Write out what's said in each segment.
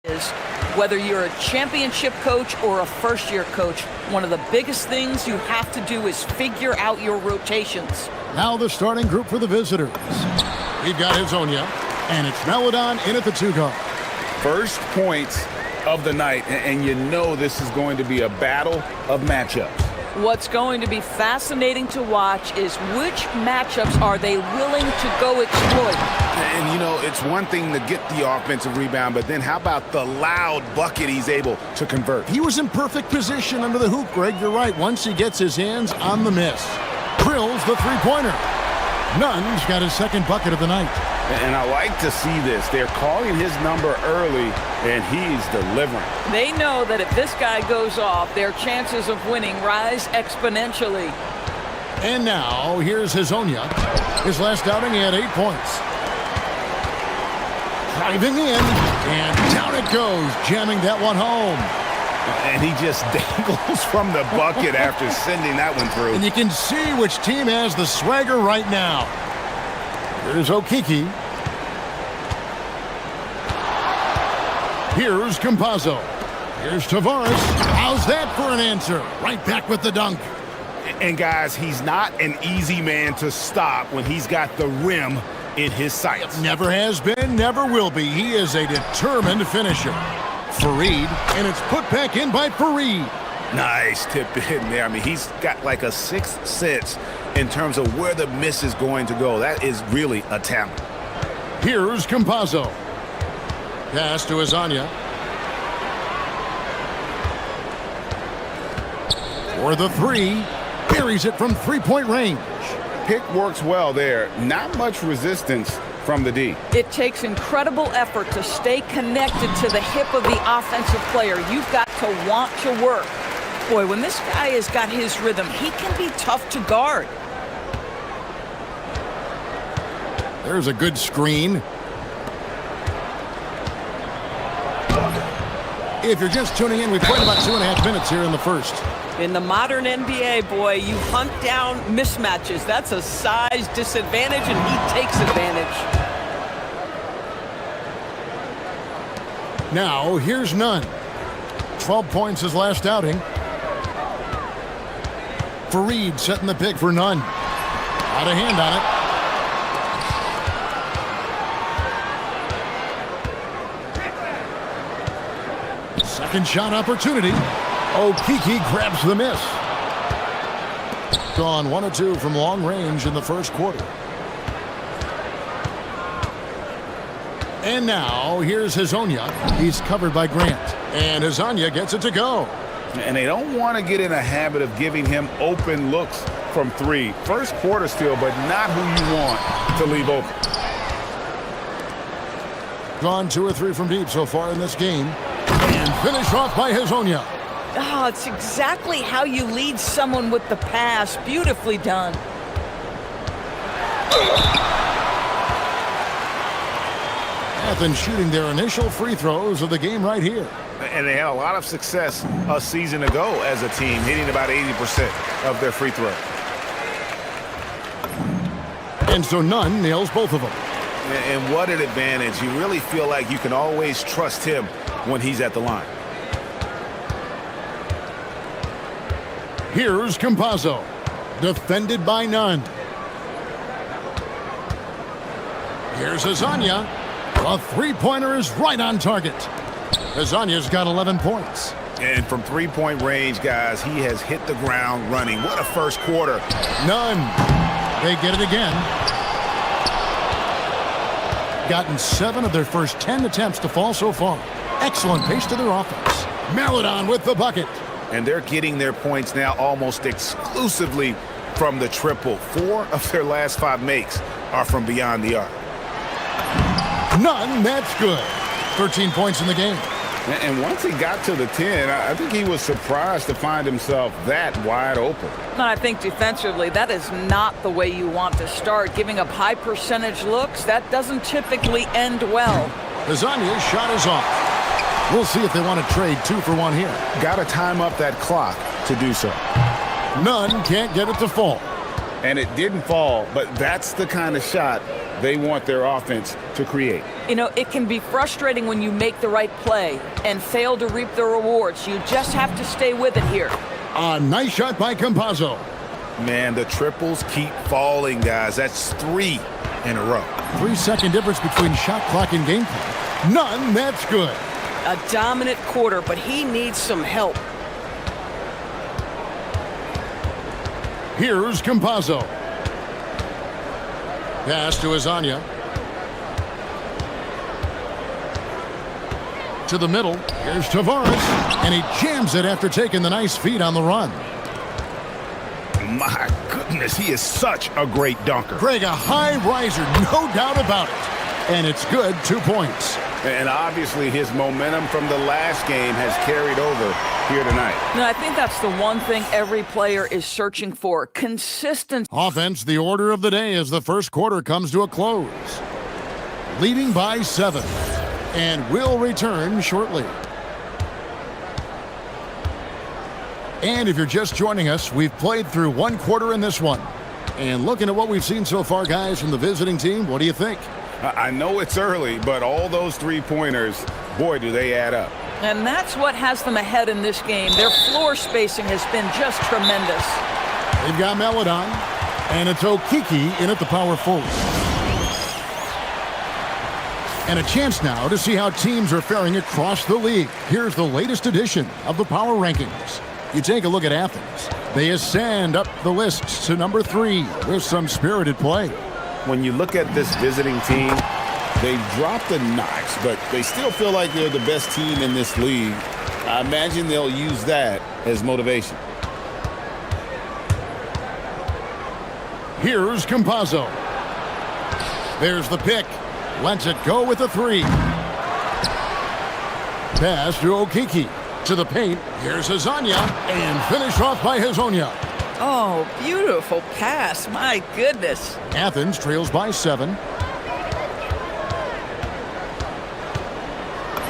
is whether you're a championship coach or a first-year coach, one of the biggest things you have to do is figure out your rotations. Now the starting group for the visitors. We've got Hazonia, and it's Melodon in at the 2 guard. First points of the night, and you know this is going to be a battle of matchups. What's going to be fascinating to watch is which matchups are they willing to go exploit. And, you know, it's one thing to get the offensive rebound, but then how about the loud bucket he's able to convert? He was in perfect position under the hoop, Greg. You're right. Once he gets his hands on the miss. Drills the three-pointer. Nunn's got his second bucket of the night. And I like to see this. They're calling his number early, and he's delivering. They know that if this guy goes off, their chances of winning rise exponentially. And now, here's Hazonia. His last outing, he had 8 points. Driving in, and down it goes, jamming that one home. And he just dangles from the bucket after sending that one through. And you can see which team has the swagger right now. Here's Okiki. Here's Campazzo. Here's Tavares. How's that for an answer? Right back with the dunk. And guys, he's not an easy man to stop when he's got the rim in his sights. Never has been, never will be. He is a determined finisher. Fareed, and it's put back in by Fareed. Nice tip in there. I mean, he's got like a sixth sense in terms of where the miss is going to go. That is really a talent. Here's Campazzo. Pass to Hazonia. For the three. Buries it from three-point range. Pick works well there. Not much resistance from the D. It takes incredible effort to stay connected to the hip of the offensive player. You've got to want to work. Boy, when this guy has got his rhythm, he can be tough to guard. There's a good screen. If you're just tuning in, we've played about 2.5 minutes here in the first. In the modern NBA, boy, you hunt down mismatches. That's a size disadvantage, and he takes advantage. Now, here's Nunn. 12 points his last outing. Fareed setting the pick for Nunn. Out of hand on it. Second shot opportunity. Okiki grabs the miss. Gone 1 of 2 from long range in the first quarter. And now, here's Hazonia. He's covered by Grant. And Hazonia gets it to go. And they don't want to get in a habit of giving him open looks from three. First quarter still, but not who you want to leave open. Gone 2 or 3 from deep so far in this game. And finished off by Hazonia. Oh, it's exactly how you lead someone with the pass. Beautifully done. Athens shooting their initial free throws of the game right here. And they had a lot of success a season ago as a team, hitting about 80% of their free throws. And so Nunn nails both of them. And what an advantage. You really feel like you can always trust him when he's at the line. Here's Campazzo. Defended by Nunn. Here's Hazonia. A three-pointer is right on target. Hazonia's got 11 points. And from three-point range, guys, he has hit the ground running. What a first quarter. Nunn. They get it again. Gotten 7 of their first 10 attempts to fall so far. Excellent pace to their offense. Melodon with the bucket. And they're getting their points now almost exclusively from the triple. 4 of their last 5 makes are from beyond the arc. Nunn, that's good. 13 points in the game. And once he got to the 10, I think he was surprised to find himself that wide open. I think defensively, that is not the way you want to start. Giving up high percentage looks, that doesn't typically end well. Hazonia's shot is off. We'll see if they want to trade 2 for 1 here. Got to time up that clock to do so. Nunn can't get it to fall. And it didn't fall, but that's the kind of shot they want their offense to create. You know, it can be frustrating when you make the right play and fail to reap the rewards. You just have to stay with it here. A nice shot by Campazzo. Man, the triples keep falling, guys. That's 3 in a row. 3-second difference between shot clock and game clock. None, that's good. A dominant quarter, but he needs some help. Here's Campazzo. Pass to Azania. To the middle. Here's Tavares. And he jams it after taking the nice feed on the run. My goodness, he is such a great dunker. Greg, a high riser, no doubt about it. And it's good, 2 points. And obviously his momentum from the last game has carried over here tonight. No, I think that's the one thing every player is searching for. Consistency. Offense, the order of the day as the first quarter comes to a close. Leading by 7. And will return shortly. And if you're just joining us, we've played through 1 quarter in this one. And looking at what we've seen so far, guys, from the visiting team, what do you think? I know it's early, but all those 3-pointers, boy, do they add up. And that's what has them ahead in this game. Their floor spacing has been just tremendous. They've got Melodon, and it's Okiki in at the power forward. And a chance now to see how teams are faring across the league. Here's the latest edition of the power rankings. You take a look at Athens. They ascend up the lists to number 3 with some spirited play. When you look at this visiting team, they've dropped a notch, but they still feel like they're the best team in this league. I imagine they'll use that as motivation. Here's Campazzo. There's the pick. Lets it go with a 3. Pass to Okiki. To the paint. Here's Azania. And finished off by Hazonia. Oh, beautiful pass. My goodness. Athens trails by 7.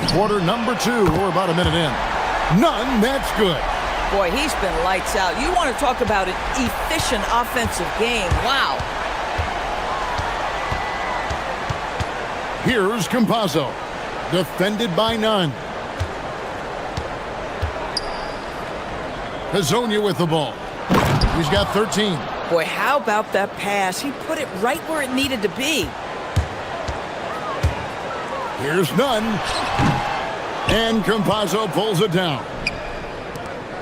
Quarter number 2. We're about a minute in. None. That's good. Boy, he's been lights out. You want to talk about an efficient offensive game. Wow. Here's Campazzo. Defended by none. Hazonia with the ball. He's got 13. Boy, how about that pass? He put it right where it needed to be. Here's none. And Campazzo pulls it down.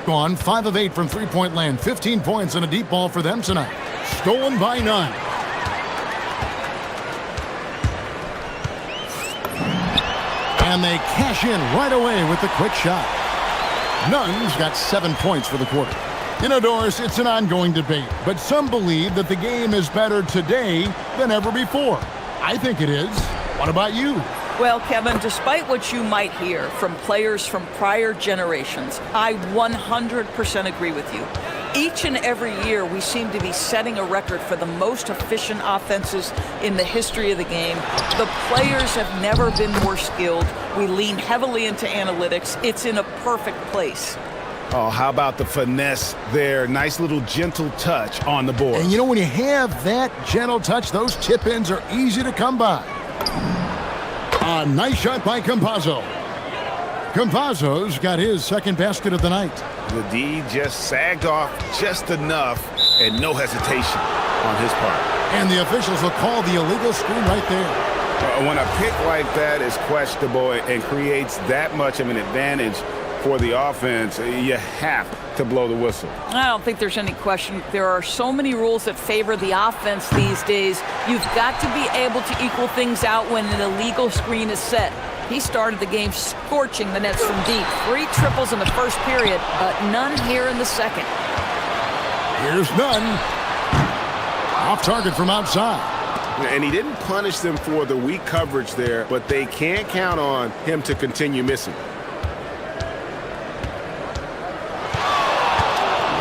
Gone 5 of 8 from 3-point land. 15 points and a deep ball for them tonight. Stolen by none. And they cash in right away with the quick shot. Nunn's got 7 points for the quarter. You know, Doris, it's an ongoing debate, but some believe that the game is better today than ever before. I think it is. What about you? Well, Kevin, despite what you might hear from players from prior generations, I 100% agree with you. Each and every year, we seem to be setting a record for the most efficient offenses in the history of the game. The players have never been more skilled. We lean heavily into analytics. It's in a perfect place. Oh, how about the finesse there? Nice little gentle touch on the board. And you know, when you have that gentle touch, those tip-ins are easy to come by. A nice shot by Campazzo. Campazzo's got his second basket of the night. The D just sagged off just enough and no hesitation on his part. And the officials will call the illegal screen right there. When a pick like that is questionable and creates that much of an advantage for the offense, you have to blow the whistle. I don't think there's any question. There are so many rules that favor the offense these days. You've got to be able to equal things out when an illegal screen is set. He started the game scorching the nets from deep. 3 triples in the first period, but none here in the second. Here's none. Off target from outside. And he didn't punish them for the weak coverage there, but they can't count on him to continue missing.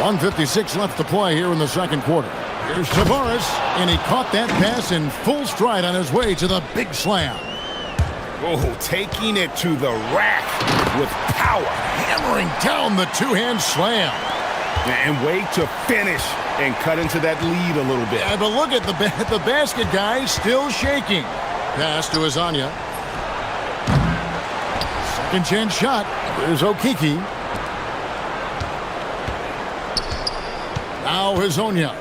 1:56 left to play here in the second quarter. Here's Tavares, and he caught that pass in full stride on his way to the big slam. Oh, taking it to the rack with power. Hammering down the two-hand slam. And way to finish and cut into that lead a little bit. Yeah, but look at the basket guy still shaking. Pass to Azania. Second chance shot. There's Okiki. Now Hazonia.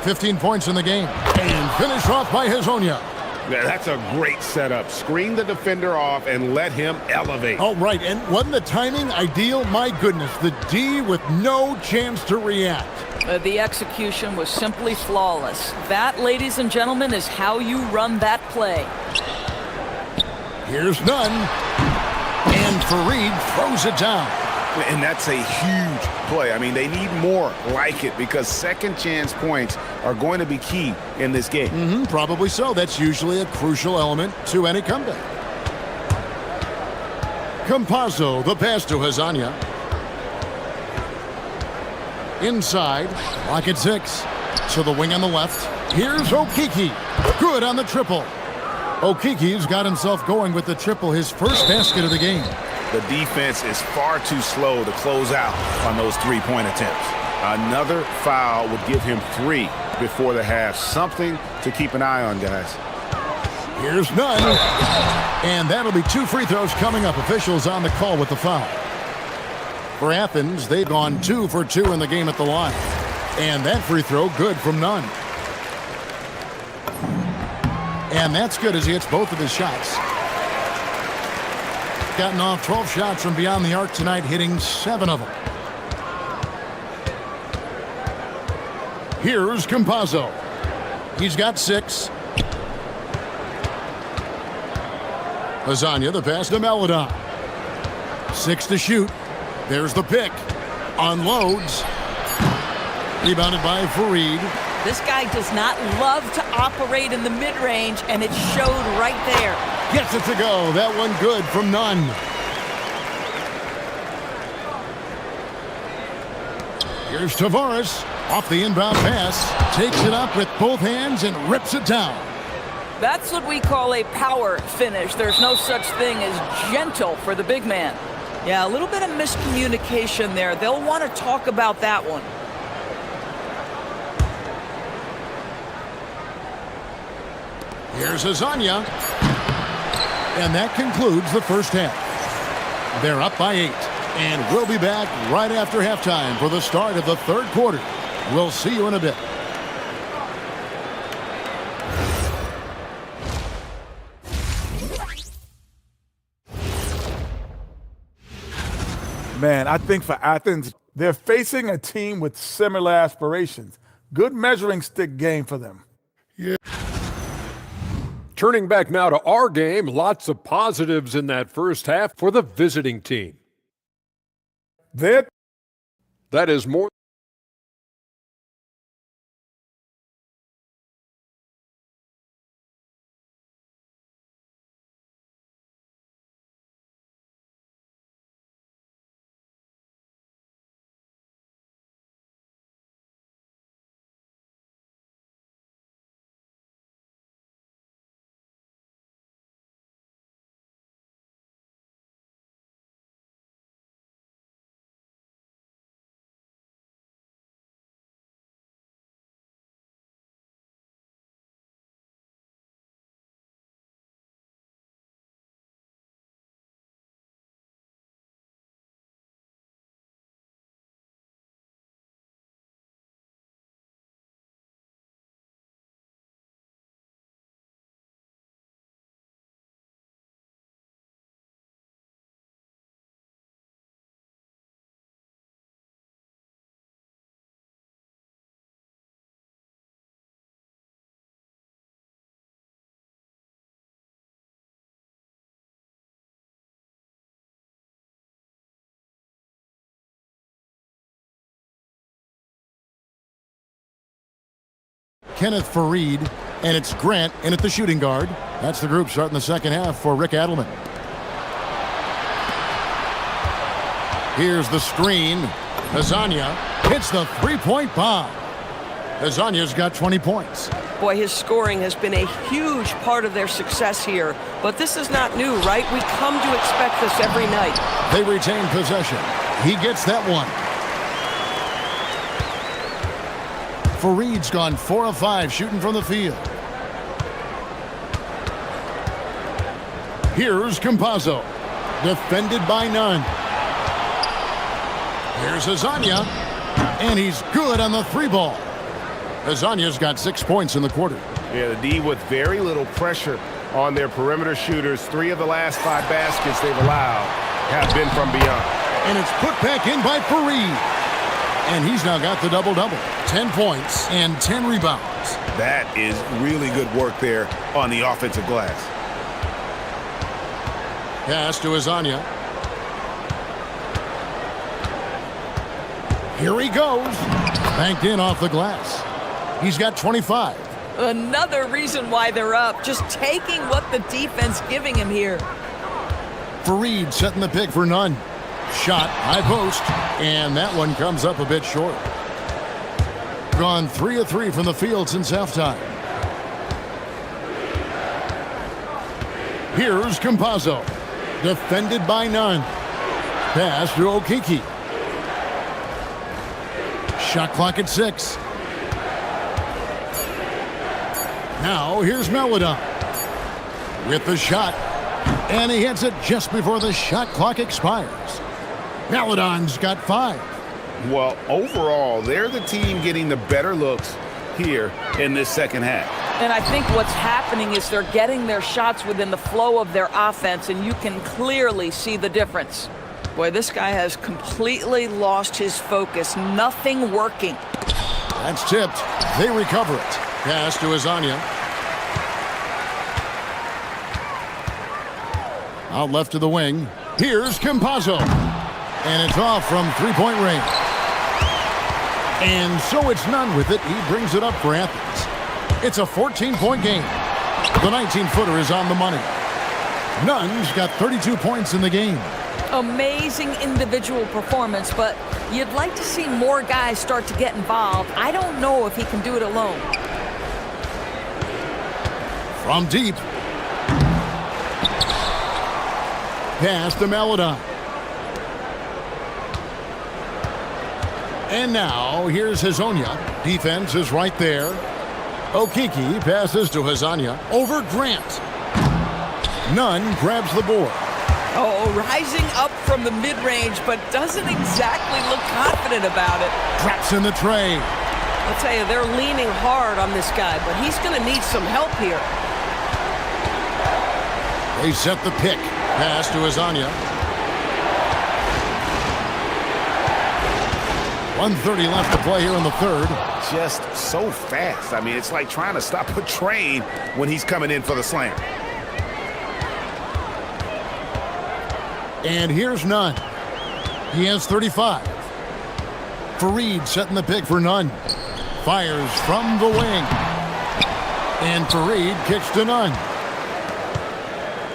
15 points in the game. And finished off by Hazonia. Yeah, that's a great setup. Screen the defender off and let him elevate. Oh, right. And wasn't the timing ideal? My goodness. The D with no chance to react. The execution was simply flawless. That, ladies and gentlemen, is how you run that play. Here's Nunn. And Fareed throws it down. And that's a huge play. I mean, they need more like it because second chance points are going to be key in this game. Probably so. That's usually a crucial element to any comeback. Campazzo, the pass to Hazonia. Inside, lock at 6. To the wing on the left. Here's Okiki. Good on the triple. Okiki's got himself going with the triple, his first basket of the game. The defense is far too slow to close out on those three-point attempts. Another foul would give him 3 before the half. Something to keep an eye on, guys. Here's Nunn. And that'll be 2 free throws coming up. Officials on the call with the foul. For Athens, they've gone 2 for 2 in the game at the line. And that free throw good from Nunn. And that's good as he hits both of his shots. Gotten off 12 shots from beyond the arc tonight, hitting 7 of them. Here's Campazzo. He's got 6. Hazonia, the pass to Meladon. 6 to shoot. There's the pick. Unloads. Rebounded by Fareed. This guy does not love to operate in the mid-range, and it showed right there. Gets it to go. That one good from Nunn. Here's Tavares. Off the inbound pass. Takes it up with both hands and rips it down. That's what we call a power finish. There's no such thing as gentle for the big man. Yeah, a little bit of miscommunication there. They'll want to talk about that one. Here's Hazonia. And that concludes the first half. They're up by 8. And we'll be back right after halftime for the start of the third quarter. We'll see you in a bit. Man, I think for Athens, they're facing a team with similar aspirations. Good measuring stick game for them. Turning back now to our game, lots of positives in that first half for the visiting team. That is more. Kenneth Fareed, and it's Grant in at the shooting guard. That's the group starting the second half for Rick Adelman. Here's the screen. Hazonia hits the three-point bomb. Hazania's got 20 points. Boy, his scoring has been a huge part of their success here. But this is not new, right? We come to expect this every night. They retain possession. He gets that one. Fareed's gone 4 of 5 shooting from the field. Here's Campazzo, defended by none. Here's Azania, and he's good on the 3-ball. Azania's got 6 points in the quarter. Yeah, the D with very little pressure on their perimeter shooters. 3 of the last 5 baskets they've allowed have been from beyond. And it's put back in by Fareed. And he's now got the double-double. 10 points and 10 rebounds. That is really good work there on the offensive glass. Pass to Azania. Here he goes. Banked in off the glass. He's got 25. Another reason why they're up, just taking what the defense giving him here. Fareed setting the pick for none. Shot, high post, and that one comes up a bit short. Gone 3 of 3 from the field since halftime. Here's Campazzo, defended by none. Pass to Okiki. Shot clock at 6. Now here's Melodon with the shot, and he hits it just before the shot clock expires. Melodon's got 5. Well, overall, they're the team getting the better looks here in this second half. And I think what's happening is they're getting their shots within the flow of their offense, and you can clearly see the difference. Boy, this guy has completely lost his focus. Nothing working. That's tipped. They recover it. Pass to Azania. Out left to the wing. Here's Campazzo. And it's off from 3-point range. And so it's none with it. He brings it up for Athens. It's a 14-point game. The 19-footer is on the money. Nunn's got 32 points in the game. Amazing individual performance, but you'd like to see more guys start to get involved. I don't know if he can do it alone. From deep. Pass to Melodon. And now, here's Hazonia. Defense is right there. Okiki passes to Hazania over Grant. Nunn grabs the board. Oh, rising up from the mid-range, but doesn't exactly look confident about it. Traps in the tray. I'll tell you, they're leaning hard on this guy, but he's going to need some help here. They set the pick. Pass to Azania. 1:30 left to play here in the third. Just so fast. I mean, it's like trying to stop a train when he's coming in for the slam. And here's Nunn. He has 35. Fareed setting the pick for Nunn. Fires from the wing. And Fareed kicks to Nunn.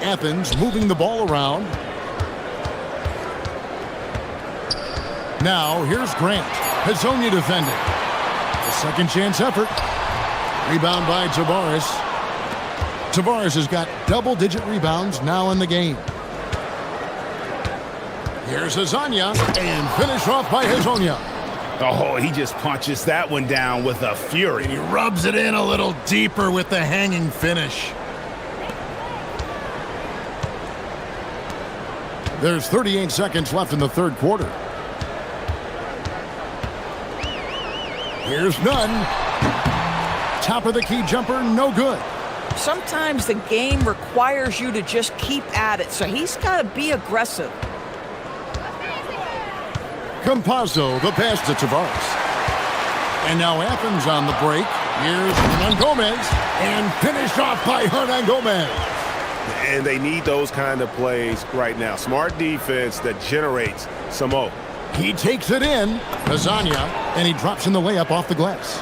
Athens moving the ball around. Now here's Grant. Hazonia defending. A second chance effort. Rebound by Tavares. Tavares has got double-digit rebounds now in the game. Here's Azania, and finish off by Hazonia. Oh, he just punches that one down with a fury. And he rubs it in a little deeper with the hanging finish. There's 38 seconds left in the third quarter. Here's Nunn. Top of the key jumper, no good. Sometimes the game requires you to just keep at it, so he's got to be aggressive. Campazzo, the pass to Tavares. And now Athens on the break. Here's Hernan Gomez. And finished off by Hernan Gomez. And they need those kind of plays right now. Smart defense that generates some more. He takes it in. Azania, and he drops in the layup off the glass.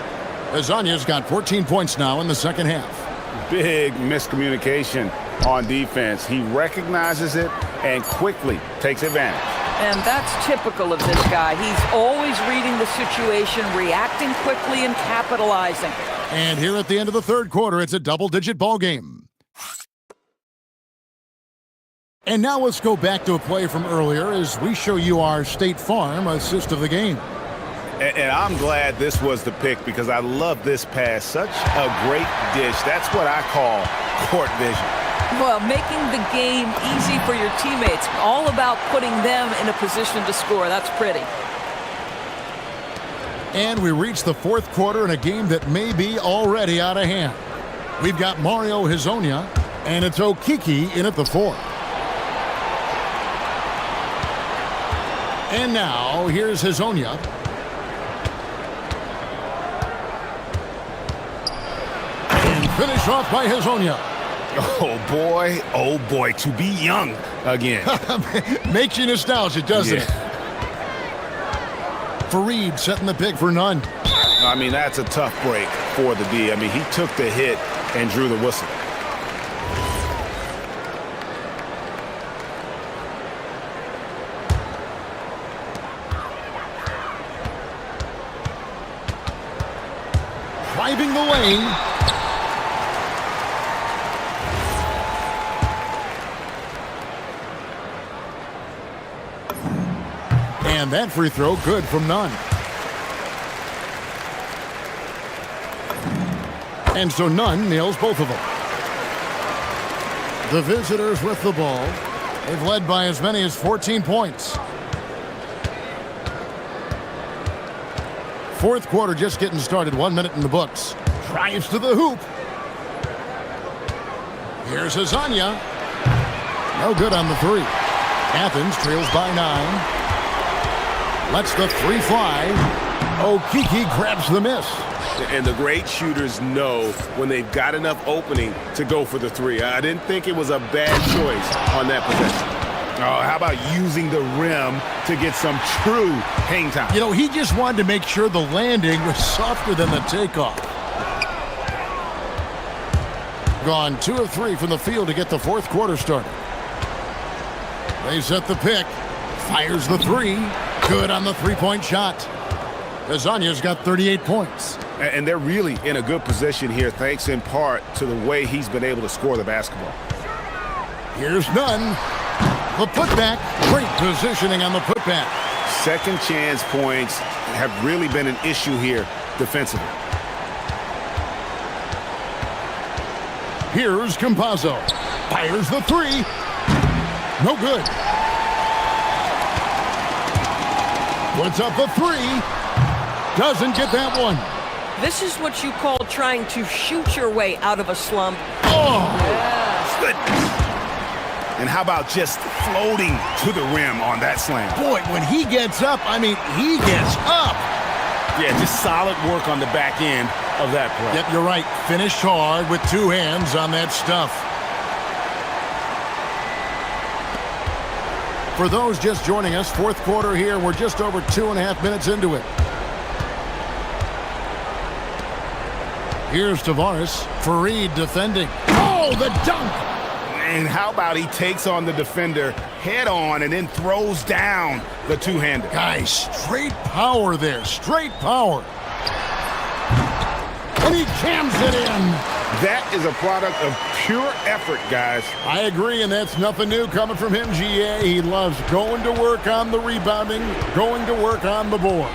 Azania's got 14 points now in the second half. Big miscommunication on defense. He recognizes it and quickly takes advantage. And that's typical of this guy. He's always reading the situation, reacting quickly, and capitalizing. And here at the end of the third quarter, it's a double-digit ball game. And now let's go back to a play from earlier as we show you our State Farm assist of the game. And I'm glad this was the pick because I love this pass. Such a great dish. That's what I call court vision. Well, making the game easy for your teammates. All about putting them in a position to score. That's pretty. And we reach the fourth quarter in a game that may be already out of hand. We've got Mario Hezonja, and it's Okiki in at the 4. And now, here's Hezonja. And finish off by Hezonja. Oh boy, to be young again. Makes you nostalgic, doesn't it? Fareed setting the pick for none. I mean, that's a tough break for the D. I mean, he took the hit and drew the whistle. Driving the lane. And that free throw good from none. And so none nails both of them. The visitors with the ball. They've led by as many as 14 points. Fourth quarter just getting started. 1 minute in the books. Drives to the hoop. Here's Hezonja. No good on the 3. Athens trails by 9. Lets the 3 fly. Okiki grabs the miss. And the great shooters know when they've got enough opening to go for the 3. I didn't think it was a bad choice on that possession. Oh, how about using the rim to get some true hang time? You know, he just wanted to make sure the landing was softer than the takeoff. Gone 2 of 3 from the field to get the fourth quarter started. They set the pick. Fires the 3. Good on the 3-point shot. Hezonja's got 38 points. And they're really in a good position here, thanks in part to the way he's been able to score the basketball. Here's none. The putback. Great positioning on the putback. Second chance points have really been an issue here defensively. Here's Campazzo. Fires the 3. No good. Puts up the 3. Doesn't get that one. This is what you call trying to shoot your way out of a slump. Oh! Yes. Goodness. And how about just floating to the rim on that slam? Boy, when he gets up, I mean, he gets up. Yeah, just solid work on the back end of that play. Yep, you're right. Finished hard with 2 hands on that stuff. For those just joining us, fourth quarter here. We're just over 2.5 minutes into it. Here's Tavares. Fareed defending. Oh, the dunk! And how about he takes on the defender head on and then throws down the two-hander. Guys, straight power there. Straight power. And he jams it in. That is a product of pure effort, guys. I agree, and that's nothing new coming from him, GA. He loves going to work on the rebounding, going to work on the board.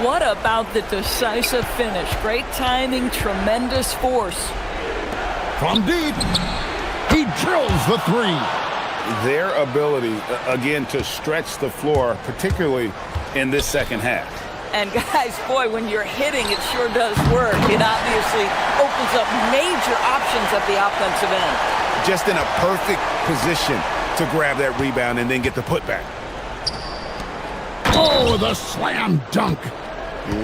What about the decisive finish? Great timing, tremendous force. From deep, he drills the 3. Their ability, again, to stretch the floor, particularly in this second half. And guys, boy, when you're hitting, it sure does work. It obviously opens up major options at the offensive end. Just in a perfect position to grab that rebound and then get the putback. Oh, the slam dunk.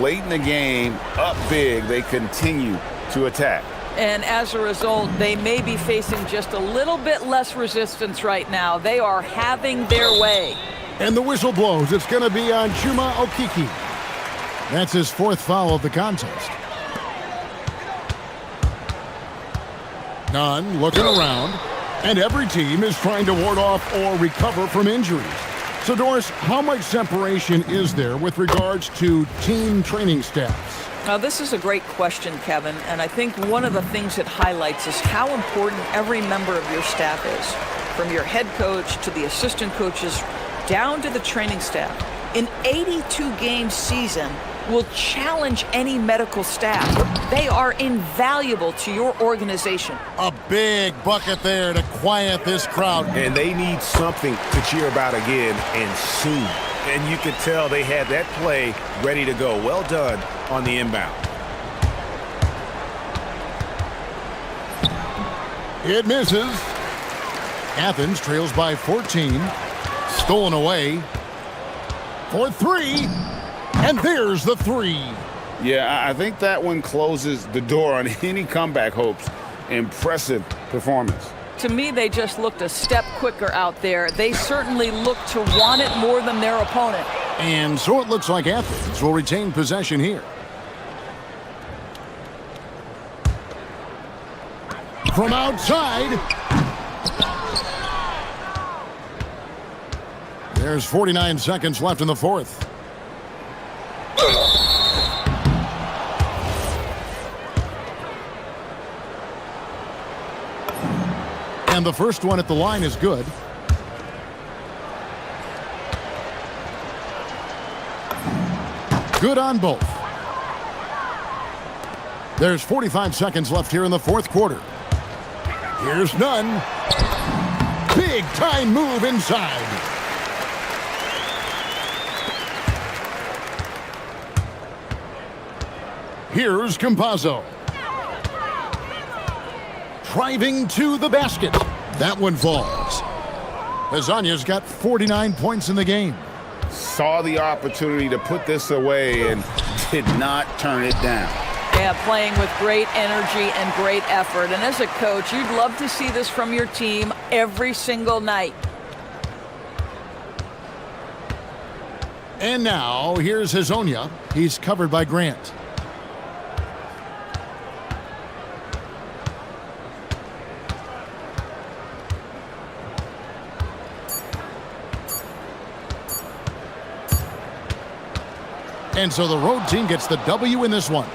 Late in the game, up big, they continue to attack. And as a result, they may be facing just a little bit less resistance right now. They are having their way. And the whistle blows. It's going to be on Chuma Okiki. That's his 4th foul of the contest. None looking around. And every team is trying to ward off or recover from injuries. So, Doris, how much separation is there with regards to team training staffs? Now, this is a great question, Kevin, and I think one of the things it highlights is how important every member of your staff is, from your head coach to the assistant coaches down to the training staff. An 82-game season will challenge any medical staff. They are invaluable to your organization. A big bucket there to quiet this crowd. And they need something to cheer about again, and soon. And you could tell they had that play ready to go. Well done on the inbound. It misses. Athens trails by 14. Stolen away for three. And there's the three. Yeah, I think that one closes the door on any comeback hopes. Impressive performance. To me, they just looked a step quicker out there. They certainly looked to want it more than their opponent. And so it looks like Athens will retain possession here. From outside. There's 49 seconds left in the fourth. And the first one at the line is good. Good on both. There's 45 seconds left here in the fourth quarter. Here's none. Big time move inside. Here's Campazzo. Driving to the basket. That one falls. Lasagna's got 49 points in the game. Saw the opportunity to put this away and did not turn it down. Yeah, playing with great energy and great effort. And as a coach, you'd love to see this from your team every single night. And now, here's Hazonia. He's covered by Grant. And so the road team gets the W in this one.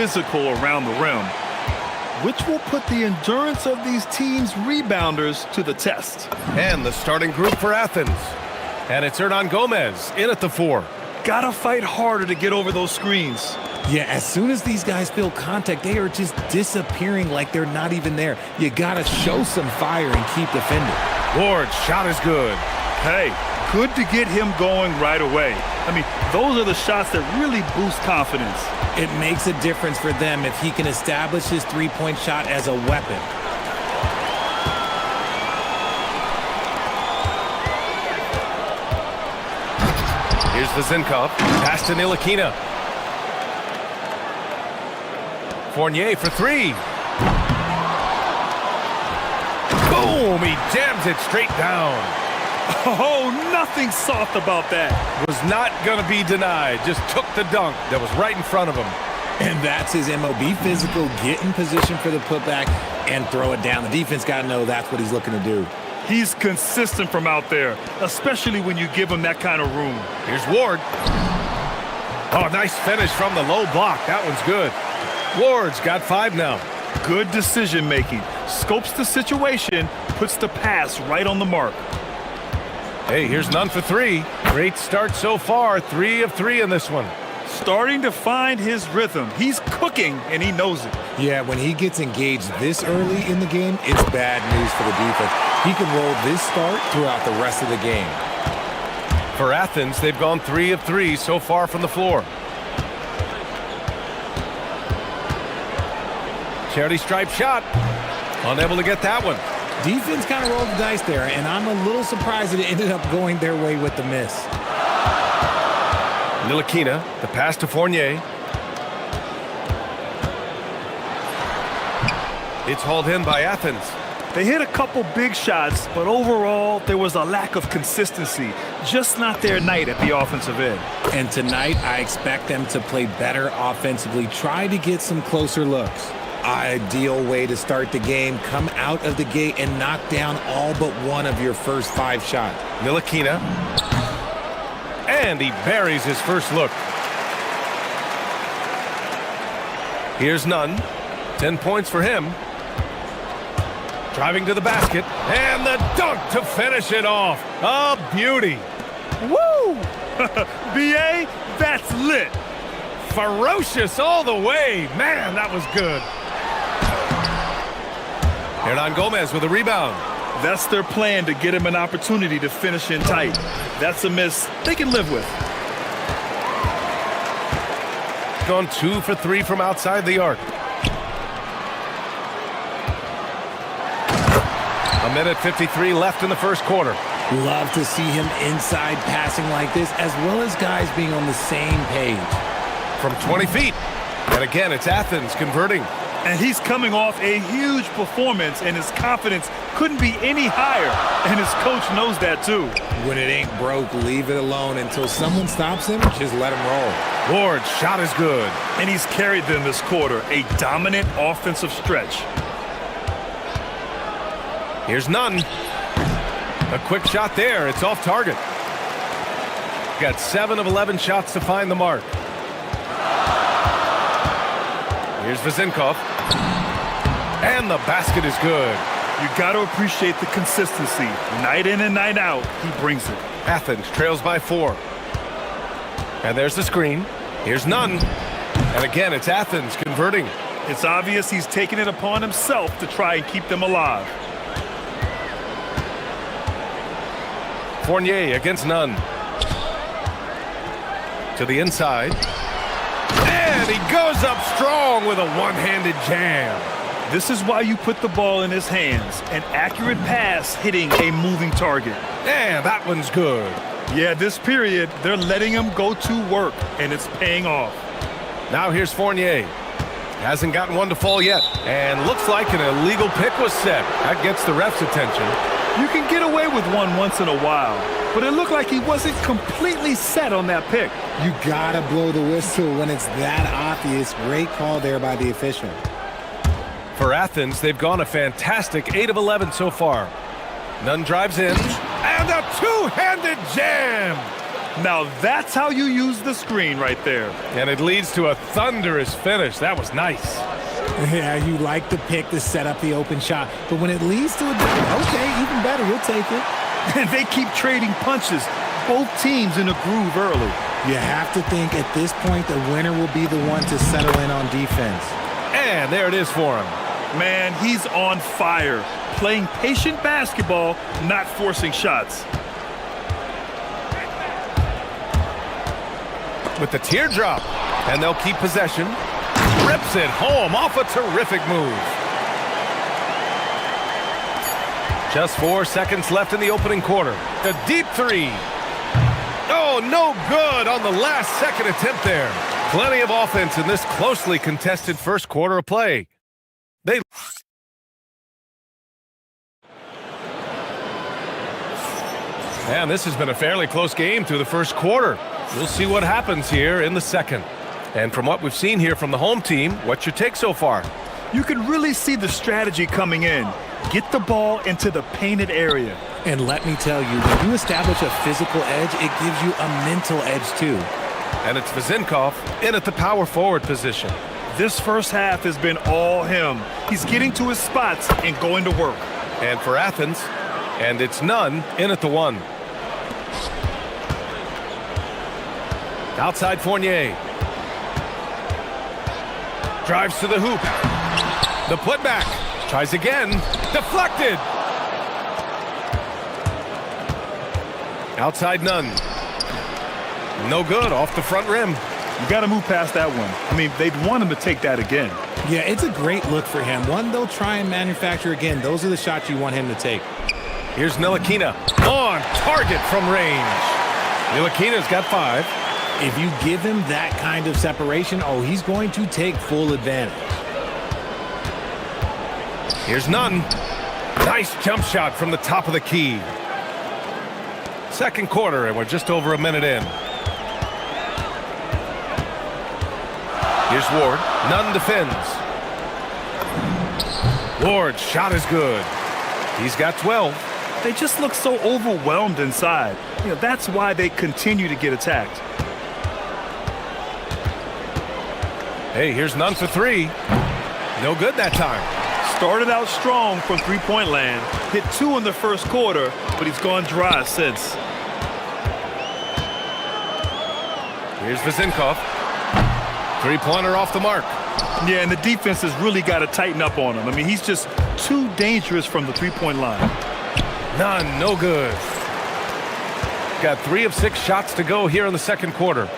physical around the rim, which will put the endurance of these teams' rebounders to the test. And the starting group for Athens. And it's Hernan Gomez in at the 4. Gotta fight harder to get over those screens. Yeah, as soon as these guys feel contact, they are just disappearing like they're not even there. You gotta show some fire and keep defending. Ward's shot is good. Hey, good to get him going right away. I mean, those are the shots that really boost confidence. It makes a difference for them if he can establish his three-point shot as a weapon. Here's Vazinkov, pass to Ntilikina. Fournier for 3. Boom, he jams it straight down. Oh, nothing soft about that. Was not gonna be denied, just took the dunk that was right in front of him. And that's his MO. Be physical, get in position for the putback, and throw it down. The defense got to know that's what he's looking to do. He's consistent from out there, especially when you give him that kind of room. Here's Ward. Oh, nice finish from the low block. That one's good. Ward's got 5 now. Good decision making. Scopes the situation, puts the pass right on the mark. Hey, here's Nunn for 3. Great start so far. 3 of 3 in this one. Starting to find his rhythm. He's cooking, and he knows it. Yeah, when he gets engaged this early in the game, it's bad news for the defense. He can roll this start throughout the rest of the game. For Athens, they've gone 3 of 3 so far from the floor. Charity stripe shot. Unable to get that one. Defense kind of rolled the dice there, and I'm a little surprised that it ended up going their way with the miss. Ntilikina, the pass to Fournier. It's hauled in by Athens. They hit a couple big shots, but overall, there was a lack of consistency. Just not their night at the offensive end. And tonight, I expect them to play better offensively, try to get some closer looks. Ideal way to start the game, come out of the gate and knock down all but one of your first 5 shots. Ntilikina. And he buries his first look. Here's Nunn. 10 points for him. Driving to the basket. And the dunk to finish it off. A beauty. Woo! BA, that's lit. Ferocious all the way. Man, that was good. Hernan Gomez with a rebound. That's their plan, to get him an opportunity to finish in tight. That's a miss they can live with. Gone 2 for 3 from outside the arc. 1:53 left in the first quarter. Love to see him inside passing like this, as well as guys being on the same page. From 20 feet. And again, it's Athens converting. And he's coming off a huge performance, and his confidence couldn't be any higher. And his coach knows that too. When it ain't broke, leave it alone until someone stops him. Just let him roll. Ward's shot is good. And he's carried them this quarter, a dominant offensive stretch. Here's Nunn. A quick shot there. It's off target. Got 7 of 11 shots to find the mark. Here's Vazinkov. And the basket is good. You got to appreciate the consistency. Night in and night out, he brings it. Athens trails by 4. And there's the screen. Here's Nunn. And again, it's Athens converting. It's obvious he's taking it upon himself to try and keep them alive. Fournier against Nunn. To the inside. And he goes up strong with a one-handed jam. This is why you put the ball in his hands. An accurate pass hitting a moving target. Yeah, that one's good. Yeah, this period, they're letting him go to work, and it's paying off. Now here's Fournier. Hasn't gotten one to fall yet. And looks like an illegal pick was set. That gets the ref's attention. You can get away with one once in a while, but it looked like he wasn't completely set on that pick. You gotta blow the whistle when it's that obvious. Great call there by the official. For Athens, they've gone a fantastic 8 of 11 so far. Nunn drives in, and a two-handed jam. Now that's how you use the screen right there. And it leads to a thunderous finish. That was nice. Yeah, you like the pick to set up the open shot, but when it leads to a dunk, okay, even better, you'll take it. And they keep trading punches. Both teams in a groove early. You have to think at this point the winner will be the one to settle in on defense. And there it is for him. Man, he's on fire. Playing patient basketball, not forcing shots. With the teardrop, and they'll keep possession. Rips it home off a terrific move. Just 4 seconds left in the opening quarter. A deep three. Oh, no good on the last second attempt there. Plenty of offense in this closely contested first quarter of play. And this has been a fairly close game through the first quarter. We'll see what happens here in the second. And from what we've seen here from the home team, what's your take so far? You can really see the strategy coming in. Get the ball into the painted area. And let me tell you, when you establish a physical edge, it gives you a mental edge too. And it's Vezinkov in at the power forward position. This first half has been all him. He's getting to his spots and going to work. And for Athens, and it's Nunn in at the 1. Outside Fournier. Drives to the hoop. The putback. Tries again. Deflected. Outside Nunn. No good. Off the front rim. You got to move past that one. I mean, they'd want him to take that again. Yeah, it's a great look for him. One they'll try and manufacture again. Those are the shots you want him to take. Here's Ntilikina. On target from range. Ntilikina's got 5. If you give him that kind of separation, oh, he's going to take full advantage. Here's Nunn. Nice jump shot from the top of the key. Second quarter, and we're just over a minute in. Here's Ward. Nunn defends. Ward's shot is good. He's got 12. They just look so overwhelmed inside. You know, that's why they continue to get attacked. Hey, here's Nunn for 3. No good that time. Started out strong from three-point land. Hit 2 in the first quarter, but he's gone dry since. Here's Vezinkov. 3-pointer off the mark. Yeah, and the defense has really got to tighten up on him. I mean, he's just too dangerous from the three-point line. None, no good. Got 3 of 6 shots to go here in the second quarter.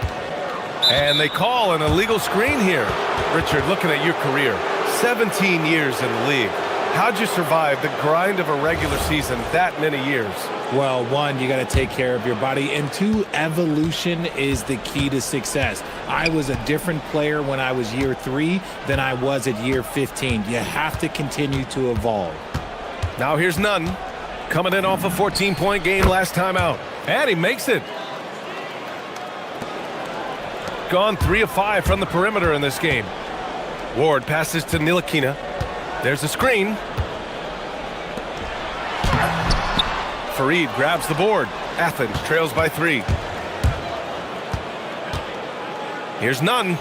And they call an illegal screen here. Richard, looking at your career, 17 years in the league. How'd you survive the grind of a regular season that many years? Well, 1, you got to take care of your body, and 2, evolution is the key to success. I was a different player when I was year 3 than I was at year 15. You have to continue to evolve. Now here's Nunn, coming in off a 14-point game last time out. And he makes it. Gone 3 of 5 from the perimeter in this game. Ward passes to Ntilikina. There's a screen. Farid grabs the board. Athens trails by 3. Here's Nunn.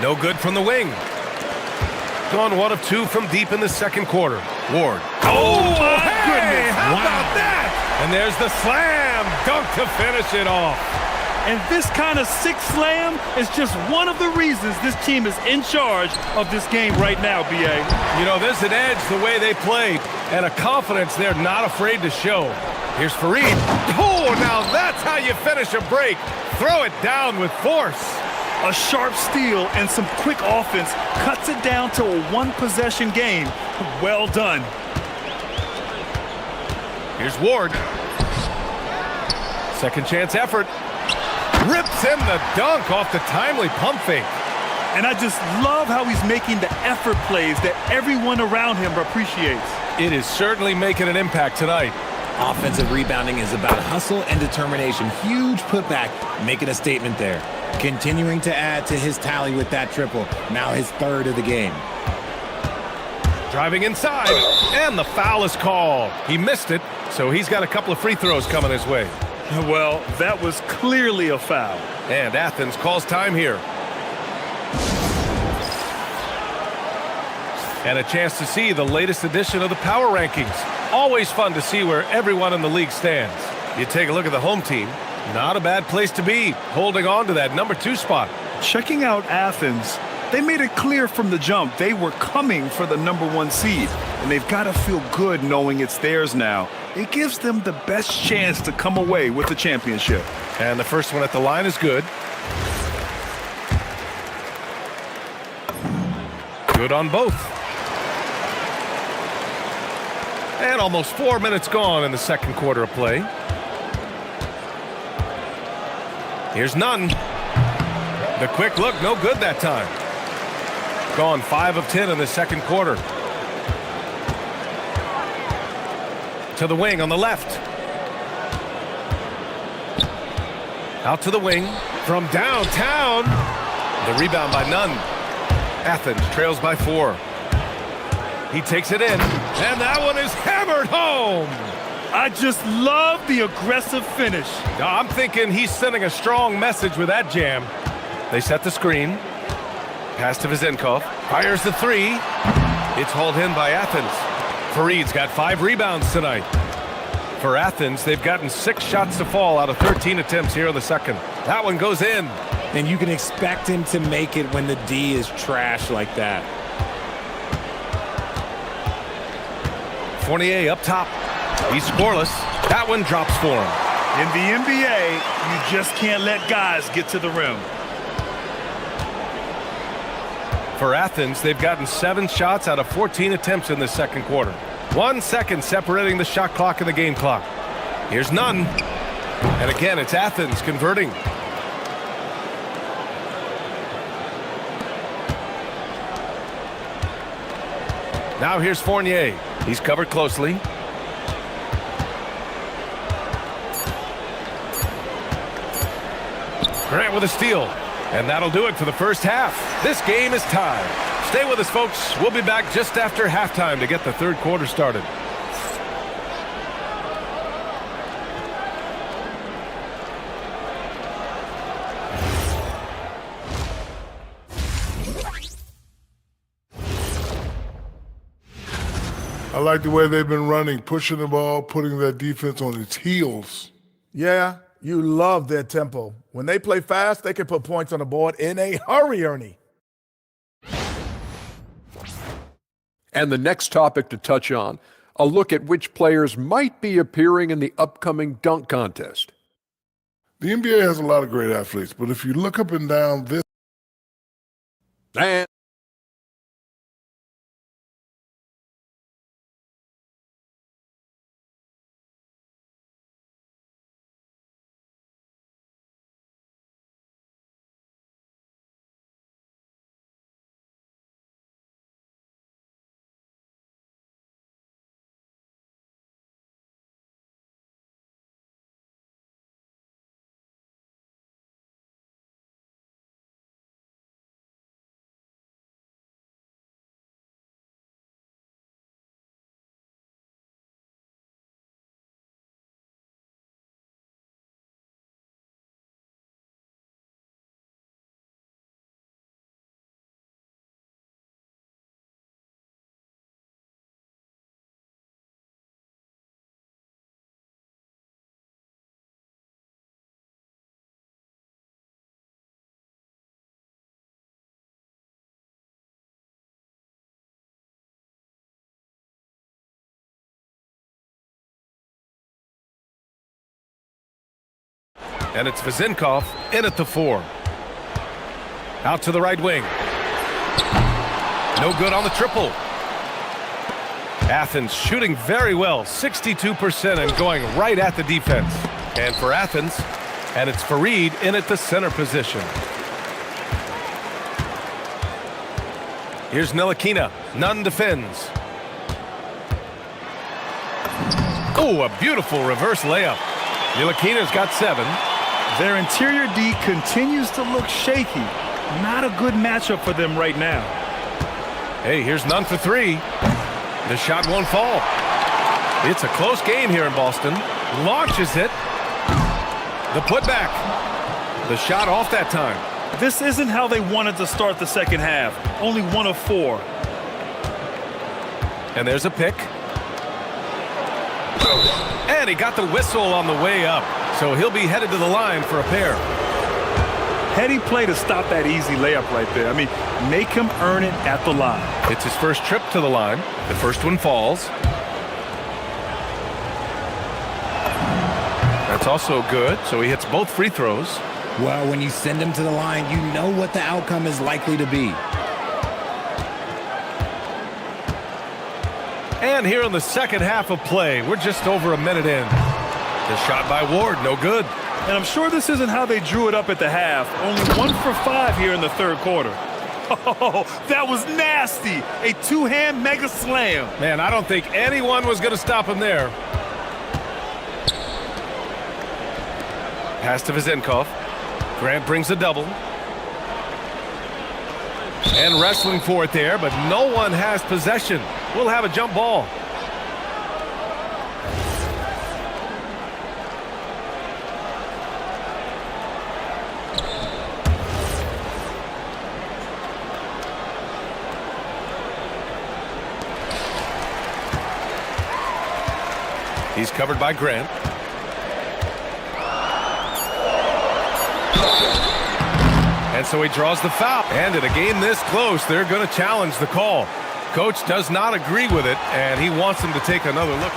No good from the wing. Gone 1 of 2 from deep in the second quarter. Ward. Oh, my goodness. How about that? And there's the slam dunk to finish it off. And this kind of sick slam is just one of the reasons this team is in charge of this game right now, B.A. You know, there's an edge the way they played and a confidence they're not afraid to show. Here's Farid. Oh, now that's how you finish a break. Throw it down with force. A sharp steal and some quick offense cuts it down to a one-possession game. Well done. Here's Ward. Second chance effort. Rips in the dunk off the timely pump fake. And I just love how he's making the effort plays that everyone around him appreciates. It is certainly making an impact tonight. Offensive rebounding is about hustle and determination. Huge putback, making a statement there. Continuing to add to his tally with that triple. Now his 3rd of the game. Driving inside, and the foul is called. He missed it, so he's got a couple of free throws coming his way. Well, that was clearly a foul. And Athens calls time here. And a chance to see the latest edition of the power rankings. Always fun to see where everyone in the league stands. You take a look at the home team. Not a bad place to be, holding on to that #2 spot. Checking out Athens, they made it clear from the jump they were coming for the #1 seed, and they've got to feel good knowing it's theirs now. It gives them the best chance to come away with the championship. And the first one at the line is good. Good on both. And almost 4 minutes gone in the second quarter of play. Here's none. The quick look, no good that time. Gone 5 of 10 in the second quarter. To the wing on the left. Out to the wing from downtown. The rebound by Nunn. Athens trails by 4. He takes it in, and that one is hammered home. I just love the aggressive finish. Now, I'm thinking he's sending a strong message with that jam. They set the screen. Pass to Vizenkov. Fires the 3. It's hauled in by Athens. Fareed's got 5 rebounds tonight. For Athens, they've gotten 6 shots to fall out of 13 attempts here in the second. That one goes in. And you can expect him to make it when the D is trash like that. Fournier up top. He's scoreless. That one drops for him. In the NBA, you just can't let guys get to the rim. For Athens, they've gotten 7 shots out of 14 attempts in the second quarter. 1 second separating the shot clock and the game clock. Here's none. And again, it's Athens converting. Now here's Fournier. He's covered closely. Grant with a steal. And that'll do it for the first half. This game is tied. Stay with us, folks. We'll be back just after halftime to get the third quarter started. I like the way they've been running, pushing the ball, putting their defense on its heels. Yeah, you love their tempo. When they play fast, they can put points on the board in a hurry, Ernie. And the next topic to touch on, a look at which players might be appearing in the upcoming dunk contest. The NBA has a lot of great athletes, but if you look up and down this... And it's Vizenkov in at the 4. Out to the right wing. No good on the triple. Athens shooting very well, 62% and going right at the defense. And for Athens, and it's Fareed in at the center position. Here's Ntilikina. Nunn defends. Oh, a beautiful reverse layup. Ntilikina's got 7. Their interior D continues to look shaky. Not a good matchup for them right now. Hey, here's Nunn for 3. The shot won't fall. It's a close game here in Boston. Launches it. The putback. The shot off that time. This isn't how they wanted to start the second half. Only 1 of 4. And there's a pick. And he got the whistle on the way up. So he'll be headed to the line for a pair. Heady play to stop that easy layup right there. I mean, make him earn it at the line. It's his first trip to the line. The first one falls. That's also good, so he hits both free throws. Well, when you send him to the line, you know what the outcome is likely to be. And here in the second half of play, we're just over a minute in. The shot by Ward, no good. And I'm sure this isn't how they drew it up at the half. Only 1 for 5 here in the third quarter. Oh, that was nasty. A two-hand mega slam. Man, I don't think anyone was going to stop him there. Pass to Vizenkov. Grant brings a double. And wrestling for it there, but no one has possession. We'll have a jump ball. He's covered by Grant. And so he draws the foul. And in a game this close, they're going to challenge the call. Coach does not agree with it, and he wants them to take another look.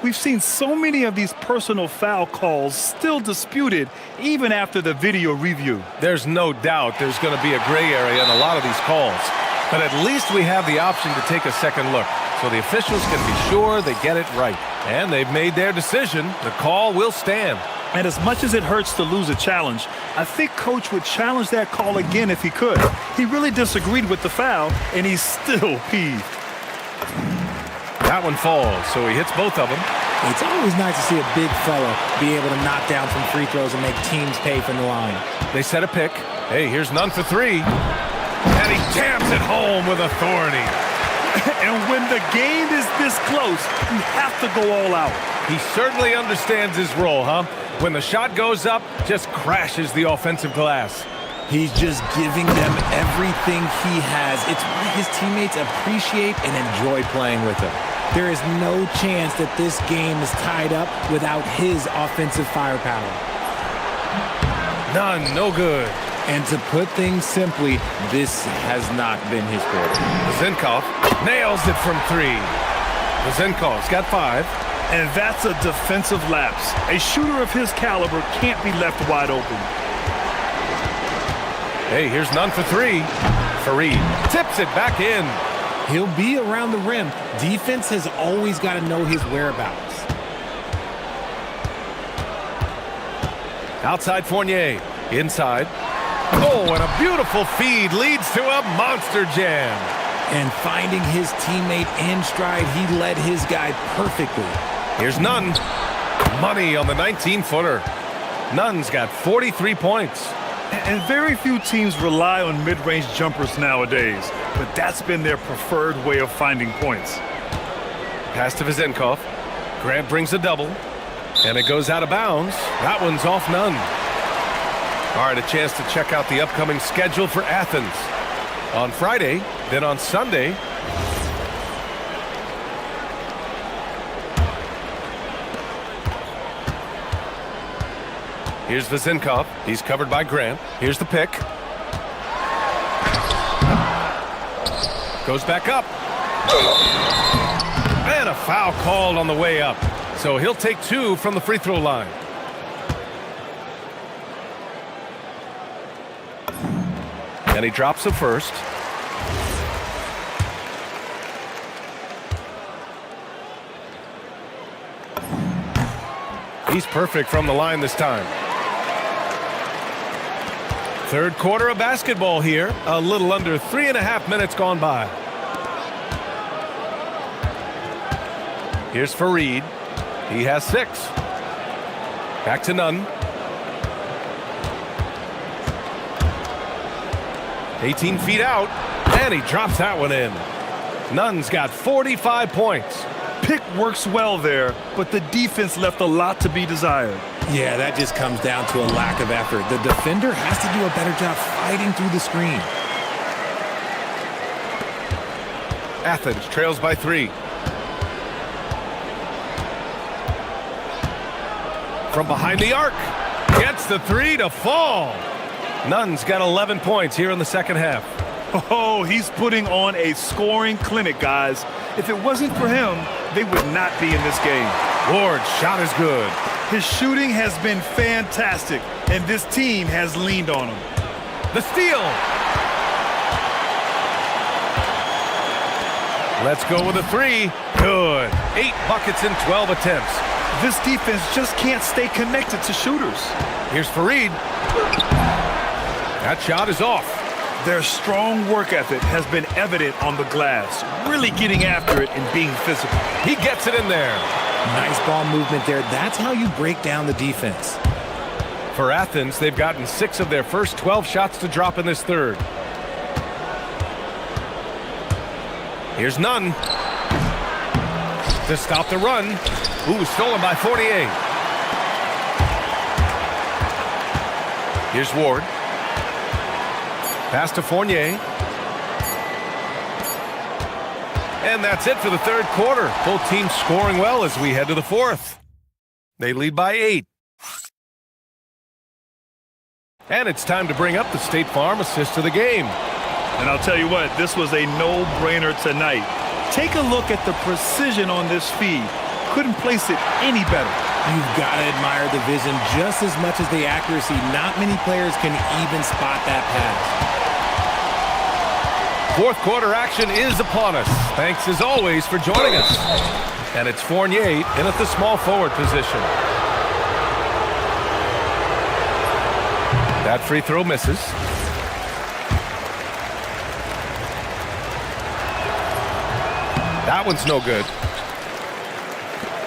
We've seen so many of these personal foul calls still disputed even after the video review. There's no doubt there's going to be a gray area in a lot of these calls. But at least we have the option to take a second look, so the officials can be sure they get it right. And they've made their decision. The call will stand. And as much as it hurts to lose a challenge, I think Coach would challenge that call again if he could. He really disagreed with the foul, and he's still peeved. That one falls, so he hits both of them. It's always nice to see a big fella be able to knock down some free throws and make teams pay from the line. They set a pick. Hey, here's none for 3. And he jams it home with authority. And when the game is this close, you have to go all out. He certainly understands his role, huh? When the shot goes up, just crashes the offensive glass. He's just giving them everything he has. It's why his teammates appreciate and enjoy playing with him. There is no chance that this game is tied up without his offensive firepower. None, no good. And to put things simply, this has not been his quarter. Vizenkov nails it from 3. Vizenkov's got 5. And that's a defensive lapse. A shooter of his caliber can't be left wide open. Hey, here's none for 3. Fareed tips it back in. He'll be around the rim. Defense has always got to know his whereabouts. Outside Fournier. Inside. Oh, and a beautiful feed leads to a monster jam. And finding his teammate in stride, he led his guy perfectly. Here's Nunn. Money on the 19-footer. Nunn's got 43 points. And very few teams rely on mid-range jumpers nowadays, but that's been their preferred way of finding points. Pass to Vizenkov. Grant brings a double, and it goes out of bounds. That one's off Nunn. All right, a chance to check out the upcoming schedule for Athens. On Friday, then on Sunday. Here's Vizenkov. He's covered by Grant. Here's the pick. Goes back up. And a foul called on the way up. So he'll take 2 from the free throw line. And he drops the first. He's perfect from the line this time. Third quarter of basketball here. A little under 3.5 minutes gone by. Here's Fareed. He has 6. Back to Nunn. 18 feet out, and he drops that one in. Nunn's got 45 points. pick works well there, but the defense left a lot to be desired. Yeah, that just comes down to a lack of effort. The defender has to do a better job fighting through the screen. Athens trails by 3. From behind the arc. Gets the 3 to fall. Nunn's got 11 points here in the second half. Oh, he's putting on a scoring clinic, guys. If it wasn't for him, they would not be in this game. Ward's shot is good. His shooting has been fantastic, and this team has leaned on him. The steal. Let's go with a 3. Good. 8 buckets in 12 attempts. This defense just can't stay connected to shooters. Here's Fareed. That shot is off. Their strong work ethic has been evident on the glass, really getting after it and being physical. He gets it in there. Nice ball movement there. That's how you break down the defense. For Athens, they've gotten 6 of their first 12 shots to drop in this third. Here's Nunn. To stop the run. Ooh, stolen by Fournier. Here's Ward. Pass to Fournier. And that's it for the third quarter. Both teams scoring well as we head to the fourth. They lead by 8. And it's time to bring up the State Farm assist of the game. And I'll tell you what, this was a no-brainer tonight. Take a look at the precision on this feed. Couldn't place it any better. You've got to admire the vision just as much as the accuracy. Not many players can even spot that pass. Fourth quarter action is upon us. Thanks as always for joining us. And it's Fournier in at the small forward position. That free throw misses. That one's no good.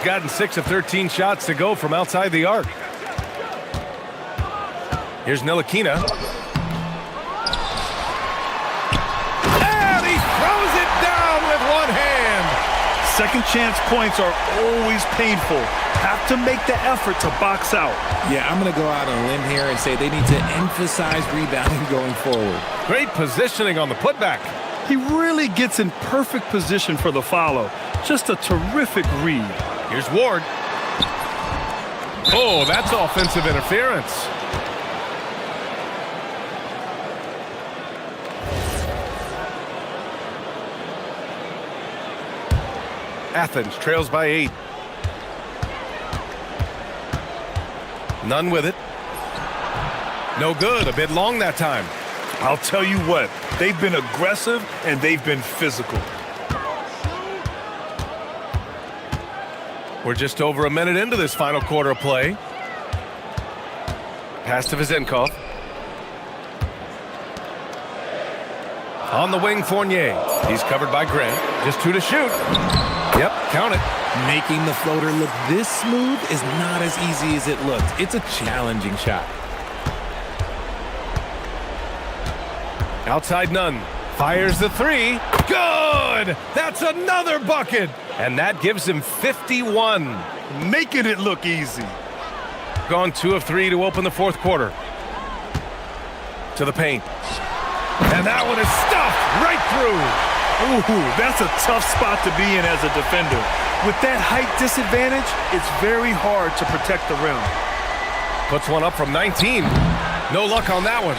Gotten 6 of 13 shots to go from outside the arc. Here's Ntilikina. And he throws it down with one hand. Second chance points are always painful. Have to make the effort to box out. Yeah, I'm going to go out on a limb here and say they need to emphasize rebounding going forward. Great positioning on the putback. He really gets in perfect position for the follow. Just a terrific read. Here's Ward. Oh, that's offensive interference. Athens trails by 8. Nunn with it. No good. A bit long that time. I'll tell you what, they've been aggressive and they've been physical. We're just over a minute into this final quarter of play. Pass to Vezenkov. On the wing, Fournier. He's covered by Grant. Just 2 to shoot. Yep, count it. Making the floater look this smooth is not as easy as it looked. It's a challenging shot. Outside Nunn. Fires the 3. Good! That's another bucket! And that gives him 51. Making it look easy. Gone 2 of 3 to open the fourth quarter. To the paint. And that one is stuffed right through. Ooh, that's a tough spot to be in as a defender. With that height disadvantage, it's very hard to protect the rim. Puts one up from 19. No luck on that one.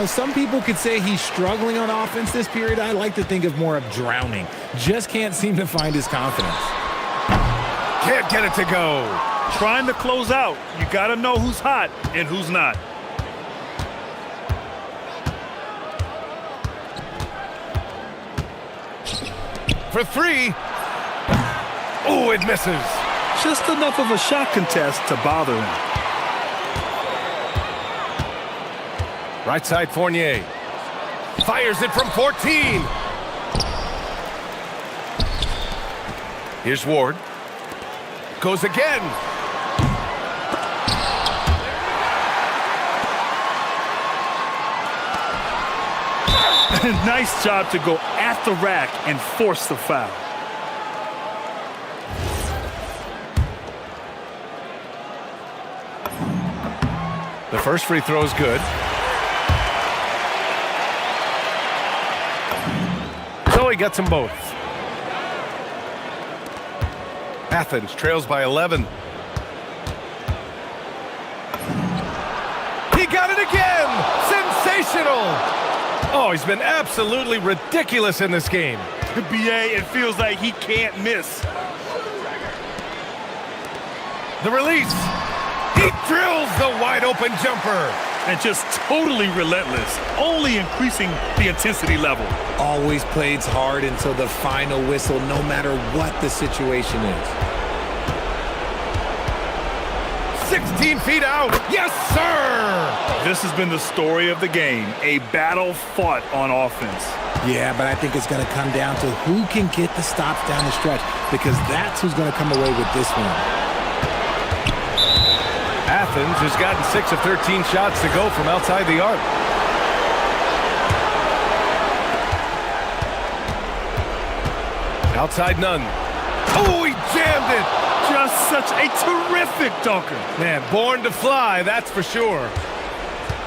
Some people could say he's struggling on offense this period. I like to think of more of drowning. Just can't seem to find his confidence. Can't get it to go. Trying to close out. You got to know who's hot and who's not. For 3. Oh, it misses. Just enough of a shot contest to bother him. Right side, Fournier. Fires it from 14. Here's Ward. Goes again. Nice job to go at the rack and force the foul. The first free throw is good. So he gets them both. Athens trails by 11. He got it again! Sensational! Oh, he's been absolutely ridiculous in this game. BA, it feels like he can't miss. The release. He drills the wide open jumper. And just totally relentless, only increasing the intensity level. Always plays hard until the final whistle, no matter what the situation is. 16 feet out. Yes, sir! This has been the story of the game, a battle fought on offense. Yeah, but I think it's going to come down to who can get the stops down the stretch, because that's who's going to come away with this one. Athens has gotten 6 of 13 shots to go from outside the arc. Outside none. Oh, he jammed it! Just such a terrific dunker. Man, born to fly, that's for sure.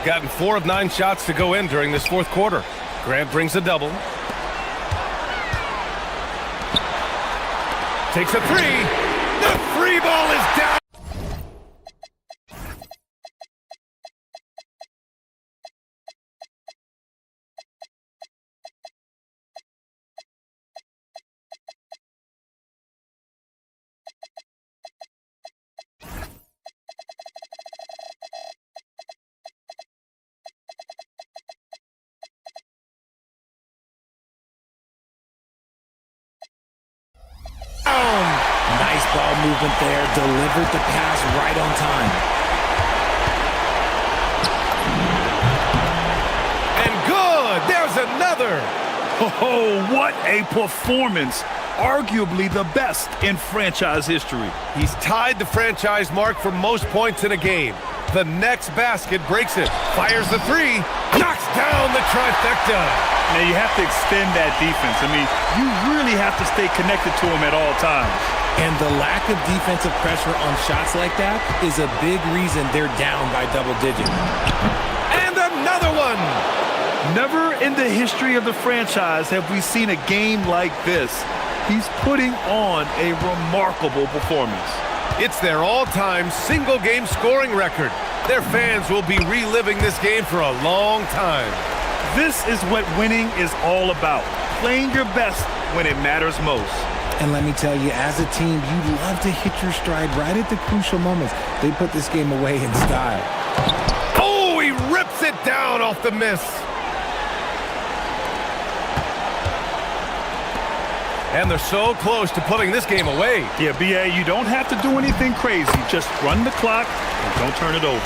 Gotten 4 of 9 shots to go in during this fourth quarter. Grant brings a double. Takes a three. The free ball is down. Nice ball movement there. Delivered the pass right on time. And good! There's another! Oh, what a performance. Arguably the best in franchise history. He's tied the franchise mark for most points in a game. The next basket breaks it. Fires the three. Knocks down the trifecta. Now you have to extend that defense. I mean, you really have to stay connected to him at all times. And the lack of defensive pressure on shots like that is a big reason they're down by double digits. And another one! Never in the history of the franchise have we seen a game like this. He's putting on a remarkable performance. It's their all-time single-game scoring record. Their fans will be reliving this game for a long time. This is what winning is all about. Playing your best when it matters most. And let me tell you, as a team, you love to hit your stride right at the crucial moments. They put this game away in style. Oh, he rips it down off the miss. And they're so close to putting this game away. Yeah, BA, you don't have to do anything crazy. Just run the clock and don't turn it over.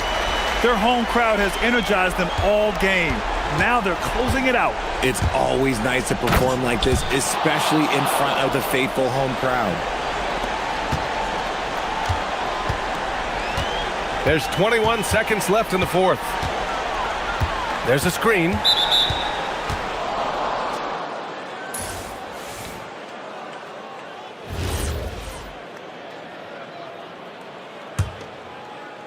Their home crowd has energized them all game. Now they're closing it out. It's always nice to perform like this, especially in front of the faithful home crowd. There's 21 seconds left in the fourth. There's a screen.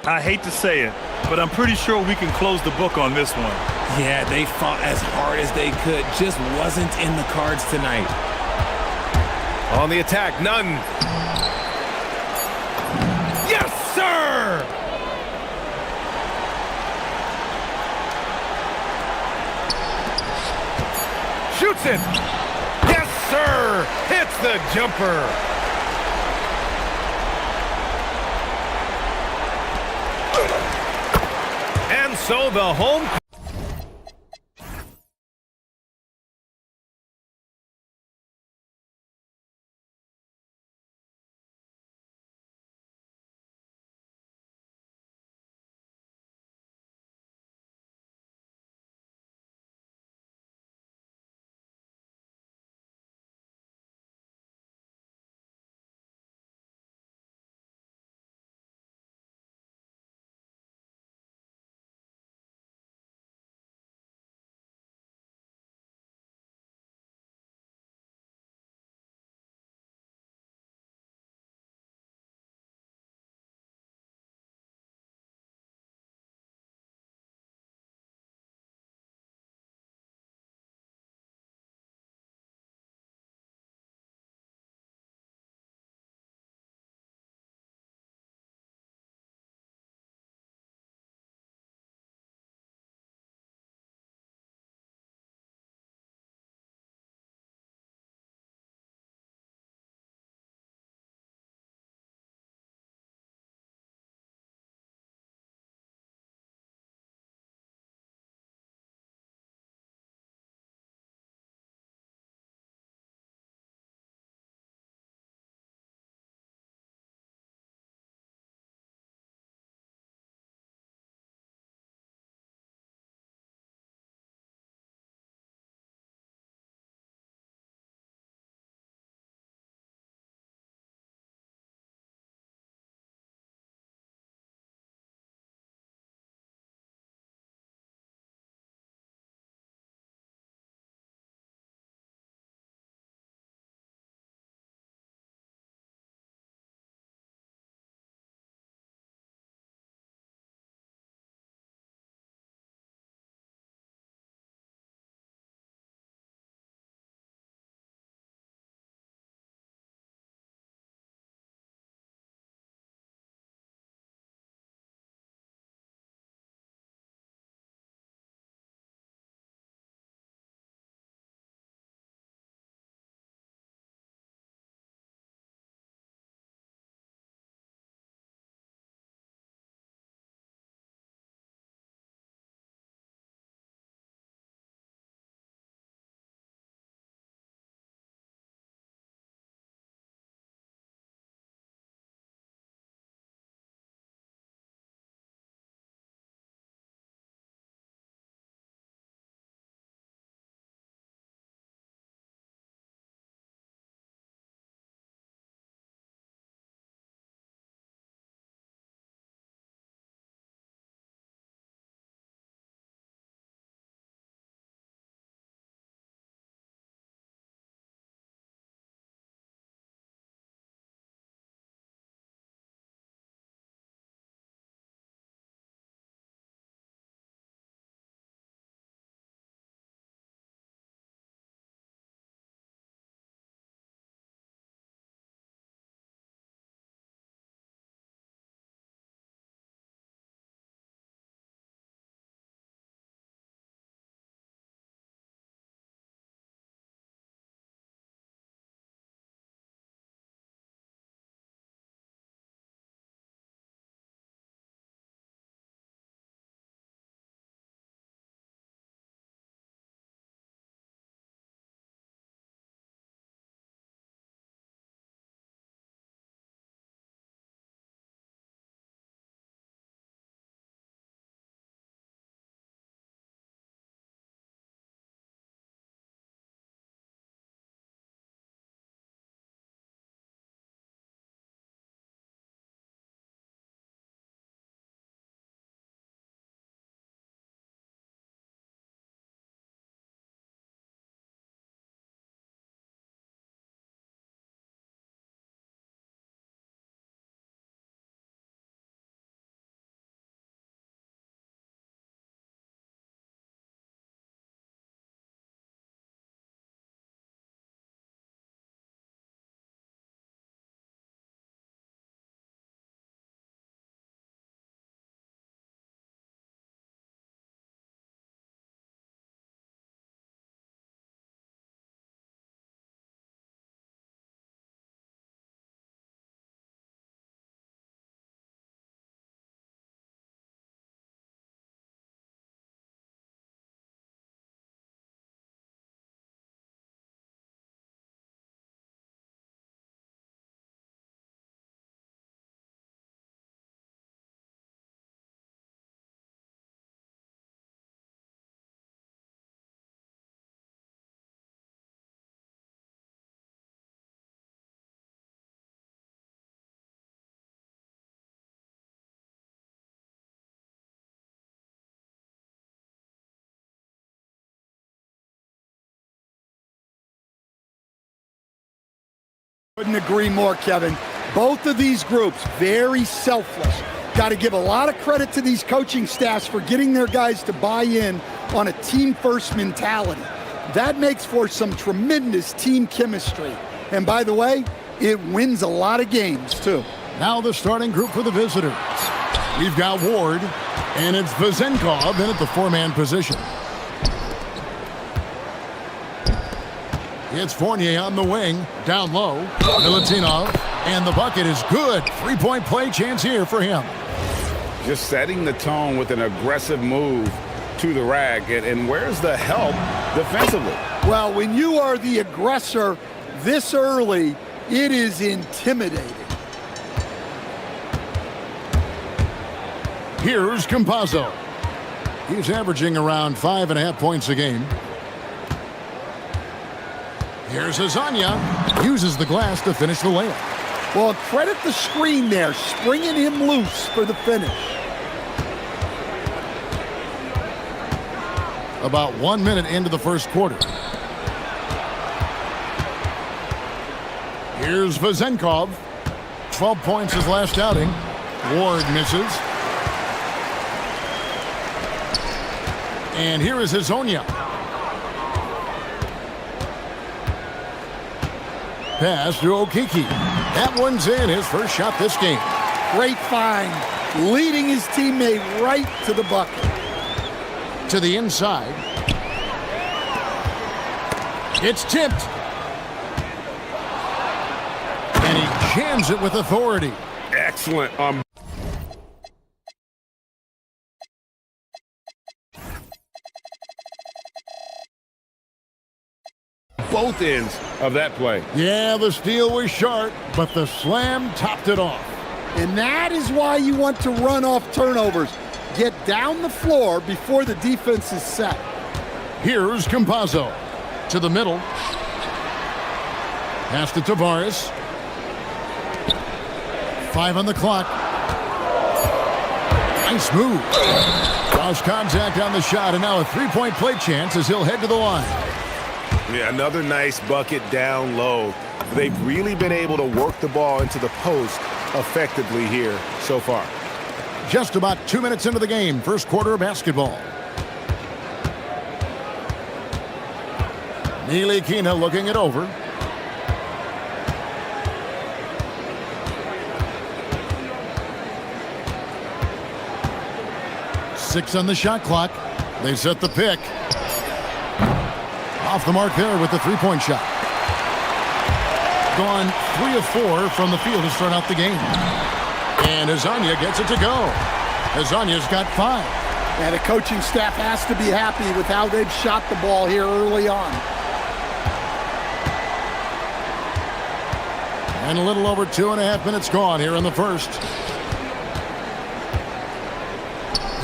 I hate to say it, but I'm pretty sure we can close the book on this one. Yeah, they fought as hard as they could. Just wasn't in the cards tonight. On the attack, none. Yes, sir! Shoots it. Yes, sir! Hits the jumper. And so the home Couldn't agree more, Kevin. Both of these groups, very selfless. Got to give a lot of credit to these coaching staffs for getting their guys to buy in on a team-first mentality. That makes for some tremendous team chemistry. And by the way, it wins a lot of games, too. Now the starting group for the visitors. We've got Ward, and it's Vezenkov in at the four-man position. It's Fournier on the wing, down low. Milutinov, and the bucket is good. Three-point play chance here for him. Just setting the tone with an aggressive move to the rack. And where's the help defensively? Well, when you are the aggressor this early, it is intimidating. Here's Campazzo. He's averaging around 5.5 points a game. Here's Azania. Uses the glass to finish the layup. Well, credit the screen there, springing him loose for the finish. About 1 minute into the first quarter. Here's Vezenkov. 12 points his last outing. Ward misses. And here is Hazonia. Pass to Okiki. That one's in, his first shot this game. Great find, leading his teammate right to the bucket. To the inside. It's tipped. And he jams it with authority. Excellent. Both ends of that play. Yeah, the steal was sharp, but the slam topped it off. And that is why you want to run off turnovers. Get down the floor before the defense is set. Here's Campazzo. To the middle. Pass to Tavares. 5 on the clock. Nice move. Lost contact on the shot, and now a three-point play chance as he'll head to the line. Yeah, another nice bucket down low. They've really been able to work the ball into the post effectively here so far. Just about 2 minutes into the game, first quarter of basketball. Nilikina looking it over. Six on the shot clock. They set the pick. Off the mark there with the three-point shot. Gone 3 of 4 from the field to start out the game. And Azania gets it to go. Azania's got 5. And the coaching staff has to be happy with how they've shot the ball here early on. And a little over 2.5 minutes gone here in the first.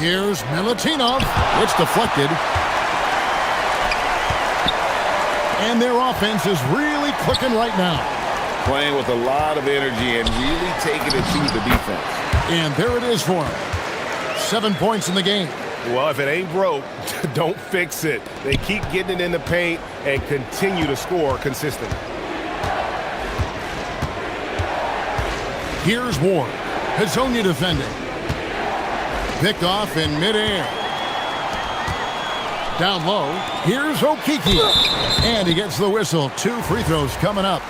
Here's Milutinov. It's deflected. And their offense is really clicking right now. Playing with a lot of energy and really taking it to the defense. And there it is for them. 7 points in the game. Well, if it ain't broke, don't fix it. They keep getting it in the paint and continue to score consistently. Here's Ward. Hazonia defending. Picked off in midair. Down low. Here's Okiki. And he gets the whistle. 2 free throws coming up.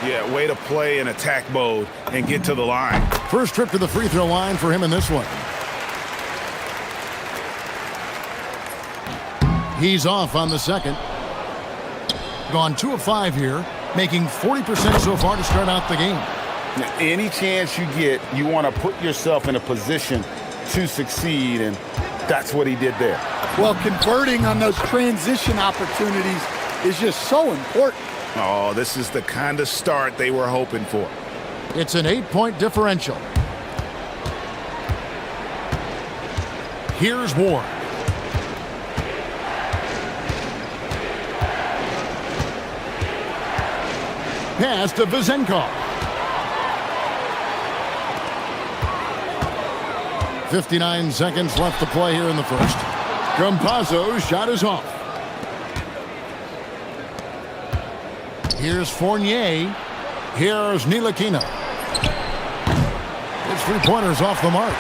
Yeah, way to play in attack mode and get to the line. First trip to the free throw line for him in this one. He's off on the second. Gone 2 of 5 here, making 40% so far to start out the game. Now, any chance you get, you want to put yourself in a position to succeed, and that's what he did there. Well, converting on those transition opportunities is just so important. Oh, this is the kind of start they were hoping for. It's an 8-point differential. Here's Ward. Pass to Vezenkov. 59 seconds left to play here in the first. Campazzo's shot is off. Here's Fournier. Here's Ntilikina. His three-pointers off the mark.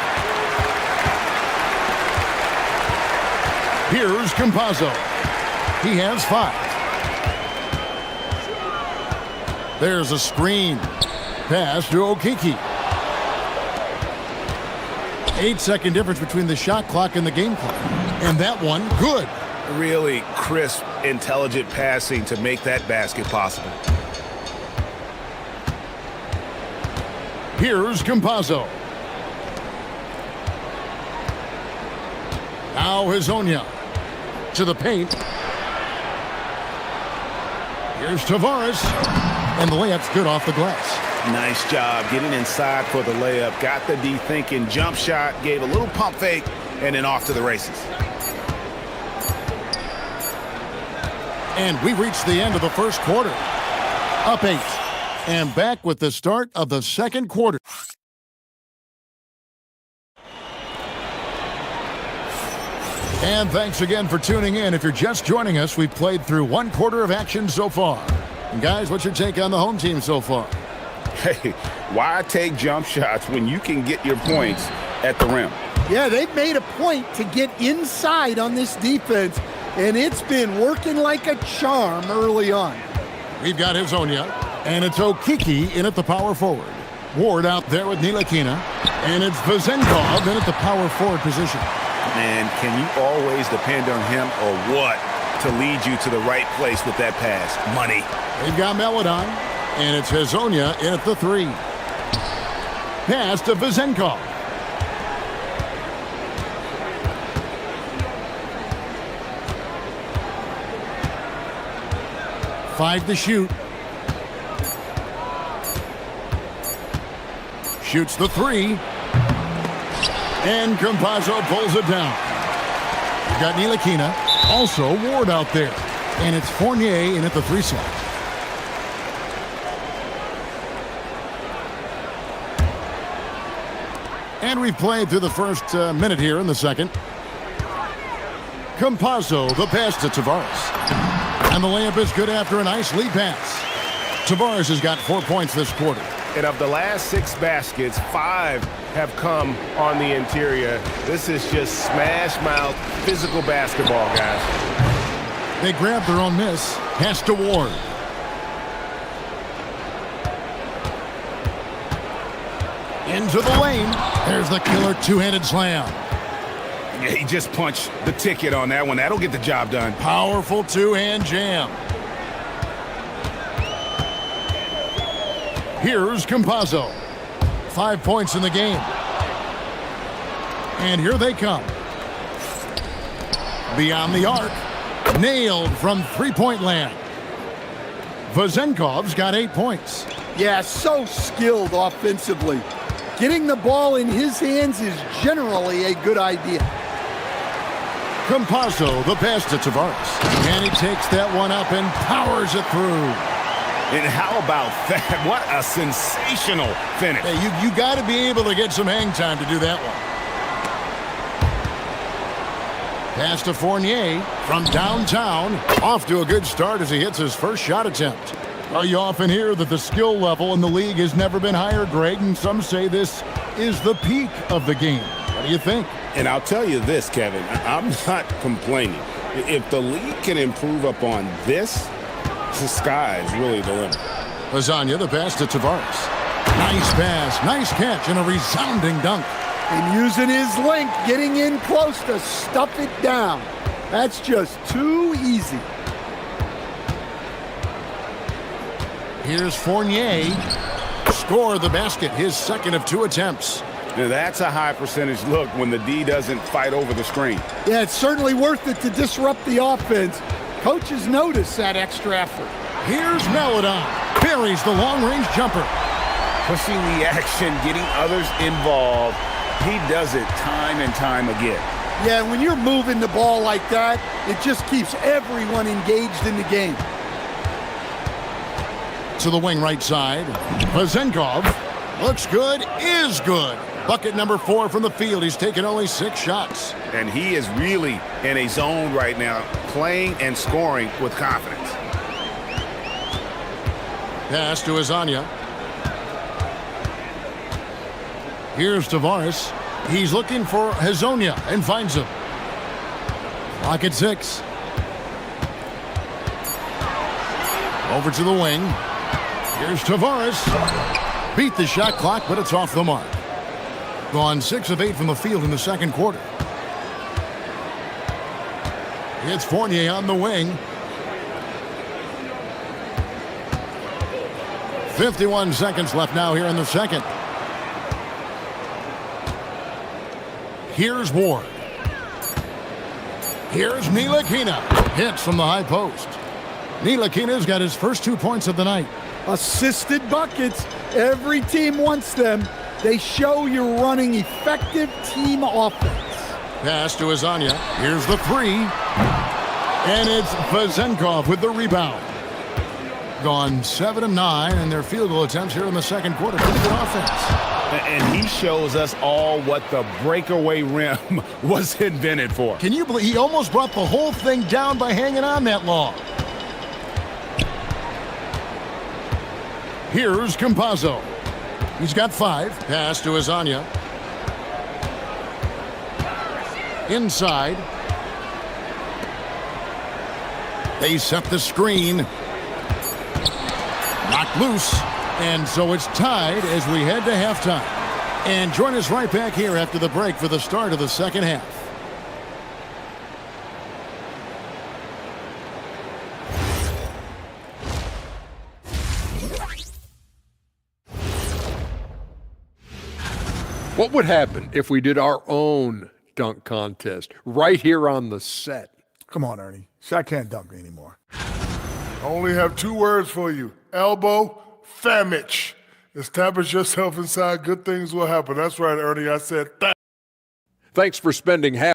Here's Campazzo. He has 5. There's a screen. Pass to Okiki. 8-second difference between the shot clock and the game clock. And that one, good. Really crisp, intelligent passing to make that basket possible. Here's Campazzo. Now Hezonja to the paint. Here's Tavares. And the layup's good off the glass. Nice job getting inside for the layup. Got the D thinking, jump shot, gave a little pump fake, and then off to the races. And we reached the end of the first quarter. Up 8. And back with the start of the second quarter. And thanks again for tuning in. If you're just joining us, we've played through one quarter of action so far. And guys, what's your take on the home team so far? Hey, why take jump shots when you can get your points at the rim? Yeah, they've made a point to get inside on this defense, and it's been working like a charm early on. We've got Hezonja, and it's Okiki in at the power forward. Ward out there with Ntilikina, and it's Vezenkov in at the power forward position. Man, can you always depend on him or what to lead you to the right place with that pass? Money. They've got Meladon, and it's Hezonja in at the 3. Pass to Vezenkov. Five to shoot. Shoots the 3. And Campazzo pulls it down. You've got Ntilikina, also Ward out there. And it's Fournier in at the 3 slot. And we've played through the first minute here in the second. Campazzo, the pass to Tavares. And the layup is good after a nice lead pass. Tavares has got 4 points this quarter. And of the last 6 baskets, 5 have come on the interior. This is just smash-mouth physical basketball, guys. They grab their own miss. Pass to Ward. Into the lane. There's the killer two-handed slam. Yeah, he just punched the ticket on that one. That'll get the job done. Powerful two-hand jam. Here's Campazzo. 5 points in the game. And here they come. Beyond the arc. Nailed from three-point land. Vezenkov's got 8 points. Yeah, so skilled offensively. Getting the ball in his hands is generally a good idea. Campazzo, the pass to Tavares. And he takes that one up and powers it through. And how about that? What a sensational finish. Hey, you got to be able to get some hang time to do that one. Pass to Fournier from downtown. Off to a good start as he hits his first shot attempt. Well, you often hear that the skill level in the league has never been higher, Greg, and some say this is the peak of the game. What do you think? And I'll tell you this, Kevin, I'm not complaining. If the league can improve upon this, the sky is really the limit. Lasagna, the pass to Tavares. Nice pass, nice catch, and a resounding dunk. And using his length, getting in close to stuff it down. That's just too easy. Here's Fournier. Score the basket, his second of 2 attempts. Now that's a high percentage look when the D doesn't fight over the screen. Yeah, it's certainly worth it to disrupt the offense. Coaches notice that extra effort. Here's Meladon. Buries the long-range jumper. Pushing the action, getting others involved. He does it time and time again. Yeah, when you're moving the ball like that, it just keeps everyone engaged in the game. To the wing right side. Vezenkov looks good, is good. Bucket number 4 from the field. He's taken only 6 shots. And he is really in a zone right now, playing and scoring with confidence. Pass to Hezonja. Here's Tavares. He's looking for Hazonia and finds him. Clock at 6. Over to the wing. Here's Tavares. Beat the shot clock, but it's off the mark. Gone 6 of 8 from the field in the second quarter. It's Fournier on the wing. 51 seconds left now here in the second. Here's Ward. Here's Ntilikina. Hits from the high post. Ntilikina's got his first 2 points of the night. Assisted buckets. Every team wants them. They show you're running effective team offense. Pass to Hazonia. Here's the 3. And it's Vezenkov with the rebound. Gone 7 of 9 in their field goal attempts here in the second quarter. Pretty good offense. And he shows us all what the breakaway rim was invented for. Can you believe he almost brought the whole thing down by hanging on that long? Here's Campazzo. He's got 5. Pass to Hazonia. Inside. They set the screen. Knocked loose. And so it's tied as we head to halftime. And join us right back here after the break for the start of the second half. What would happen if we did our own dunk contest right here on the set? Come on, Ernie. Shaq can't dunk anymore. I only have 2 words for you. Elbow, famich. Establish yourself inside. Good things will happen. That's right, Ernie. I said that. Thanks for spending half.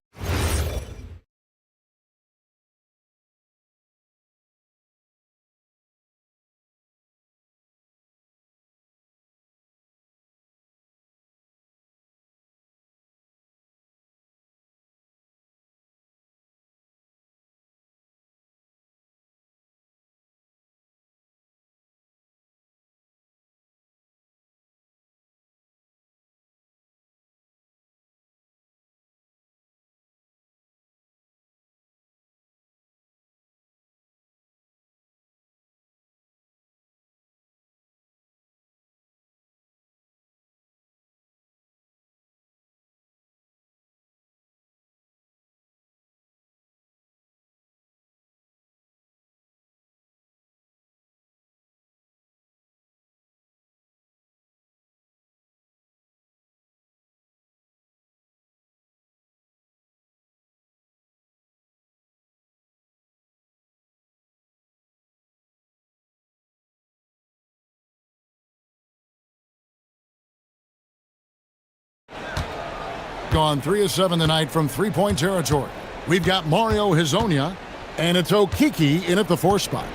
Gone 3 of 7 tonight from three-point territory. We've got Mario Hazonia, and it's Okiki in at the 4 spot.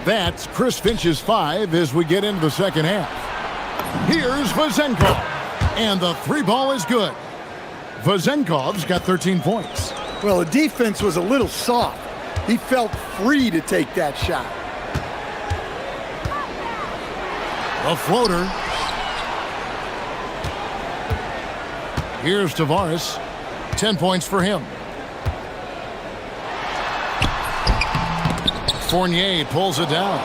That's Chris Finch's 5 as we get into the second half. Here's Vezenkov, and the 3 ball is good. Vezenkov's got 13 points. Well, the defense was a little soft. He felt free to take that shot. A floater. Here's Tavares. 10 points for him. Fournier pulls it down.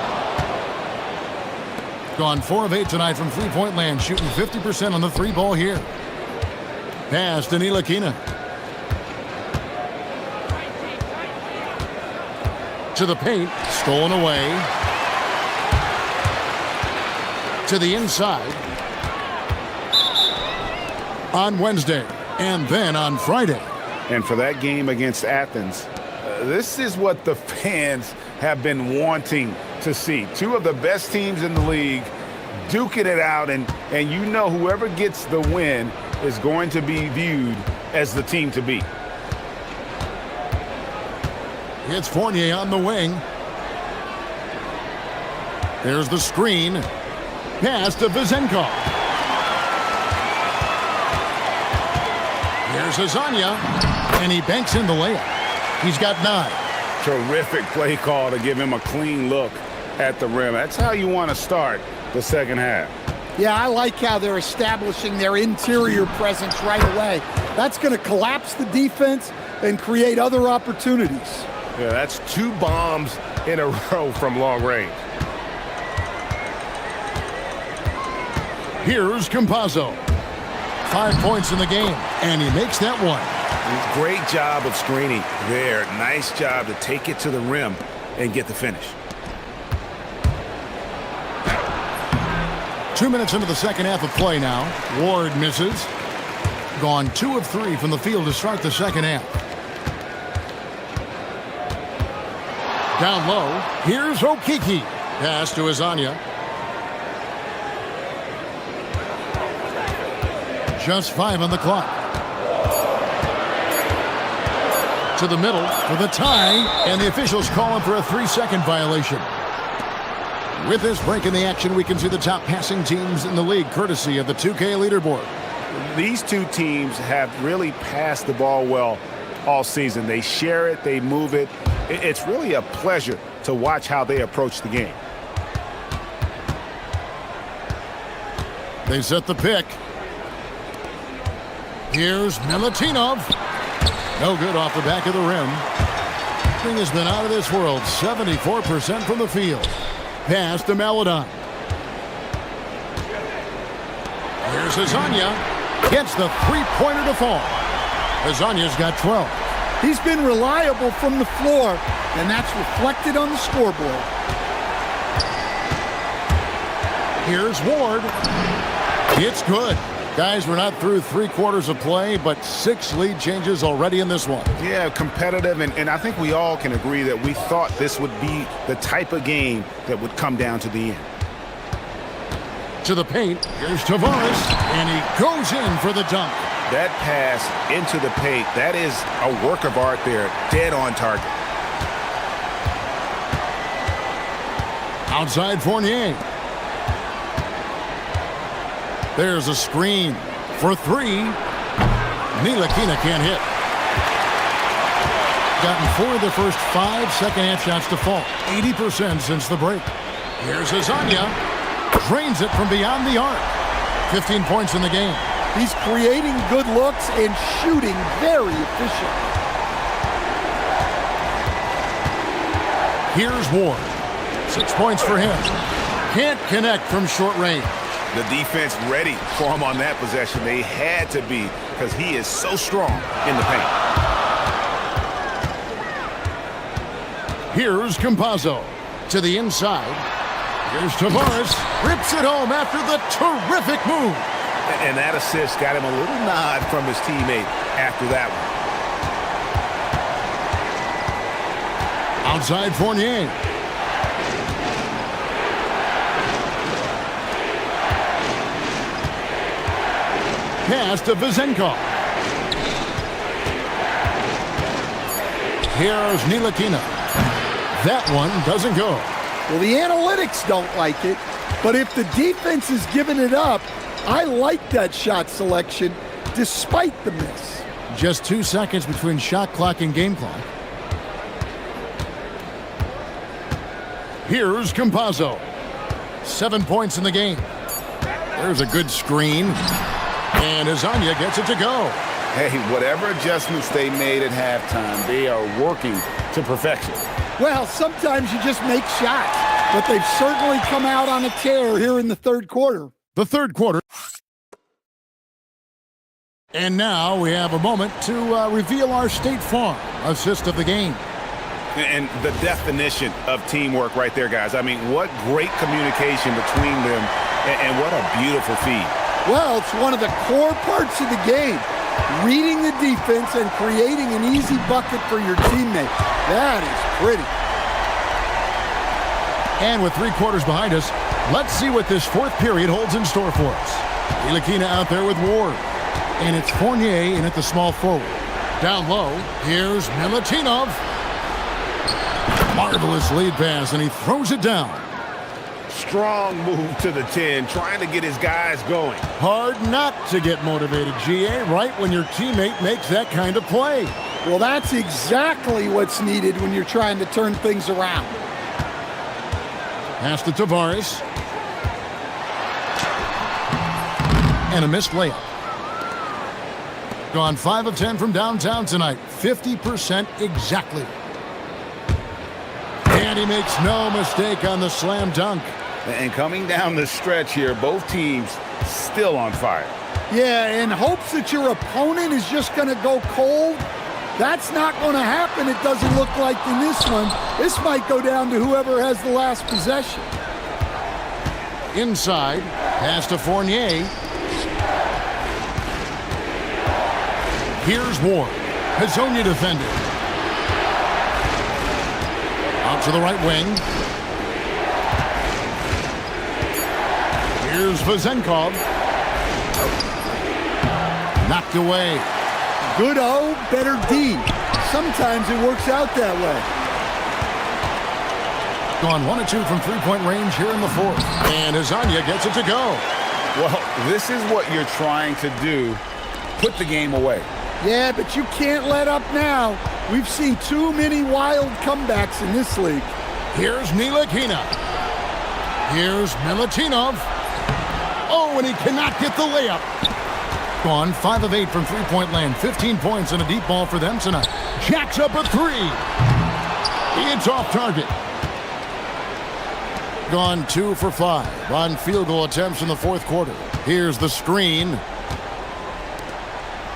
Gone 4 of 8 tonight from three-point land, shooting 50% on the 3 ball here. Pass to Ntilikina. To the paint, stolen away. To the inside. On Wednesday, and then on Friday. And for that game against Athens, this is what the fans have been wanting to see. 2 of the best teams in the league duking it out, and you know whoever gets the win is going to be viewed as the team to beat. It's Fournier on the wing. There's the screen. Pass to Vezenkov. Here's Hazonia, and he banks in the layup. He's got 9. Terrific play call to give him a clean look at the rim. That's how you want to start the second half. Yeah, I like how they're establishing their interior presence right away. That's going to collapse the defense and create other opportunities. Yeah, that's 2 bombs in a row from long range. Here's Campazzo. 5 points in the game, and he makes that one. Great job of screening there. Nice job to take it to the rim and get the finish. 2 minutes into the second half of play now. Ward misses. Gone 2 of 3 from the field to start the second half. Down low, here's Okiki. Pass to Azania. Just 5 on the clock. To the middle for the tie, and the officials call him for a 3-second violation. With this break in the action, we can see the top passing teams in the league, courtesy of the 2K leaderboard. These 2 teams have really passed the ball well all season. They share it, they move it. It's really a pleasure to watch how they approach the game. They set the pick. Here's Milutinov. No good off the back of the rim. Thing has been out of this world. 74% from the field. Pass to Maladon. Here's Azania. Gets the 3-pointer to fall. Azania's got 12. He's been reliable from the floor, and that's reflected on the scoreboard. Here's Ward. It's good. Guys, we're not through 3 quarters of play, but 6 lead changes already in this one. Yeah, competitive, and I think we all can agree that we thought this would be the type of game that would come down to the end. To the paint, here's Tavares, and he goes in for the dunk. That pass into the paint, that is a work of art there, dead on target. Outside Fournier. There's a screen for 3. Ntilikina can't hit. Gotten 4 of the first 5 second-half shots to fall. 80% since the break. Here's Azania. Drains it from beyond the arc. 15 points in the game. He's creating good looks and shooting very efficient. Here's Ward. 6 points for him. Can't connect from short range. The defense ready for him on that possession. They had to be, because he is so strong in the paint. Here's Campazzo. To the inside. Here's Tavares. Rips it home after the terrific move. And that assist got him a little nod from his teammate after that one. Outside Fournier. Pass to Vizenko. Here's Ntilikina. That one doesn't go. Well, the analytics don't like it, but if the defense is giving it up, I like that shot selection despite the miss. Just 2 seconds between shot clock and game clock. Here's Campazzo. 7 points in the game. There's a good screen. And Azania gets it to go. Hey, whatever adjustments they made at halftime, they are working to perfection. Well, sometimes you just make shots, but they've certainly come out on a tear here in the third quarter. The third quarter. And now we have a moment to reveal our State Farm assist of the game. And the definition of teamwork right there, guys. I mean, what great communication between them, and what a beautiful feed. Well, it's one of the core parts of the game. Reading the defense and creating an easy bucket for your teammate. That is pretty. And with 3 quarters behind us, let's see what this fourth period holds in store for us. Ntilikina out there with Ward. And it's Fournier in at the small forward. Down low, here's Milutinov. Marvelous lead pass, and he throws it down. Strong move to the 10, trying to get his guys going. Hard not to get motivated, GA, right when your teammate makes that kind of play. Well, that's exactly what's needed when you're trying to turn things around. Pass to Tavares. and a missed layup. Gone 5 of 10 from downtown tonight. 50% exactly. And he makes no mistake on the slam dunk. And coming down the stretch here, both teams still on fire. Yeah, in hopes that your opponent is just going to go cold. That's not going to happen, it doesn't look like in this one. This might go down to whoever has the last possession. Inside, pass to Fournier. Here's Ward. Hazonia defender. Out to the right wing. Here's Vazenkov. Knocked away. Good O, better D. Sometimes it works out that way. Gone 1 of 2 from three-point range here in the fourth. And Hazonia gets it to go. Well, this is what you're trying to do. Put the game away. Yeah, but you can't let up now. We've seen too many wild comebacks in this league. Here's Ntilikina. Here's Milutinov. Oh, and he cannot get the layup. Gone 5 of 8 from three-point land. 15 points and a deep ball for them tonight. Jacks up a 3. It's off target. Gone 2 for 5 on field goal attempts in the fourth quarter. Here's the screen.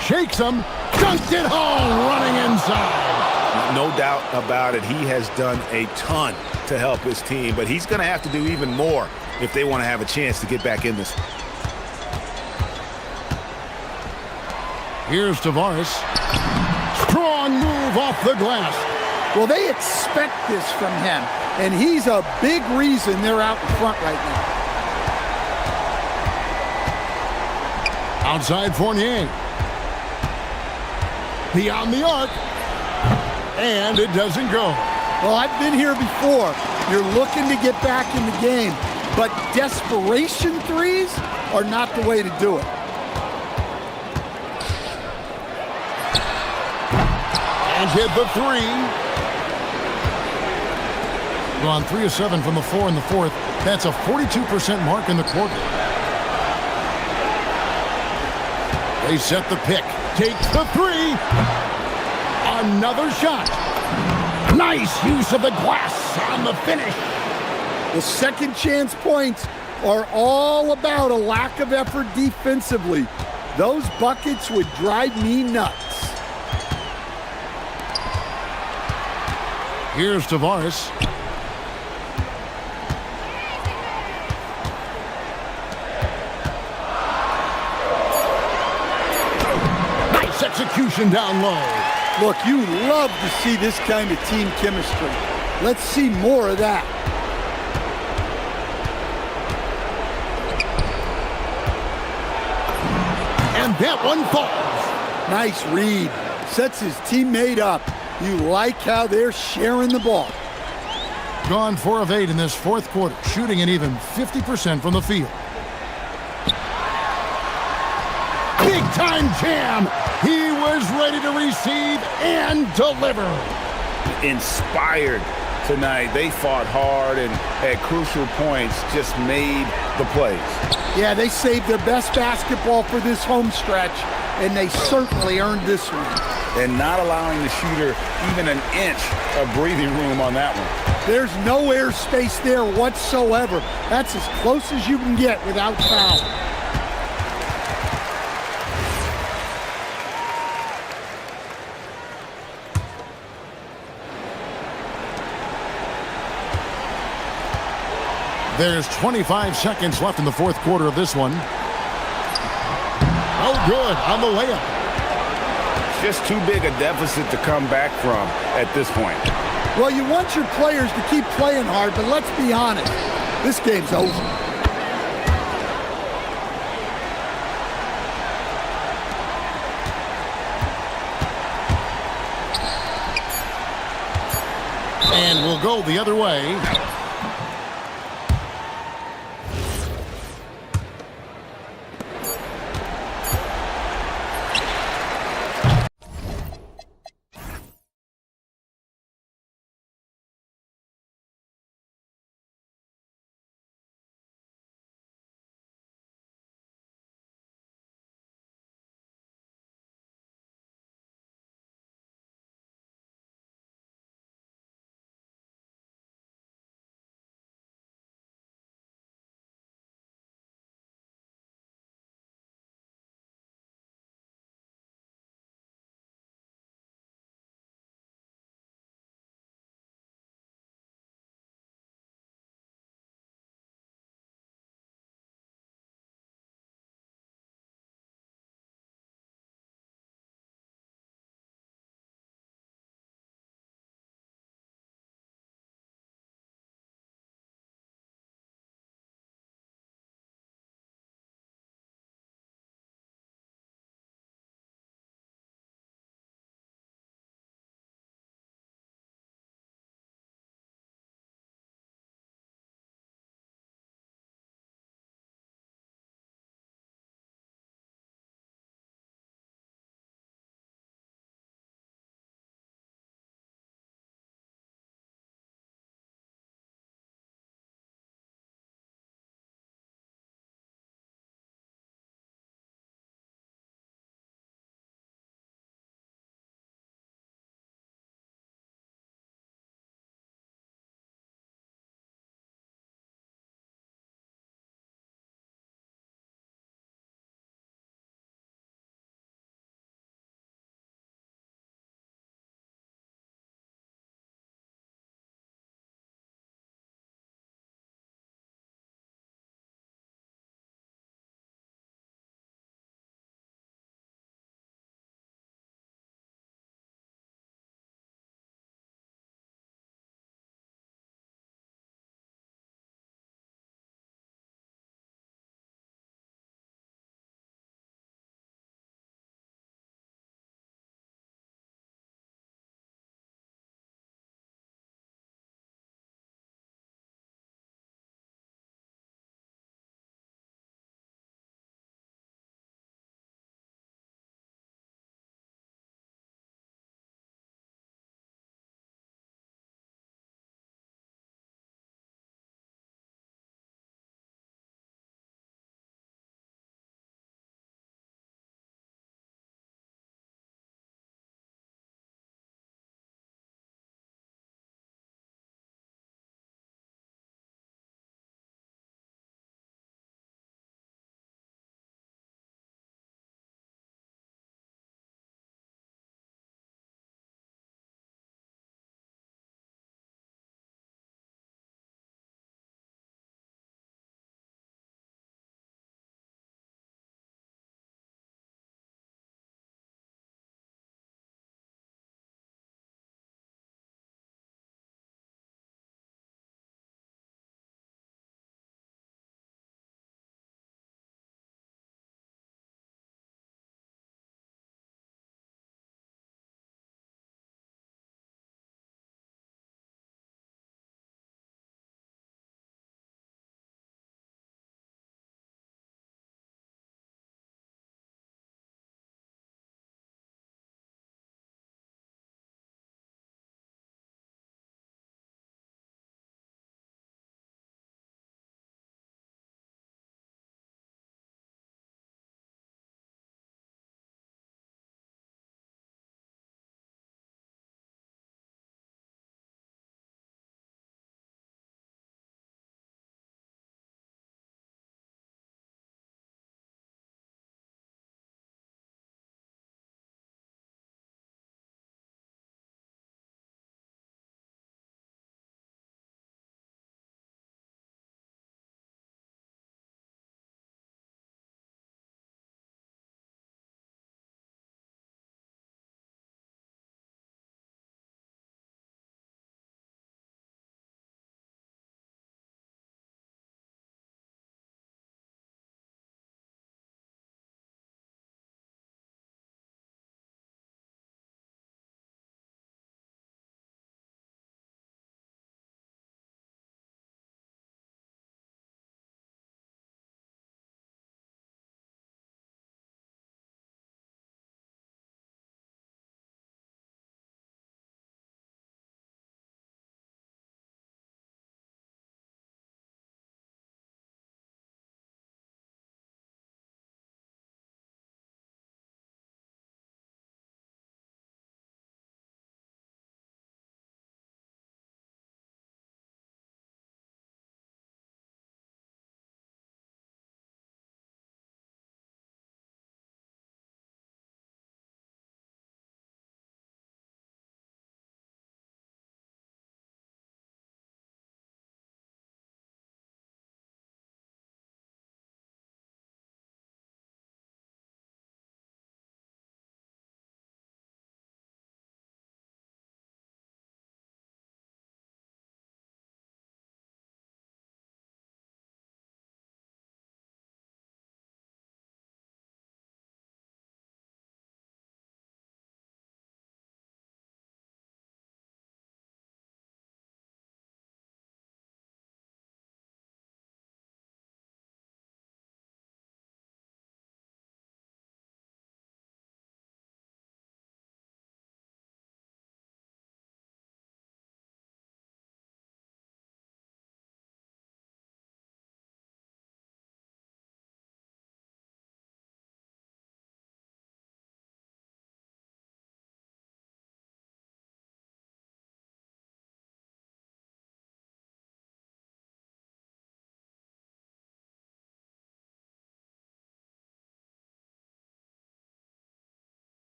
Shakes him. Dunked it home, running inside. No doubt about it. He has done a ton to help his team, but he's going to have to do even more if they want to have a chance to get back in this. Here's Tavares. Strong move off the glass. Well, they expect this from him, and he's a big reason they're out in front right now. Outside Fournier. Beyond the arc. And it doesn't go. Well, I've been here before. You're looking to get back in the game, but desperation threes are not the way to do it. And hit the 3. Gone 3 of 7 from the 4 in the fourth. That's a 42% mark in the quarter. They set the pick. Takes the 3. Another shot. Nice use of the glass on the finish. The second chance points are all about a lack of effort defensively. Those buckets would drive me nuts. Here's Tavares. Nice execution down low. Look, you love to see this kind of team chemistry. Let's see more of that. And that one falls. Nice read. Sets his teammate up. You like how they're sharing the ball. Gone 4 of 8 in this fourth quarter, shooting an even 50% from the field. Big time jam. He was ready to receive and deliver. Inspired tonight. They fought hard and at crucial points just made the plays. Yeah, they saved their best basketball for this home stretch, and they certainly earned this one. And not allowing the shooter even an inch of breathing room on that one. There's no air space there whatsoever. That's as close as you can get without foul. There's 25 seconds left in the fourth quarter of this one. Oh, good on the layup. Just too big a deficit to come back from at this point. Well, you want your players to keep playing hard, but let's be honest. This game's over. And we'll go the other way.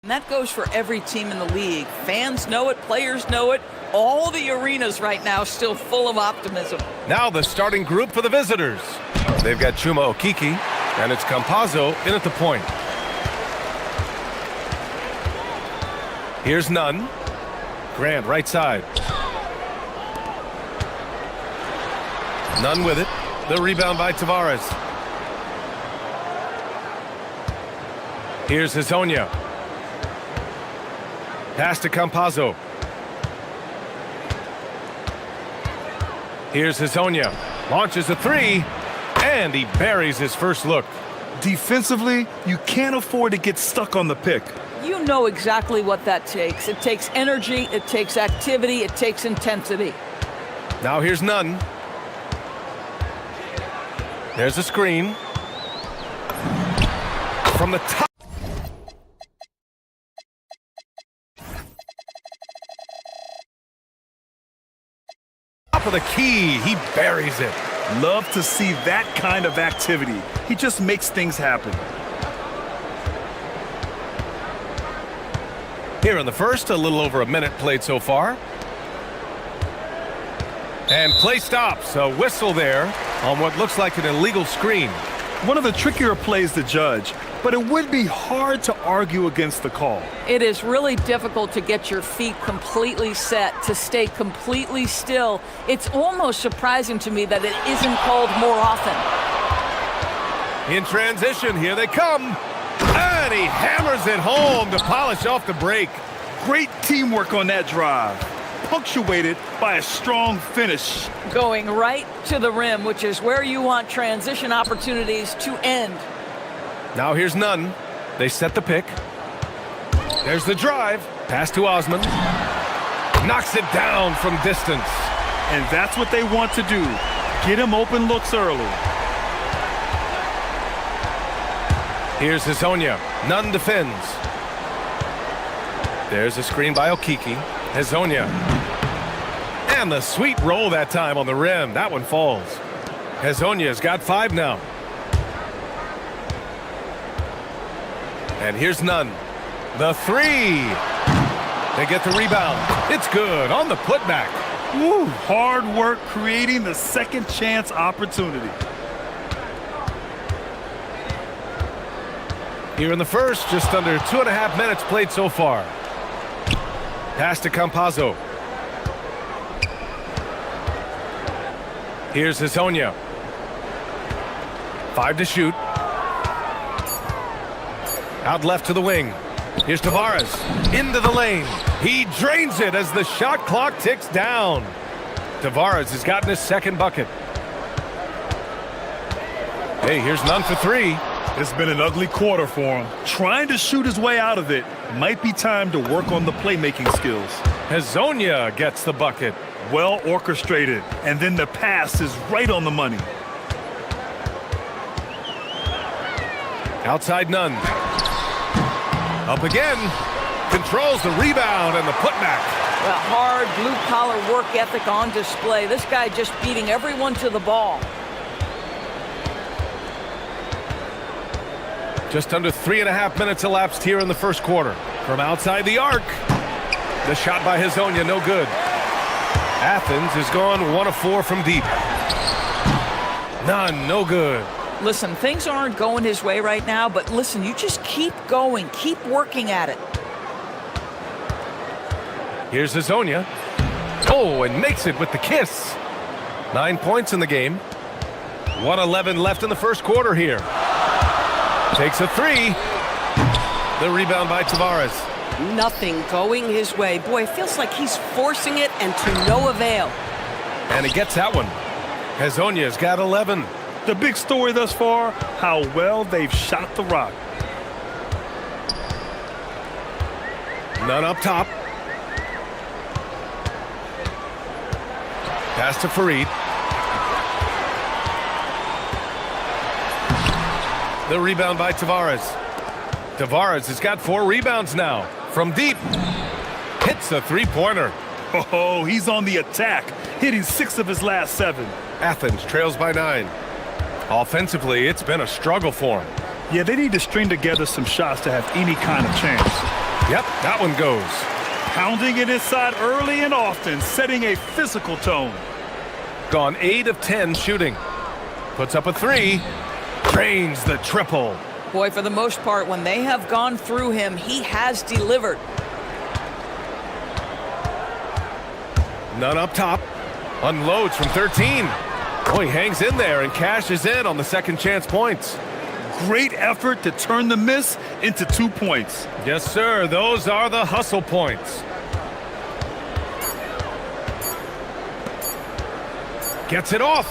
And that goes for every team in the league. Fans know it, players know it. All the arenas right now still full of optimism. Now the starting group for the visitors. They've got Chuma Okiki, and it's Campazzo in at the point. Here's Nunn. Grant, right side. Nunn with it. The rebound by Tavares. Here's Hezonja. Pass to Campazzo. Here's Hezonja. Launches a three, and he buries his first look. Defensively, you can't afford to get stuck on the pick. You know exactly what that takes. It takes energy, it takes activity, it takes intensity. Now here's Nunn. There's a screen. From the top. Top of the key, he buries it. Love to see that kind of activity. He just makes things happen. Here in the first, a little over a minute played so far. And play stops. A whistle there on what looks like an illegal screen. One of the trickier plays to judge, but it would be hard to argue against the call. It is really difficult to get your feet completely set, to stay completely still. It's almost surprising to me that it isn't called more often. In transition, here they come. And he hammers it home to polish off the break. Great teamwork on that drive, punctuated by a strong finish. Going right to the rim, which is where you want transition opportunities to end. Now here's Nunn. They set the pick. There's the drive. Pass to Osman. Knocks it down from distance. And that's what they want to do. Get him open looks early. Here's Hezonja. Nunn defends. There's a screen by Okiki. Hezonja. And the sweet roll that time on the rim. That one falls. Hezonja's got 5 now. And here's Nunn. The three. They get the rebound. It's good on the putback. Woo, hard work creating the second chance opportunity. Here in the first, just under 2.5 minutes played so far. Pass to Campazzo. Here's Hezonja. 5 to shoot. Out left to the wing. Here's Tavares. Into the lane. He drains it as the shot clock ticks down. Tavares has gotten his second bucket. Hey, here's Nunn for 3. It's been an ugly quarter for him. Trying to shoot his way out of it. Might be time to work on the playmaking skills. Hezonja gets the bucket. Well orchestrated. And then the pass is right on the money. Outside Nunn. Up again. Controls the rebound and the putback. Well, hard blue-collar work ethic on display. This guy just beating everyone to the ball. Just under 3.5 minutes elapsed here in the first quarter. From outside the arc. The shot by Hezonja, no good. Athens has gone 1 of 4 from deep. None, no good. Listen, things aren't going his way right now, but listen, you just keep going, keep working at it. Here's Hezonja. Oh, and makes it with the kiss. 9 points in the game. 1:11 left in the first quarter here. Takes a 3. The rebound by Tavares. Nothing going his way. Boy, it feels like he's forcing it and to no avail. And he gets that one. Hezonja's got 11. The big story thus far, how well they've shot the rock. None up top. Pass to Farid. The rebound by Tavares. Tavares has got 4 rebounds now. From deep. Hits a 3-pointer. Oh, he's on the attack, hitting 6 of his last 7. Athens trails by 9. Offensively, it's been a struggle for him. Yeah, they need to string together some shots to have any kind of chance. Yep, that one goes. Pounding it inside early and often, setting a physical tone. Gone 8 of 10 shooting. Puts up a 3. Drains the triple. Boy, for the most part, when they have gone through him, he has delivered. None up top. Unloads from 13. Boy, he hangs in there and cashes in on the second chance points. Great effort to turn the miss into 2 points. Yes, sir. Those are the hustle points. Gets it off.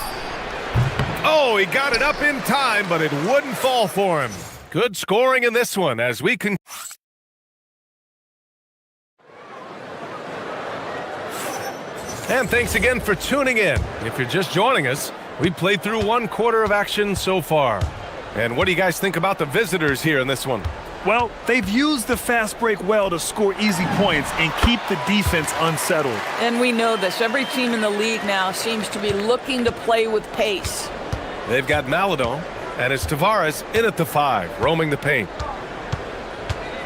Oh, he got it up in time, but it wouldn't fall for him. Good scoring in this one as we can... And thanks again for tuning in. If you're just joining us, we played through 1 quarter of action so far. And what do you guys think about the visitors here in this one? Well, they've used the fast break well to score easy points and keep the defense unsettled. And we know this. Every team in the league now seems to be looking to play with pace. They've got Maladon, and it's Tavares in at the 5, roaming the paint.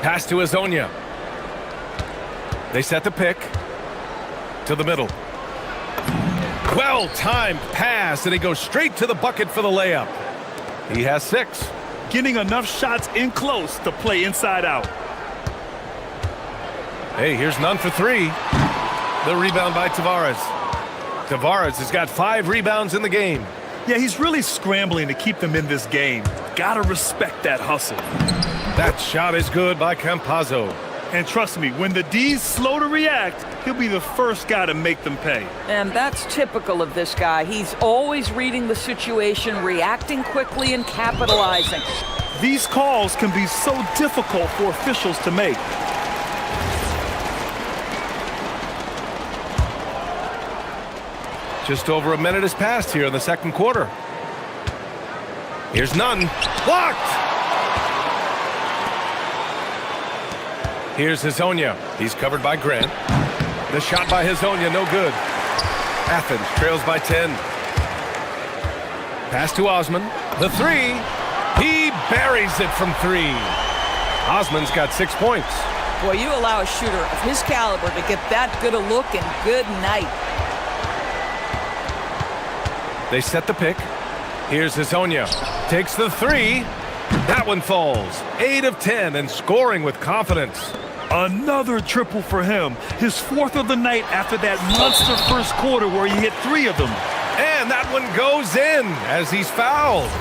Pass to Azonia. They set the pick to the middle. Well-timed pass, and he goes straight to the bucket for the layup. He has 6. Getting enough shots in close to play inside out. Hey, here's none for 3. The rebound by Tavares. Tavares has got 5 rebounds in the game. Yeah, he's really scrambling to keep them in this game. Gotta respect that hustle. That shot is good by Campazzo. And trust me, when the D's slow to react, he'll be the first guy to make them pay. And that's typical of this guy. He's always reading the situation, reacting quickly, and capitalizing. These calls can be so difficult for officials to make. Just over a minute has passed here in the second quarter. Here's none. Blocked! Here's Hazonia. He's covered by Grant. The shot by Hazonia, no good. Athens trails by 10. Pass to Osman. The 3. He buries it from 3. Osman's got 6 points. Boy, you allow a shooter of his caliber to get that good a look, and good night. They set the pick. Here's Hazonia. Takes the 3. That one falls. 8 of 10 and scoring with confidence. Another triple for him. His 4th of the night after that monster first quarter where he hit 3 of them. And that one goes in as he's fouled.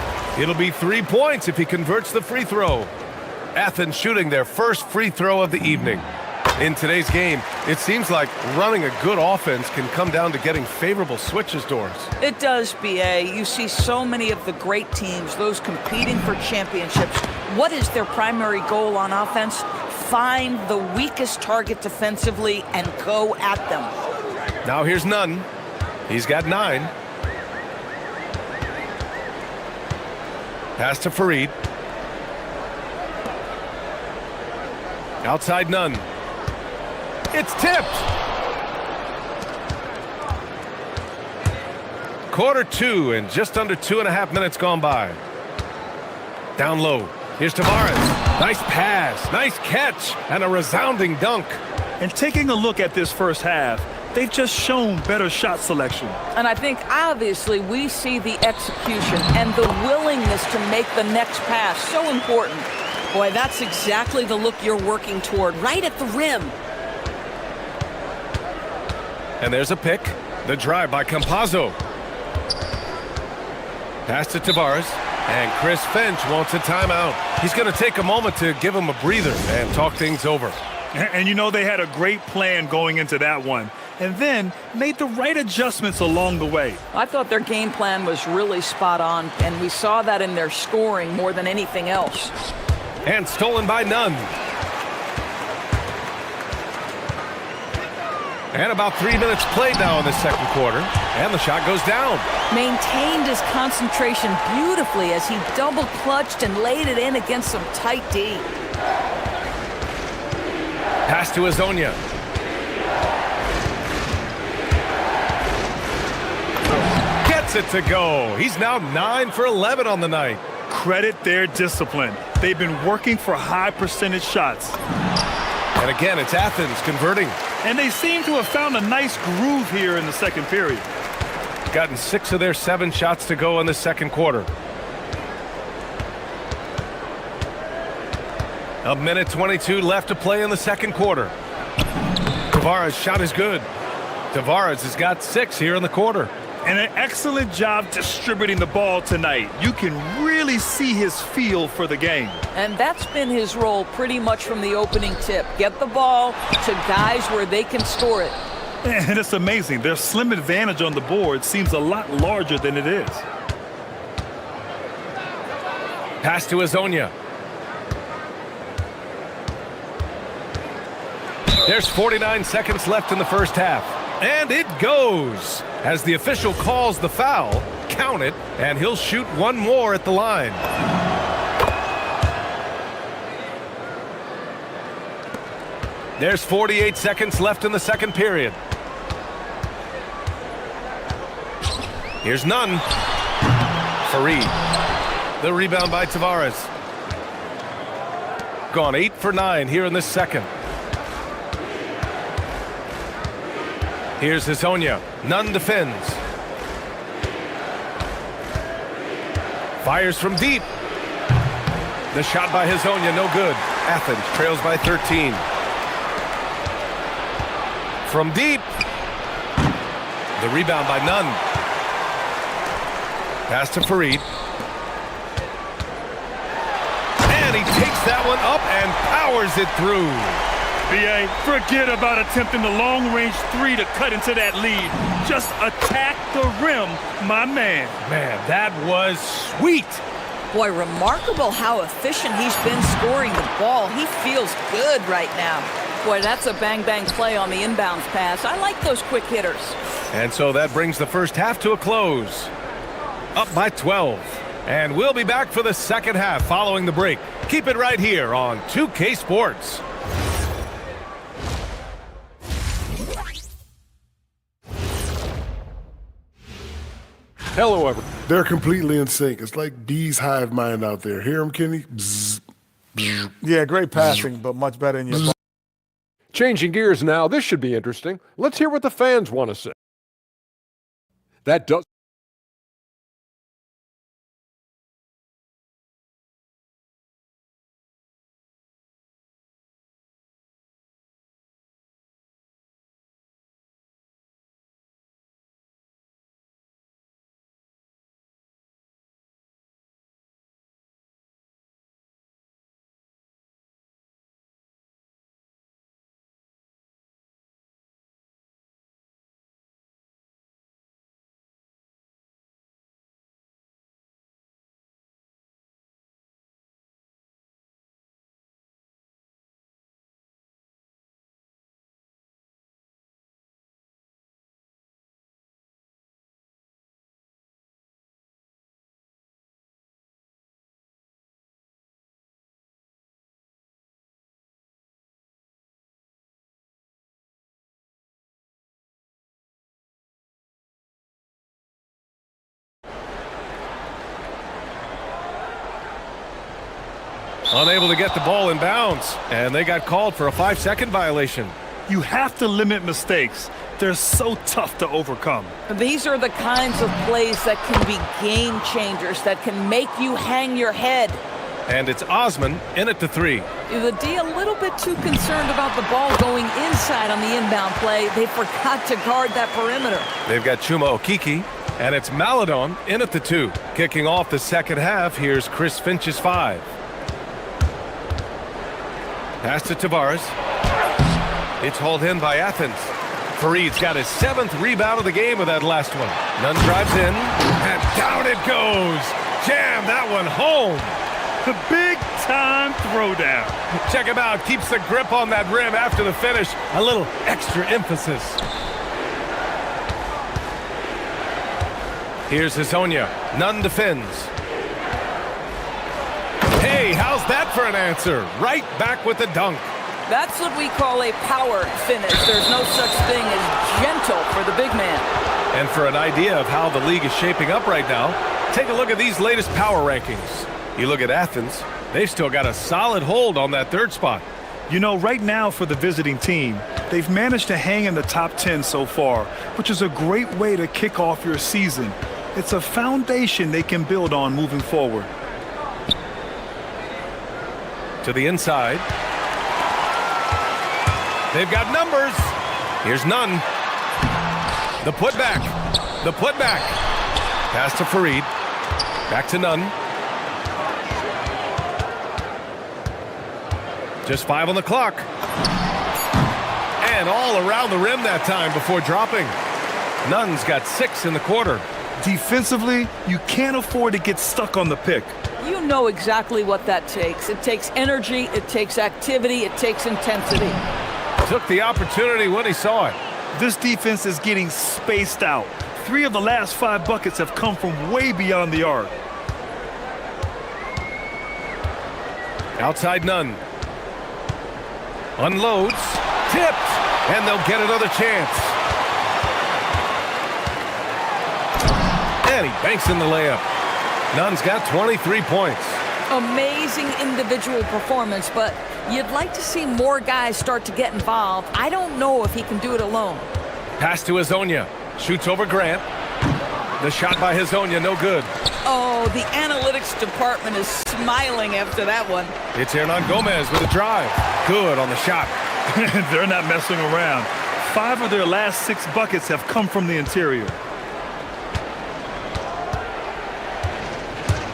It'll be 3 points if he converts the free throw. Athens shooting their first free throw of the evening. In today's game, it seems like running a good offense can come down to getting favorable switches, Doris. It does, BA. You see so many of the great teams, those competing for championships. What is their primary goal on offense? Find the weakest target defensively and go at them. Now here's Nunn. He's got 9. Pass to Fareed. Outside Nunn. It's tipped. Quarter 2 and just under 2.5 minutes gone by. Down low. Here's Tavares. Nice pass, nice catch, and a resounding dunk. And taking a look at this first half, they've just shown better shot selection. And I think obviously we see the execution and the willingness to make the next pass so important. Boy, that's exactly the look you're working toward, right at the rim. And there's a pick. The drive by Campazzo. Pass to Tavares. And Chris Finch wants a timeout. He's going to take a moment to give him a breather and talk things over. And you know they had a great plan going into that one. And then made the right adjustments along the way. I thought their game plan was really spot on, and we saw that in their scoring more than anything else. And stolen by Nunn. And about 3 minutes played now in the second quarter. And the shot goes down. Maintained his concentration beautifully as he double-clutched and laid it in against some tight D. Pass to Hazonia. Gets it to go. He's now 9 for 11 on the night. Credit their discipline. They've been working for high percentage shots. And again, it's Athens converting. And they seem to have found a nice groove here in the second period. Gotten 6 of their 7 shots to go in the second quarter. A minute 22 left to play in the second quarter. Tavares' shot is good. Tavares has got 6 here in the quarter. And an excellent job distributing the ball tonight. You can really see his feel for the game. And that's been his role pretty much from the opening tip. Get the ball to guys where they can score it. And it's amazing. Their slim advantage on the board seems a lot larger than it is. Pass to Azonia. There's 49 seconds left in the first half. And it goes. As the official calls the foul, count it, and he'll shoot one more at the line. There's 48 seconds left in the second period. Here's none. Fareed. The rebound by Tavares. Gone 8 for 9 here in this second. Here's Hazonia. Nunn defends. Fires from deep. The shot by Hazonia, no good. Athens trails by 13. From deep. The rebound by Nunn. Pass to Fareed. And he takes that one up and powers it through. B.A., forget about attempting the long-range 3 to cut into that lead. Just attack the rim, my man. Man, that was sweet. Boy, remarkable how efficient he's been scoring the ball. He feels good right now. Boy, that's a bang-bang play on the inbounds pass. I like those quick hitters. And so that brings the first half to a close. Up by 12. And we'll be back for the second half following the break. Keep it right here on 2K Sports. Hello, everyone. They're completely in sync. It's like bees hive mind out there. Hear them, Kenny? Bzz, bzz, Yeah, great passing, but much better in your... Changing gears now. This should be interesting. Let's hear what the fans want to say. That does... Unable to get the ball in bounds, and they got called for a 5-second violation. You have to limit mistakes. They're so tough to overcome. These are the kinds of plays that can be game changers, that can make you hang your head. And it's Osman in at the 3. The D a little bit too concerned about the ball going inside on the inbound play. They forgot to guard that perimeter. They've got Chuma Okiki, and it's Maladon in at the 2. Kicking off the second half, here's Chris Finch's 5. Pass to Tavares. It's hauled in by Athens. Fareed's got his 7th rebound of the game with that last one. Nunn drives in, and down it goes. Jam that one home. The big-time throwdown. Check him out. Keeps the grip on that rim after the finish. A little extra emphasis. Here's Hazonia. Nunn defends. Hey, how's that for an answer? Right back with the dunk. That's what we call a power finish. There's no such thing as gentle for the big man. And for an idea of how the league is shaping up right now, take a look at these latest power rankings. You look at Athens, they've still got a solid hold on that 3rd spot. You know, right now for the visiting team, they've managed to hang in the top 10 so far, which is a great way to kick off your season. It's a foundation they can build on moving forward. To the inside. They've got numbers. Here's none. The putback. The putback. Pass to Fareed. Back to none. Just 5 on the clock. And all around the rim that time before dropping. Nunn's got 6 in the quarter. Defensively, you can't afford to get stuck on the pick. You know exactly what that takes. It takes energy, it takes activity, it takes intensity. Took the opportunity when he saw it. This defense is getting spaced out. 3 of the last 5 buckets have come from way beyond the arc. Outside Nunn. Unloads. Tipped. And they'll get another chance. And he banks in the layup. Nunn's got 23 points. Amazing individual performance, but you'd like to see more guys start to get involved. I don't know if he can do it alone. Pass to Hezonja. Shoots over Grant. The shot by Hezonja, no good. Oh, the analytics department is smiling after that one. It's Hernan Gomez with a drive. Good on the shot. They're not messing around. 5 of their last 6 buckets have come from the interior.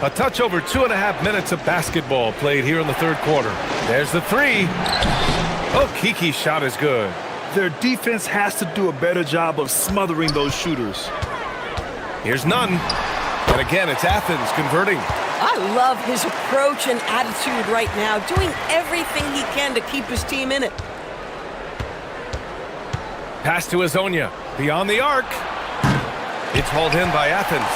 A touch over 2.5 minutes of basketball played here in the third quarter. There's the 3. Oh, Kiki's shot is good. Their defense has to do a better job of smothering those shooters. Here's Nunn. And again, it's Athens converting. I love his approach and attitude right now, doing everything he can to keep his team in it. Pass to Hezonja. Beyond the arc. It's hauled in by Athens.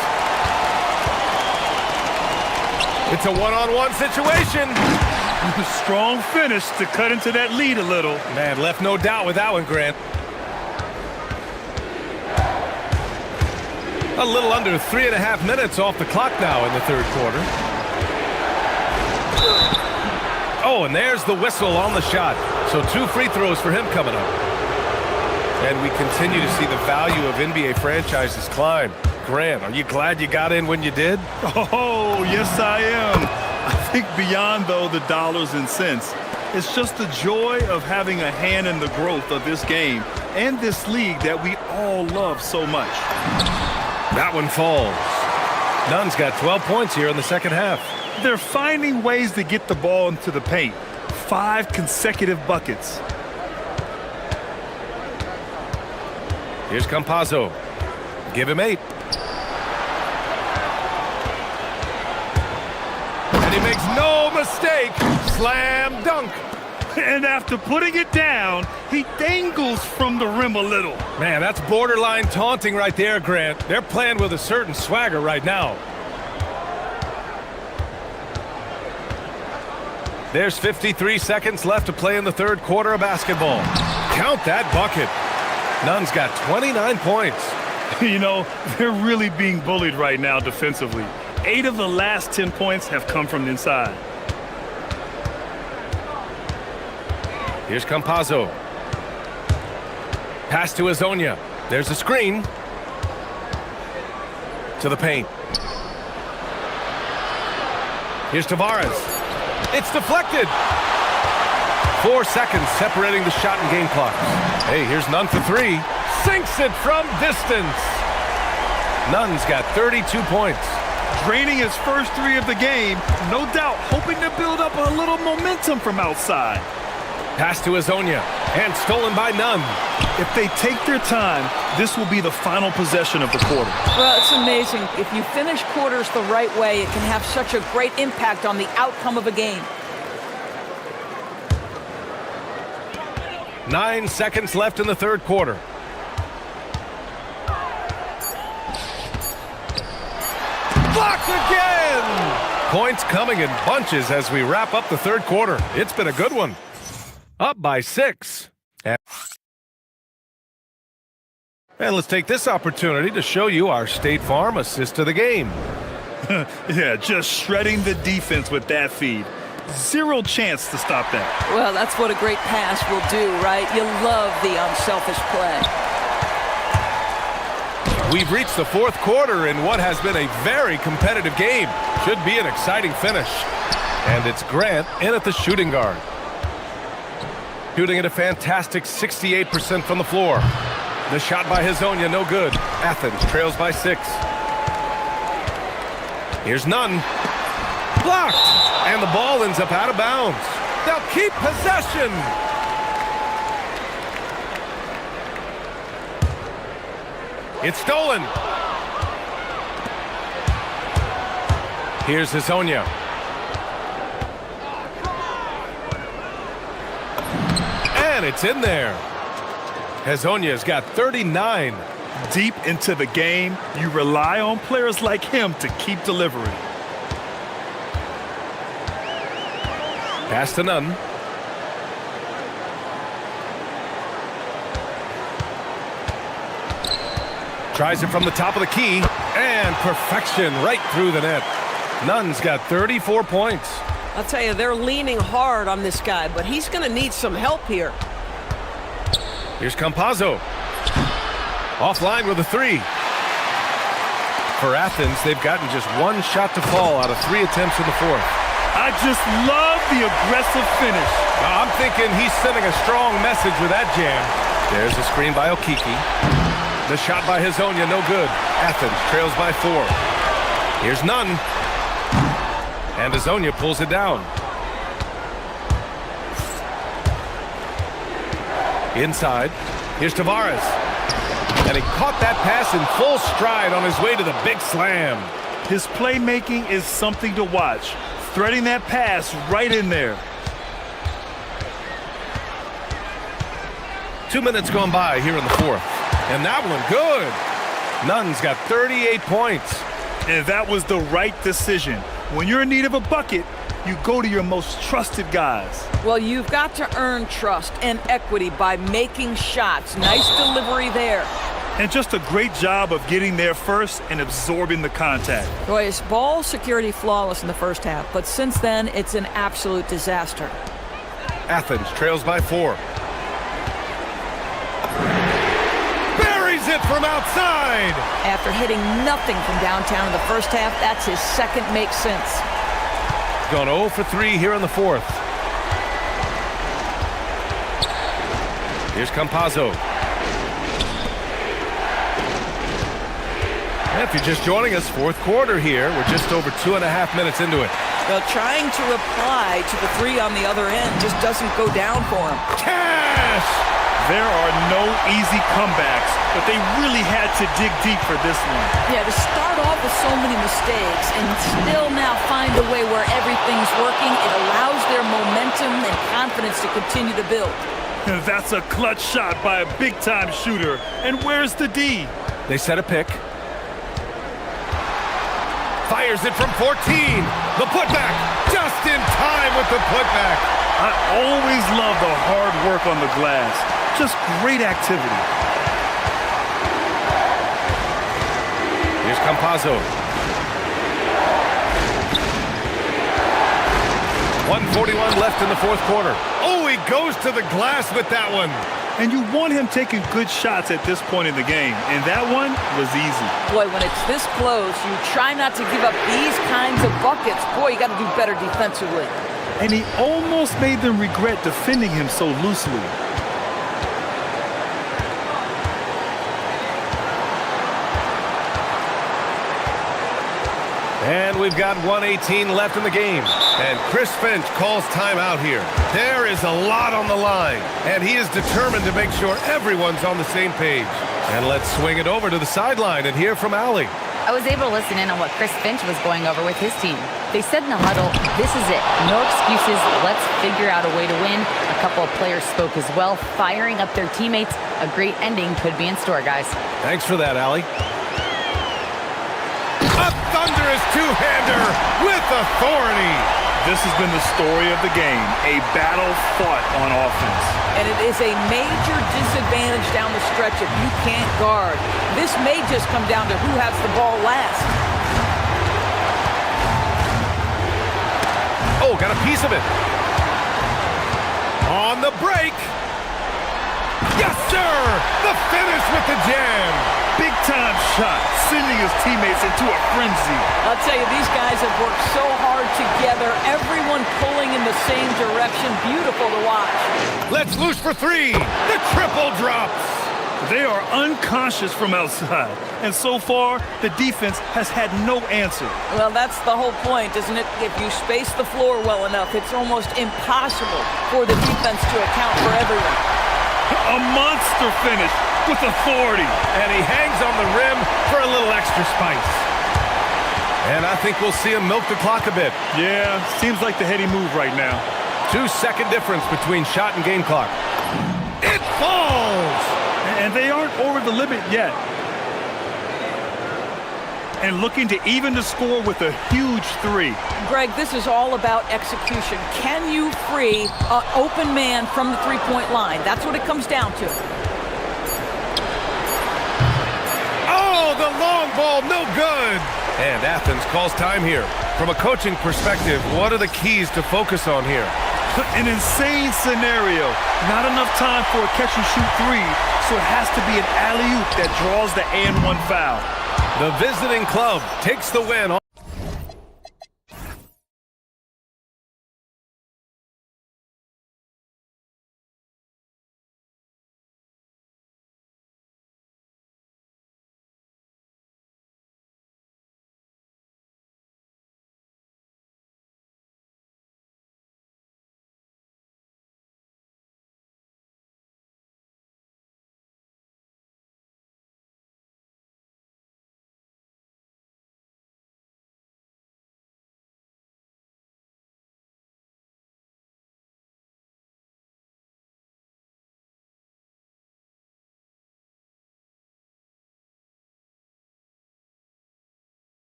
It's a one-on-one situation. Strong finish to cut into that lead a little. Man, left no doubt with that one, Grant. A little under 3.5 minutes off the clock now in the third quarter. Oh, and there's the whistle on the shot. So 2 free throws for him coming up. And we continue to see the value of NBA franchises climb. Grant, are you glad you got in when you did? Oh, yes, I am. I think beyond, though, the dollars and cents, it's just the joy of having a hand in the growth of this game and this league that we all love so much. That one falls. Nunn's got 12 points here in the second half. They're finding ways to get the ball into the paint. 5 consecutive buckets. Here's Campazzo. Give him 8. And he makes no mistake. Slam dunk. And after putting it down, he dangles from the rim a little. Man, that's borderline taunting right there, Grant. They're playing with a certain swagger right now. There's 53 seconds left to play in the third quarter of basketball. Count that bucket. Nunn's got 29 points. You know, they're really being bullied right now defensively. 8 of the last 10 points have come from inside. Here's Campazzo. Pass to Hezonja. There's a screen. To the paint. Here's Tavares. It's deflected. 4 seconds separating the shot and game clocks. Hey, here's Nunn for 3. Sinks it from distance. Nunn's got 32 points. Draining his first 3 of the game, no doubt hoping to build up a little momentum from outside. Pass to Hezonja, and stolen by Nunn. If they take their time, this will be the final possession of the quarter. Well, it's amazing. If you finish quarters the right way, it can have such a great impact on the outcome of a game. 9 seconds left in the third quarter. Blocked again! Points coming in bunches as we wrap up the third quarter. It's been a good one. Up by 6. And let's take this opportunity to show you our State Farm assist of the game. Yeah, just shredding the defense with that feed. Zero chance to stop that. Well, that's what a great pass will do, right? You love the unselfish play. We've reached the fourth quarter in what has been a very competitive game. Should be an exciting finish. And it's Grant in at the shooting guard. Shooting at a fantastic 68% from the floor. The shot by Hazonia, no good. Athens trails by 6. Here's none. Blocked! And the ball ends up out of bounds. They'll keep possession. It's stolen. Here's Hazonia. And it's in there. Hazonia's got 39. Deep into the game, you rely on players like him to keep delivering. Pass to none. Tries it from the top of the key. And perfection right through the net. Nunn's got 34 points. I'll tell you, they're leaning hard on this guy, but he's going to need some help here. Here's Campazzo. Offline with a 3. For Athens, they've gotten just one shot to fall out of 3 attempts in the fourth. I just love the aggressive finish. I'm thinking he's sending a strong message with that jam. There's a screen by Okiki. The shot by Hazonia, no good. Athens trails by 4. Here's none. And Hazonia pulls it down. Inside. Here's Tavares. And he caught that pass in full stride on his way to the big slam. His playmaking is something to watch. Threading that pass right in there. 2 minutes gone by here in the fourth. And that one good. Nunn's got 38 points. And that was the right decision. When you're in need of a bucket, you go to your most trusted guys. Well, you've got to earn trust and equity by making shots. Nice delivery there. And just a great job of getting there first and absorbing the contact. Boy, his ball security flawless in the first half, but since then, it's an absolute disaster. Athens trails by 4. Buries it from outside! After hitting nothing from downtown in the first half, that's his second make since. Gone 0 for 3 here in the fourth. Here's Campazzo. If you're just joining us, fourth quarter here. We're just over 2.5 minutes into it. Well, trying to reply to the 3 on the other end just doesn't go down for him. Cash! There are no easy comebacks, but they really had to dig deep for this one. Yeah, to start off with so many mistakes and still now find a way where everything's working, it allows their momentum and confidence to continue to build. And that's a clutch shot by a big-time shooter. And where's the D? They set a pick. Fires it from 14. The putback. Just in time with the putback. I always love the hard work on the glass. Just great activity. Here's Campazzo. 1:41 left in the fourth quarter. Oh, he goes to the glass with that one. And you want him taking good shots at this point in the game. And that one was easy. Boy, when it's this close, you try not to give up these kinds of buckets. Boy, you got to do better defensively. And he almost made them regret defending him so loosely. And we've got 1:18 left in the game. And Chris Finch calls timeout here. There is a lot on the line. And he is determined to make sure everyone's on the same page. And let's swing it over to the sideline and hear from Allie. I was able to listen in on what Chris Finch was going over with his team. They said in the huddle, this is it. No excuses. Let's figure out a way to win. A couple of players spoke as well, firing up their teammates. A great ending could be in store, guys. Thanks for that, Allie. A thunderous two-hander with authority. This has been the story of the game, a battle fought on offense. And it is a major disadvantage down the stretch if you can't guard. This may just come down to who has the ball last. Oh, got a piece of it. On the break. Yes, sir! The finish with the jam. Big-time shot, sending his teammates into a frenzy. I'll tell you, these guys have worked so hard together, everyone pulling in the same direction. Beautiful to watch. Let's loose for three. The triple drops. They are unconscious from outside, and so far, the defense has had no answer. Well, that's the whole point, isn't it? If you space the floor well enough, it's almost impossible for the defense to account for everyone. A monster finish with authority. And he hangs on the rim for a little extra spice. And I think we'll see him milk the clock a bit. Yeah, seems like the heady move right now. 2-second difference between shot and game clock. It falls! And they aren't over the limit yet. And looking to even the score with a huge three. Greg, this is all about execution. Can you free an open man from the three-point line? That's what it comes down to. Oh, the long ball, no good. And Athens calls time here. From a coaching perspective, what are the keys to focus on here? An insane scenario. Not enough time for a catch-and-shoot three, so it has to be an alley-oop that draws the and-one foul. The visiting club takes the win.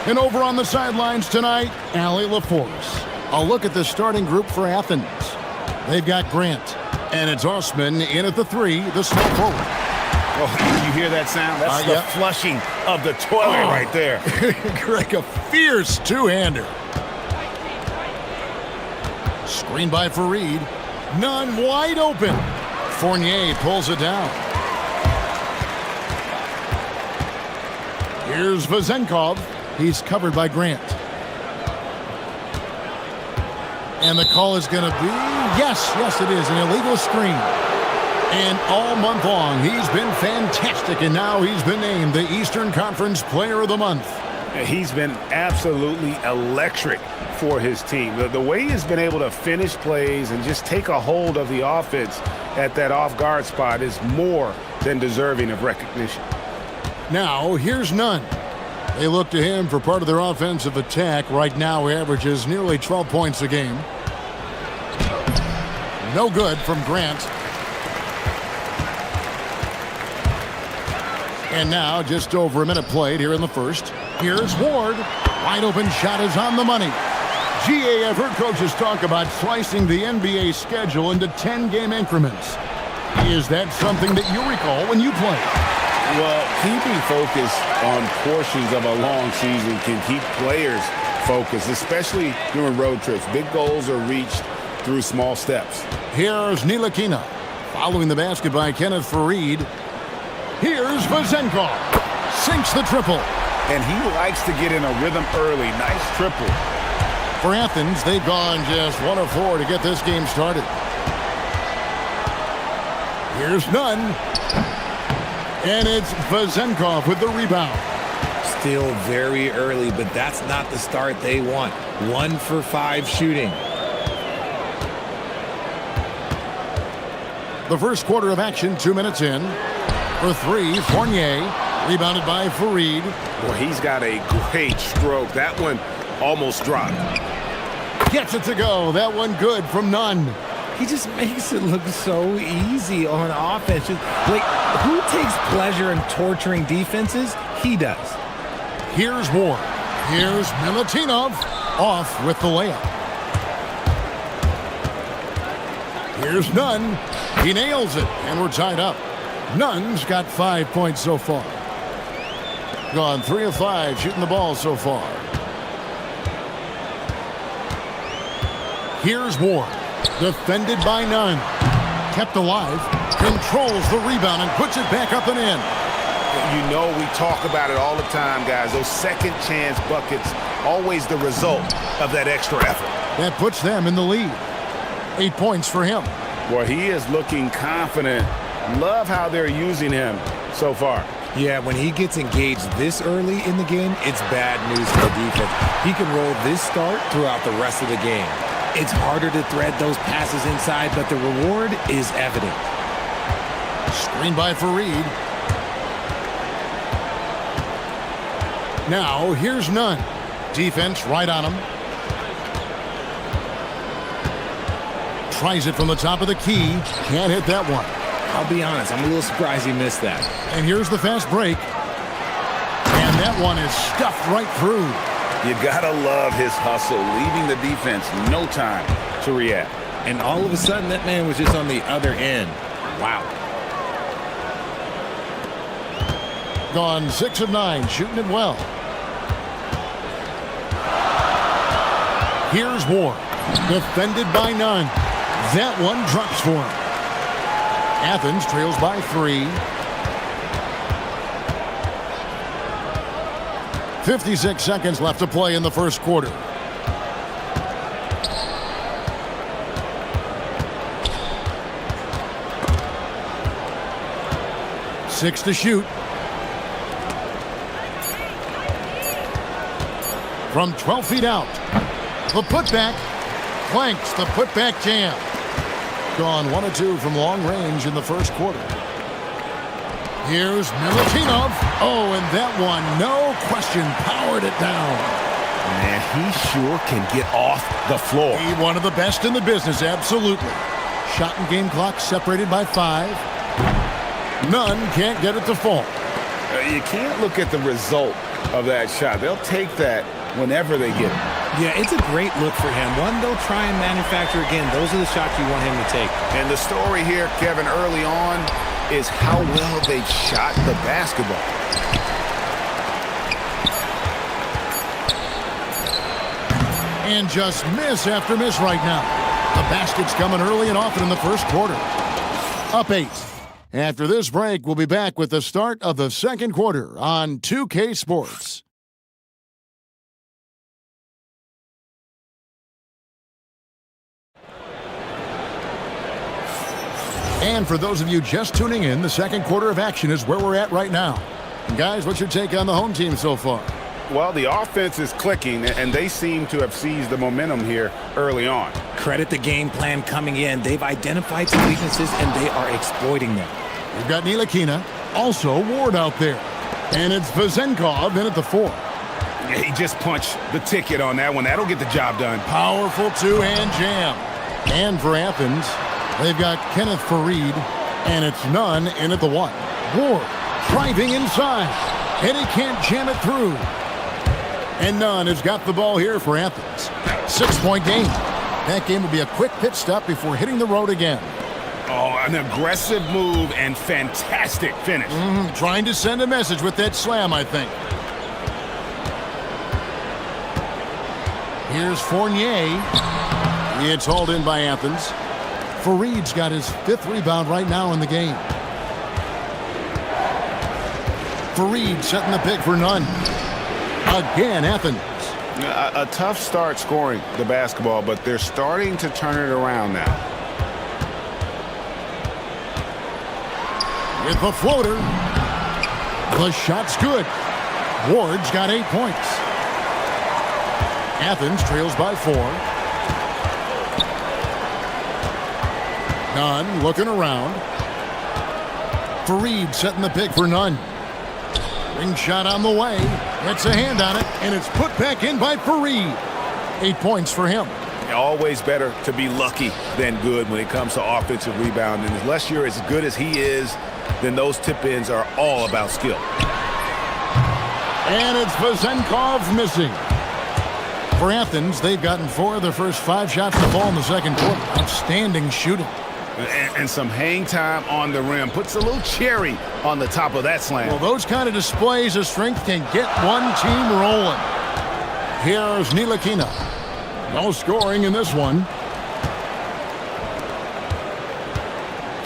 And over on the sidelines tonight, Allie LaForce. A look at the starting group for Athens. They've got Grant, and it's Osman in at the 3, the small forward. Oh, you hear that sound? That's the flushing of the toilet right there. Greg, a fierce two-hander. Screen by Fareed. Nunn wide open. Fournier pulls it down. Here's Vazenkov. He's covered by Grant. And the call is going to be, yes, it is, an illegal screen. And all month long, he's been fantastic, and now he's been named the Eastern Conference Player of the Month. He's been absolutely electric for his team. The way he's been able to finish plays and just take a hold of the offense at that off-guard spot is more than deserving of recognition. Now, here's Nunn. They look to him for part of their offensive attack. Right now, he averages nearly 12 points a game. No good from Grant. And now, just over a minute played here in the first. Here's Ward. Wide open shot is on the money. GA, I've heard coaches talk about slicing the NBA schedule into 10-game increments. Is that something that you recall when you played? Well, keeping focus on portions of a long season can keep players focused, especially during road trips. Big goals are reached through small steps. Here's Ntilikina. Following the basket by Kenneth Fareed. Here's Vazenkov. Sinks the triple. And he likes to get in a rhythm early. Nice triple. For Athens, they've gone just 1 of 4 to get this game started. Here's Nunn. And it's Vazenkov with the rebound. Still very early, but that's not the start they want. 1 for 5 shooting. The first quarter of action, 2 minutes in. For 3, Fournier. Rebounded by Fareed. Well, he's got a great stroke. That one almost dropped. Gets it to go. That one good from Nunn. He just makes it look so easy on offense. Like, who takes pleasure in torturing defenses? He does. Here's Ward. Here's Milutinov. Off with the layup. Here's Nunn. He nails it, and we're tied up. Nunn's got 5 points so far. Gone 3 of 5 shooting the ball so far. Here's Ward. Defended by Nunn. Kept alive. Controls the rebound and puts it back up and in. You know, we talk about it all the time, guys. Those second chance buckets, always the result of that extra effort. That puts them in the lead. 8 points for him. Well, he is looking confident. Love how they're using him so far. Yeah, when he gets engaged this early in the game, it's bad news for the defense. He can roll this start throughout the rest of the game. It's harder to thread those passes inside, but the reward is evident. Screen by Fareed. Now, here's Nunn. Defense right on him. Tries it from the top of the key. Can't hit that one. I'll be honest, I'm a little surprised he missed that. And here's the fast break. And that one is stuffed right through. You gotta love his hustle, leaving the defense no time to react. And all of a sudden, that man was just on the other end. Wow. Gone 6 of 9, shooting it well. Here's Ward. Defended by Nunn. That one drops for him. Athens trails by 3. 56 seconds left to play in the first quarter. Six to shoot. From 12 feet out. The putback. Clanks the putback jam. Gone 1 of 2 from long range in the first quarter. Here's Milutinov. Oh, and that one, no question, powered it down. Man, he sure can get off the floor. He one of the best in the business, absolutely. Shot and game clock separated by 5. Nunn can't get it to fall. You can't look at the result of that shot. They'll take that whenever they get it. Yeah, it's a great look for him. One they'll try and manufacture again. Those are the shots you want him to take. And the story here, Kevin, early on is how well they shot the basketball. And just miss after miss right now. The basket's coming early and often in the first quarter. Up 8. After this break, we'll be back with the start of the second quarter on 2K Sports. And for those of you just tuning in, the second quarter of action is where we're at right now. And guys, what's your take on the home team so far? Well, the offense is clicking, and they seem to have seized the momentum here early on. Credit the game plan coming in. They've identified some weaknesses, and they are exploiting them. We've got Ntilikina, also Ward out there. And it's Vezenkov in at the 4. Yeah, he just punched the ticket on that one. That'll get the job done. Powerful two-hand jam. And for Athens, they've got Kenneth Farid, and it's Nunn in at the 1. Ward driving inside, and he can't jam it through. And Nunn has got the ball here for Athens. 6-point game. That game will be a quick pit stop before hitting the road again. Oh, an aggressive move and fantastic finish. Trying to send a message with that slam, I think. Here's Fournier. It's hauled in by Athens. Farid's got his 5th rebound right now in the game. Farid setting the pick for Nunn. Again, Athens. A tough start scoring the basketball, but they're starting to turn it around now. With the floater. The shot's good. Ward's got 8 points. Athens trails by 4. Nunn looking around. Farid setting the pick for Nunn. Ring shot on the way. It's a hand on it, and it's put back in by Farid. 8 points for him. Always better to be lucky than good when it comes to offensive rebounding. Unless you're as good as he is, then those tip-ins are all about skill. And it's Vezenkov missing. For Athens, they've gotten 4 of their first 5 shots to fall in the second quarter. Outstanding shooting. And some hang time on the rim. Puts a little cherry on the top of that slam. Well, those kind of displays of strength can get one team rolling. Here's Ntilikina. No scoring in this one.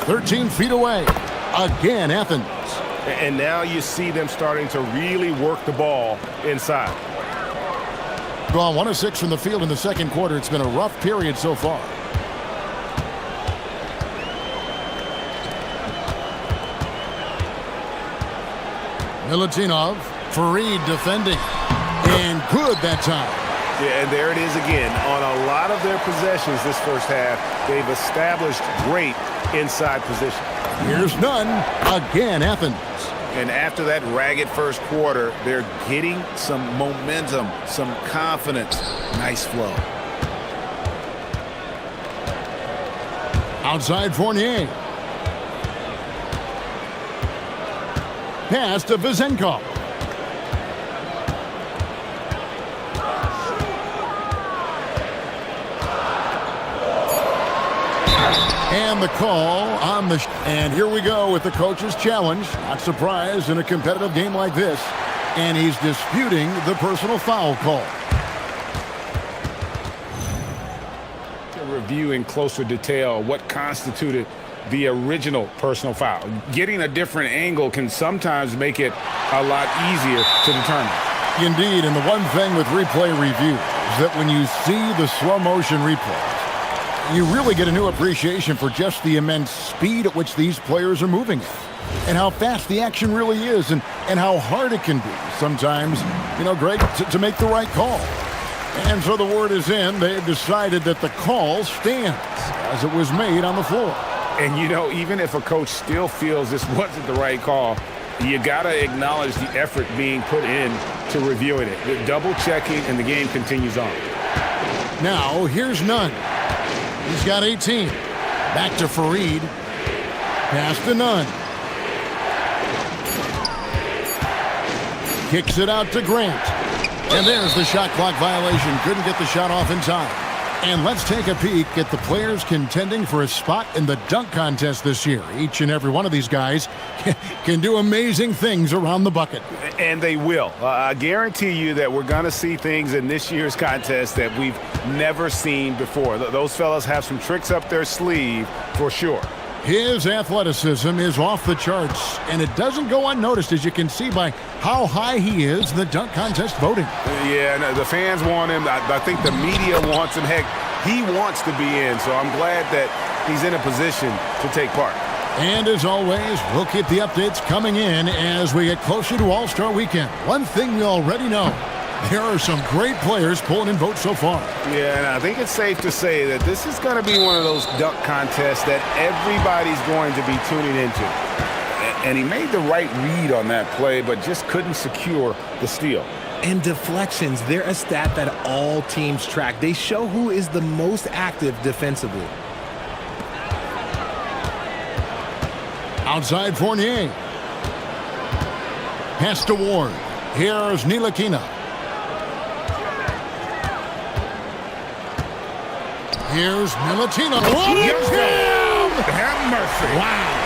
13 feet away. Again, Athens. And now you see them starting to really work the ball inside. Gone 1 of 6 from the field in the second quarter. It's been a rough period so far. Milutinov, Farid defending, and good that time. Yeah, and there it is again. On a lot of their possessions this first half, they've established great inside position. Here's Nunn, again Athens. And after that ragged first quarter, they're getting some momentum, some confidence. Nice flow. Outside Fournier. Pass to Vezenkov. And the call on the... And here we go with the coach's challenge. Not surprised in a competitive game like this. And he's disputing the personal foul call. To review in closer detail what constituted the original personal foul. Getting a different angle can sometimes make it a lot easier to determine. Indeed, and the one thing with replay review is that when you see the slow motion replays, you really get a new appreciation for just the immense speed at which these players are moving at, and how fast the action really is, and how hard it can be sometimes, Greg, to make the right call. And so the word is in. They've decided that the call stands as it was made on the floor. And, even if a coach still feels this wasn't the right call, you got to acknowledge the effort being put in to reviewing it. The double checking, and the game continues on. Now, here's Nunn. He's got 18. Back to Farid. Pass to Nunn. Kicks it out to Grant. And there's the shot clock violation. Couldn't get the shot off in time. And let's take a peek at the players contending for a spot in the dunk contest this year. Each and every one of these guys can do amazing things around the bucket. And they will. I guarantee you that we're going to see things in this year's contest that we've never seen before. Those fellas have some tricks up their sleeve for sure. His athleticism is off the charts, and it doesn't go unnoticed, as you can see by how high he is in the dunk contest voting. Yeah, no, the fans want him. I think the media wants him. Heck, he wants to be in, so I'm glad that he's in a position to take part. And as always, we'll keep the updates coming in as we get closer to All-Star Weekend. One thing we already know, there are some great players pulling in votes so far. Yeah, and I think it's safe to say that this is going to be one of those dunk contests that everybody's going to be tuning into. And he made the right read on that play, but just couldn't secure the steal. And deflections, they're a stat that all teams track. They show who is the most active defensively. Outside Fournier. Pass to Ward. Here's Ntilikina. Here's Ntilikina. Have mercy. Wow.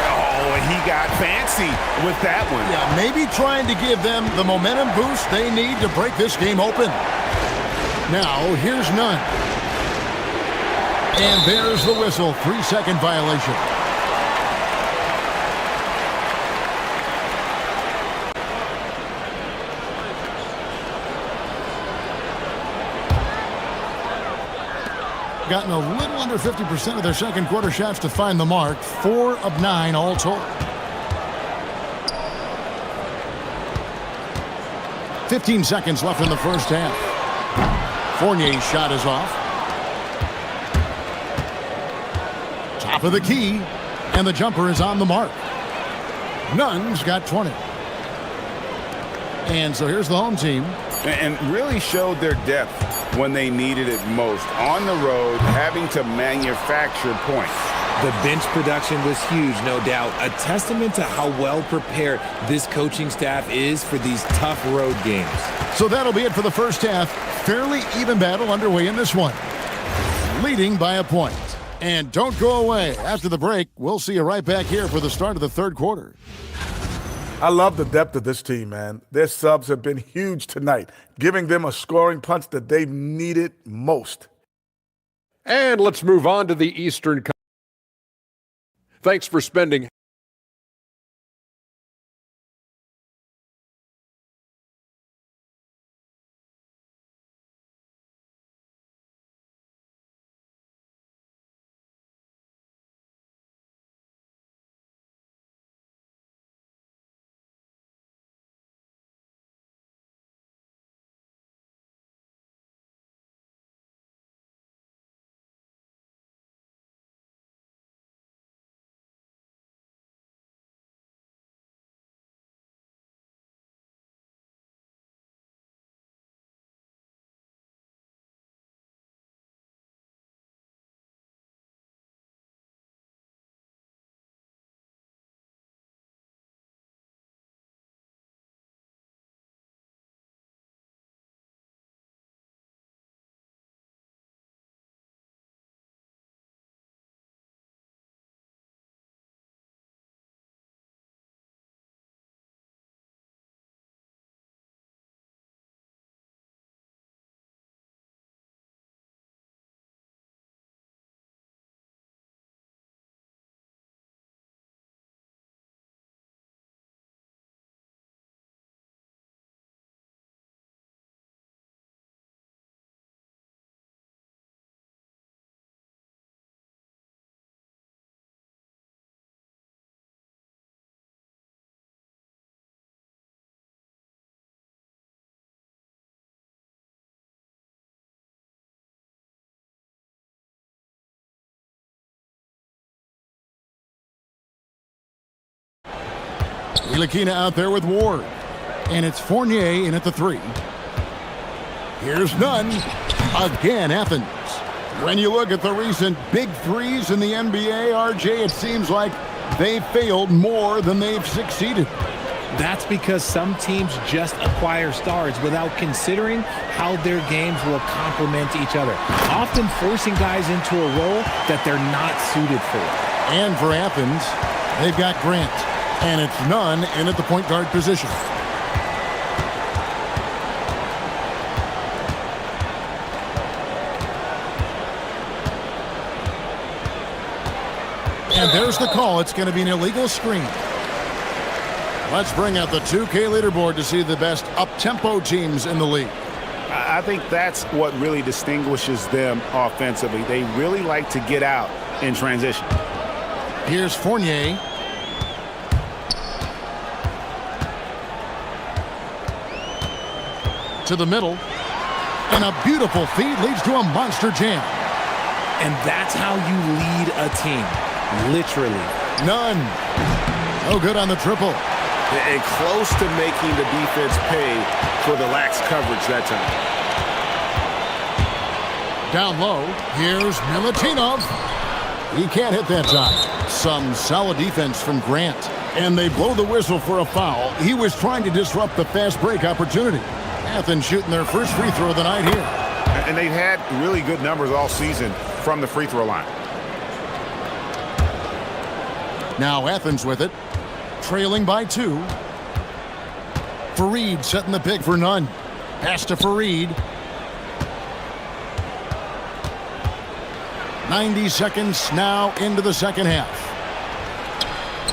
Oh, and he got fancy with that one. Yeah, maybe trying to give them the momentum boost they need to break this game open. Now, here's Nunn. And there's the whistle. 3-second violation. Gotten a little under 50% of their second quarter shots to find the mark. 4 of 9 all told. 15 seconds left in the first half. Fournier's shot is off. Top of the key. And the jumper is on the mark. Nunn's got 20. And so here's the home team. And really showed their depth when they needed it most. On the road, having to manufacture points. The bench production was huge, no doubt. A testament to how well prepared this coaching staff is for these tough road games. So that'll be it for the first half. Fairly even battle underway in this one. Leading by a point. And don't go away. After the break, we'll see you right back here for the start of the third quarter. I love the depth of this team, man. Their subs have been huge tonight, giving them a scoring punch that they've needed most. And let's move on to the Eastern Conference. Thanks for spending Ntilikina out there with Ward. And it's Fournier in at the 3. Here's Nunn. Again, Athens. When you look at the recent big threes in the NBA, RJ, it seems like they failed more than they've succeeded. That's because some teams just acquire stars without considering how their games will complement each other, often forcing guys into a role that they're not suited for. And for Athens, they've got Grant, and it's Nunn in at the point guard position. And there's the call. It's going to be an illegal screen. Let's bring out the 2K leaderboard to see the best up-tempo teams in the league. I think that's what really distinguishes them offensively. They really like to get out in transition. Here's Fournier. To the middle. And a beautiful feed leads to a monster jam. And that's how you lead a team. Literally. None. No good on the triple. And close to making the defense pay for the lax coverage that time. Down low, here's Milutinov. He can't hit that time. Some solid defense from Grant. And they blow the whistle for a foul. He was trying to disrupt the fast break opportunity. Athens shooting their first free throw of the night here. And they've had really good numbers all season from the free throw line. Now Athens with it. Trailing by 2. Fareed setting the pick for Nunn. Pass to Fareed. 90 seconds now into the second half.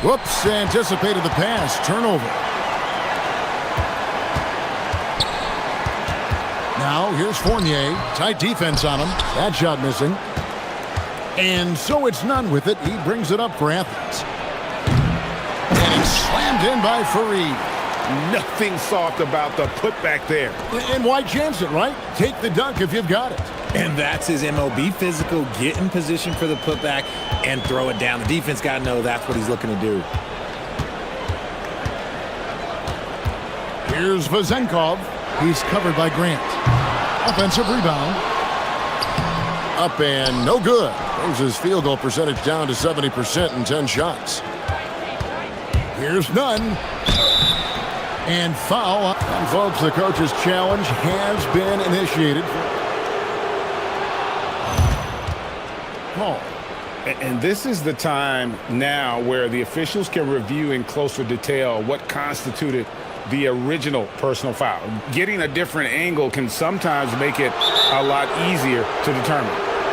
Whoops, anticipated the pass. Turnover. Now here's Fournier. Tight defense on him. That shot missing. And so it's Nunn with it. He brings it up for Athens. And it's slammed in by Fareed. Nothing soft about the putback there. And why chance it, right? Take the dunk if you've got it. And that's his MO. Be physical, get in position for the putback, and throw it down. The defense got to know that's what he's looking to do. Here's Vazenkov. He's covered by Grant. Offensive rebound. Up and no good. Brings his field goal percentage down to 70% in 10 shots. Here's Nunn. And foul. And folks, the coach's challenge has been initiated. Paul. And this is the time now where the officials can review in closer detail what constituted the original personal foul. Getting a different angle can sometimes make it a lot easier to determine.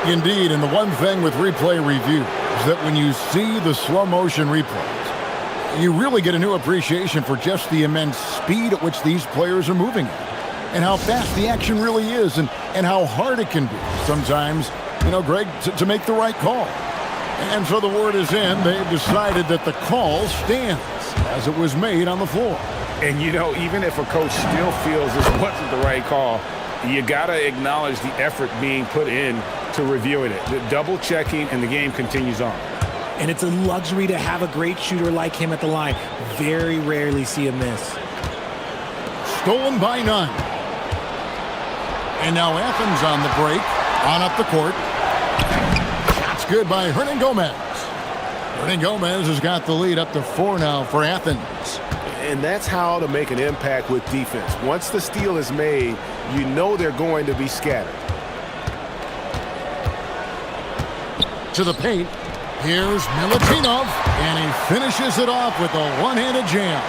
Indeed, and the one thing with replay review is that when you see the slow motion replays, you really get a new appreciation for just the immense speed at which these players are moving at, and how fast the action really is, and how hard it can be sometimes, you know, Greg, to make the right call. And so the word is in. They've decided that the call stands as it was made on the floor. And, you know, even if a coach still feels this wasn't the right call, you got to acknowledge the effort being put in to reviewing it. The double checking, and the game continues on. And it's a luxury to have a great shooter like him at the line. Very rarely see a miss. Stolen by Nunn. And now Athens on the break. On up the court. Shots good by Hernan Gomez. Hernan Gomez has got the lead up to 4 now for Athens. And that's how to make an impact with defense. Once the steal is made, you know they're going to be scattered. To the paint. Here's Milutinov, and he finishes it off with a one-handed jam.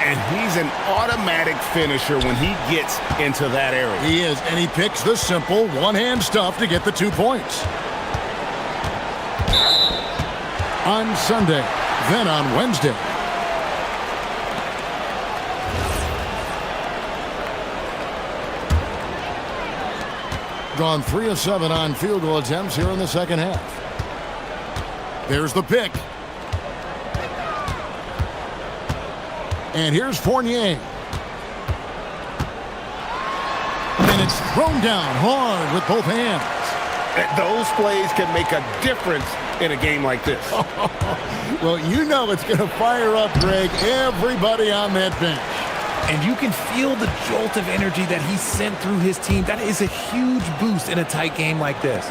And he's an automatic finisher when he gets into that area. He is, and he picks the simple one-hand stuff to get the 2 points. On Sunday, then on Wednesday. Gone 3 of 7 on field goal attempts here in the second half. There's the pick. And here's Fournier. And it's thrown down hard with both hands. Those plays can make a difference in a game like this. Well, you know it's going to fire up, Greg, everybody on that bench. And you can feel the jolt of energy that he sent through his team. That is a huge boost in a tight game like this.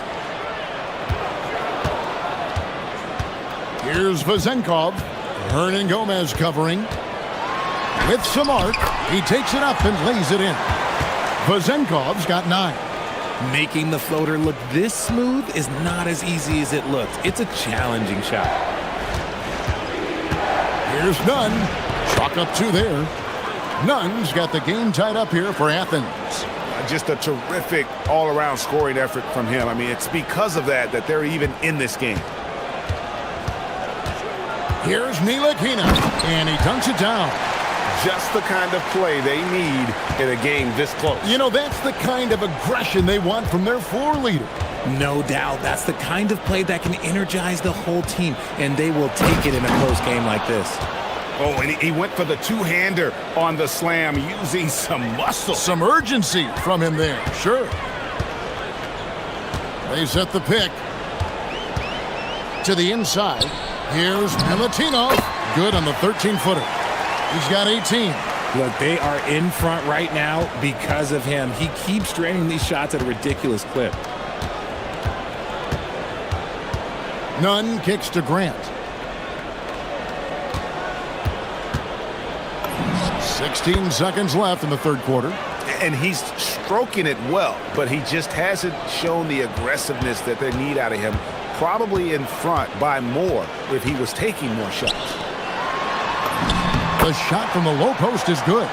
Here's Vazenkov. Hernan Gomez covering. With some arc, he takes it up and lays it in. Vazenkov's got 9. Making the floater look this smooth is not as easy as it looks. It's a challenging shot. Here's Nunn. Chalk up 2 there. Nunn's got the game tied up here for Athens. Just a terrific all-around scoring effort from him. I mean, it's because of that they're even in this game. Here's Ntilikina, and he dunks it down. Just the kind of play they need in a game this close. You know, that's the kind of aggression they want from their floor leader. No doubt. That's the kind of play that can energize the whole team, and they will take it in a close game like this. Oh, and he went for the two-hander on the slam using some muscle. Some urgency from him there, sure. They set the pick. To the inside. Here's Milutinov. Good on the 13-footer. He's got 18. Look, they are in front right now because of him. He keeps draining these shots at a ridiculous clip. Nunn kicks to Grant. 16 seconds left in the third quarter. And he's stroking it well, but he just hasn't shown the aggressiveness that they need out of him. Probably in front by more if he was taking more shots. The shot from the low post is good.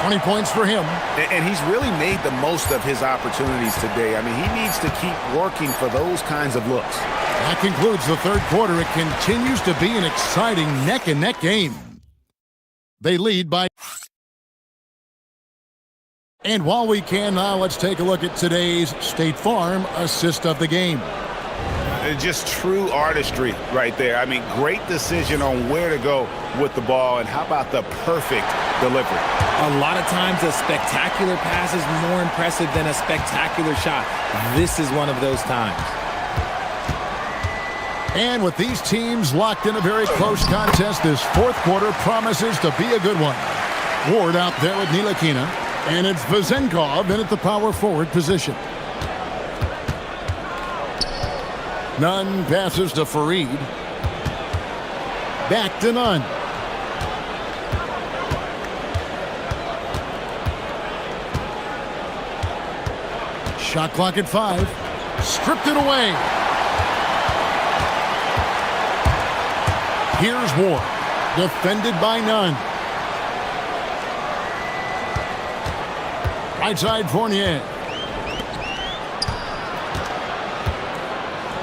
20 points for him. And he's really made the most of his opportunities today. I mean, he needs to keep working for those kinds of looks. That concludes the third quarter. It continues to be an exciting neck-and-neck game. They lead by... And while we can now, let's take a look at today's State Farm assist of the game. Just true artistry right there. I mean, great decision on where to go with the ball, and how about the perfect delivery? A lot of times a spectacular pass is more impressive than a spectacular shot. This is one of those times. And with these teams locked in a very close contest, this fourth quarter promises to be a good one. Ward out there with Ntilikina, and it's Vazenkov in at the power forward position. Nunn passes to Farid. Back to Nunn. Shot clock at 5. Stripped it away. Here's Ward. Defended by Nunn. Right side Fournier.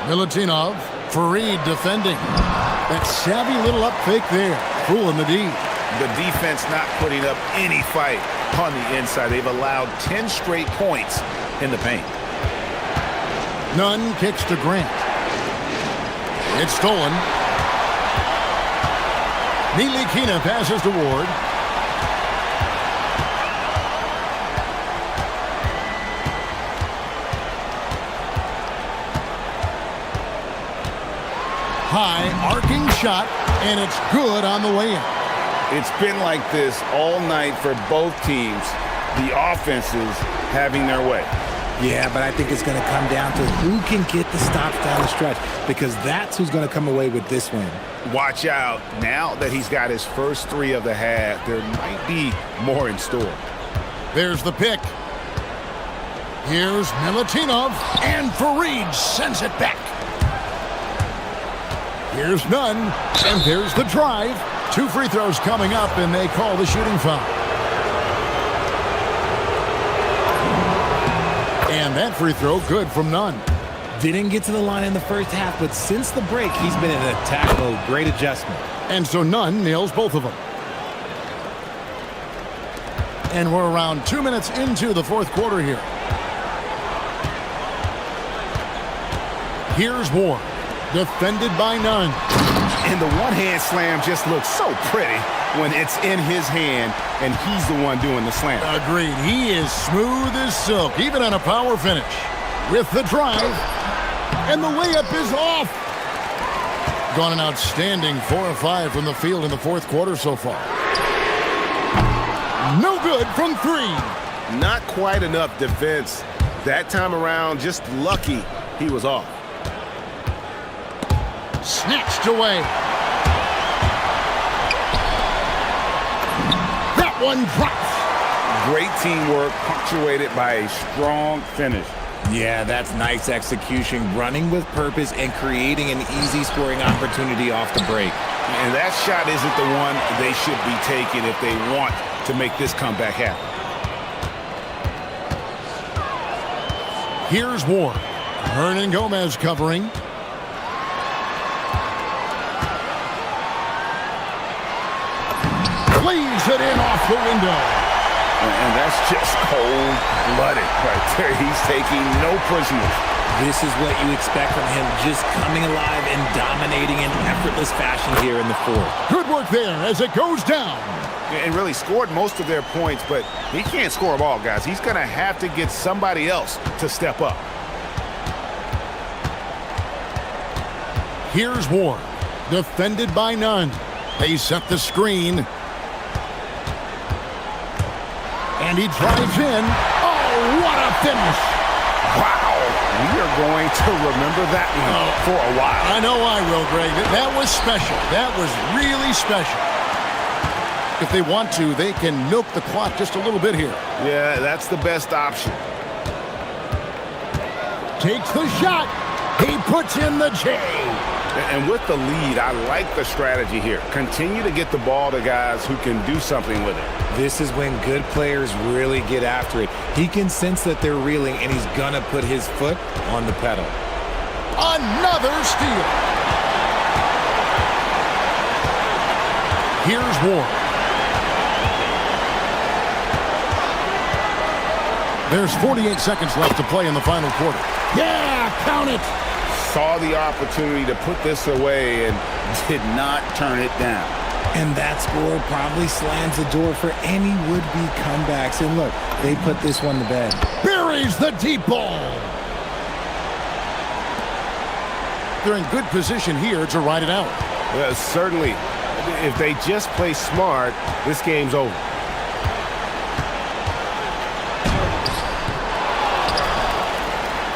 Milutinov. Farid defending. That savvy little up fake there. Fooling the D. The defense not putting up any fight on the inside. They've allowed 10 straight points in the paint. Nunn kicks to Grant. It's stolen. Ntilikina passes to Ward. High arcing shot, and it's good on the way in. It's been like this all night for both teams. The offenses having their way. Yeah, but I think it's going to come down to who can get the stops down the stretch, because that's who's going to come away with this win. Watch out. Now that he's got his first 3 of the half, there might be more in store. There's the pick. Here's Milutinov, and Farid sends it back. Here's Nunn, and there's the drive. 2 free throws coming up, and they call the shooting foul. And that free throw good from Nunn. Didn't get to the line in the first half, but since the break, he's been in attack mode. Great adjustment. And so Nunn nails both of them. And we're around 2 minutes into the fourth quarter here. Here's Ward. Defended by Nunn. And the one-hand slam just looks so pretty when it's in his hand and he's the one doing the slam. Agreed. He is smooth as silk, even on a power finish. With the drive, and the layup is off. Gone an outstanding 4 of 5 from the field in the fourth quarter so far. No good from 3. Not quite enough defense. That time around, just lucky he was off. Snatched away. That one drops. Great teamwork punctuated by a strong finish. Yeah, that's nice execution, running with purpose and creating an easy scoring opportunity off the break. And that shot isn't the one they should be taking if they want to make this comeback happen. Here's Ward. Hernan Gomez covering. Leaves it in off the window. And that's just cold-blooded right there. He's taking no prisoners. This is what you expect from him, just coming alive and dominating in effortless fashion here in the fourth. Good work there as it goes down. And really scored most of their points, but he can't score them all, guys. He's going to have to get somebody else to step up. Here's Ward. Defended by none. They set the screen. And he drives in. Oh, what a finish. Wow. We are going to remember that one for a while. I know I will, Greg. That was special. That was really special. If they want to, they can milk the clock just a little bit here. Yeah, that's the best option. Takes the shot. He puts in the J. And with the lead, I like the strategy here. Continue to get the ball to guys who can do something with it. This is when good players really get after it. He can sense that they're reeling, and he's going to put his foot on the pedal. Another steal. Here's Ward. There's 48 seconds left to play in the final quarter. Yeah, count it. Saw the opportunity to put this away and did not turn it down. And that score probably slams the door for any would-be comebacks. And look, they put this one to bed. Buries the deep ball. They're in good position here to ride it out. Well, certainly, if they just play smart, this game's over.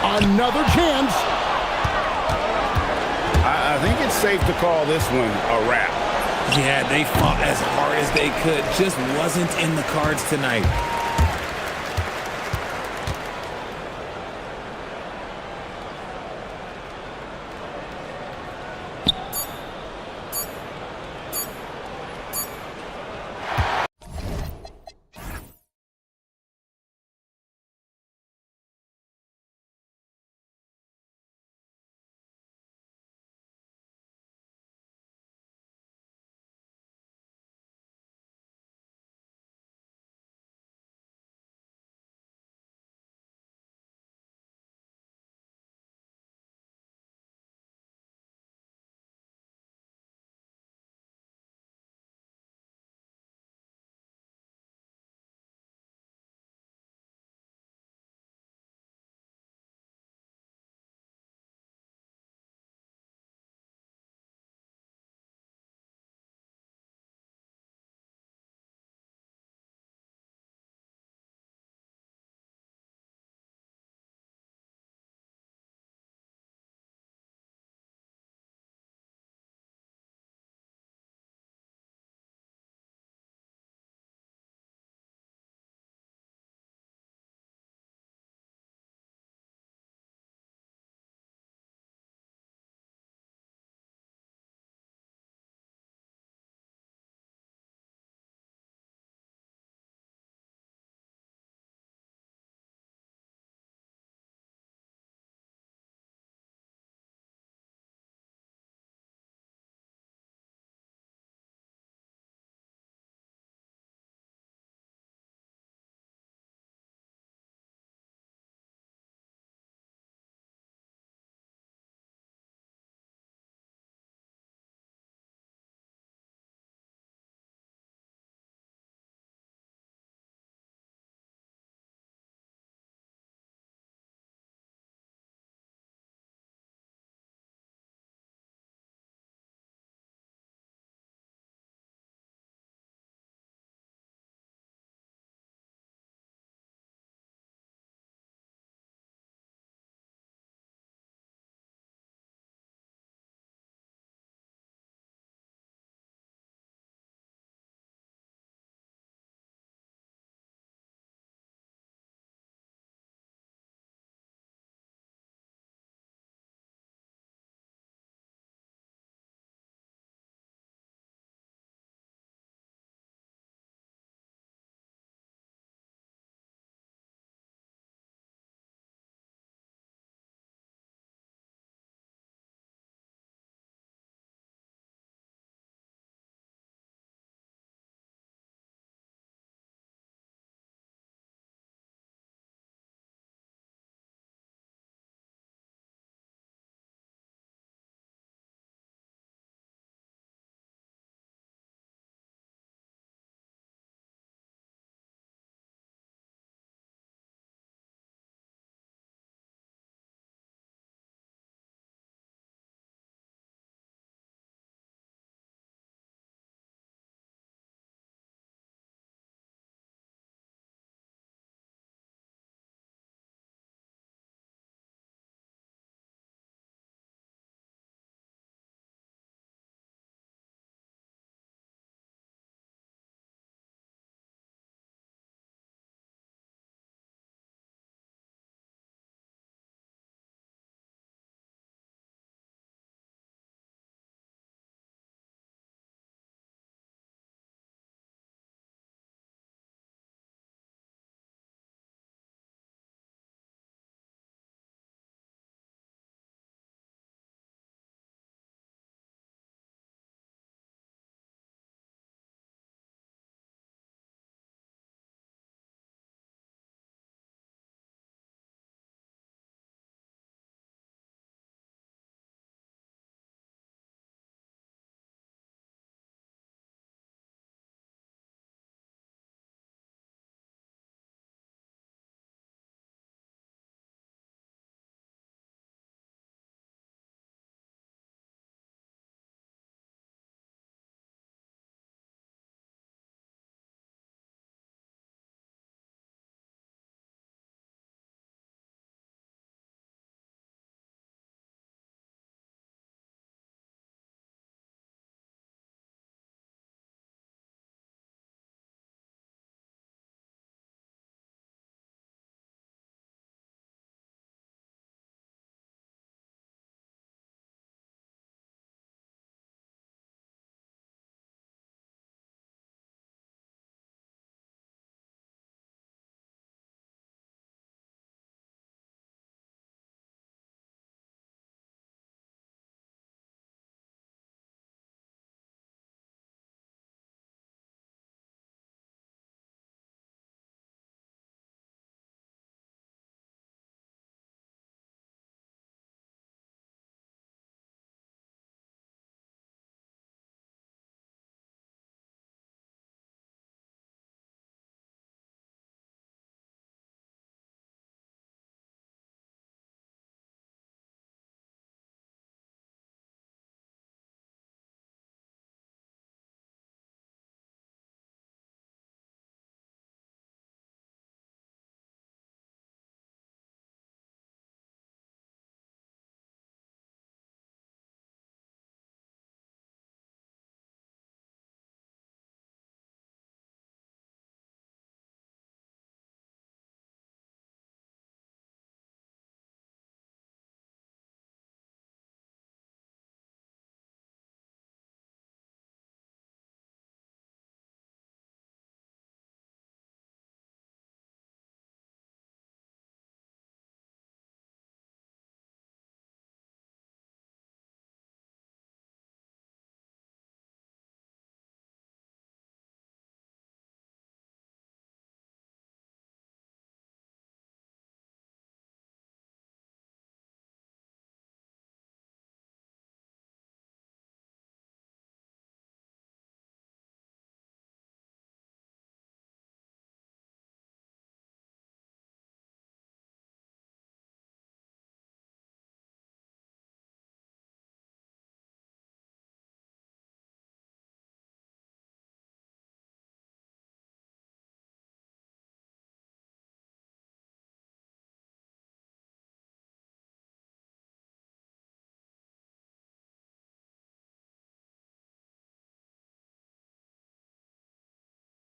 Another chance. I think it's safe to call this one a wrap. Yeah, they fought as hard as they could. Just wasn't in the cards tonight.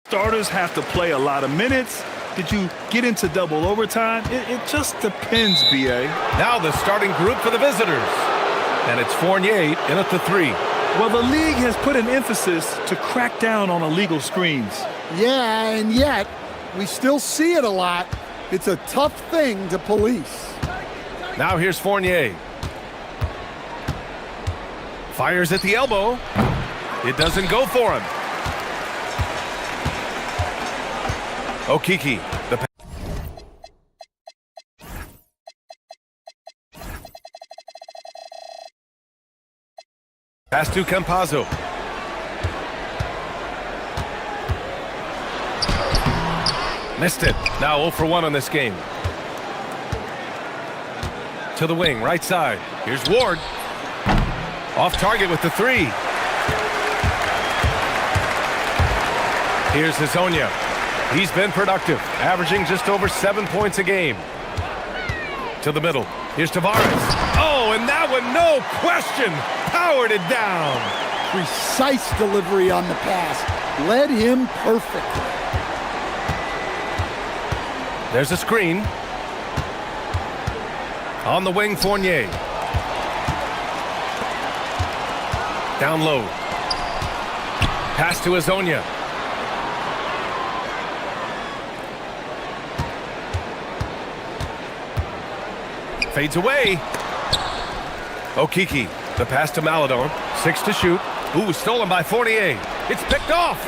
Starters have to play a lot of minutes. Did you get into double overtime? It just depends, B.A. Now the starting group for the visitors. And it's Fournier in at the 3. Well, the league has put an emphasis to crack down on illegal screens. Yeah, and yet we still see it a lot. It's a tough thing to police. Now here's Fournier. Fires at the elbow. It doesn't go for him. Okiki. Pass to Campazzo. Missed it. Now 0 for 1 on this game. To the wing, right side. Here's Ward. Off target with the 3. Here's Hazonia. He's been productive, averaging just over 7 points a game. To the middle. Here's Tavares. Oh, and that one, no question, powered it down. Precise delivery on the pass. Led him perfectly. There's a screen. On the wing, Fournier. Down low. Pass to Hazonia. Fades away. Okiki. The pass to Maladon. 6 to shoot. Ooh, stolen by Fournier. It's picked off.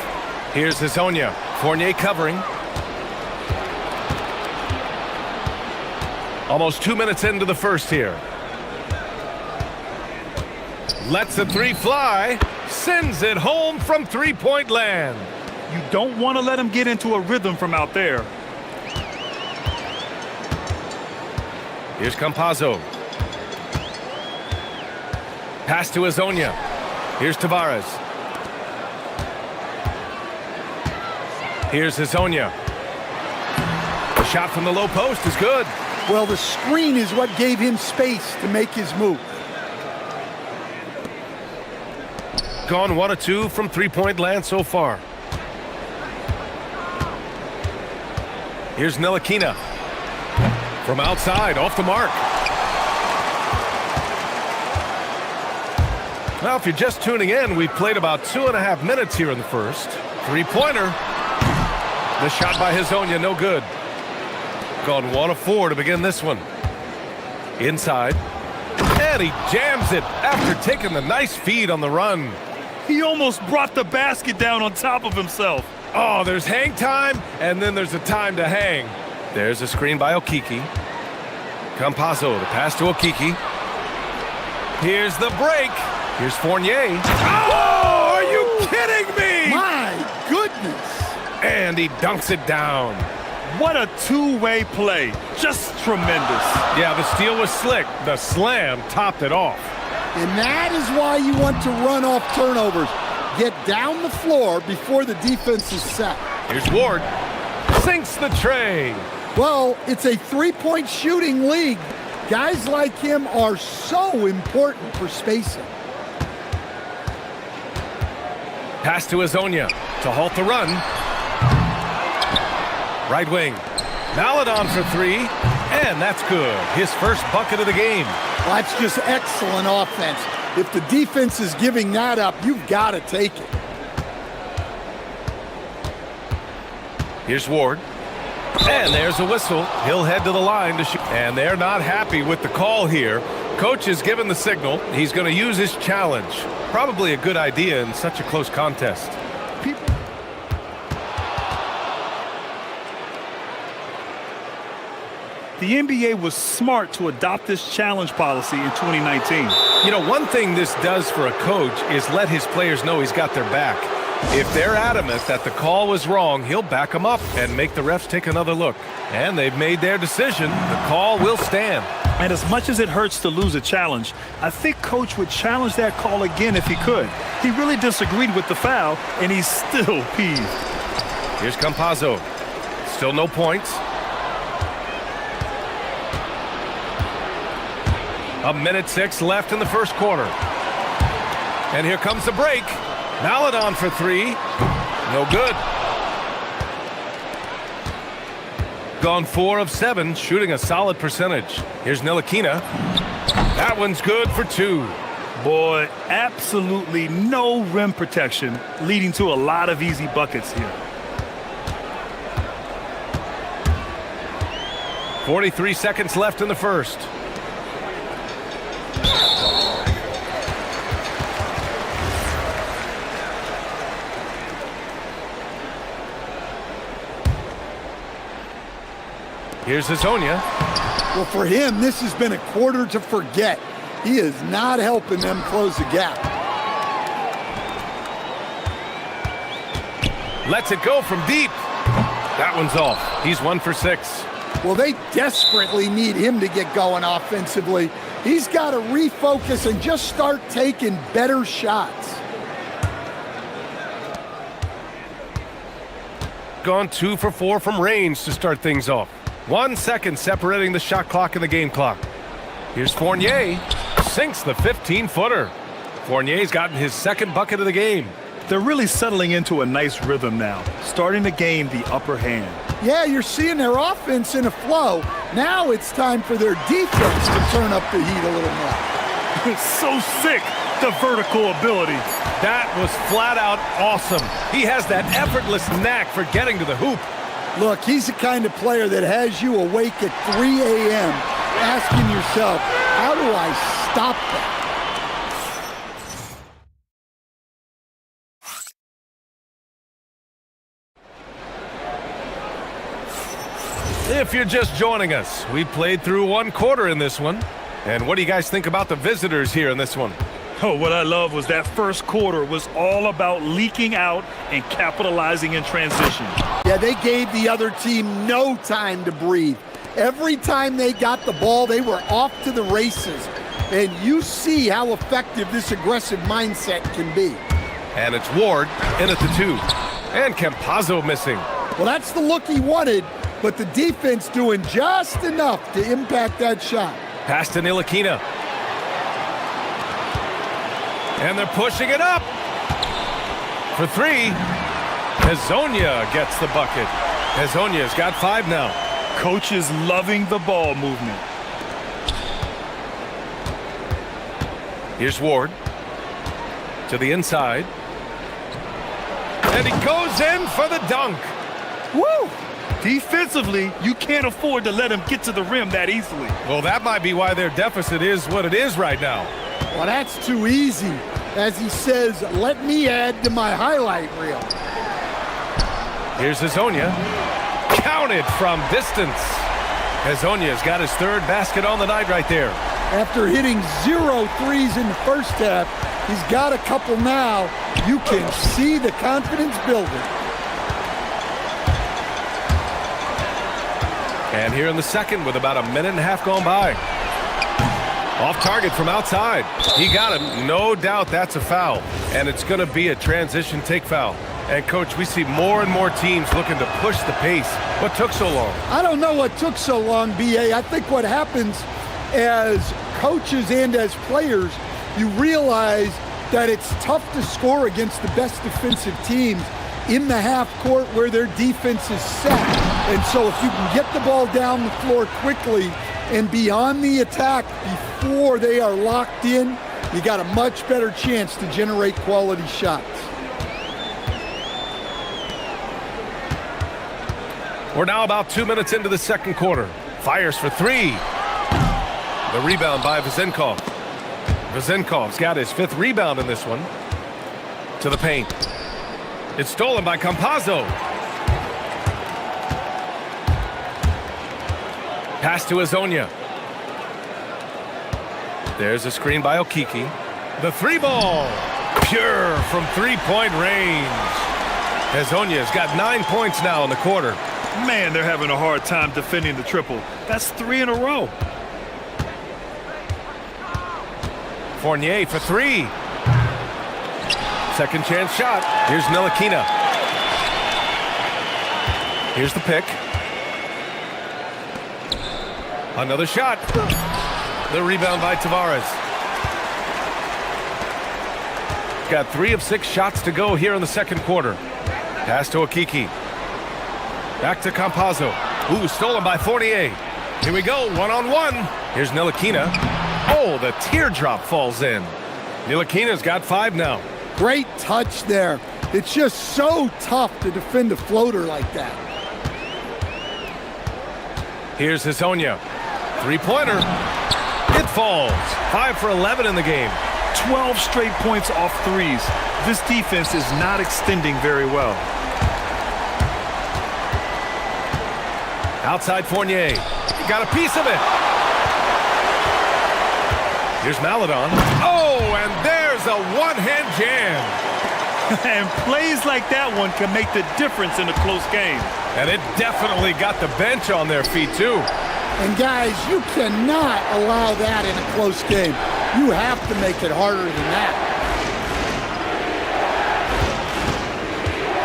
Here's Hazonia. Fournier covering. Almost 2 minutes into the first here. Lets the 3 fly. Sends it home from three-point land. You don't want to let him get into a rhythm from out there. Here's Campazzo. Pass to Hazonia. Here's Tavares. Here's Hazonia. The shot from the low post is good. Well, the screen is what gave him space to make his move. Gone 1 of 2 from three-point land so far. Here's Ntilikina. From outside, off the mark. Now, if you're just tuning in, we've played about 2.5 minutes here in the first. Three-pointer. The shot by Hazonia, no good. Gone 1 of 4 to begin this one. Inside. And he jams it after taking the nice feed on the run. He almost brought the basket down on top of himself. Oh, there's hang time, and then there's a time to hang. There's a screen by Okiki. Campazzo, the pass to Okiki. Here's the break. Here's Fournier. Oh, are you kidding me? My goodness. And he dunks it down. What a two-way play. Just tremendous. Yeah, the steal was slick. The slam topped it off. And that is why you want to run off turnovers. Get down the floor before the defense is set. Here's Ward. Sinks the tray. Well, it's a three-point shooting league. Guys like him are so important for spacing. Pass to Hazonia to halt the run. Right wing. Maladon for 3, and that's good. His first bucket of the game. Well, that's just excellent offense. If the defense is giving that up, you've got to take it. Here's Ward. And there's a whistle. He'll head to the line to shoot. And they're not happy with the call here. Coach has given the signal. He's going to use his challenge. Probably a good idea in such a close contest. The NBA was smart to adopt this challenge policy in 2019. You know, one thing this does for a coach is let his players know he's got their back. If they're adamant that the call was wrong, he'll back them up and make the refs take another look. And they've made their decision. The call will stand. And as much as it hurts to lose a challenge, I think Coach would challenge that call again if he could. He really disagreed with the foul, and he's still peeved. Here's Campazzo. Still no points. A minute 6 left in the first quarter. And here comes the break. Maladon for 3. No good. Gone 4 of 7, shooting a solid percentage. Here's Ntilikina. That one's good for 2. Boy, absolutely no rim protection, leading to a lot of easy buckets here. 43 seconds left in the first. Here's Hazonia. Well, for him, this has been a quarter to forget. He is not helping them close the gap. Lets it go from deep. That one's off. He's 1 for 6. Well, they desperately need him to get going offensively. He's got to refocus and just start taking better shots. Gone 2 for 4 from range to start things off. 1 second separating the shot clock and the game clock. Here's Fournier. Sinks the 15-footer. Fournier's gotten his second bucket of the game. They're really settling into a nice rhythm now, starting to gain the upper hand. Yeah, you're seeing their offense in a flow. Now it's time for their defense to turn up the heat a little more. So sick, the vertical ability. That was flat out awesome. He has that effortless knack for getting to the hoop. Look, he's the kind of player that has you awake at 3 a.m. asking yourself, how do I stop that? If you're just joining us, we played through 1 quarter in this one. And what do you guys think about the visitors here in this one? Oh, what I love was that first quarter was all about leaking out and capitalizing in transition. Yeah, they gave the other team no time to breathe. Every time they got the ball, they were off to the races. And you see how effective this aggressive mindset can be. And it's Ward in at the 2. And Campazzo missing. Well, that's the look he wanted, but the defense doing just enough to impact that shot. Pass to Ntilikina. And they're pushing it up. For 3. Hazonia gets the bucket. Hazonia's got 5 now. Coach is loving the ball movement. Here's Ward. To the inside. And he goes in for the dunk. Woo! Defensively, you can't afford to let him get to the rim that easily. Well, that might be why their deficit is what it is right now. Well, that's too easy. As he says, let me add to my highlight reel. Here's Hazonia. Counted from distance. Hazonia's got his 3rd basket on the night right there. After hitting 0 threes in the first half, he's got a couple now. You can see the confidence building. And here in the second with about 1.5 minutes gone by. Off target from outside. He got him. No doubt that's a foul. And it's going to be a transition take foul. And, Coach, we see more and more teams looking to push the pace. What took so long? I don't know what took so long, B.A. I think what happens as coaches and as players, you realize that it's tough to score against the best defensive teams in the half court where their defense is set. And so if you can get the ball down the floor quickly and be on the attack before they are locked in, you got a much better chance to generate quality shots. We're now about 2 minutes into the second quarter. Fires for 3. The rebound by Vezenkov. Vezenkov's got his 5th rebound in this one. To the paint. It's stolen by Campazzo. Pass to Hazonia. There's a screen by Okiki. The 3 ball. Pure from 3-point range. Hazonia's got 9 points now in the quarter. Man, they're having a hard time defending the triple. That's 3 in a row. Fournier for 3. Second chance shot. Here's Ntilikina. Here's the pick. Another shot. The rebound by Tavares. Got 3 of 6 shots to go here in the second quarter. Pass to Okiki. Back to Campazzo. Ooh, stolen by Fournier. Here we go, one-on-one. Here's Ntilikina. Oh, the teardrop falls in. Ntilikina's got 5 now. Great touch there. It's just so tough to defend a floater like that. Here's Hezonja. Three-pointer. It falls. 5 for 11 in the game. 12 straight points off threes. This defense is not extending very well. Outside Fournier. He got a piece of it. Here's Maledon. Oh, and there's a one-hand jam. And plays like that one can make the difference in a close game. And it definitely got the bench on their feet, too. And guys, you cannot allow that in a close game. You have to make it harder than that.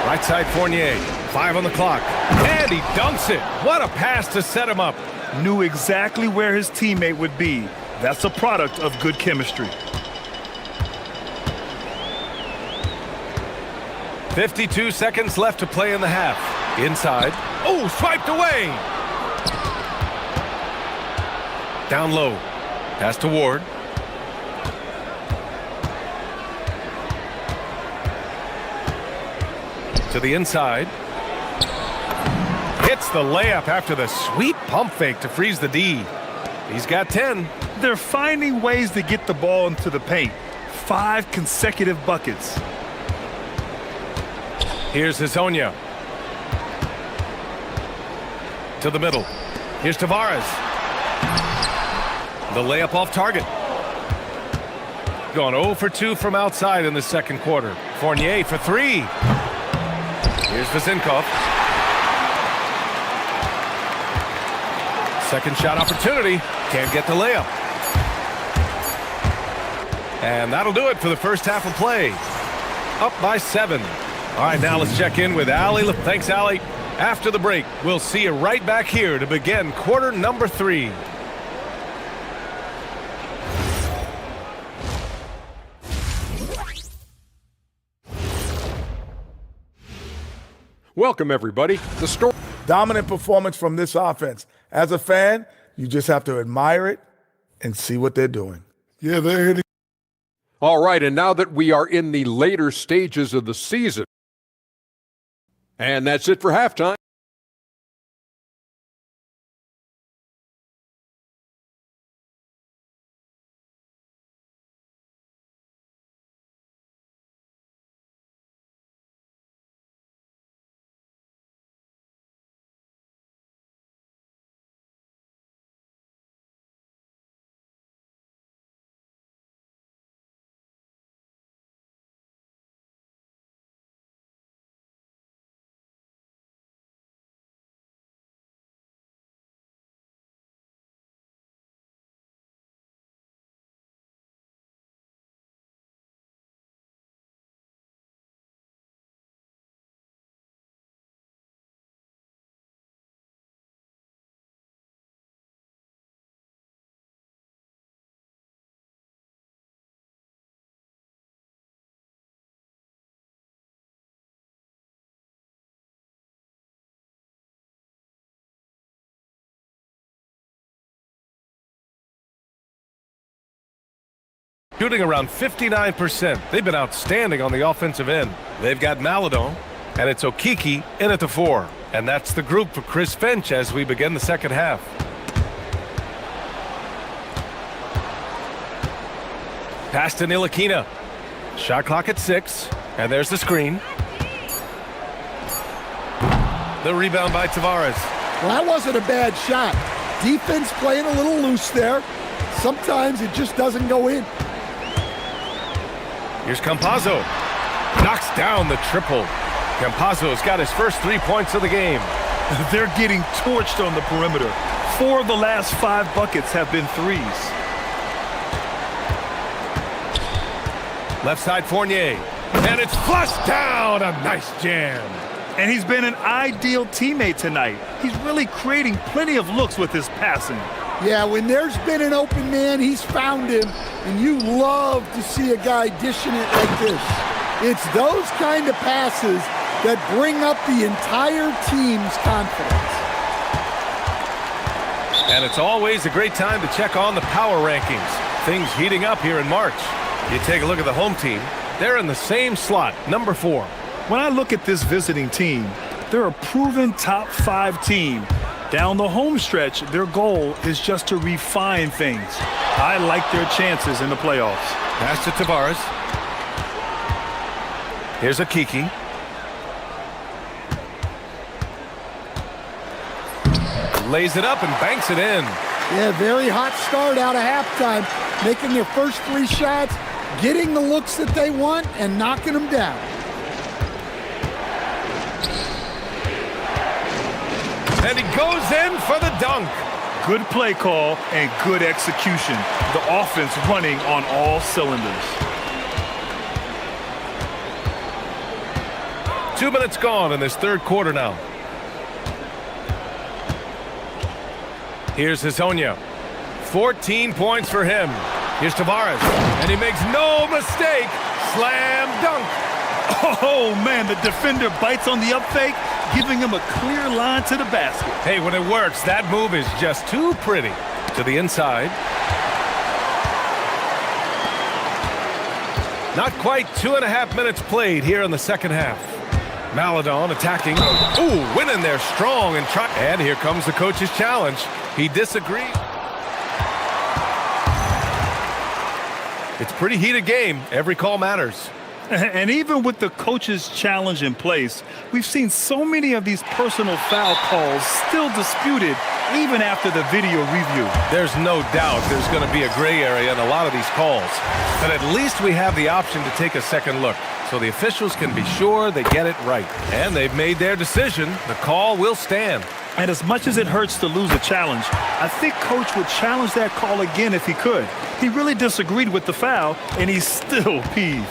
Right side Fournier, 5 on the clock. And he dunks it. What a pass to set him up. Knew exactly where his teammate would be. That's a product of good chemistry. 52 seconds left to play in the half. Inside. Oh, swiped away. Down low. Pass to Ward. To the inside. Hits the layup after the sweet pump fake to freeze the D. He's got 10. They're finding ways to get the ball into the paint. 5 consecutive buckets. Here's Hezonja. To the middle. Here's Tavares. The layup off target. Gone 0 for 2 from outside in the second quarter. Fournier for 3. Here's Vezinkov. Second shot opportunity. Can't get the layup. And that'll do it for the first half of play. Up by 7. All right, now let's check in with Allie. Thanks, Allie. After the break, we'll see you right back here to begin quarter number 3. Welcome, everybody. The story. Dominant performance from this offense. As a fan, you just have to admire it and see what they're doing. Yeah, they're hitting. All right, and now that we are in the later stages of the season, and that's it for halftime. Shooting around 59%. They've been outstanding on the offensive end. They've got Maledon, and it's Okiki in at the 4. And that's the group for Chris Finch as we begin the second half. Pass to Ntilikina. Shot clock at 6, and there's the screen. The rebound by Tavares. Well, that wasn't a bad shot. Defense playing a little loose there. Sometimes it just doesn't go in. Here's Campazzo. Knocks down the triple. Campazzo's got his first 3 points of the game. They're getting torched on the perimeter. 4 of the last 5 buckets have been threes. Left side Fournier. And it's flushed down. A nice jam. And he's been an ideal teammate tonight. He's really creating plenty of looks with his passing. Yeah, when there's been an open man, he's found him, and you love to see a guy dishing it like this. It's those kind of passes that bring up the entire team's confidence. And it's always a great time to check on the power rankings. Things heating up here in March. You take a look at the home team. They're in the same slot, number 4. When I look at this visiting team, they're a proven top 5 team. Down the home stretch, their goal is just to refine things. I like their chances in the playoffs. Pass to Tavares. Here's a Kiki. Lays it up and banks it in. Yeah, very hot start out of halftime, making their first 3 shots, getting the looks that they want, and knocking them down. And he goes in for the dunk. Good play call and good execution. The offense running on all cylinders. 2 minutes gone in this third quarter now. Here's Hezonja. 14 points for him. Here's Tavares. And he makes no mistake. Slam dunk. Oh, man, the defender bites on the up fake, giving him a clear line to the basket. Hey, when it works, that move is just too pretty. To the inside. Not quite 2.5 minutes played here in the second half. Maladon attacking. Ooh, winning there strong and try. And here comes the coach's challenge. He disagreed. It's a pretty heated game. Every call matters. And even with the coach's challenge in place, we've seen so many of these personal foul calls still disputed even after the video review. There's no doubt there's going to be a gray area in a lot of these calls. But at least we have the option to take a second look, so the officials can be sure they get it right. And they've made their decision. The call will stand. And as much as it hurts to lose a challenge, I think Coach would challenge that call again if he could. He really disagreed with the foul, and he's still peeved.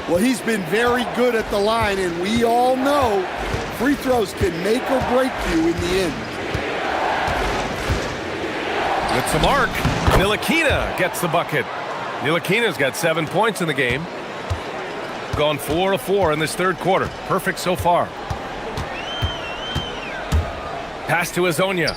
Well, he's been very good at the line, and we all know free throws can make or break you in the end. It's a mark. Ntilikina gets the bucket. Ntilikina's got 7 points in the game. Gone 4 of 4 in this third quarter. Perfect so far. Pass to Hezonja.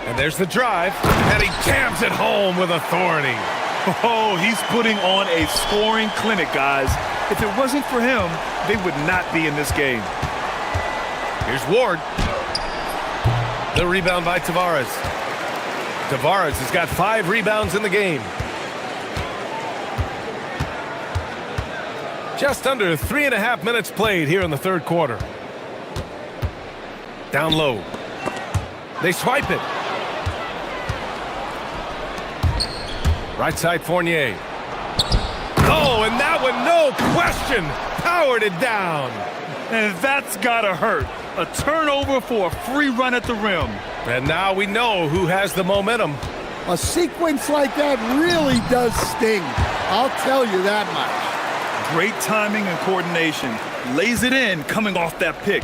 And there's the drive, and he jams it home with authority. Oh, he's putting on a scoring clinic, guys. If it wasn't for him, they would not be in this game. Here's Ward. The rebound by Tavares. Tavares has got 5 rebounds in the game. Just under 3.5 minutes played here in the third quarter. Down low. They swipe it. Right side Fournier. Oh, and that one, no question, powered it down. And that's gotta hurt. A turnover for a free run at the rim. And now we know who has the momentum. A sequence like that really does sting. I'll tell you that much. Great timing and coordination. Lays it in coming off that pick.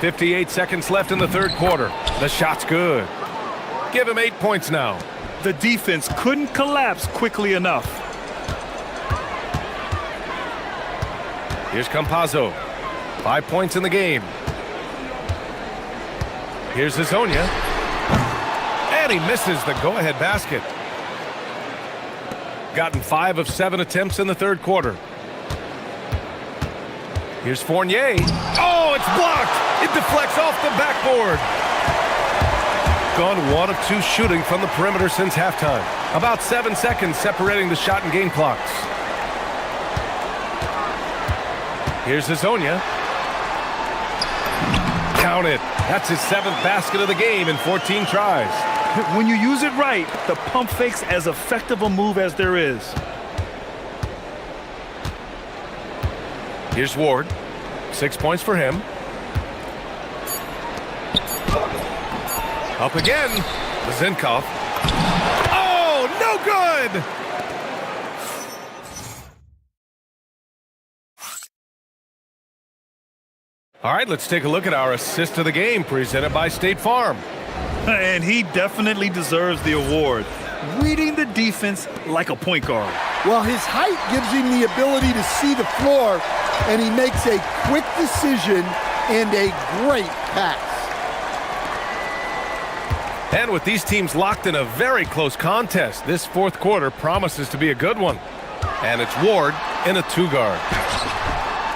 .58 seconds left in the third quarter. The shot's good. Give him 8 points now. The defense couldn't collapse quickly enough. Here's Campazzo. 5 points in the game. Here's Hezonja. And he misses the go-ahead basket. Gotten 5 of 7 attempts in the third quarter. Here's Fournier. Oh, it's blocked. It deflects off the backboard. Gone 1 of 2 shooting from the perimeter since halftime. About 7 seconds separating the shot and game clocks. Here's Hezonja. Count it. That's his 7th basket of the game in 14 tries. When you use it right, the pump fake's as effective a move as there is. Here's Ward. 6 points for him. Up again. Zinkov. Oh, no good! All right, let's take a look at our assist of the game presented by State Farm. And he definitely deserves the award. reading the defense like a point guard. Well, his height gives him the ability to see the floor, and he makes a quick decision and a great pass. And with these teams locked in a very close contest, this fourth quarter promises to be a good one. And it's Ward in a two-guard.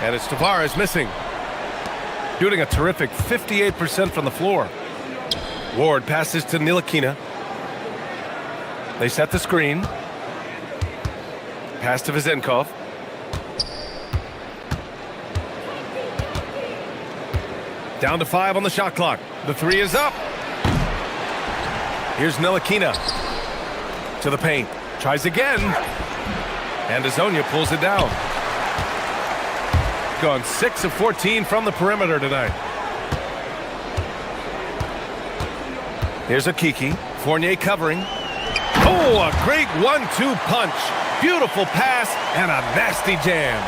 And it's Tavares missing. Shooting a terrific 58% from the floor. Ward passes to Ntilikina. They set the screen. Pass to Vezenkov. Down to 5 on the shot clock. The three is up. Here's Ntilikina. To the paint. Tries again. And Azonia pulls it down. Gone 6 of 14 from the perimeter tonight. Here's Akiki. Fournier covering. Oh, a great 1-2 punch. Beautiful pass and a nasty jam.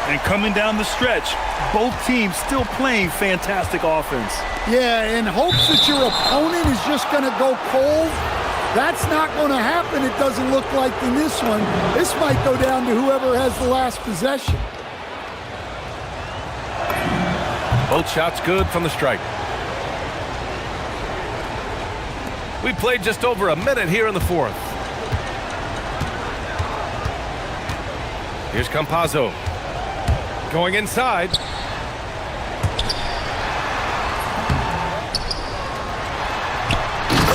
And coming down the stretch, both teams still playing fantastic offense. Yeah, in hopes that your opponent is just going to go cold. That's not going to happen, it doesn't look like in this one. This might go down to whoever has the last possession. Both shots good from the stripe. We played just over a minute here in the fourth. Here's Campazzo. Going inside.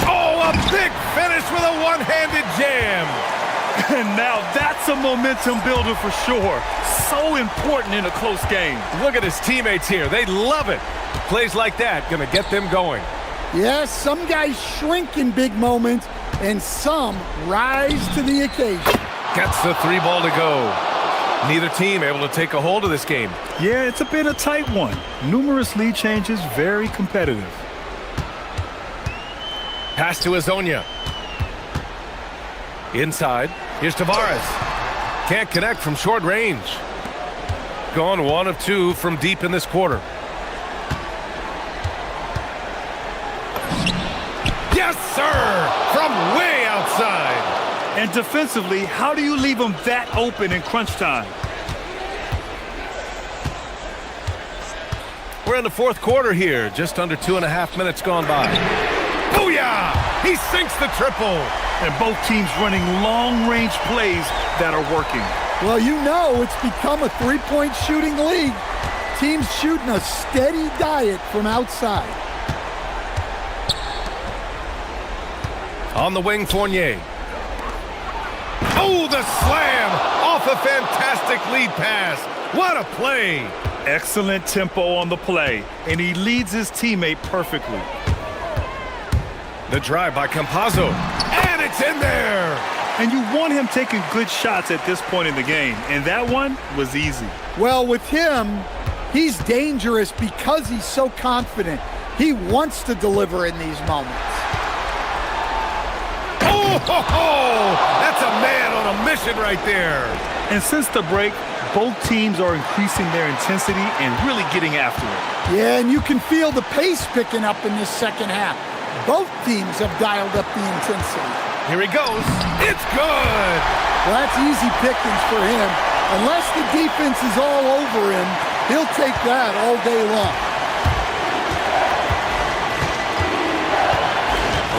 Oh, a big finish with a one-handed jam. And now that's a momentum builder for sure. So important in a close game. Look at his teammates here. They love it. Plays like that gonna get them going. Yes, some guys shrink in big moments, and some rise to the occasion. Gets the three ball to go. Neither team able to take a hold of this game. Yeah, it's been a tight one. Numerous lead changes, very competitive. Pass to Azonia. Inside. Here's Tavares. Can't connect from short range. Gone 1 of 2 from deep in this quarter. Yes, sir! From way outside. And defensively, how do you leave them that open in crunch time? We're in the fourth quarter here. Just under 2.5 minutes gone by. Booyah! He sinks the triple. And both teams running long-range plays that are working. Well, you know it's become a three-point shooting league. Teams shooting a steady diet from outside. On the wing, Fournier. Oh, the slam! Off a fantastic lead pass. What a play! Excellent tempo on the play, and he leads his teammate perfectly. The drive by Campazzo. And it's in there! And you want him taking good shots at this point in the game, and that one was easy. Well, with him, he's dangerous because he's so confident. He wants to deliver in these moments. Oh, that's a man on a mission right there. And since the break, both teams are increasing their intensity and really getting after it. Yeah, and you can feel the pace picking up in this second half. Both teams have dialed up the intensity. Here he goes. It's good. Well, that's easy pickings for him. Unless the defense is all over him, he'll take that all day long.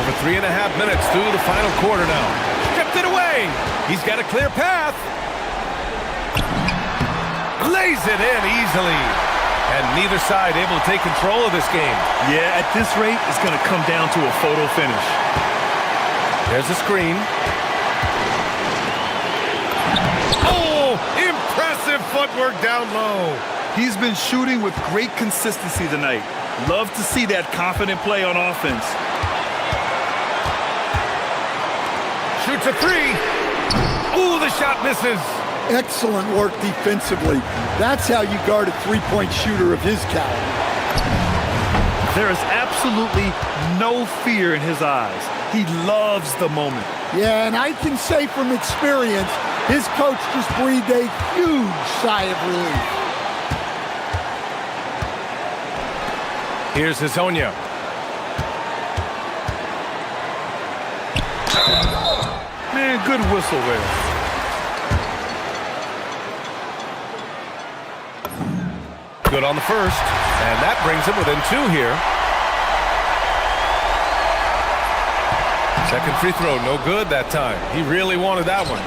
Over 3.5 minutes through the final quarter now. Stripped it away. He's got a clear path. Lays it in easily. And neither side able to take control of this game. Yeah, at this rate, it's going to come down to a photo finish. There's a screen. Oh, impressive footwork down low. He's been shooting with great consistency tonight. Love to see that confident play on offense. Shoots a three. Ooh, the shot misses. Excellent work defensively. That's how you guard a three-point shooter of his caliber. There is absolutely no fear in his eyes. He loves the moment. Yeah, and I can say from experience, his coach just breathed a huge sigh of relief. Here's Azonia. Man, good whistle there. Good on the first, and that brings him within 2 here. Second free throw, no good that time. He really wanted that one.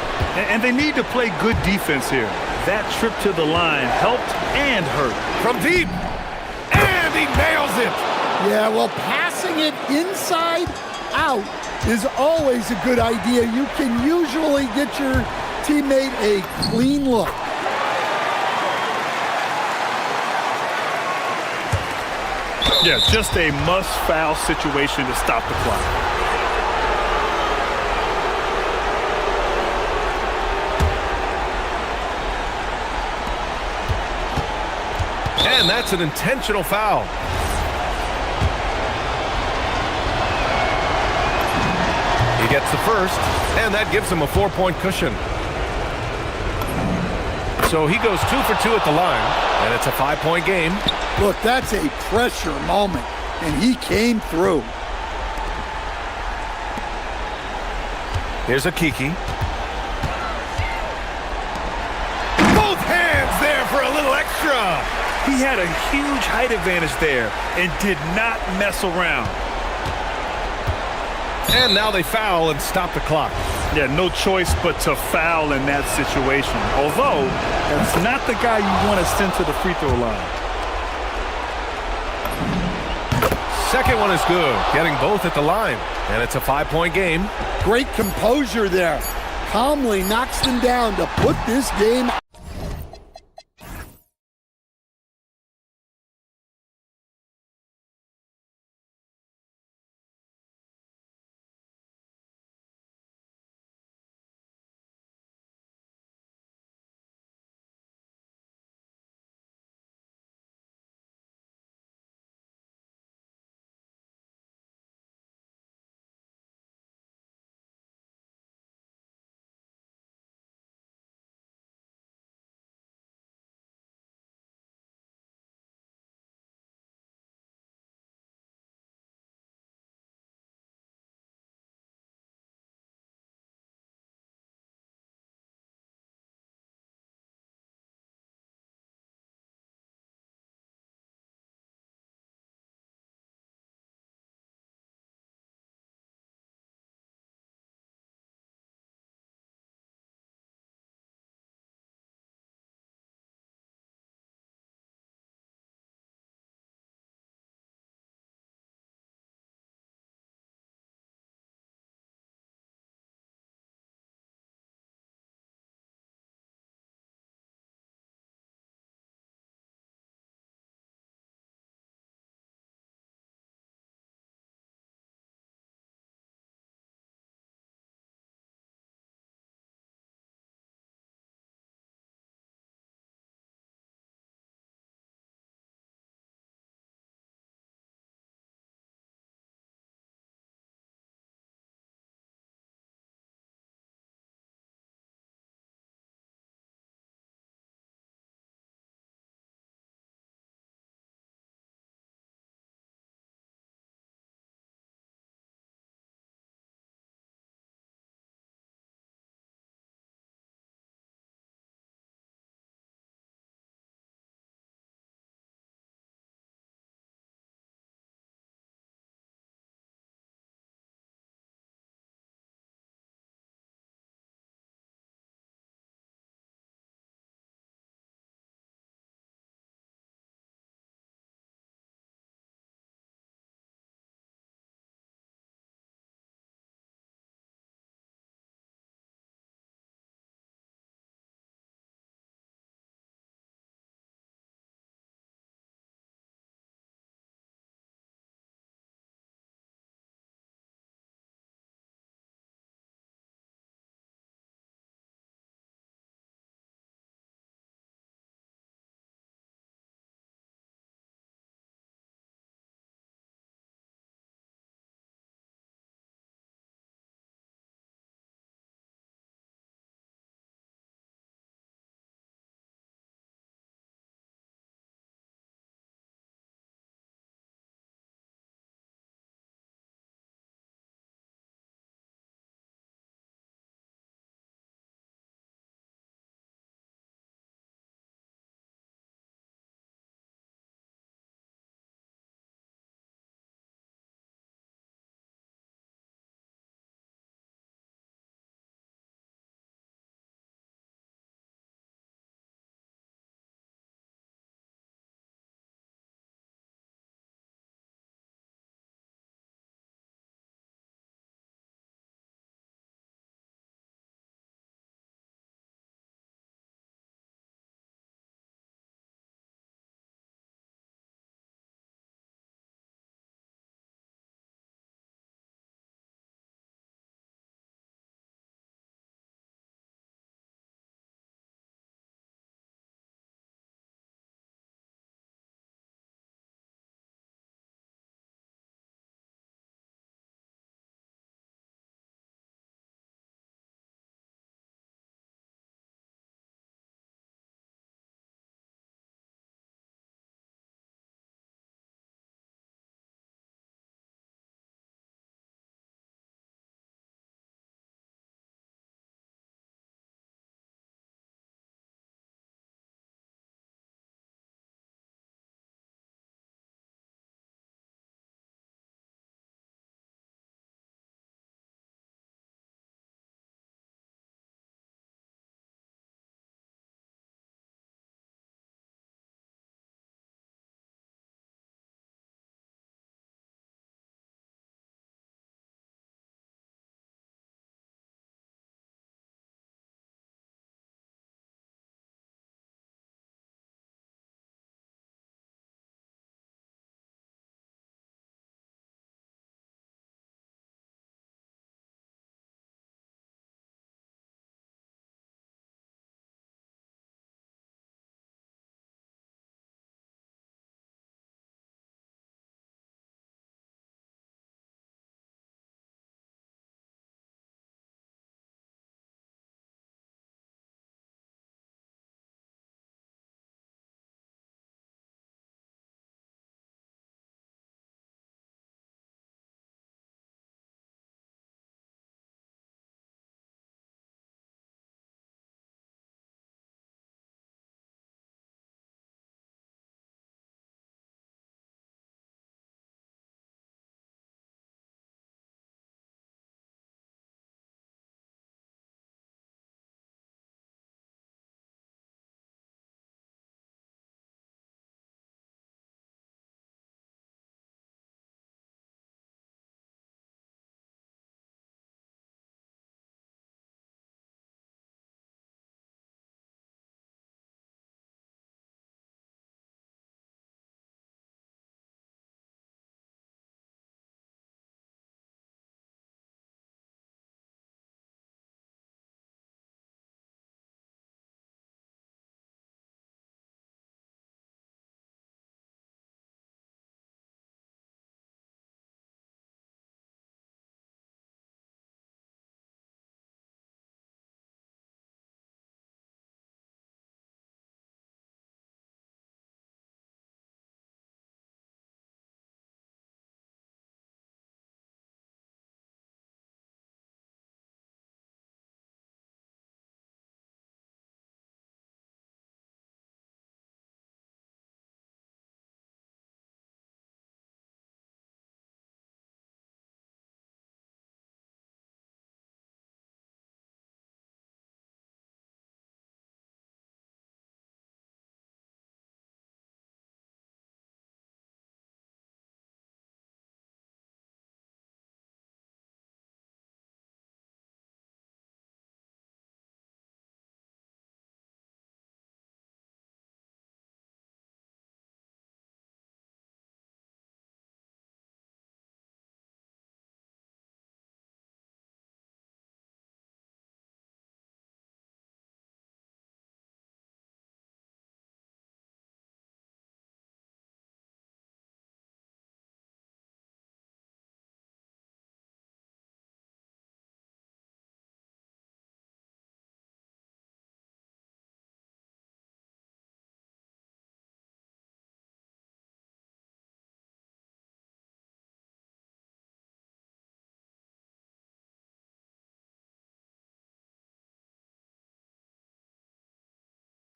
And they need to play good defense here. That trip to the line helped and hurt. From deep, and he nails it. Yeah, well, passing it inside out is always a good idea. You can usually get your teammate a clean look. Yeah, just a must-foul situation to stop the clock. And that's an intentional foul. He gets the first, and that gives him a 4-point cushion. So he goes 2 for 2 at the line, and it's a 5-point game. Look, that's a pressure moment, and he came through. Here's a Kiki. Both hands there for a little extra. He had a huge height advantage there and did not mess around. And now they foul and stop the clock. Yeah, no choice but to foul in that situation. Although, that's not the guy you want to send to the free throw line. Second one is good, getting both at the line. And it's a 5-point game. Great composure there. Calmly knocks them down to put this game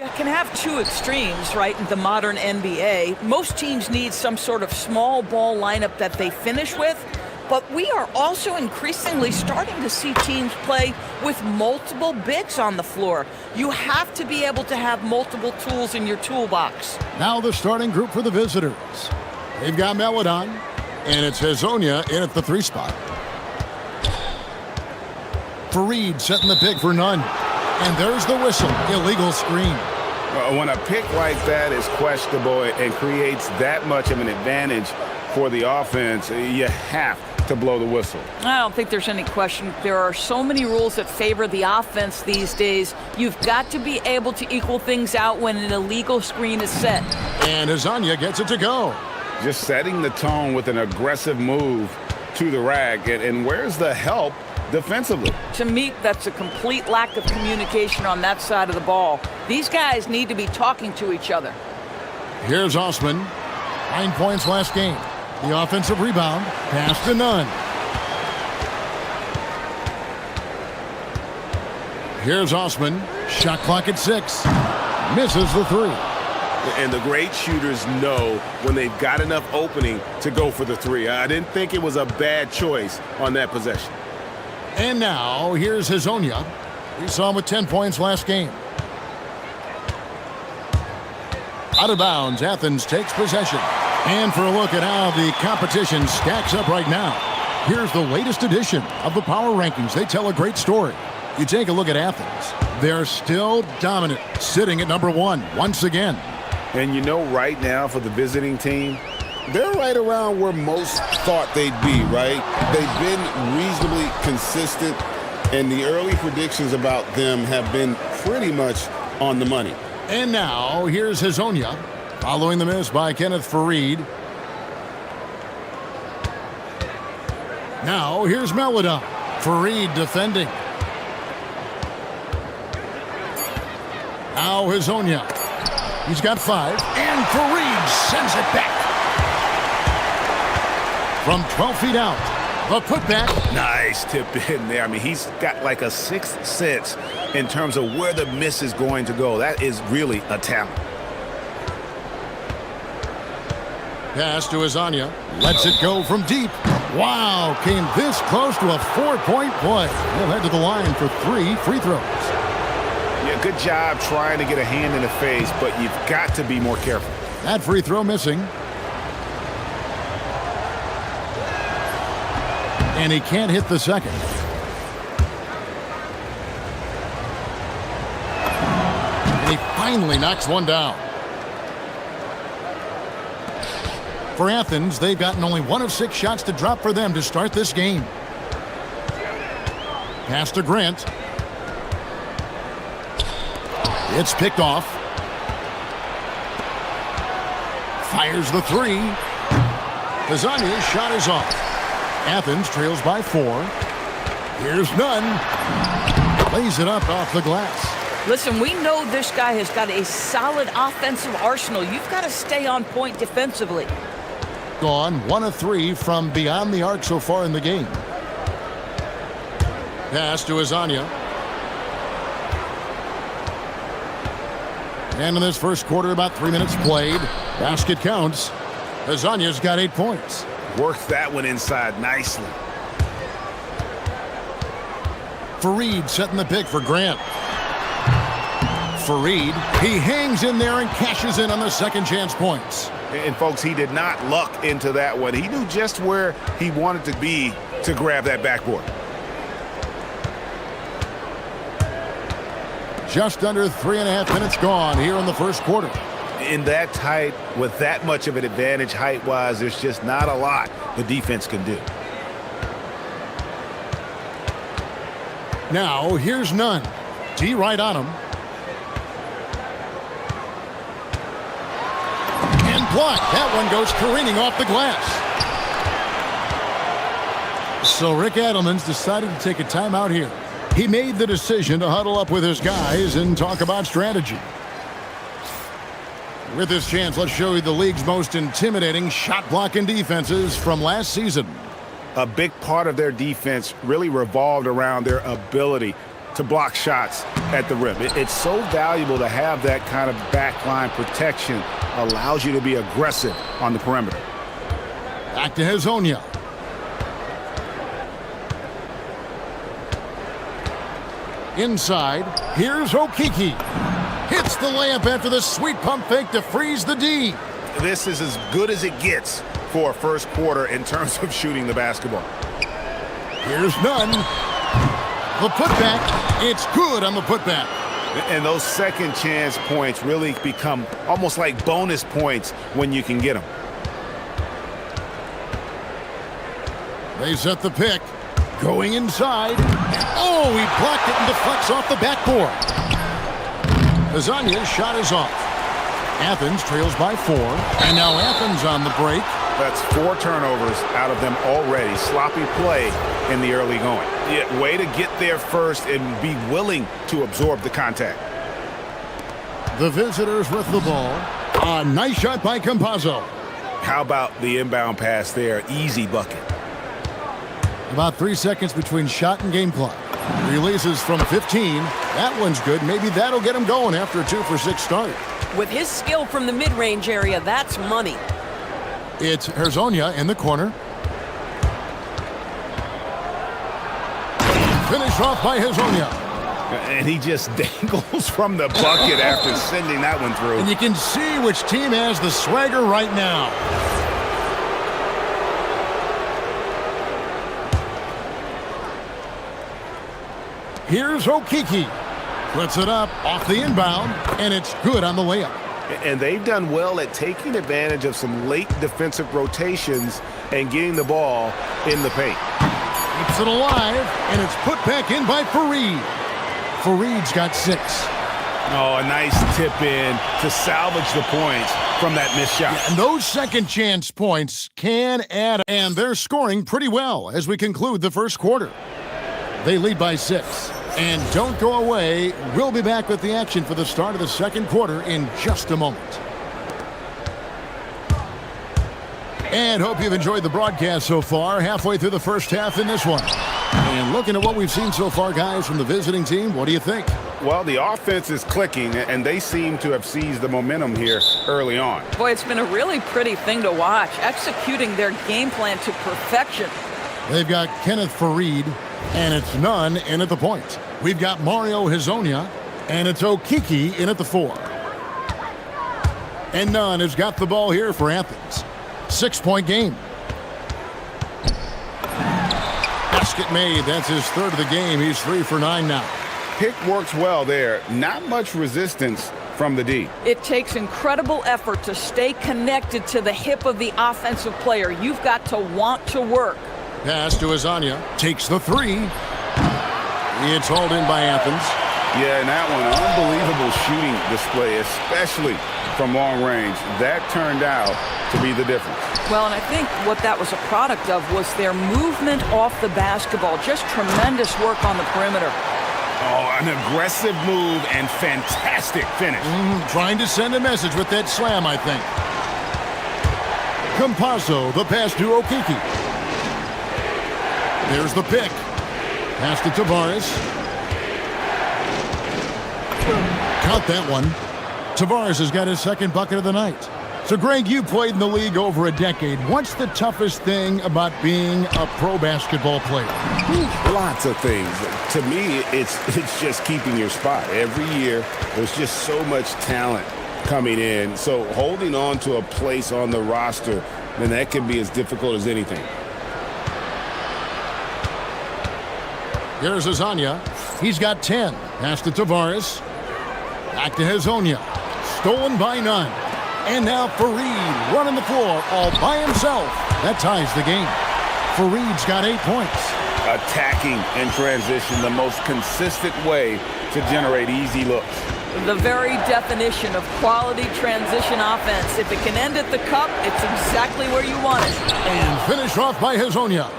You can have two extremes, right, in the modern NBA. Most teams need some sort of small ball lineup that they finish with, but we are also increasingly starting to see teams play with multiple bigs on the floor. You have to be able to have multiple tools in your toolbox. Now the starting group for the visitors. They've got Melodon, and it's Hazonia in at the 3 spot. Fareed setting the pick for none. And there's the whistle. Illegal screen. When a pick like that is questionable and creates that much of an advantage for the offense, you have to blow the whistle. I don't think there's any question. There are so many rules that favor the offense these days. You've got to be able to equal things out when an illegal screen is set. And Hazonia gets it to go. Just setting the tone with an aggressive move to the rack. And where's the help defensively? To me, that's a complete lack of communication on that side of the ball. These guys need to be talking to each other. Here's Osman. 9 points last game. The offensive rebound. Pass to none. Here's Osman. Shot clock at 6. Misses the 3. And the great shooters know when they've got enough opening to go for the 3. I didn't think it was a bad choice on that possession. And now, here's Hazonia. We saw him with 10 points last game. Out of bounds, Athens takes possession. And for a look at how the competition stacks up right now, here's the latest edition of the Power Rankings. They tell a great story. You take a look at Athens. They're still dominant, sitting at number 1 once again. And you know, right now for the visiting team, they're right around where most thought they'd be, right? They've been reasonably consistent, and the early predictions about them have been pretty much on the money. And now, here's Hazonia, following the miss by Kenneth Fareed. Now, here's Melodon. Fareed defending. Now, Hazonia. He's got 5, and Fareed sends it back. From 12 feet out, the putback. Nice tip in there. I mean, he's got like a sixth sense in terms of where the miss is going to go. That is really a talent. Pass to Hazonia. Lets it go from deep. Wow, came this close to a 4-point play. He'll head to the line for 3 free throws. Yeah, good job trying to get a hand in the face, but you've got to be more careful. That free throw missing. And he can't hit the second. And he finally knocks one down. For Athens, they've gotten only 1 of 6 shots to drop for them to start this game. Pass to Grant. It's picked off. Fires the 3. Hazonia's shot is off. Athens trails by 4. Here's none. Lays it up off the glass. Listen, we know this guy has got a solid offensive arsenal. You've got to stay on point defensively. Gone 1 of 3 from beyond the arc so far in the game. Pass to Hazonia. And in this first quarter, about 3 minutes played. Basket counts. Hazonia's got 8 points. Worked that one inside nicely. Fareed setting the pick for Grant. Fareed, he hangs in there and cashes in on the second chance points. And folks, he did not luck into that one. He knew just where he wanted to be to grab that backboard. Just under 3.5 minutes gone here in the first quarter. In that tight, with that much of an advantage height-wise, there's just not a lot the defense can do. Now, here's none. D right on him. And blocked. That one goes careening off the glass. So Rick Adelman's decided to take a timeout here. He made the decision to huddle up with his guys and talk about strategy. With this chance, let's show you the league's most intimidating shot-blocking defenses from last season. A big part of their defense really revolved around their ability to block shots at the rim. It's so valuable to have that kind of backline protection. Allows you to be aggressive on the perimeter. Back to Hazonia. Inside, here's Okiki. Hits the layup after the sweet pump fake to freeze the D. This is as good as it gets for a first quarter in terms of shooting the basketball. Here's Nunn. The putback. It's good on the putback. And those second chance points really become almost like bonus points when you can get them. They set the pick. Going inside. Oh, he blocked it and deflects off the backboard. Hazounia's shot is off. Athens trails by 4. And now Athens on the break. That's 4 turnovers out of them already. Sloppy play in the early going. Yeah, way to get there first and be willing to absorb the contact. The visitors with the ball. A nice shot by Campazzo. How about the inbound pass there? Easy bucket. About 3 seconds between shot and game clock. Releases from 15. That one's good. Maybe that'll get him going after a 2-for-6 start. With his skill from the mid-range area, that's money. It's Hazonia in the corner. Finished off by Hazonia. And he just dangles from the bucket after sending that one through. And you can see which team has the swagger right now. Here's Okiki. Puts it up off the inbound, and it's good on the layup. And they've done well at taking advantage of some late defensive rotations and getting the ball in the paint. Keeps it alive, and it's put back in by Fareed. Fareed's got 6. Oh, a nice tip in to salvage the points from that missed shot. Yeah, and those second chance points can add, and they're scoring pretty well as we conclude the first quarter. They lead by 6. And don't go away. We'll be back with the action for the start of the second quarter in just a moment. And hope you've enjoyed the broadcast so far. Halfway through the first half in this one. And looking at what we've seen so far, guys, from the visiting team, what do you think? Well, the offense is clicking, and they seem to have seized the momentum here early on. Boy, it's been a really pretty thing to watch, executing their game plan to perfection. They've got Kenneth Fareed, and it's Nunn in at the point. We've got Mario Hazonia, and it's Okiki in at the 4. And Nunn has got the ball here for Athens. 6-point game. Basket made. That's his third of the game. He's 3 for 9 now. Pick works well there. Not much resistance from the D. It takes incredible effort to stay connected to the hip of the offensive player. You've got to want to work. Pass to Hazonia. Takes the 3. It's hauled in by Athens. Yeah, and that one, unbelievable shooting display, especially from long range. That turned out to be the difference. Well, and I think what that was a product of was their movement off the basketball. Just tremendous work on the perimeter. Oh, an aggressive move and fantastic finish. Trying to send a message with that slam, I think. Campazzo, the pass to Okiki. There's the pick. Pass to Tavares. Caught that one. Tavares has got his second bucket of the night. So, Greg, you played in the league over a decade. What's the toughest thing about being a pro basketball player? Lots of things. To me, it's just keeping your spot. Every year, there's just so much talent coming in. So holding on to a place on the roster, then that can be as difficult as anything. Here's Hazonia. He's got 10. Pass to Tavares. Back to Hazonia. Stolen by Nunn. And now Fareed running the floor all by himself. That ties the game. Fareed's got 8 points. Attacking in transition, the most consistent way to generate easy looks. The very definition of quality transition offense. If it can end at the cup, it's exactly where you want it. And finished off by Hazonia.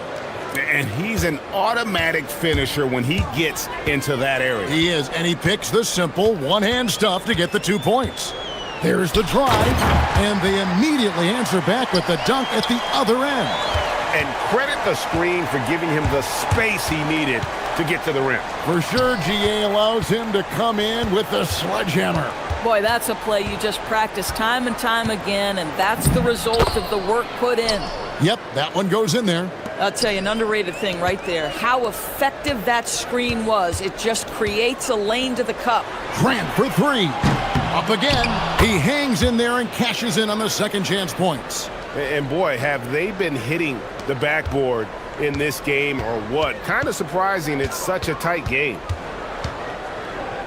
And he's an automatic finisher when he gets into that area. He is, and he picks the simple one-hand stuff to get the 2 points. There's the drive, and they immediately answer back with the dunk at the other end. And credit the screen for giving him the space he needed to get to the rim. For sure, GA allows him to come in with the sledgehammer. Boy, that's a play you just practice time and time again, and that's the result of the work put in. Yep, that one goes in there. I'll tell you, an underrated thing right there. How effective that screen was. It just creates a lane to the cup. Grant for three. Up again. He hangs in there and cashes in on the second chance points. And boy, have they been hitting the backboard in this game or what? Kind of surprising it's such a tight game.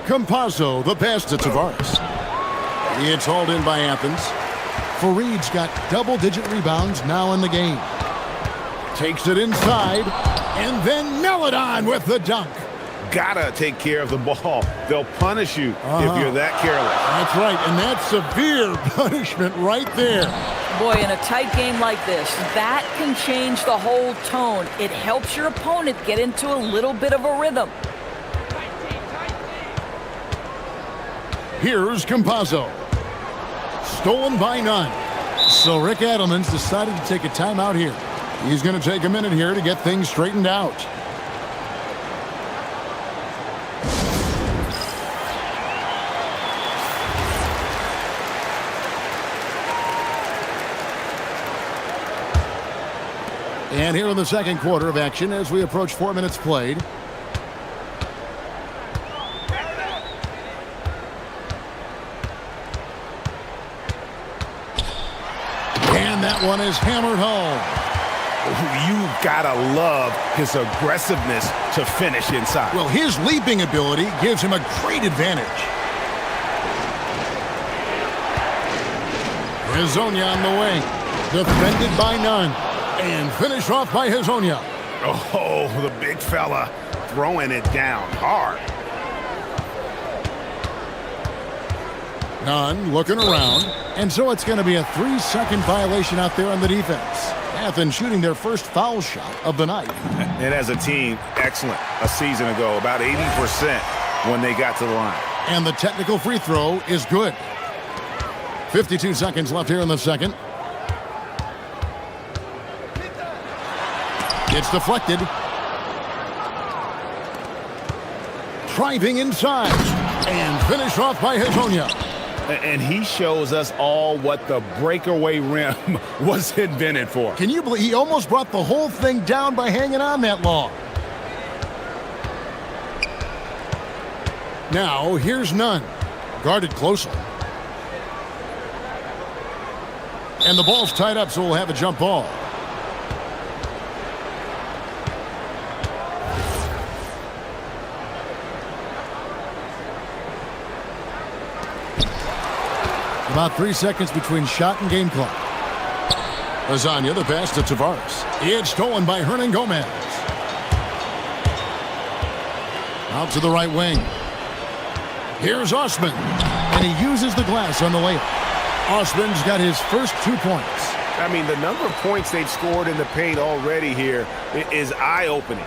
Campazzo, the pass to Tavares. It's hauled in by Athens. Fareed's got double-digit rebounds now in the game. Takes it inside, and then Meladon with the dunk. Gotta take care of the ball. They'll punish you if you're that careless. That's right, and that's severe punishment right there. Boy, in a tight game like this, that can change the whole tone. It helps your opponent get into a little bit of a rhythm. Here's Campazzo. Stolen by none. So Rick Adelman's decided to take a timeout here. He's going to take a minute here to get things straightened out. And here in the second quarter of action as we approach 4 minutes played. And that one is hammered home. You've got to love his aggressiveness to finish inside. Well, his leaping ability gives him a great advantage. Hezonja on the wing. Defended by none. And finished off by Hezonja. Oh, the big fella throwing it down hard. None looking around. And so it's going to be a 3-second violation out there on the defense. Athens shooting their first foul shot of the night. And as a team, excellent. A season ago, about 80% when they got to the line. And the technical free throw is good. 52 seconds left here in the second. It's deflected. Driving inside. And finished off by Hezonja. And he shows us all what the breakaway rim was invented for. Can you believe he almost brought the whole thing down by hanging on that long? Now, here's Nunn. Guarded closely. And the ball's tied up, so we'll have a jump ball. About 3 seconds between shot and game clock. Lasagna, the pass to Tavares. It's stolen by Hernan Gomez. Out to the right wing. Here's Osman. And he uses the glass on the layup. Osman's got his first 2 points. I mean, the number of points they've scored in the paint already here is eye-opening.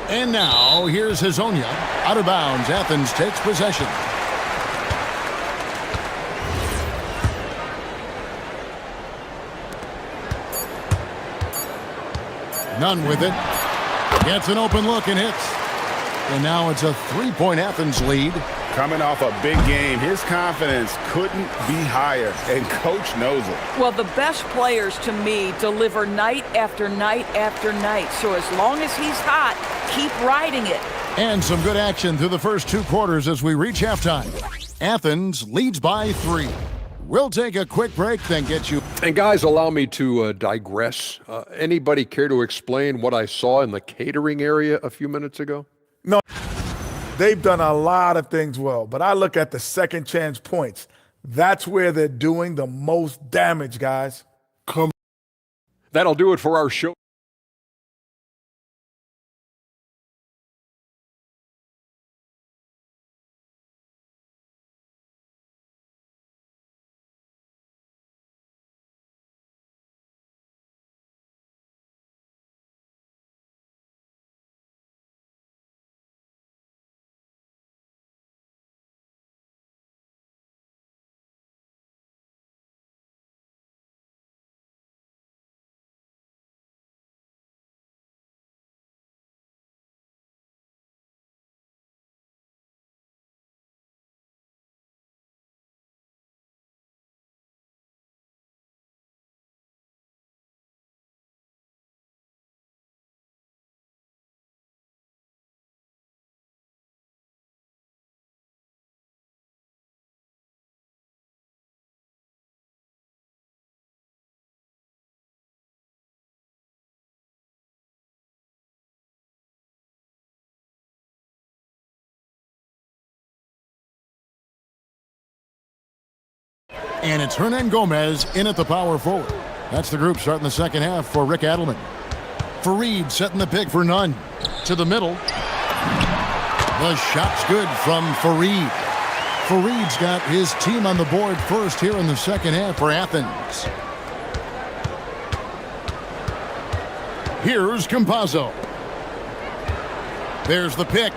And now, here's Hezonja. Out of bounds, Athens takes possession. None with it. Gets an open look and hits. And now it's a 3-point Athens lead. Coming off a big game, his confidence couldn't be higher, and coach knows it. Well, the best players, to me, deliver night after night after night. So as long as he's hot, keep riding it. And some good action through the first 2 quarters as we reach halftime. Athens leads by 3. We'll take a quick break, then get you. And guys, allow me to digress. Anybody care to explain what I saw in the catering area a few minutes ago? No, they've done a lot of things well, but I look at the second chance points. That's where they're doing the most damage, guys. That'll do it for our show. And it's Hernan Gomez in at the power forward. That's the group starting the second half for Rick Adelman. Fareed setting the pick for Nunn. To the middle. The shot's good from Fareed. Fareed's got his team on the board first here in the second half for Athens. Here's Campazzo. There's the pick.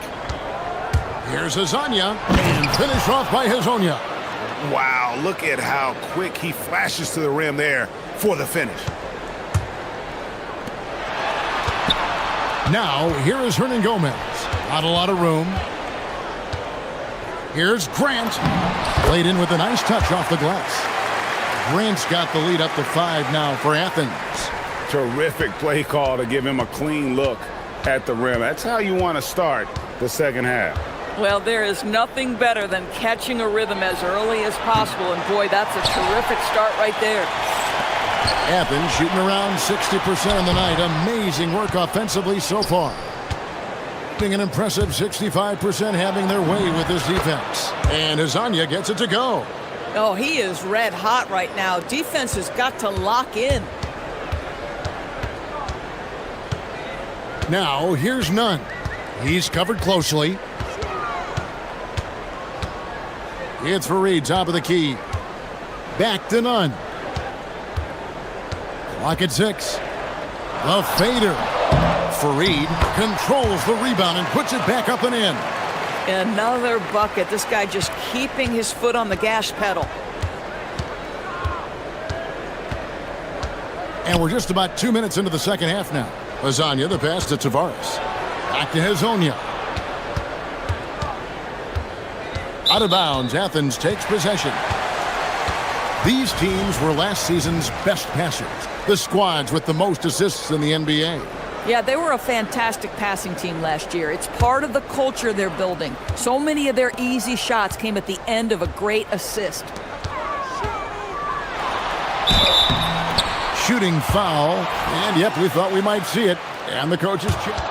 Here's Hezonja. And finished off by Hezonja. Wow, look at how quick he flashes to the rim there for the finish. Now, here is Hernan Gomez. Not a lot of room. Here's Grant. Played in with a nice touch off the glass. Grant's got the lead up to 5 now for Athens. Terrific play call to give him a clean look at the rim. That's how you want to start the second half. Well, there is nothing better than catching a rhythm as early as possible, and boy, that's a terrific start right there. Athens shooting around 60% on the night. Amazing work offensively so far. An impressive 65% having their way with this defense. And Hezonja gets it to go. Oh, he is red hot right now. Defense has got to lock in. Now, here's Nunn. He's covered closely. It's Fareed, top of the key. Back to Nunn. Clock at 6. The fader. Fareed controls the rebound and puts it back up and in. Another bucket. This guy just keeping his foot on the gas pedal. And we're just about 2 minutes into the second half now. Hezonja, the pass to Tavares. Back to Hezonja. Out of bounds, Athens takes possession. These teams were last season's best passers. The squads with the most assists in the NBA. Yeah, they were a fantastic passing team last year. It's part of the culture they're building. So many of their easy shots came at the end of a great assist. Shooting foul. And yep, we thought we might see it. And the coach's check.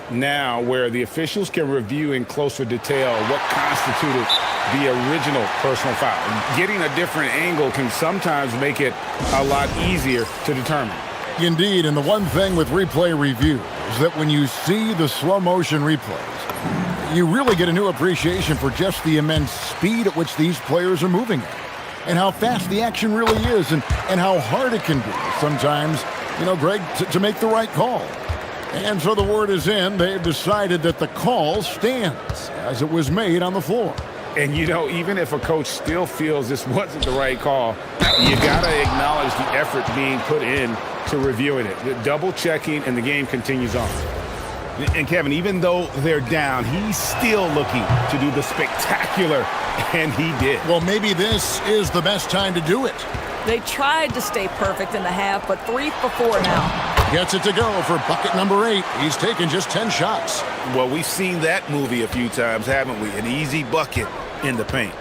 Now, where the officials can review in closer detail what constituted the original personal foul. Getting a different angle can sometimes make it a lot easier to determine. Indeed, and the one thing with replay review is that when you see the slow motion replays, you really get a new appreciation for just the immense speed at which these players are moving at, and how fast the action really is, and how hard it can be sometimes, Greg, to make the right call. And so the word is in. They've decided that the call stands as it was made on the floor. And, even if a coach still feels this wasn't the right call, you got to acknowledge the effort being put in to reviewing it. The double checking, and the game continues on. And, Kevin, even though they're down, he's still looking to do the spectacular, and he did. Well, maybe this is the best time to do it. They tried to stay perfect in the half, but 3 for 4 now. Gets it to go for bucket number 8. He's taken just 10 shots. Well, we've seen that movie a few times, haven't we? An easy bucket in the paint.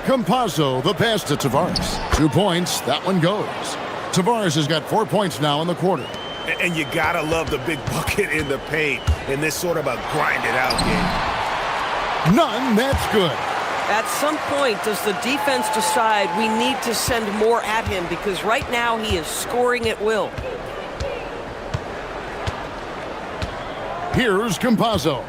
Campazzo, the pass to Tavares. 2 points. That one goes. Tavares has got 4 points now in the quarter. And you gotta love the big bucket in the paint in this sort of a grind-it-out game. None. That's good. At some point, does the defense decide we need to send more at him? Because right now he is scoring at will. Here's Campazzo.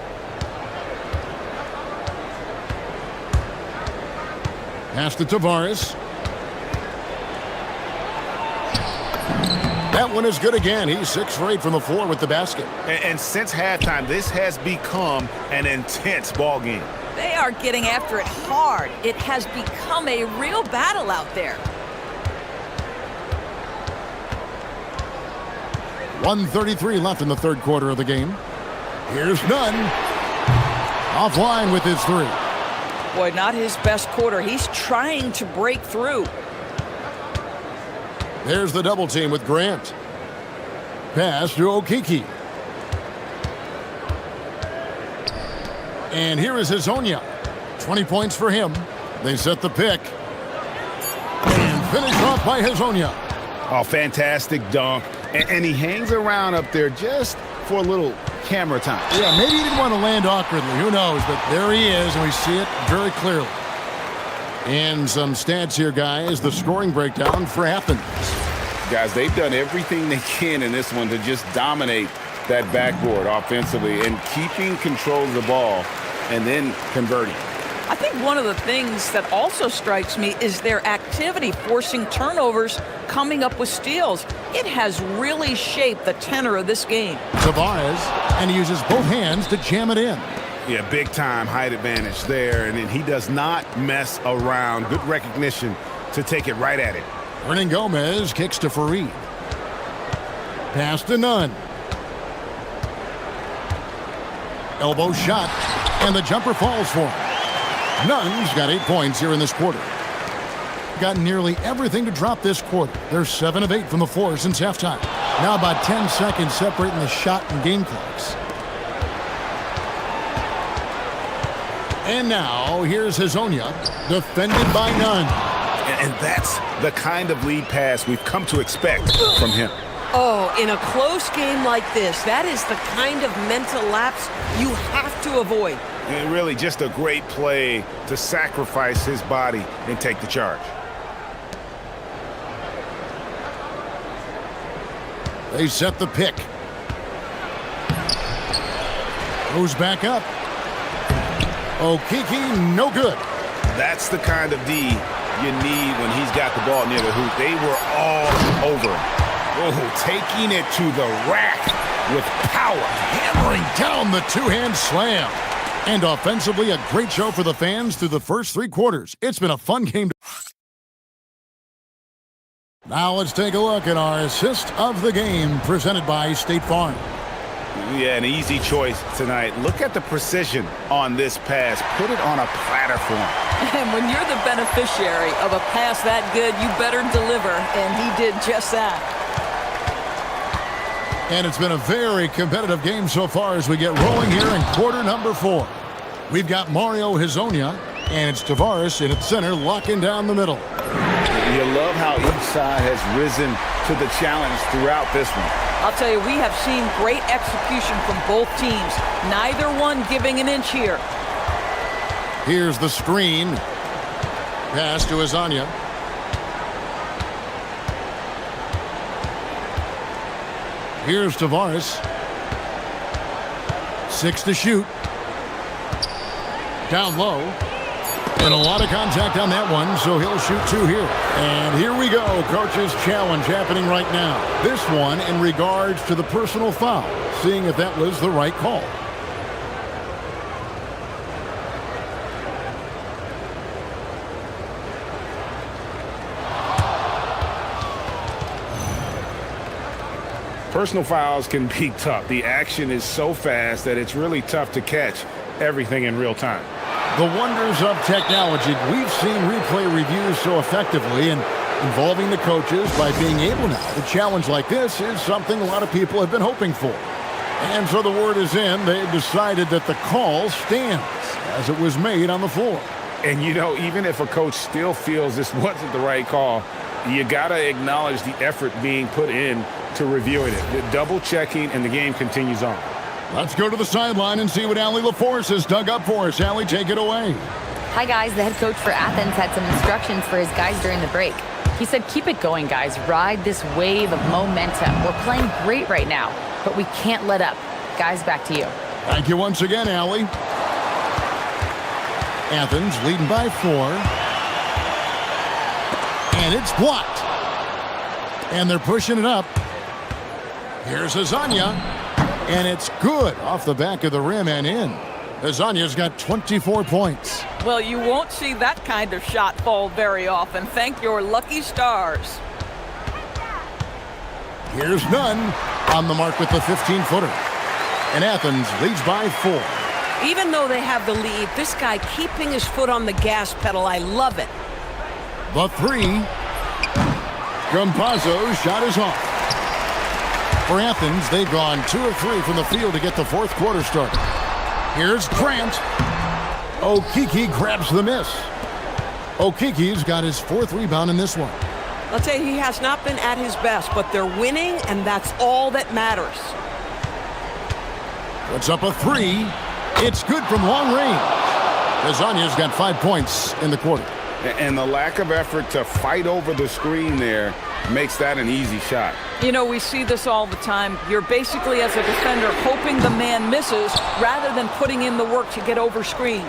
Pass to Tavares. That one is good again. He's 6 for 8 from the floor with the basket. And since halftime, this has become an intense ball game. They are getting after it hard. It has become a real battle out there. 1:33 left in the third quarter of the game. Here's Nunn. Offline with his 3. Boy, not his best quarter. He's trying to break through. There's the double team with Grant. Pass to Okeke. And here is Hezonja. 20 points for him. They set the pick. And finished off by Hezonja. Oh, fantastic dunk. And he hangs around up there just for a little camera time. Yeah, maybe he didn't want to land awkwardly. Who knows? But there he is, and we see it very clearly. And some stats here, guys. The scoring breakdown for Athens. Guys, they've done everything they can in this one to just dominate that backboard offensively and keeping control of the ball and then converting. I think one of the things that also strikes me is their activity forcing turnovers, coming up with steals. It has really shaped the tenor of this game. Tavares, and he uses both hands to jam it in. Yeah, big time height advantage there, and then he does not mess around. Good recognition to take it right at it. Hernan Gomez kicks to Fareed. Pass to Nunn. Elbow shot, and the jumper falls for him. Nunn's got 8 points here in this quarter. Got nearly everything to drop this quarter. They're 7 of 8 from the floor since halftime. Now about 10 seconds separating the shot and game clocks. And now here's Hazonia, defended by Nunn. And that's the kind of lead pass we've come to expect from him. Oh, in a close game like this, that is the kind of mental lapse you have to avoid. And really just a great play to sacrifice his body and take the charge. They set the pick. Goes back up. Okeke, no good. That's the kind of D you need when he's got the ball near the hoop. They were all over him. Oh, taking it to the rack with power. Hammering down the two-hand slam. And offensively, a great show for the fans through the first 3 quarters. It's been a fun game. Now let's take a look at our assist of the game presented by State Farm. Yeah, an easy choice tonight. Look at the precision on this pass. Put it on a platter for him. And when you're the beneficiary of a pass that good, you better deliver, and he did just that. And it's been a very competitive game so far as we get rolling here in quarter number 4. We've got Mario Hazonia, and it's Tavares in its center, locking down the middle. You love how each side has risen to the challenge throughout this one. I'll tell you, we have seen great execution from both teams. Neither one giving an inch here. Here's the screen. Pass to Hazonia. Here's Tavares. 6 to shoot. Down low. And a lot of contact on that one, so he'll shoot 2 here. And here we go, coach's challenge happening right now. This one in regards to the personal foul, seeing if that was the right call. Personal fouls can be tough. The action is so fast that it's really tough to catch everything in real time. The wonders of technology. We've seen replay reviews so effectively and involving the coaches by being able now to challenge like this is something a lot of people have been hoping for. And so the word is in. They've decided that the call stands as it was made on the floor. And, you know, even if a coach still feels this wasn't the right call, you got to acknowledge the effort being put in to reviewing it. The double checking, and the game continues on. Let's go to the sideline and see what Allie LaForce has dug up for us. Allie, take it away. Hi, guys. The head coach for Athens had some instructions for his guys during the break. He said, keep it going, guys. Ride this wave of momentum. We're playing great right now, but we can't let up. Guys, back to you. Thank you once again, Allie. Athens leading by 4. And it's blocked. And they're pushing it up. Here's Hazonia. And it's good off the back of the rim and in. Hazonia's got 24 points. Well, you won't see that kind of shot fall very often. Thank your lucky stars. Here's Nunn on the mark with the 15-footer. And Athens leads by 4. Even though they have the lead, this guy keeping his foot on the gas pedal, I love it. The 3. Campazzo's shot is off. For Athens, they've gone 2 of 3 from the field to get the 4th quarter started. Here's Grant. Okeke grabs the miss. Okeke's got his 4th rebound in this one. I'll tell you, he has not been at his best, but they're winning, and that's all that matters. Puts up a three. It's good from long range. Kazanya's got 5 points in the quarter. And the lack of effort to fight over the screen there makes that an easy shot. You know, we see this all the time. You're basically, as a defender, hoping the man misses rather than putting in the work to get over screens.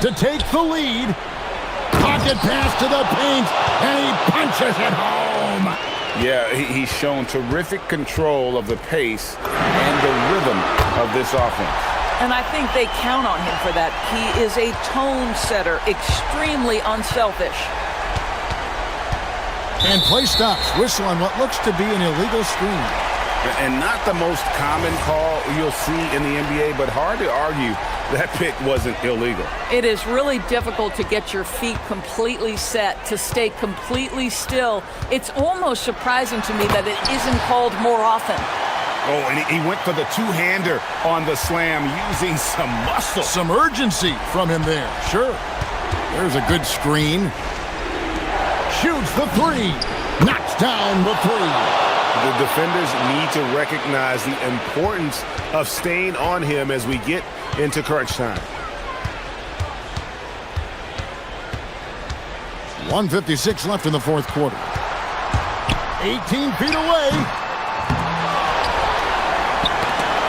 To take the lead. Pocket pass to the paint, and he punches it home. Yeah, he's shown terrific control of the pace and the rhythm of this offense. And I think they count on him for that. He is a tone setter, extremely unselfish. And play stops. Whistle on what looks to be an illegal screen. And not the most common call you'll see in the NBA, but hard to argue that pick wasn't illegal. It is really difficult to get your feet completely set, to stay completely still. It's almost surprising to me that it isn't called more often. Oh, and he went for the two-hander on the slam using some muscle. Some urgency from him there, sure. There's a good screen. Shoots the three. Knocks down the three. The defenders need to recognize the importance of staying on him as we get into crunch time. 1:56 left in the fourth quarter. 18 feet away.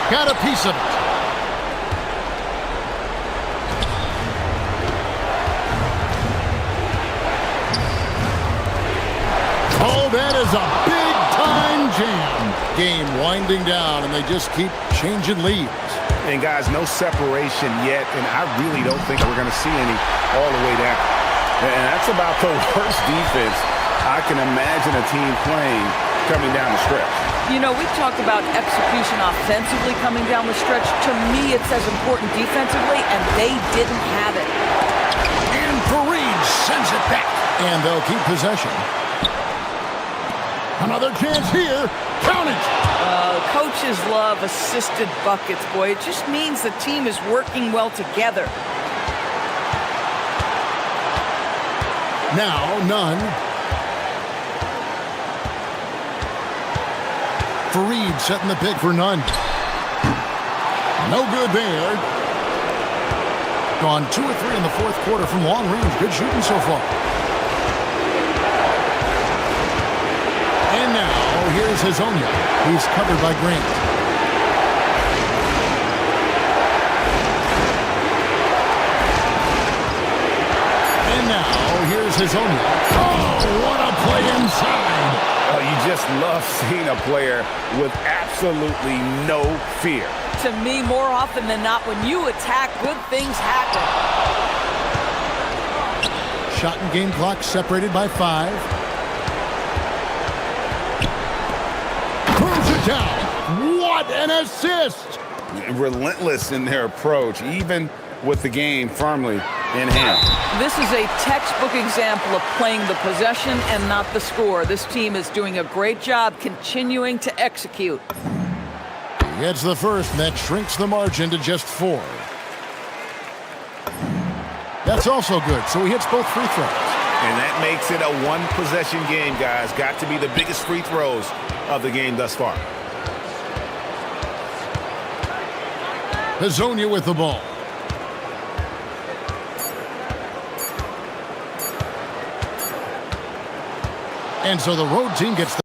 Got a piece of it. Oh, that is a big-time jam. Game winding down, and they just keep changing leads. And, guys, no separation yet, and I really don't think we're going to see any all the way down. And that's about the worst defense I can imagine a team playing coming down the stretch. You know, we talked about execution offensively coming down the stretch. To me, it's as important defensively, and they didn't have it. And Fareed sends it back. And they'll keep possession. Another chance here. Count it. Coaches love assisted buckets, boy. It just means the team is working well together. Now, none. Fareed setting the pick for none. No good there. Gone 2 or 3 in the fourth quarter from long range. Good shooting so far. And now, here's Hazonia. He's covered by Grant. And now, here's Hazonia. Oh, what a play inside. You just love seeing a player with absolutely no fear. To me, more often than not, when you attack, good things happen. Shot and game clock separated by 5. Throws it down. What an assist! Relentless in their approach, even with the game firmly in hand. This is a textbook example of playing the possession and not the score. This team is doing a great job continuing to execute. He hits the first, and that shrinks the margin to just 4. That's also good, so he hits both free throws. And that makes it a one-possession game, guys. Got to be the biggest free throws of the game thus far. Hazonia with the ball. And so the road team gets the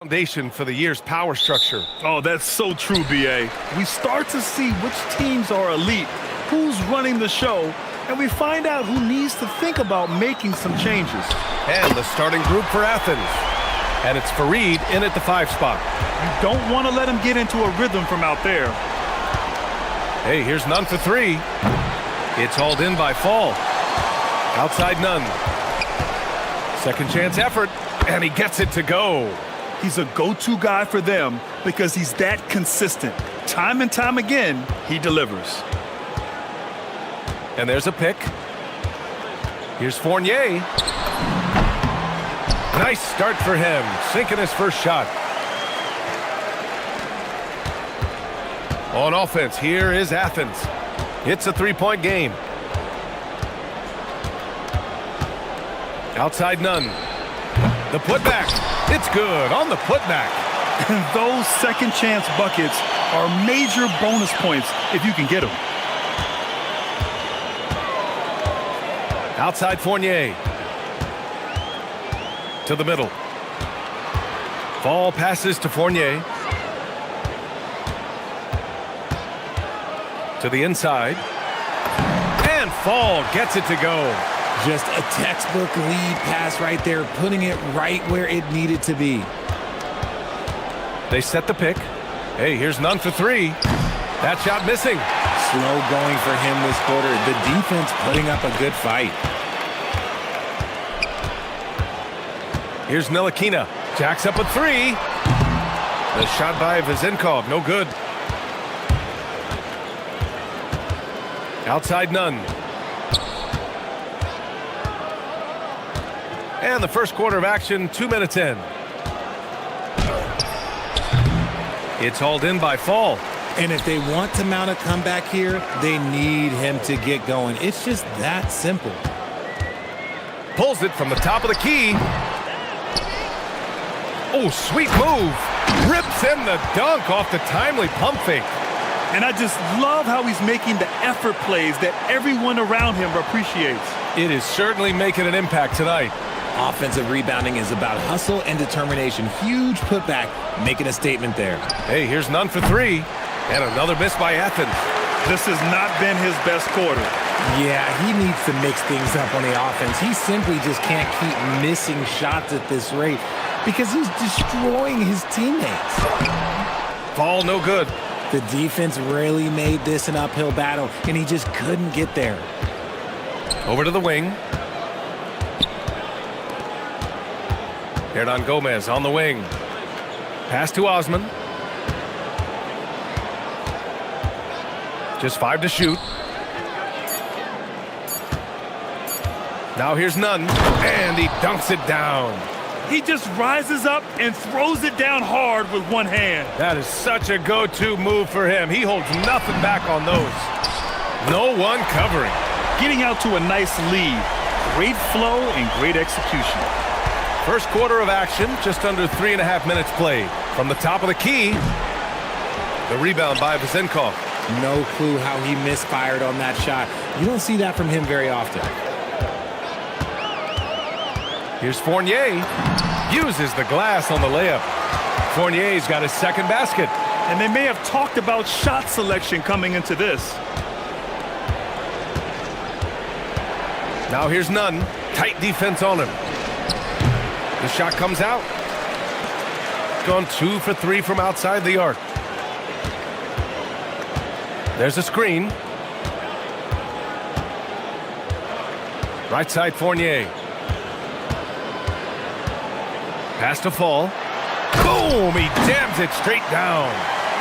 Foundation for the year's power structure. Oh, that's so true, B.A. We start to see which teams are elite, who's running the show, and we find out who needs to think about making some changes. And the starting group for Athens. And it's Fareed in at the 5 spot. You don't want to let him get into a rhythm from out there. Hey, here's Nunn for 3. It's hauled in by Fall. Outside Nunn. Second chance effort, and he gets it to go. He's a go-to guy for them because he's that consistent. Time and time again, he delivers. And there's a pick. Here's Fournier. Nice start for him, sinking his first shot. On offense, here is Athens. It's a 3-point game. Outside Nunn. The putback. It's good on the putback. And those second chance buckets are major bonus points if you can get them. Outside Fournier. To the middle. Fall passes to Fournier. To the inside. And Fall gets it to go. Just a textbook lead pass right there, putting it right where it needed to be. They set the pick. Hey, here's Nunn for 3. That shot missing. Slow going for him this quarter. The defense putting up a good fight. Here's Ntilikina. Jacks up a 3. The shot by Vezenkov, no good. Outside Nunn. And the first quarter of action, 2 minutes in. It's hauled in by Fall. And if they want to mount a comeback here, they need him to get going. It's just that simple. Pulls it from the top of the key. Oh, sweet move. Rips in the dunk off the timely pump fake. And I just love how he's making the effort plays that everyone around him appreciates. It is certainly making an impact tonight. Offensive rebounding is about hustle and determination. Huge putback, making a statement there. Hey, here's Nunn for 3. And another miss by Athens. This has not been his best quarter. Yeah, he needs to mix things up on the offense. He simply just can't keep missing shots at this rate because he's destroying his teammates. Fall no good. The defense really made this an uphill battle, and he just couldn't get there. Over to the wing. Hernan Gomez on the wing. Pass to Osman. Just 5 to shoot. Now here's Nunn, and he dunks it down. He just rises up and throws it down hard with one hand. That is such a go-to move for him. He holds nothing back on those. No one covering. Getting out to a nice lead. Great flow and great execution. First quarter of action, just under 3.5 minutes played. From the top of the key, the rebound by Vezenkov. No clue how he misfired on that shot. You don't see that from him very often. Here's Fournier. Uses the glass on the layup. Fournier's got his second basket. And they may have talked about shot selection coming into this. Now here's Nunn. Tight defense on him. The shot comes out. Gone 2 for 3 from outside the arc. There's a screen. Right side Fournier. Pass to Fall. Boom! He jams it straight down.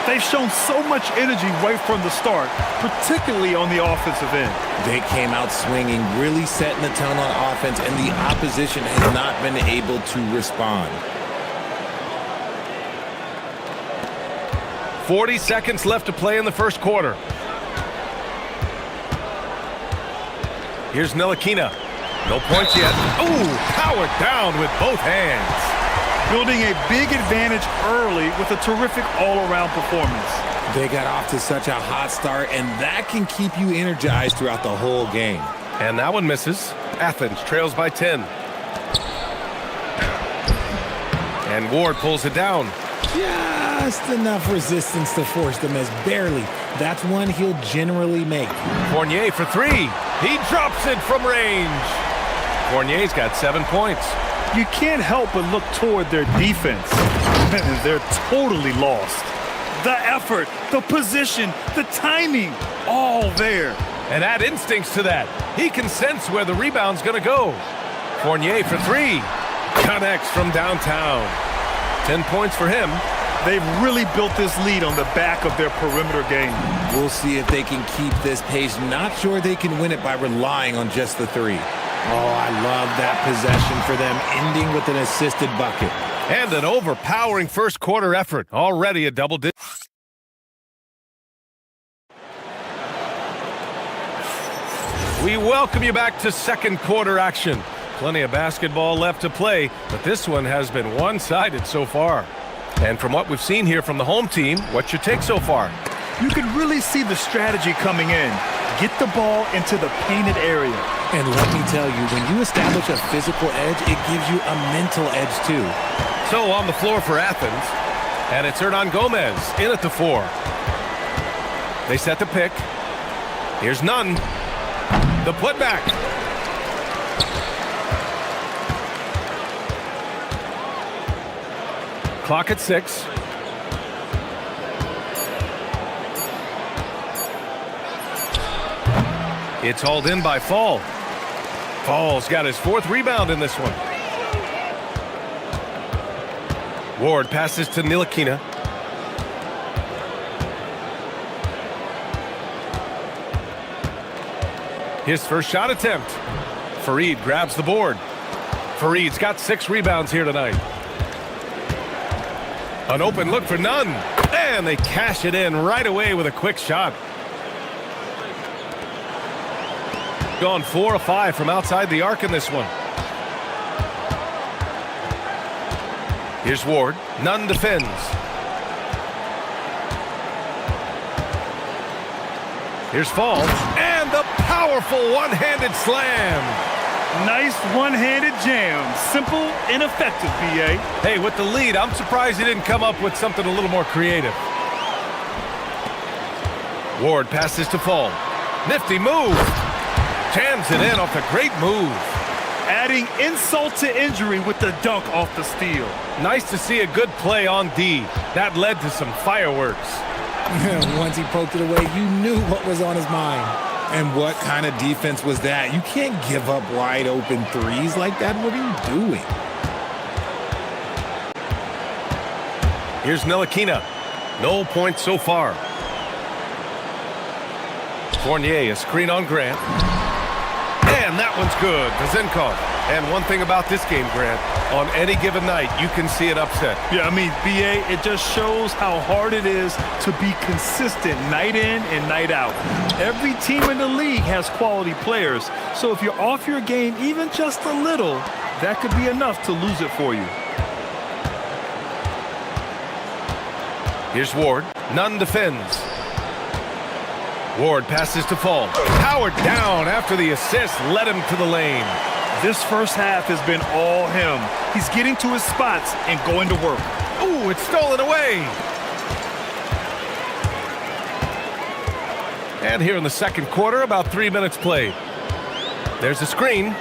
They've shown so much energy right from the start, particularly on the offensive end. They came out swinging, really setting the tone on offense, and the opposition has not been able to respond. 40 seconds left to play in the first quarter. Here's Ntilikina. No points yet. Ooh, powered down with both hands. Building a big advantage early with a terrific all-around performance. They got off to such a hot start, and that can keep you energized throughout the whole game. And that one misses. Athens trails by 10. And And Ward pulls it down. Just enough resistance to force the miss. Barely. That's one he'll generally make. Fournier for three. He drops it from range. Fournier's got 7 points. You can't help but look toward their defense. They're totally lost. The effort, the position, the timing, all there. And add instincts to that. He can sense where the rebound's going to go. Fournier for three. Connects from downtown. 10 points for him. They've really built this lead on the back of their perimeter game. We'll see if they can keep this pace. Not sure they can win it by relying on just the three. Oh, I love that possession for them, ending with an assisted bucket. And an overpowering first quarter effort. Already a double digit. We welcome you back to second quarter action. Plenty of basketball left to play, but this one has been one-sided so far. And from what we've seen here from the home team, what's your take so far? You can really see the strategy coming in. Get the ball into the painted area. And let me tell you, when you establish a physical edge, it gives you a mental edge too. So on the floor for Athens, and it's Hernan Gomez in at the 4. They set the pick. Here's Nunn. The putback. Clock at 6. It's hauled in by Fall. Fall's got his 4th rebound in this one. Ward passes to Ntilikina. His first shot attempt. Fareed grabs the board. Fareed's got 6 rebounds here tonight. An open look for Nunn. And they cash it in right away with a quick shot. Gone 4 of 5 from outside the arc in this one. Here's Ward. Nunn defends. Here's Fall. And the powerful one-handed slam. Nice one-handed jam. Simple and effective, B.A. Hey, with the lead, I'm surprised he didn't come up with something a little more creative. Ward passes to Fall. Nifty move. Jams it in off a great move. Adding insult to injury with the dunk off the steal. Nice to see a good play on D. That led to some fireworks. Once he poked it away, you knew what was on his mind. And what kind of defense was that? You can't give up wide open threes like that. What are you doing? Here's Ntilikina. No points so far. Fournier, a screen on Grant. And that one's good. Vezenkov. And one thing about this game, Grant, on any given night, you can see an upset. Yeah, I mean, B.A., it just shows how hard it is to be consistent night in and night out. Every team in the league has quality players, so if you're off your game even just a little, that could be enough to lose it for you. Here's Ward. Nunn defends. Ward passes to Fall. Powered down after the assist led him to the lane. This first half has been all him. He's getting to his spots and going to work. Ooh, it's stolen away. And here in the second quarter, about 3 minutes played. There's a screen.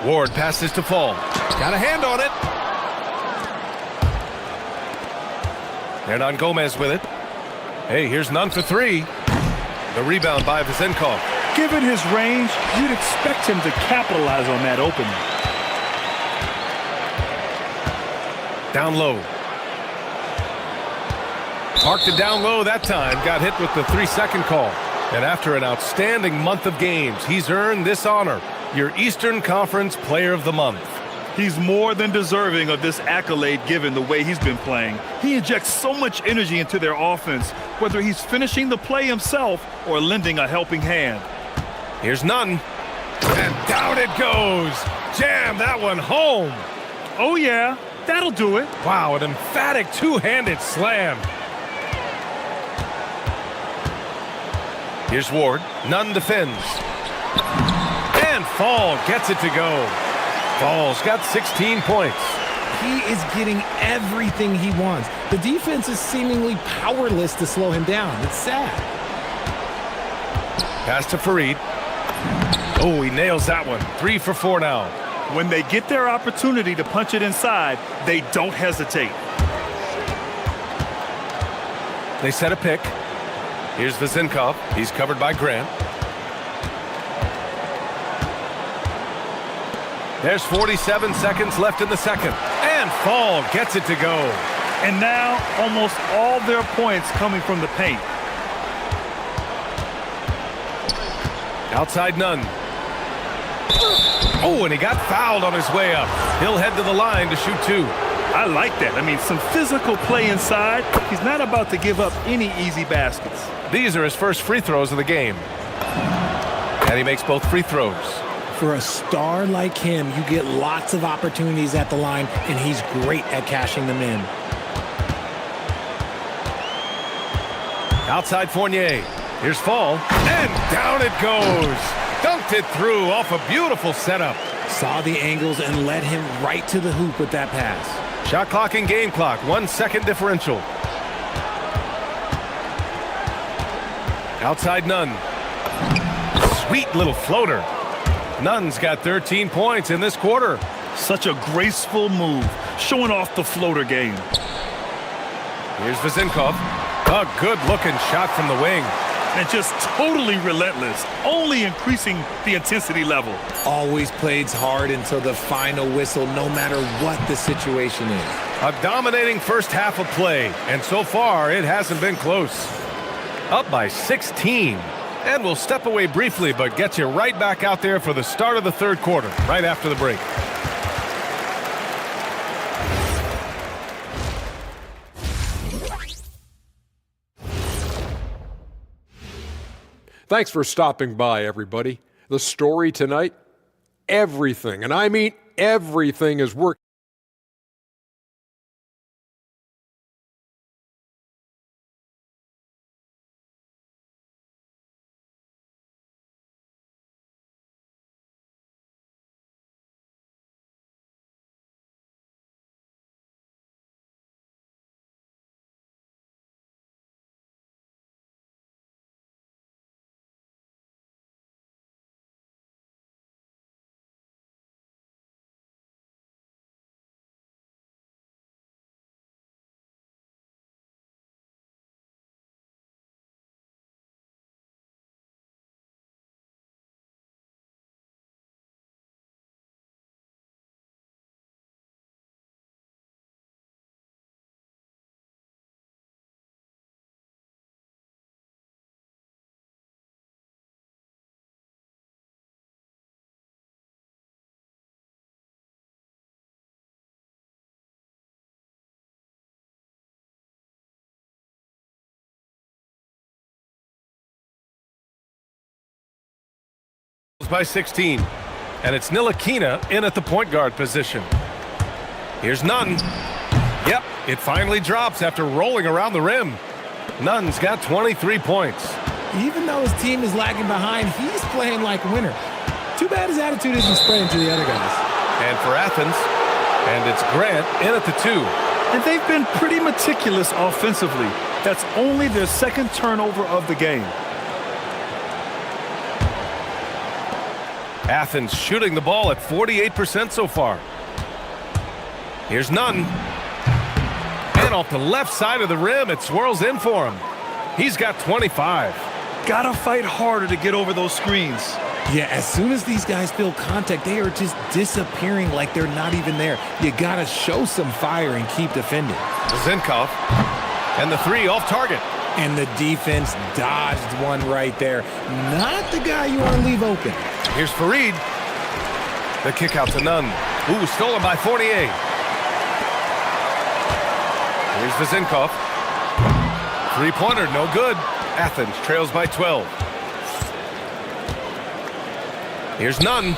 Ward passes to Fall. Got a hand on it. Hernan Gomez with it. Hey, here's Nunn for 3. The rebound by Vezenkov. Given his range, you'd expect him to capitalize on that opening. Down low. Parked it down low that time. Got hit with the 3-second call. And after an outstanding month of games, he's earned this honor. Your Eastern Conference Player of the Month. He's more than deserving of this accolade given the way he's been playing. He injects so much energy into their offense, whether he's finishing the play himself or lending a helping hand. Here's Nunn. And down it goes. Jam that one home. Oh, yeah. That'll do it. Wow, an emphatic two-handed slam. Here's Ward. Nunn defends. And Fall gets it to go. Fall's got 16 points. He is getting everything he wants. The defense is seemingly powerless to slow him down. It's sad. Pass to Fareed. Oh, he nails that one. 3 for 4 now. When they get their opportunity to punch it inside, they don't hesitate. They set a pick. Here's Vezinkov. He's covered by Grant. There's 47 seconds left in the second. And Fall gets it to go. And now almost all their points coming from the paint. Outside Nunn. Oh, and he got fouled on his way up. He'll head to the line to shoot 2. I like that. I mean, some physical play inside. He's not about to give up any easy baskets. These are his first free throws of the game. And he makes both free throws. For a star like him, you get lots of opportunities at the line, and he's great at cashing them in. Outside Fournier. Here's Fall. And down it goes. Dunked it through off a beautiful setup. Saw the angles and led him right to the hoop with that pass. Shot clock and game clock. 1 second differential. Outside Nunn. Sweet little floater. Nunn's got 13 points in this quarter. Such a graceful move, showing off the floater game. Here's Vezinkov. A good-looking shot from the wing. And just totally relentless, only increasing the intensity level. Always plays hard until the final whistle, no matter what the situation is. A dominating first half of play, and so far it hasn't been close. Up by 16. And we'll step away briefly, but get you right back out there for the start of the third quarter, right after the break. Thanks for stopping by, everybody. The story tonight, everything, and I mean everything, is working. By 16, and it's Ntilikina in at the point guard position. Here's Nunn. Yep, it finally drops after rolling around the rim. Nunn's got 23 points. Even though his team is lagging behind, he's playing like a winner. Too bad his attitude isn't spreading to the other guys. And for Athens, and it's Grant in at the 2. And they've been pretty meticulous offensively. That's only their second turnover of the game. Athens shooting the ball at 48% so far. Here's Nunn. And off the left side of the rim, it swirls in for him. He's got 25. Gotta fight harder to get over those screens. Yeah, as soon as these guys feel contact, they are just disappearing like they're not even there. You gotta show some fire and keep defending. Zinkov. And the 3 off target. And the defense dodged one right there. Not the guy you want to leave open. Here's Fareed. The kick out to Nunn. Ooh, stolen by Fournier. Here's Vezinkov. Three-pointer, no good. Athens trails by 12. Here's Nunn.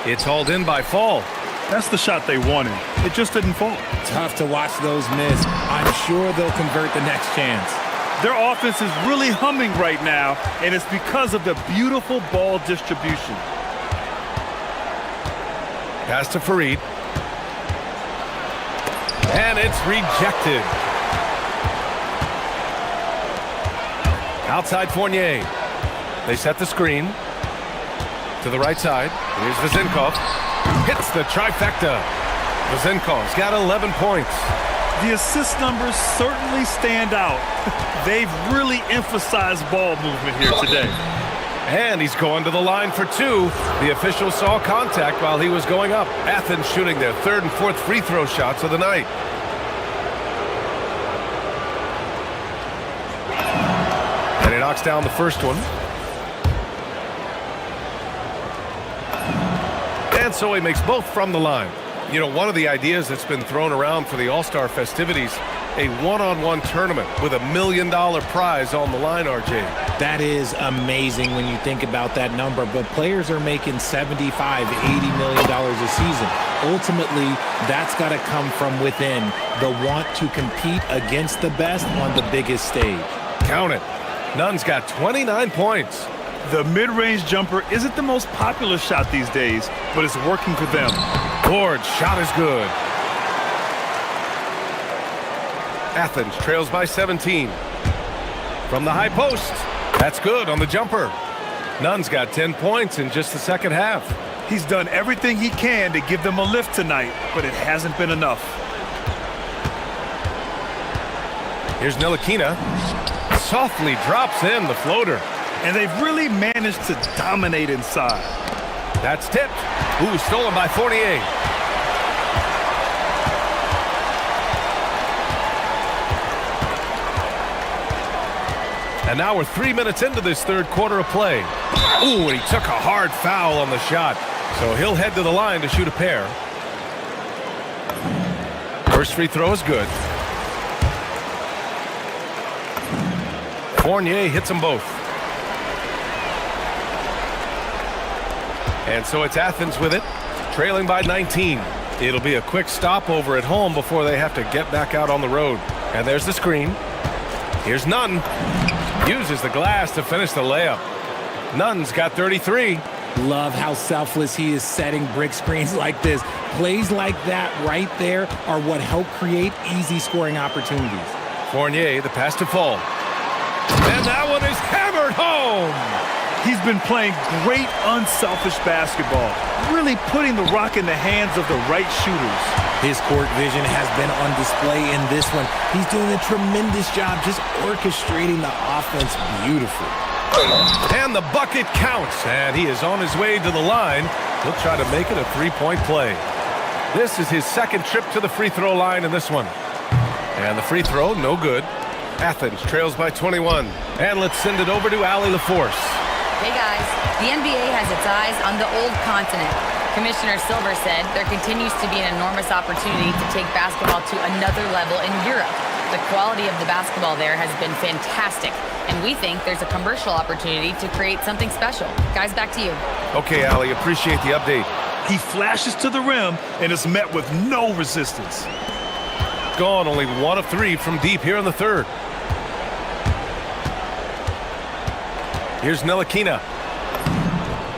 It's hauled in by Fall. That's the shot they wanted. It just didn't fall. Tough to watch those miss. I'm sure they'll convert the next chance. Their offense is really humming right now, and it's because of the beautiful ball distribution. Pass to Fareed. And it's rejected. Outside Fournier. They set the screen to the right side. Here's Vezenkov. Hits the trifecta. Vezenkov's got 11 points. The assist numbers certainly stand out. They've really emphasized ball movement here today. And he's going to the line for two. The official saw contact while he was going up. Athens shooting their third and fourth free throw shots of the night. And he knocks down the first one. And so he makes both from the line. You know, one of the ideas that's been thrown around for the All-Star festivities, a one-on-one tournament with $1 million prize on the line, RJ. That is amazing when you think about that number, but players are making $75, $80 million a season. Ultimately, that's got to come from within, the want to compete against the best on the biggest stage. Count it. Nunn's got 29 points. The mid-range jumper isn't the most popular shot these days, but it's working for them. Ford's shot is good. Athens trails by 17. From the high post. That's good on the jumper. Nunn's got 10 points in just the second half. He's done everything he can to give them a lift tonight, but it hasn't been enough. Here's Ntilikina. Softly drops in the floater. And they've really managed to dominate inside. That's tipped. Ooh, stolen by Fournier. And now we're 3 minutes into this third quarter of play. Ooh, and he took a hard foul on the shot. So he'll head to the line to shoot a pair. First free throw is good. Fournier hits them both. And so it's Athens with it, trailing by 19. It'll be a quick stopover at home before they have to get back out on the road. And there's the screen. Here's Nunn. Uses the glass to finish the layup. Nunn's got 33. Love how selfless he is setting brick screens like this. Plays like that right there are what help create easy scoring opportunities. Fournier, the pass to Fall. And that one is hammered home. He's been playing great unselfish basketball, really putting the rock in the hands of the right shooters. His court vision has been on display in this one. He's doing a tremendous job just orchestrating the offense beautifully. And the bucket counts, and he is on his way to the line. He'll try to make it a three-point play. This is his second trip to the free throw line in this one. And the free throw, no good. Athens trails by 21. And let's send it over to Allie LaForce. Hey guys, the NBA has its eyes on the old continent. Commissioner Silver said there continues to be an enormous opportunity to take basketball to another level in Europe. The quality of the basketball there has been fantastic, and we think there's a commercial opportunity to create something special. Guys, back to you. Okay, Allie, appreciate the update. He flashes to the rim and is met with no resistance. Gone only 1 of 3 from deep here in the third. Here's Ntilikina.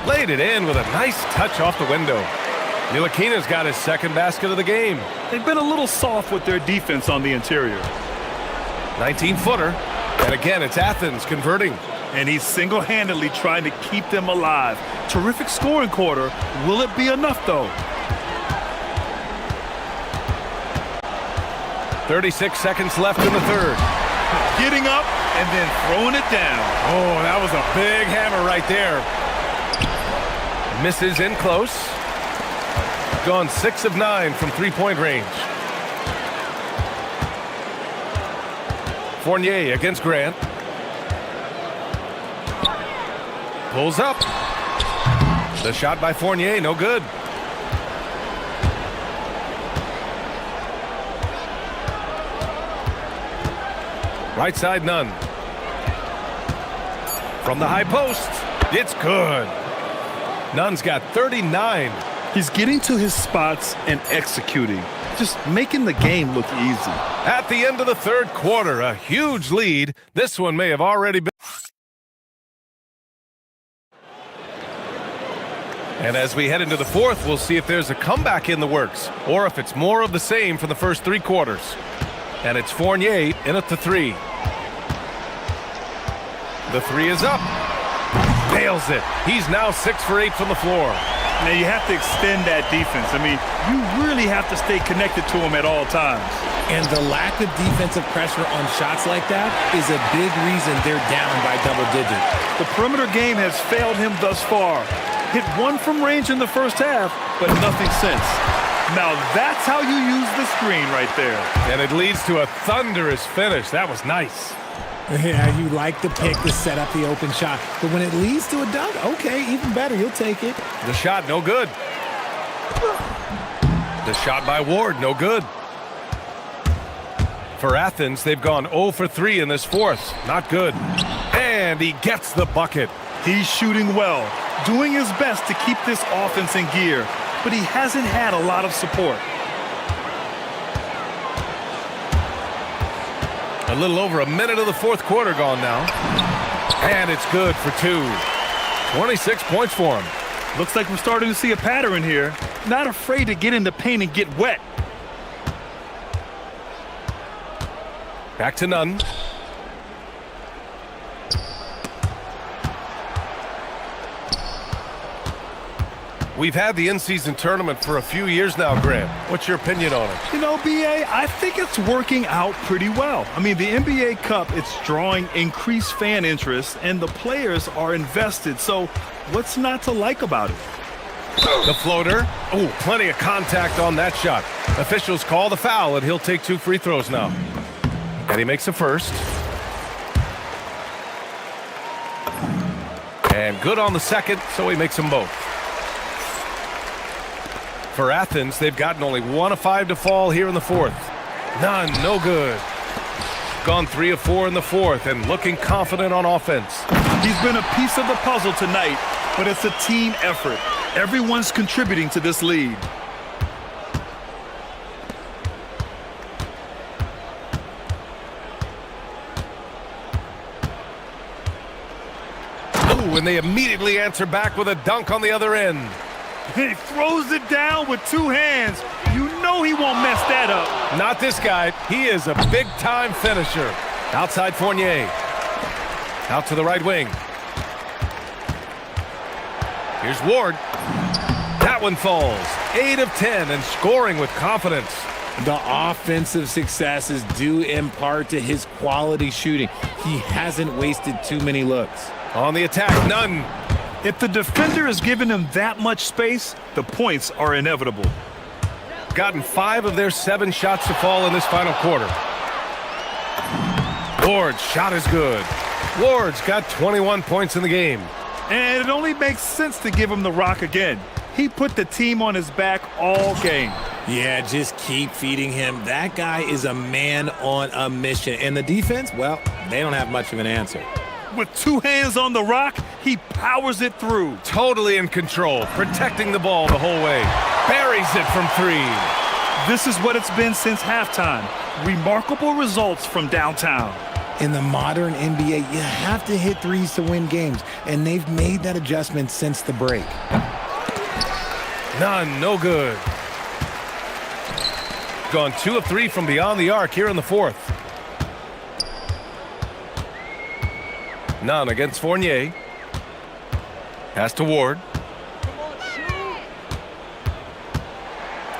Laid it in with a nice touch off the window. Ntilikina's got his second basket of the game. They've been a little soft with their defense on the interior. 19-footer. And again, it's Athens converting. And he's single-handedly trying to keep them alive. Terrific scoring quarter. Will it be enough, though? 36 seconds left in the third. Getting up and then throwing it down. Oh, that was a big hammer right there. Misses in close. Gone 6 of 9 from three-point range. Fournier against Grant. Pulls up. The shot by Fournier, no good. Right side, Nunn. From the high post, it's good. Nunn's got 39. He's getting to his spots and executing, just making the game look easy. At the end of the third quarter, a huge lead. This one may have already been. And as we head into the fourth, we'll see if there's a comeback in the works or if it's more of the same for the first three quarters. And it's Fournier in at the three. The three is up. Nails it. He's now 6 for 8 from the floor. Now you have to extend that defense. I mean, you really have to stay connected to him at all times. And the lack of defensive pressure on shots like that is a big reason they're down by double digits. The perimeter game has failed him thus far. Hit one from range in the first half, but nothing since. Now that's how you use the screen right there. And it leads to a thunderous finish. That was nice. Yeah, you like the pick to set up the open shot. But when it leads to a dunk, okay, even better, you'll take it. The shot, no good. The shot by Ward, no good. For Athens, they've gone 0 for 3 in this fourth. Not good. And he gets the bucket. He's shooting well, doing his best to keep this offense in gear, but he hasn't had a lot of support. A little over a minute of the fourth quarter gone now. And it's good for 2. 26 points for him. Looks like we're starting to see a pattern here. Not afraid to get in the paint and get wet. Back to Nunn. We've had the in-season tournament for a few years now, Graham. What's your opinion on it? You know, B.A., I think it's working out pretty well. I mean, the NBA Cup, it's drawing increased fan interest, and the players are invested. So what's not to like about it? The floater. Oh, plenty of contact on that shot. Officials call the foul, and he'll take 2 free throws now. And he makes a first. And good on the second, so he makes them both. For Athens, they've gotten only 1 of 5 to fall here in the fourth. None, no good. Gone 3 of 4 in the fourth and looking confident on offense. He's been a piece of the puzzle tonight, but it's a team effort. Everyone's contributing to this lead. Ooh, and they immediately answer back with a dunk on the other end. He throws it down with 2 hands. You know he won't mess that up. Not this guy. He is a big-time finisher. Outside Fournier. Out to the right wing. Here's Ward. That one falls. 8 of 10 and scoring with confidence. The offensive success is due in part to his quality shooting. He hasn't wasted too many looks. On the attack, Nunn. If the defender is giving him that much space, the points are inevitable. Gotten 5 of their 7 shots to fall in this final quarter. Ward's shot is good. Ward's got 21 points in the game. And it only makes sense to give him the rock again. He put the team on his back all game. Yeah, just keep feeding him. That guy is a man on a mission. And the defense, well, they don't have much of an answer. With 2 hands on the rock, he powers it through. Totally in control, protecting the ball the whole way. Buries it from 3. This is what it's been since halftime. Remarkable results from downtown. In the modern NBA, you have to hit threes to win games, and they've made that adjustment since the break. None, no good. Gone 2 of 3 from beyond the arc here in the fourth. None against Fournier. Pass to Ward.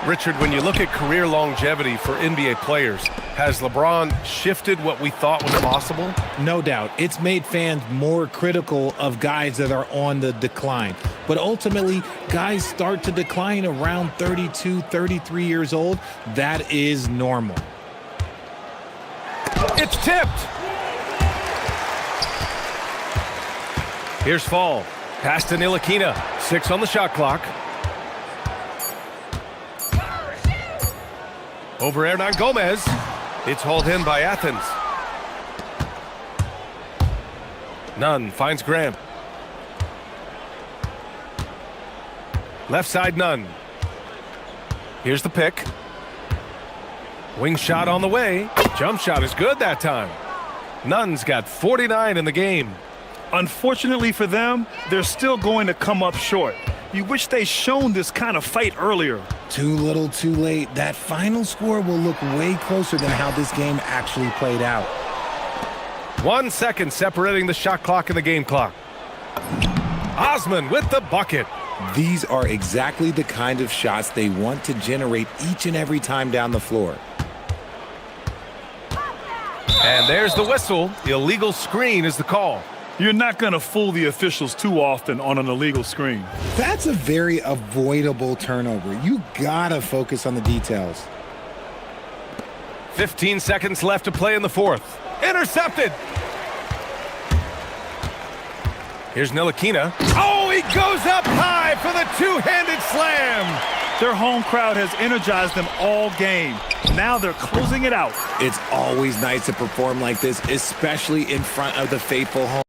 Richard, when you look at career longevity for NBA players, has LeBron shifted what we thought was possible? No doubt. It's made fans more critical of guys that are on the decline. But ultimately, guys start to decline around 32, 33 years old. That is normal. It's tipped. Here's Fall. Pass to Ntilikina. 6 on the shot clock. Over Hernan Gomez. It's hauled in by Athens. Nunn finds Graham. Left side Nunn. Here's the pick. Wing shot on the way. Jump shot is good that time. Nunn's got 49 in the game. Unfortunately for them, they're still going to come up short. You wish they'd shown this kind of fight earlier. Too little, too late. That final score will look way closer than how this game actually played out. 1 second separating the shot clock and the game clock. Osman with the bucket. These are exactly the kind of shots they want to generate each and every time down the floor. And there's the whistle. The illegal screen is the call. You're not going to fool the officials too often on an illegal screen. That's a very avoidable turnover. You gotta focus on the details. 15 seconds left to play in the fourth. Intercepted. Here's Ntilikina. Oh, he goes up high for the two-handed slam. Their home crowd has energized them all game. Now they're closing it out. It's always nice to perform like this, especially in front of the faithful home.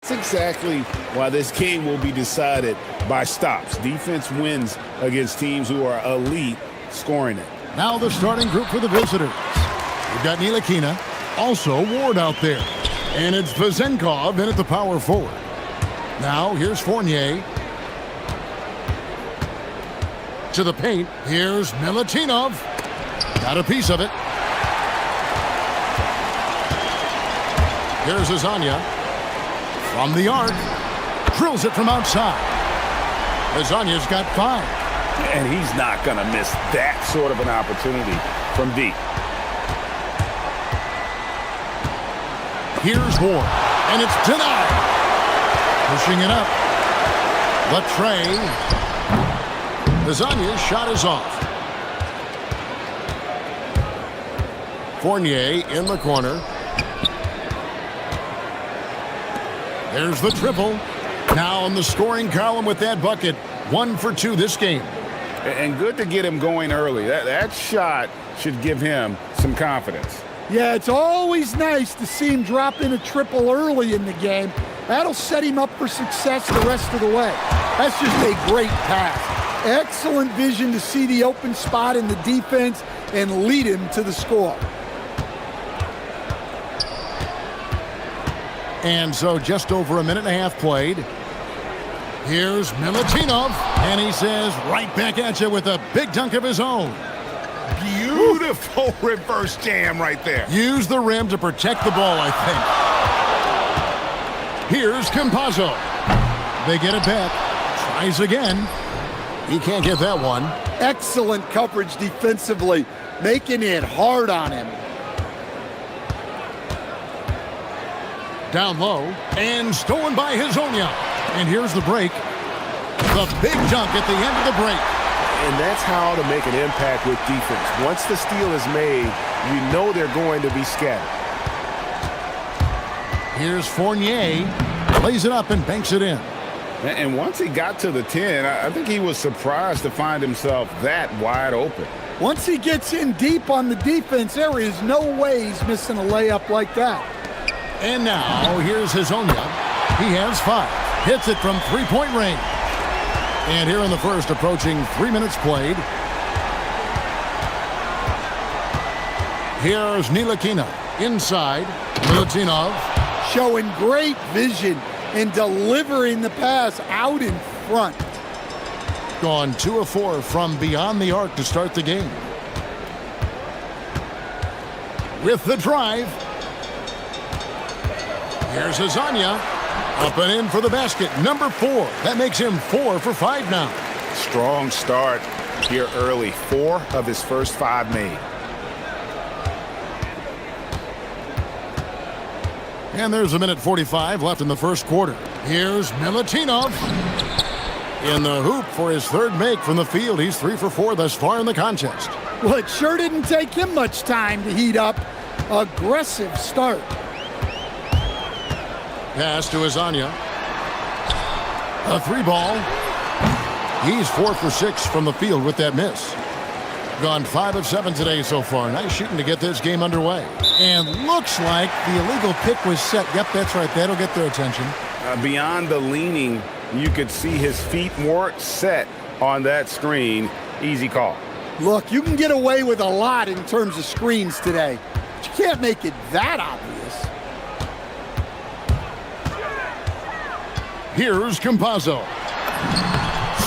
That's exactly why this game will be decided by stops. Defense wins against teams who are elite scoring it. Now the starting group for the visitors. We've got Ntilikina, also Ward out there. And it's Vezenkov in at the power forward. Now here's Fournier. To the paint. Here's Milutinov. Got a piece of it. Here's Azania. From the arc. Drills it from outside. Azania's got 5. And he's not going to miss that sort of an opportunity from deep. Here's Ward. And it's denied. Pushing it up. Latre. Azania's shot is off. Fournier in the corner. There's the triple. Now in the scoring column with that bucket. 1 for 2 this game. And good to get him going early. That shot should give him some confidence. Yeah, it's always nice to see him drop in a triple early in the game. That'll set him up for success the rest of the way. That's just a great pass. Excellent vision to see the open spot in the defense and lead him to the score. And so just over a minute and a half played. Here's Milutinov, and he says right back at you with a big dunk of his own. Beautiful reverse jam right there. Use the rim to protect the ball, I think. Here's Campazzo. They get it back. Tries again. He can't get that one. Excellent coverage defensively, making it hard on him. Down low, and stolen by Hazonia. And here's the break. The big dunk at the end of the break. And that's how to make an impact with defense. Once the steal is made, you know they're going to be scattered. Here's Fournier. Lays it up and banks it in. And once he got to the 10, I think he was surprised to find himself that wide open. Once he gets in deep on the defense, there is no way he's missing a layup like that. And now, here's Hazonia. He has 5. Hits it from three-point range. And here in the first, approaching 3 minutes played. Here's Ntilikina. Inside. Milutinov. Showing great vision and delivering the pass out in front. Gone 2 of 4 from beyond the arc to start the game. With the drive. Here's Azania. Up and in for the basket. Number 4. That makes him 4 for 5 now. Strong start here early. 4 of his first 5 made. And there's a minute 45 left in the first quarter. Here's Milutinov. In the hoop for his 3rd make from the field. He's 3 for 4 thus far in the contest. Well, it sure didn't take him much time to heat up. Aggressive start. Pass to Azania. A 3-ball. He's 4 for 6 from the field with that miss. Gone 5 of 7 today so far. Nice shooting to get this game underway. And looks like the illegal pick was set. Yep, that's right. That'll get their attention. Beyond the leaning, you could see his feet more set on that screen. Easy call. Look, you can get away with a lot in terms of screens today. But you can't make it that obvious. Here's Campazzo.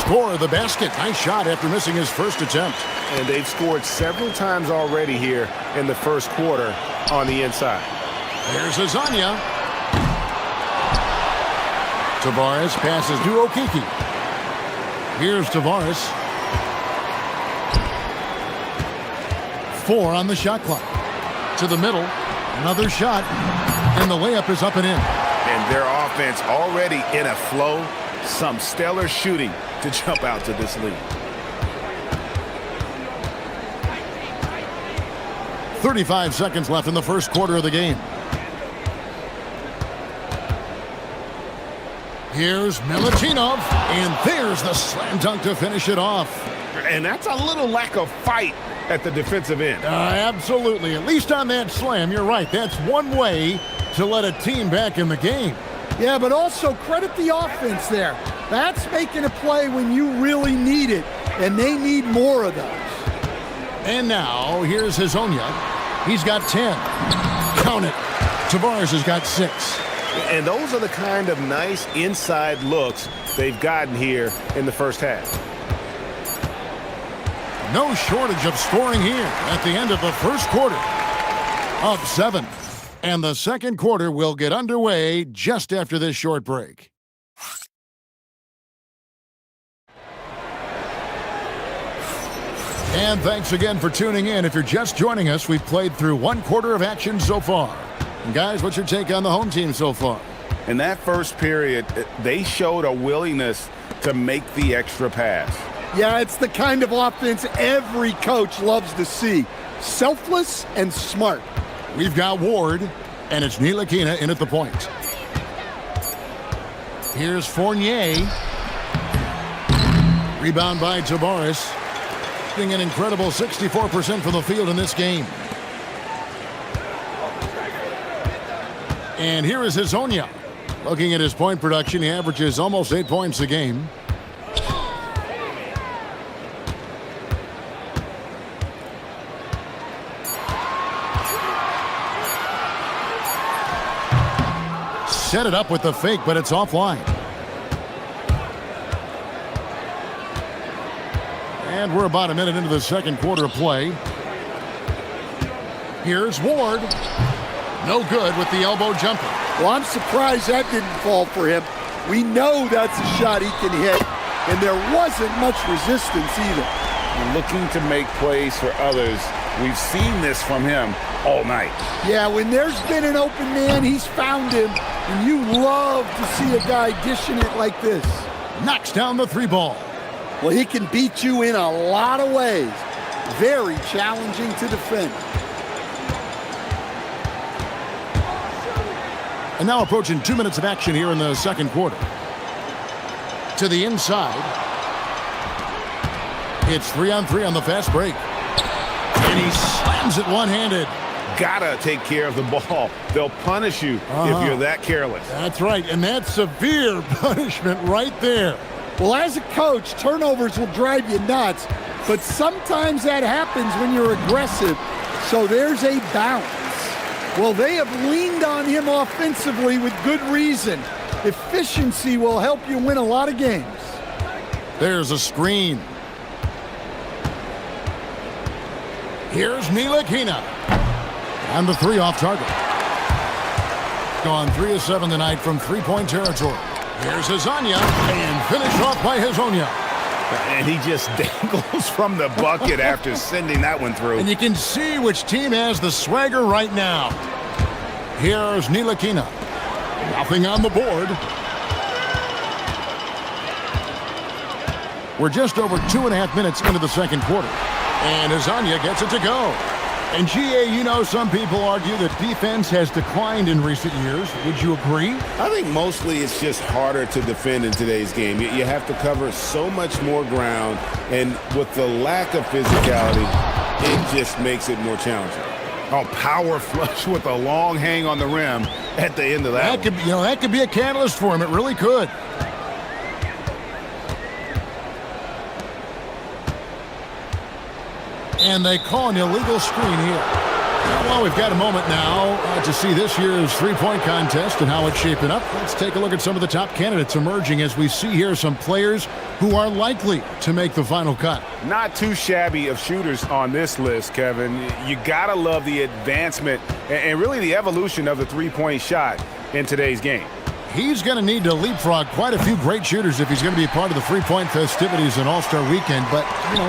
Score the basket. Nice shot after missing his first attempt. And they've scored several times already here in the first quarter on the inside. There's Azania. Tavares passes to Okiki. Here's Tavares. 4 on the shot clock. To the middle. Another shot. And the layup is up and in. And their offense already in a flow. Some stellar shooting to jump out to this lead. 35 seconds left in the first quarter of the game. Here's Milutinov, and there's the slam dunk to finish it off. And that's a little lack of fight at the defensive end. Absolutely. At least on that slam, you're right. That's one way to let a team back in the game. Yeah, but also credit the offense there. That's making a play when you really need it, and they need more of those. And now, here's Hazonia. He's got 10. Count it. Tavares has got 6. And those are the kind of nice inside looks they've gotten here in the first half. No shortage of scoring here at the end of the first quarter. Up 7. And the second quarter will get underway just after this short break. And thanks again for tuning in. If you're just joining us, we've played through one quarter of action so far. And guys, what's your take on the home team so far? In that first period, they showed a willingness to make the extra pass. Yeah, it's the kind of offense every coach loves to see. Selfless and smart. We've got Ward, and it's Ntilikina in at the point. Here's Fournier. Rebound by Tavares. An incredible 64% from the field in this game. And here is Hazonia. Looking at his point production, he averages almost 8 points a game. Set it up with the fake, but it's offline. And we're about a minute into the second quarter of play. Here's Ward. No good with the elbow jumper. Well, I'm surprised that didn't fall for him. We know that's a shot he can hit, and there wasn't much resistance either. Looking to make plays for others. We've seen this from him all night. Yeah, when there's been an open man, he's found him, and you love to see a guy dishing it like this. Knocks down the 3 ball. Well, he can beat you in a lot of ways. Very challenging to defend. And now approaching 2 minutes of action here in the second quarter. To the inside. It's 3-on-3 on the fast break. And he slams it one-handed. Gotta take care of the ball. They'll punish you if you're that careless. That's right, and that's severe punishment right there. Well, as a coach, turnovers will drive you nuts, but sometimes that happens when you're aggressive, so there's a balance. Well, they have leaned on him offensively with good reason. Efficiency will help you win a lot of games. There's a screen. Here's Ntilikina. And the 3 off target. Gone 3 of 7 tonight from 3-point territory. Here's Hazonia, and finished off by Hazonia. And he just dangles from the bucket after sending that one through. And you can see which team has the swagger right now. Here's Ntilikina. Nothing on the board. We're just over 2.5 minutes into the second quarter. And Hazonia gets it to go. And GA, you know, some people argue that defense has declined in recent years. Would you agree? I think mostly it's just harder to defend in today's game. You have to cover so much more ground, and with the lack of physicality, it just makes it more challenging. Oh, power flush with a long hang on the rim at the end of that. That could be a catalyst for him. It really could. And they call an illegal screen here. Well, we've got a moment now to see this year's three-point contest and how it's shaping up. Let's take a look at some of the top candidates emerging as we see here some players who are likely to make the final cut. Not too shabby of shooters on this list, Kevin. You gotta love the advancement and really the evolution of the three-point shot in today's game. He's going to need to leapfrog quite a few great shooters if he's going to be a part of the three-point festivities in All-Star Weekend, but,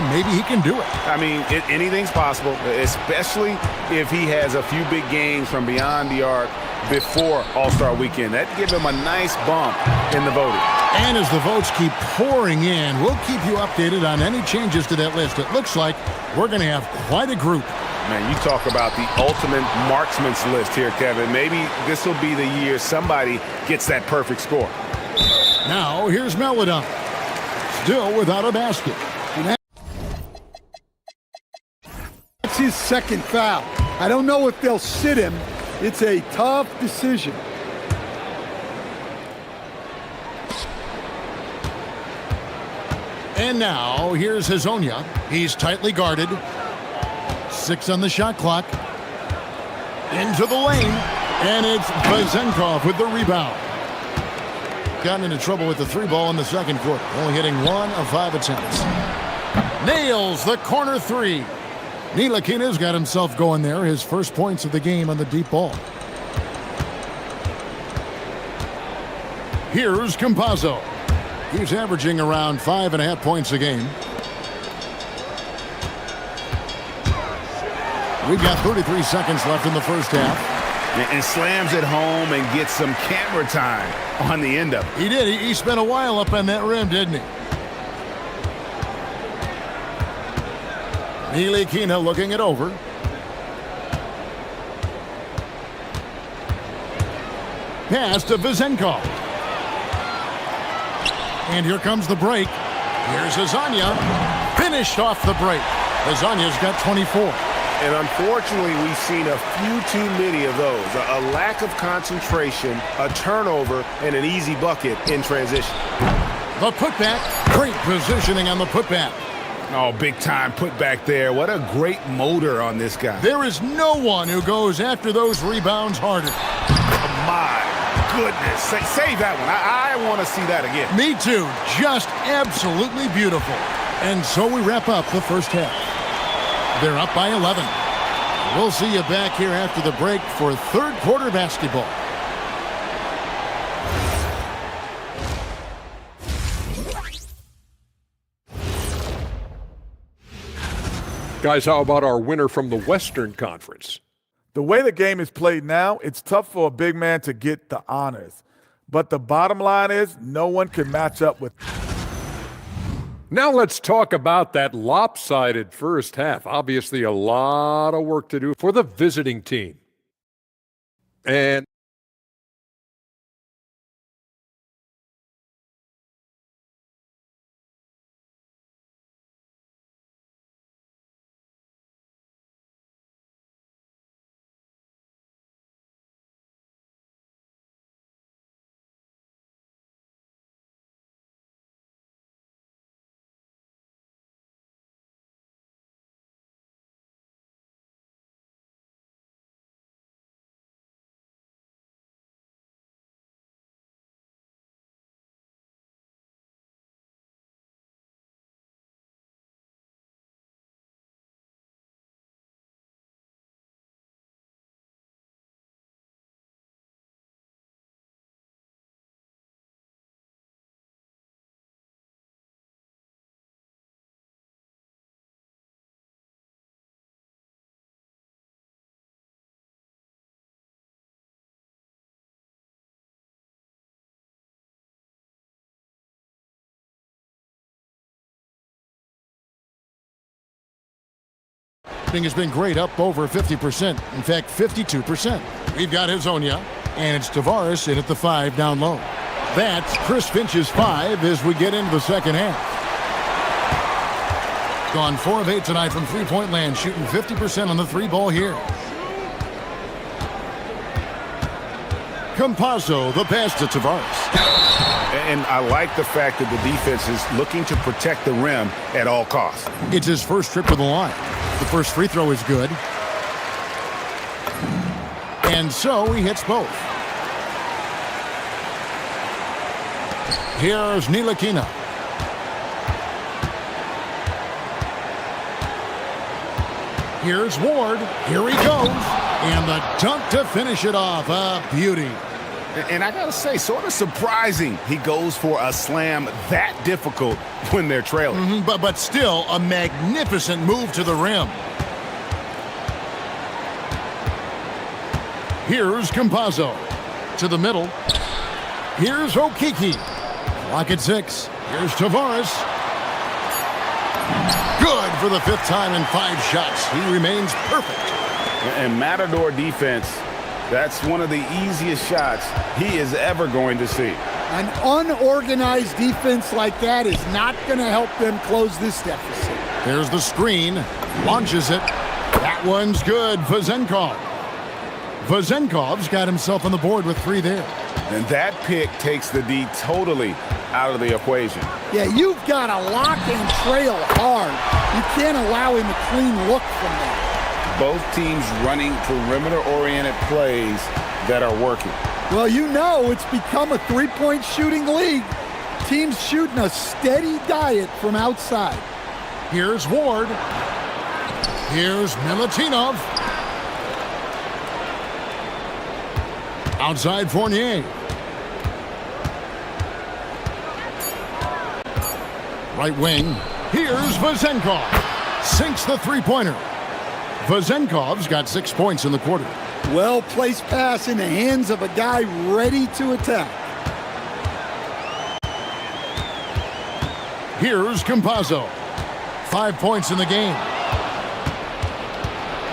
maybe he can do it. I mean, anything's possible, especially if he has a few big games from beyond the arc before All-Star Weekend. That'd give him a nice bump in the voting. And as the votes keep pouring in, we'll keep you updated on any changes to that list. It looks like we're going to have quite a group. Man, you talk about the ultimate marksman's list here, Kevin. Maybe this will be the year somebody gets that perfect score. Now, here's Melodon. Still without a basket. That's his second foul. I don't know if they'll sit him. It's a tough decision. And now, here's Hazonia. He's tightly guarded. 6 on the shot clock. Into the lane. And it's Vezenkov with the rebound. Gotten into trouble with the 3-ball in the second quarter. Only hitting 1 of 5 attempts. Nails the corner 3. Ntilikina's got himself going there. His first points of the game on the deep ball. Here's Campazzo. He's averaging around 5.5 points a game. We've got 33 seconds left in the first half. And slams it home and gets some camera time on the end of it. He did. He spent a while up on that rim, didn't he? Ntilikina looking it over. Pass to Vezenkov. And here comes the break. Here's Hazonia. Finished off the break. Hazonia's got 24. And unfortunately, we've seen a few too many of those. A lack of concentration, a turnover, and an easy bucket in transition. The putback. Great positioning on the putback. Oh, big time putback there. What a great motor on this guy. There is no one who goes after those rebounds harder. My goodness. Save that one. I want to see that again. Me too. Just absolutely beautiful. And so we wrap up the first half. They're up by 11. We'll see you back here after the break for third quarter basketball. Guys, how about our winner from the Western Conference? The way the game is played now, it's tough for a big man to get the honors. But the bottom line is no one can match up with. Now let's talk about that lopsided first half. Obviously, a lot of work to do for the visiting team. And Has been great, up over 50%. In fact, 52%. We've got Hazonia, and it's Tavares in at the 5 down low. That's Chris Finch's 5 as we get into the second half. Gone 4 of 8 tonight from three-point land, shooting 50% on the 3-ball here. Campazzo, the pass to Tavares. And I like the fact that the defense is looking to protect the rim at all costs. It's his first trip to the line. The first free throw is good. And so he hits both. Here's Ntilikina. Here's Ward. Here he goes. And the dunk to finish it off. A beauty. And I got to say, sort of surprising he goes for a slam that difficult when they're trailing. But still a magnificent move to the rim. Here's Campazzo to the middle. Here's Okiki. Clock at 6. Here's Tavares. Good for the 5th time in 5 shots. He remains perfect. And Matador defense, that's one of the easiest shots he is ever going to see. An unorganized defense like that is not going to help them close this deficit. There's the screen. Launches it. That one's good. Vezenkov. Vezenkov's got himself on the board with 3 there. And that pick takes the D totally out of the equation. Yeah, you've got to lock and trail hard. You can't allow him a clean look from that. Both teams running perimeter-oriented plays that are working. Well, you know it's become a three-point shooting league. Teams shooting a steady diet from outside. Here's Ward. Here's Milutinov. Outside Fournier. Right wing. Here's Vezenkov. Sinks the three-pointer. Vezenkov's got 6 points in the quarter. Well-placed pass in the hands of a guy ready to attack. Here's Campazzo. 5 points in the game.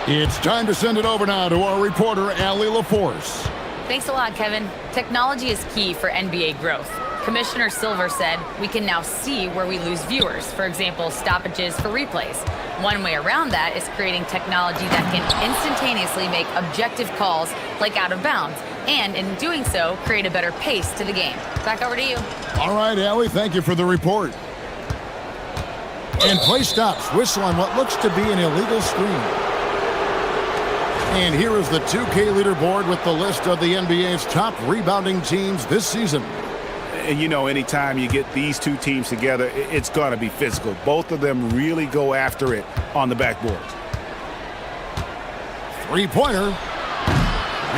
It's time to send it over now to our reporter, Allie LaForce. Thanks a lot, Kevin. Technology is key for NBA growth. Commissioner Silver said we can now see where we lose viewers, for example, stoppages for replays. One way around that is creating technology that can instantaneously make objective calls like out of bounds, and in doing so, create a better pace to the game. Back over to you. All right, Allie, thank you for the report. And play stops. Whistle on what looks to be an illegal screen. And here is the 2K leaderboard with the list of the NBA's top rebounding teams this season. And you know, anytime you get these two teams together, it's going to be physical. Both of them really go after it on the backboards. Three-pointer.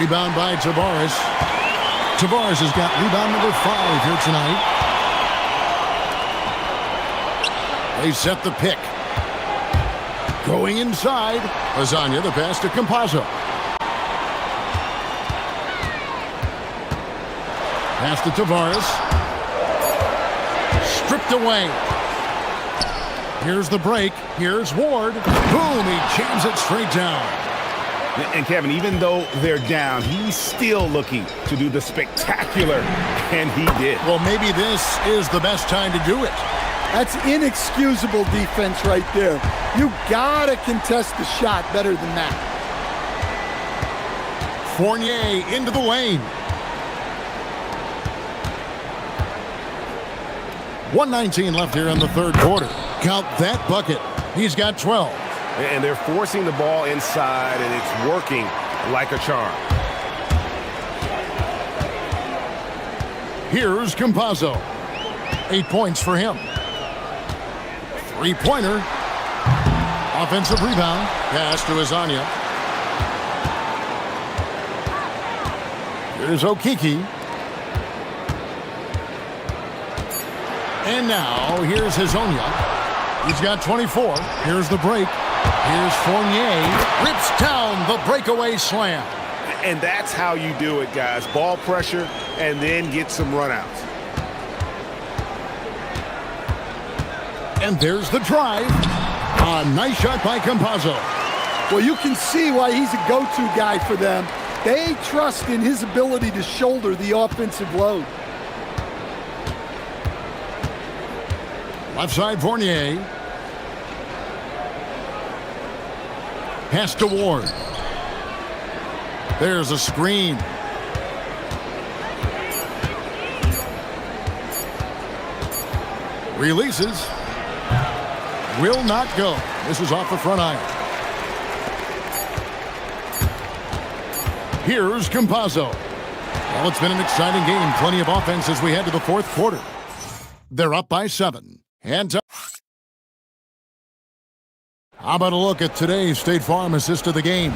Rebound by Tavares. Tavares has got rebound number 5 here tonight. They set the pick. Going inside. Lasagna, the pass to Campazzo. Pass to Tavares. Stripped away. Here's the break. Here's Ward. Boom, he jams it straight down. And Kevin, even though they're down, he's still looking to do the spectacular, and he did. Well, maybe this is the best time to do it. That's inexcusable defense right there. You gotta contest the shot better than that. Fournier into the lane. 1:19 left here in the third quarter. Count that bucket. He's got 12. And they're forcing the ball inside, and it's working like a charm. Here's Campazzo. 8 points for him. Three-pointer. Offensive rebound. Pass to Lasagna. Here's Okiki. And now, here's Hezonja. He's got 24. Here's the break. Here's Fournier. Rips down the breakaway slam. And that's how you do it, guys. Ball pressure and then get some runouts. And there's the drive. A nice shot by Campazzo. Well, you can see why he's a go-to guy for them. They trust in his ability to shoulder the offensive load. Left side Fournier. Pass to Ward. There's a screen. Releases. Will not go. This is off the front iron. Here's Campazzo. Well, it's been an exciting game. Plenty of offense as we head to the fourth quarter. They're up by 7. And how about a look at today's State Farm assist of the game?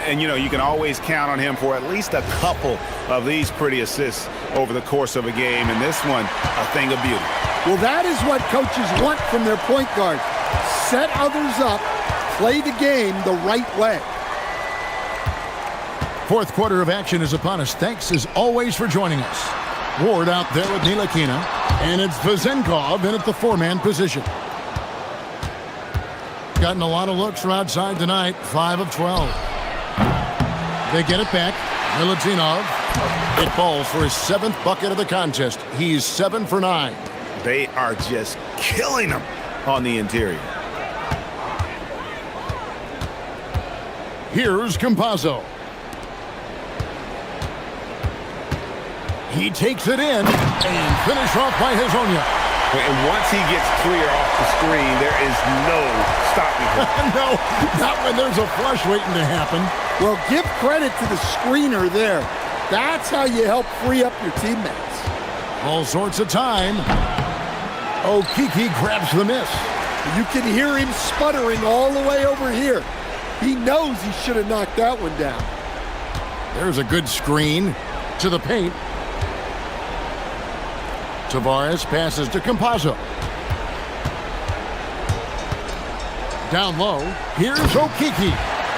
And, you know, you can always count on him for at least a couple of these pretty assists over the course of a game. And this one, a thing of beauty. Well, that is what coaches want from their point guard. Set others up, play the game the right way. Fourth quarter of action is upon us. Thanks, as always, for joining us. Ward out there with Ntilikina, and it's Vezenkov in at the 4-man position. Gotten a lot of looks from outside tonight, 5 of 12. They get it back. Milutinov. It falls for his 7th bucket of the contest. He's 7 for 9. They are just killing him on the interior. Here's Campazzo. He takes it in and finish off by Hazonia. And once he gets clear off the screen, there is no stopping him. No, not when there's a flush waiting to happen. Well, give credit to the screener there. That's how you help free up your teammates. All sorts of time. Okiki grabs the miss. You can hear him sputtering all the way over here. He knows he should have knocked that one down. There's a good screen to the paint. Tavares passes to Campazzo. Down low, here's Okiki.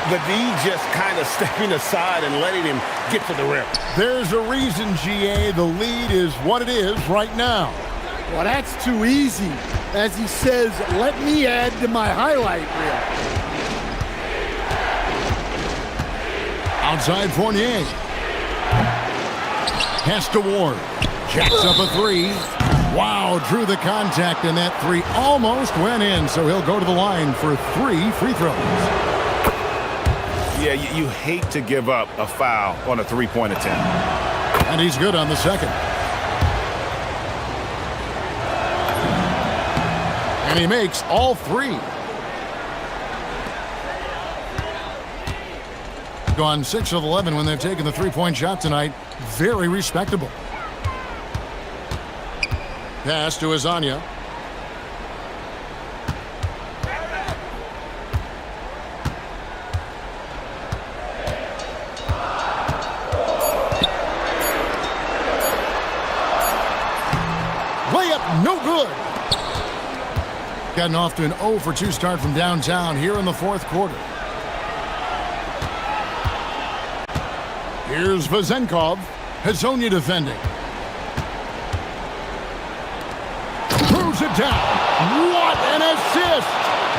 The D just kind of stepping aside and letting him get to the rim. There's a reason, GA, the lead is what it is right now. Well, that's too easy. As he says, let me add to my highlight reel. Outside Fournier. Pass to Ward. Jacks up a three. Wow, drew the contact, and that three almost went in, so he'll go to the line for 3 free throws. Yeah, you hate to give up a foul on a three-point attempt. And he's good on the second. And he makes all 3. Gone 6 of 11 when they've taken the three-point shot tonight. Very respectable. Pass to Azania. Layup, no good. Gotten off to an 0 for 2 start from downtown here in the fourth quarter. Here's Vazenkov. Hazonia defending. Throws it down. What an assist!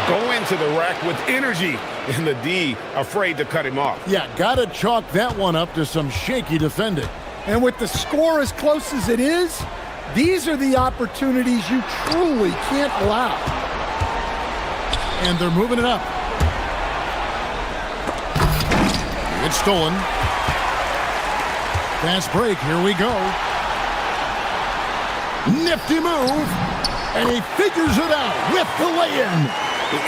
Go into the rack with energy, and the D afraid to cut him off. Yeah, gotta chalk that one up to some shaky defending. And with the score as close as it is, these are the opportunities you truly can't allow. And they're moving it up. It's stolen. Fast break, here we go. Nifty move, and he figures it out with the lay-in.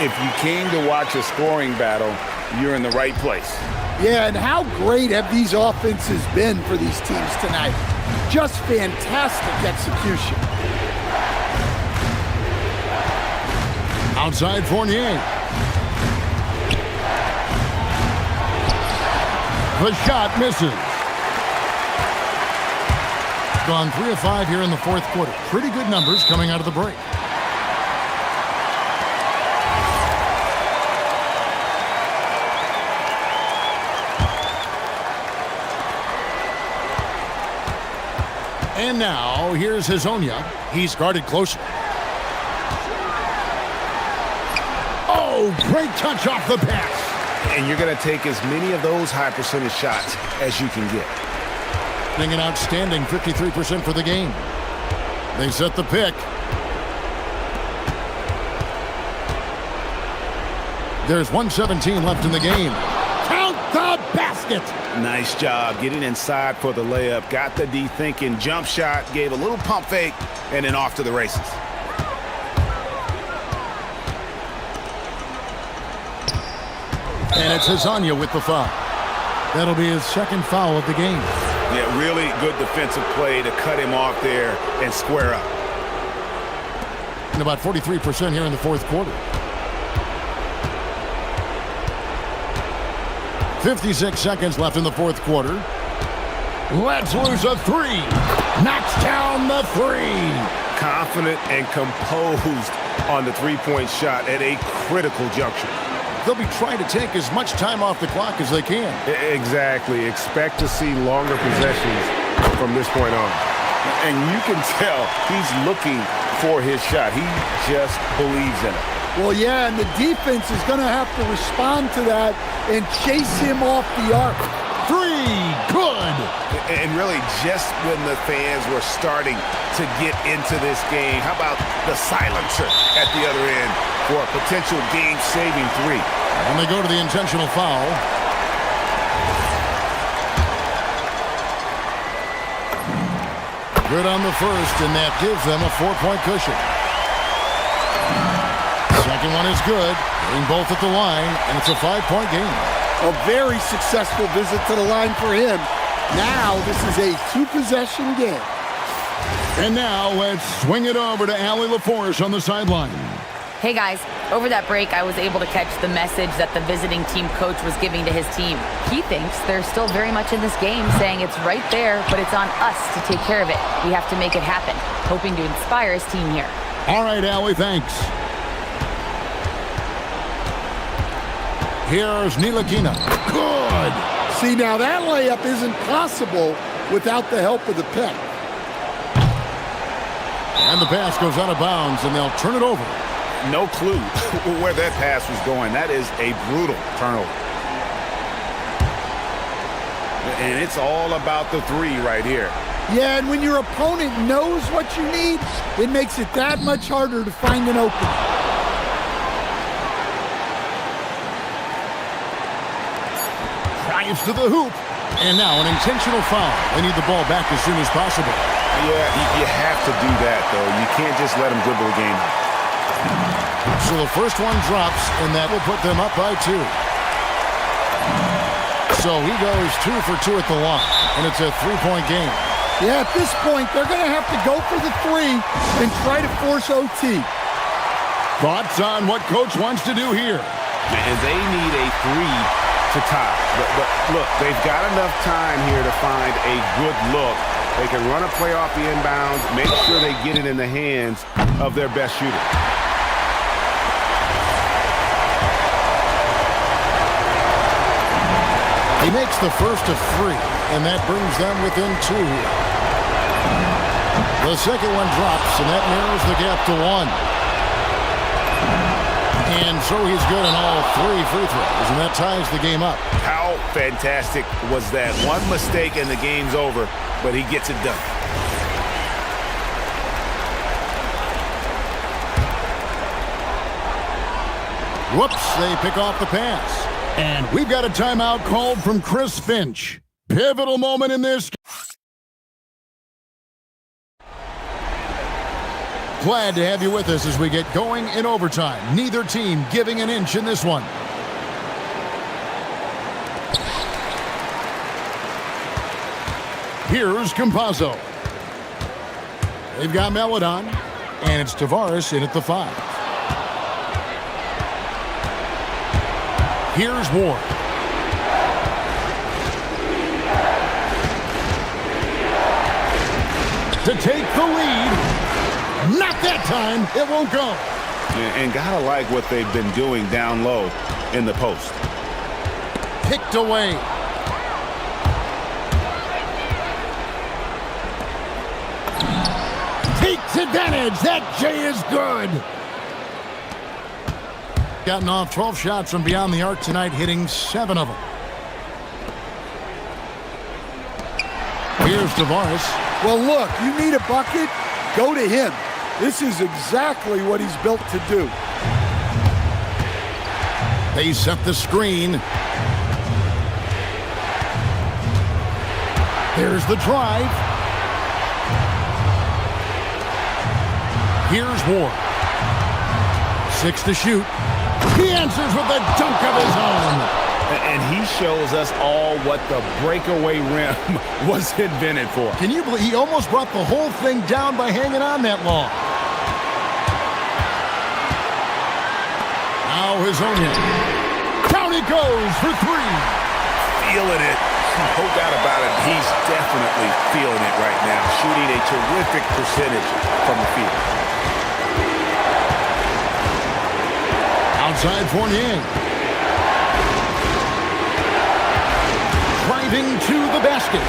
If you came to watch a scoring battle, you're in the right place. Yeah, and how great have these offenses been for these teams tonight? Just fantastic execution. Outside Fournier. The shot misses. Gone 3 of 5 here in the fourth quarter. Pretty good numbers coming out of the break. And now, here's Hazonia. He's guarded closer. Oh, great touch off the pass. And you're going to take as many of those high percentage shots as you can get. An outstanding 53% for the game. They set the pick. There's 1:17 left in the game. Count the basket. Nice job getting inside for the layup. Got the D thinking. Jump shot. Gave a little pump fake. And then off to the races. And it's Hazonia with the foul. That'll be his second foul of the game. Yeah, really good defensive play to cut him off there and square up. And about 43% here in the fourth quarter. 56 seconds left in the fourth quarter. Let's lose a 3. Knocks down the 3. Confident and composed on the three-point shot at a critical juncture. They'll be trying to take as much time off the clock as they can. Exactly. Expect to see longer possessions from this point on. And you can tell he's looking for his shot. He just believes in it. Well, yeah, and the defense is going to have to respond to that and chase him off the arc. 3, good. And really, just when the fans were starting to get into this game, how about the silencer at the other end for a potential game-saving 3? And they go to the intentional foul. Good on the first, and that gives them a 4-point cushion. Second one is good. Getting both at the line, and it's a 5-point game. A very successful visit to the line for him. Now this is a 2-possession game. And now let's swing it over to Allie LaForce on the sideline. Hey guys, over that break, I was able to catch the message that the visiting team coach was giving to his team. He thinks they're still very much in this game, saying it's right there, but it's on us to take care of it. We have to make it happen, hoping to inspire his team here. All right, Allie, thanks. Here's Nilakina. Good. See, now that layup isn't possible without the help of the pick. And the pass goes out of bounds, and they'll turn it over. No clue where that pass was going. That is a brutal turnover. And it's all about the three right here. Yeah, and when your opponent knows what you need, it makes it that much harder to find an opening. Drives to the hoop. And now an intentional foul. They need the ball back as soon as possible. Yeah, you have to do that, though. You can't just let them dribble the game out. So the first one drops, and that will put them up by 2. So he goes 2 for 2 at the line, and it's a 3-point game. Yeah, at this point, they're going to have to go for the 3 and try to force OT. Thoughts on what coach wants to do here? And they need a 3 to tie. But look, they've got enough time here to find a good look. They can run a play off the inbounds, make sure they get it in the hands of their best shooter. He makes the first of 3, and that brings them within 2. The second one drops, and that narrows the gap to 1. And so he's good on all 3 free throws, and that ties the game up. How fantastic was that? One mistake and the game's over, but he gets it done. Whoops, they pick off the pass. And we've got a timeout called from Chris Finch. Pivotal moment in this. Glad to have you with us as we get going in overtime. Neither team giving an inch in this one. Here's Campazzo. They've got Melodon, and it's Tavares in at the 5. Here's Ward. To take the lead. Not that time. It won't go. And gotta like what they've been doing down low in the post. Picked away. Takes advantage. That J is good. Gotten off 12 shots from beyond the arc tonight, hitting 7 of them. Here's Tavares. Well, look, you need a bucket, go to him. This is exactly what he's built to do. They set the screen. Here's the drive. Here's Ward. 6 to shoot. He answers with a dunk of his own. And he shows us all what the breakaway rim was invented for. Can you believe he almost brought the whole thing down by hanging on that long? Now his own hit. Down he goes for 3. Feeling it. No doubt about it. He's definitely feeling it right now. Shooting a terrific percentage from the field. Outside Fournier. Driving to the basket.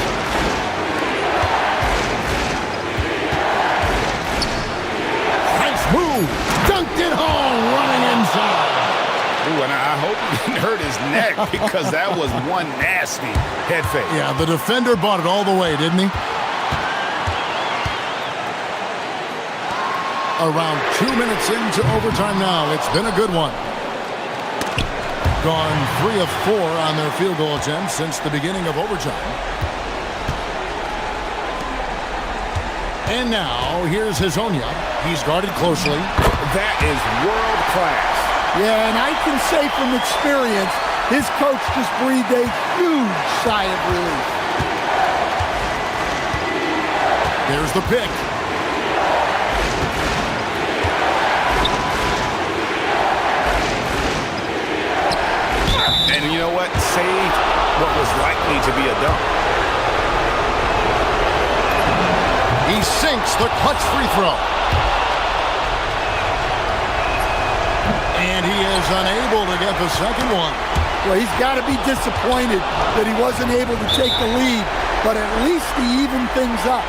Nice move. Dunked it home, running inside. Ooh, and I hope he didn't hurt his neck because that was one nasty head fake. Yeah, the defender bought it all the way, didn't he? Around 2 minutes into overtime now. It's been a good one. Gone 3 of 4 on their field goal attempts since the beginning of overtime. And now, here's Hazonia. He's guarded closely. That is world class. Yeah, and I can say from experience, his coach just breathed a huge sigh of relief. There's the pick. And you know what? Saved what was likely to be a dunk. He sinks the clutch free throw. And he is unable to get the second one. Well, he's got to be disappointed that he wasn't able to take the lead, but at least he evened things up.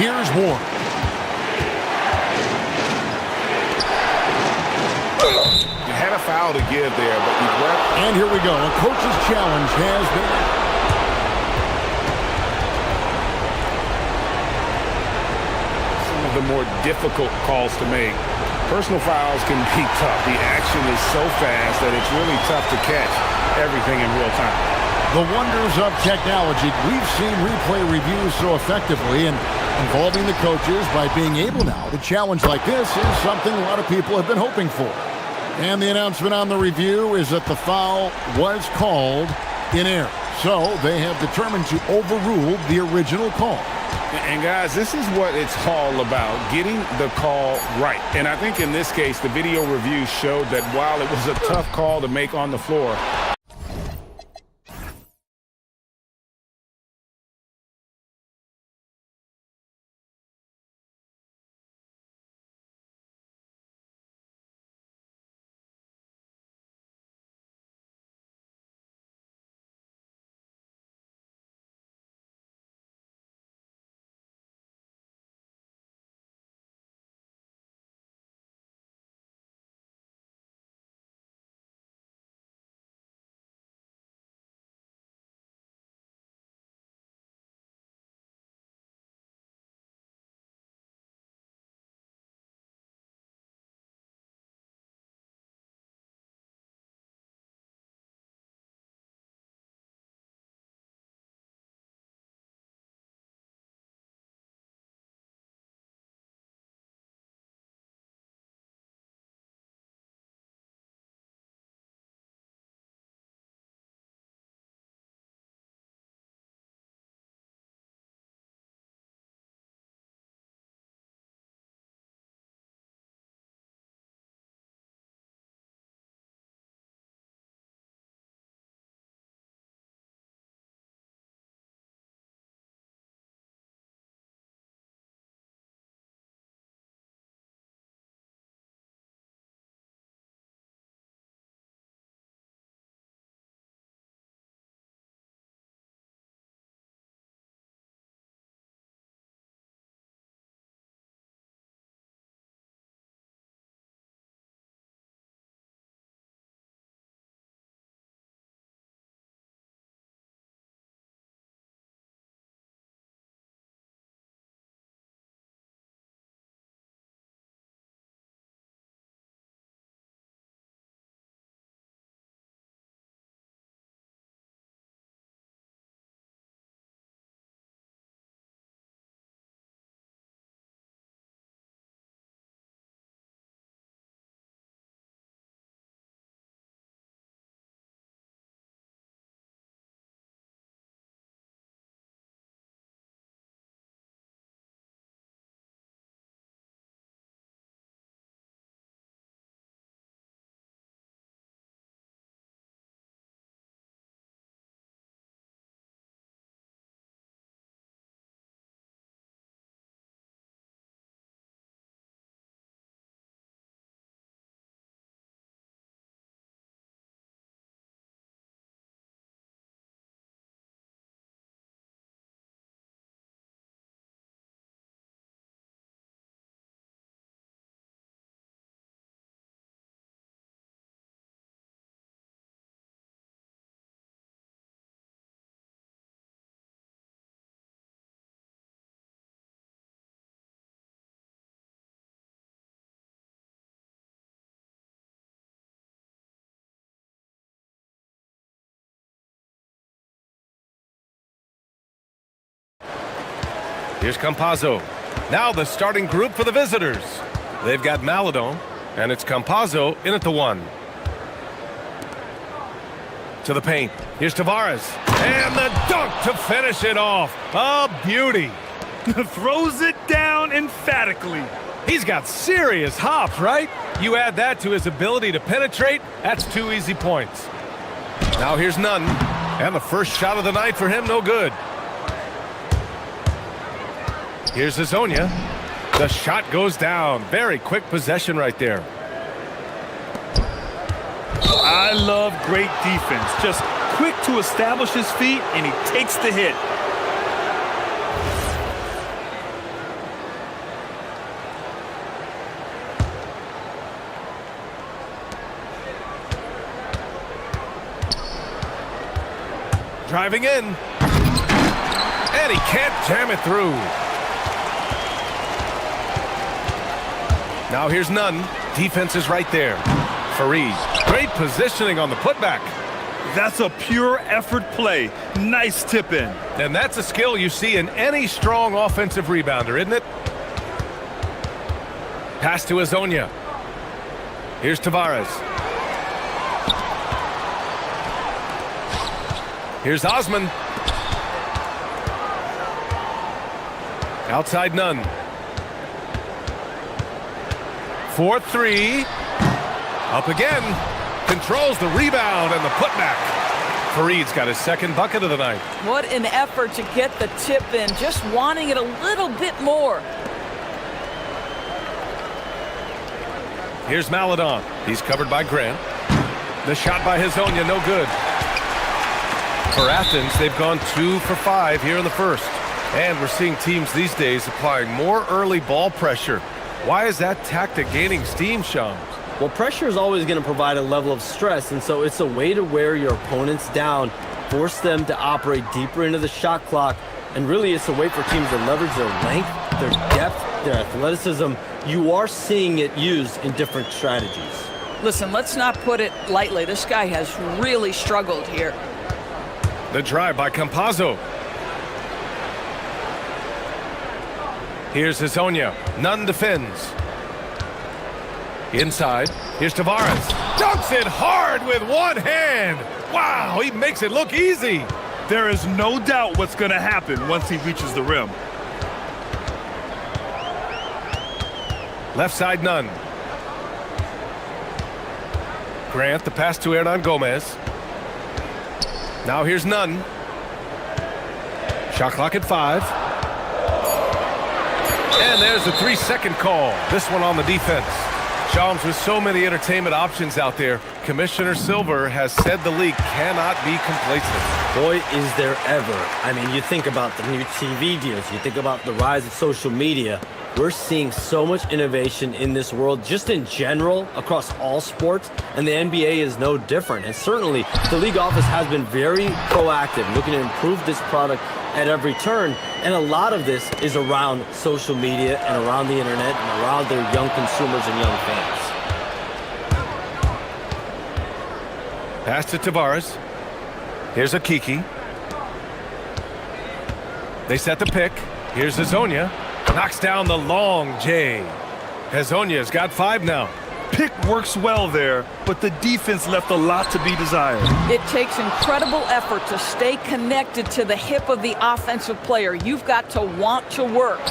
Here's Ward. You had a foul to give there, but you left. And here we go. A coach's challenge has been. Some of the more difficult calls to make. Personal fouls can be tough. The action is so fast that it's really tough to catch everything in real time. The wonders of technology. We've seen replay reviews so effectively, and involving the coaches by being able now to challenge like this is something a lot of people have been hoping for. And the announcement on the review is that the foul was called in error. So they have determined to overrule the original call. And guys, this is what it's all about, getting the call right. And I think in this case, the video review showed that while it was a tough call to make on the floor, Here's Campazzo. Now the starting group for the visitors. They've got Maladon, and it's Campazzo in at the 1. To the paint. Here's Tavares. And the dunk to finish it off. A beauty. Throws it down emphatically. He's got serious hops, right? You add that to his ability to penetrate, that's 2 easy points. Now here's Nunn. And the first shot of the night for him, no good. Here's Hezonja. The shot goes down. Very quick possession right there. I love great defense. Just quick to establish his feet, and he takes the hit. Driving in. And he can't jam it through. Now here's Nunn. Defense is right there. Farid. Great positioning on the putback. That's a pure effort play. Nice tip in. And that's a skill you see in any strong offensive rebounder, isn't it? Pass to Hezonja. Here's Tavares. Here's Osman. Outside Nunn. 4-3. Up again. Controls the rebound and the putback. Farid's got his second bucket of the night. What an effort to get the tip in, just wanting it a little bit more. Here's Maladon. He's covered by Grant. The shot by Hezonja, no good. For Athens, they've gone 2 for 5 here in the first. And we're seeing teams these days applying more early ball pressure. Why is that tactic gaining steam, Shams? Well, pressure is always going to provide a level of stress, and so it's a way to wear your opponents down, force them to operate deeper into the shot clock, and really it's a way for teams to leverage their length, their depth, their athleticism. You are seeing it used in different strategies. Listen, let's not put it lightly. This guy has really struggled here. The drive by Campazzo. Here's Hezonja. Nunn defends. Inside. Here's Tavares. Dunks it hard with one hand. Wow, he makes it look easy. There is no doubt what's going to happen once he reaches the rim. Left side, Nunn. Grant, the pass to Hernan Gomez. Now here's Nunn. Shot clock at 5. And there's the 3-second call. This one on the defense. Shams, with so many entertainment options out there, Commissioner Silver has said the league cannot be complacent. Boy, is there ever. I mean, you think about the new TV deals, you think about the rise of social media. We're seeing so much innovation in this world, just in general, across all sports, and the NBA is no different. And certainly, the league office has been very proactive, looking to improve this product at every turn, and a lot of this is around social media and around the internet and around their young consumers and young fans. Pass to Tavares. Here's Akiki. They set the pick. Here's Hezonja. Knocks down the long J. Hezonja's got 5 now. Pick works well there, but the defense left a lot to be desired. It takes incredible effort to stay connected to the hip of the offensive player. You've got to want to work.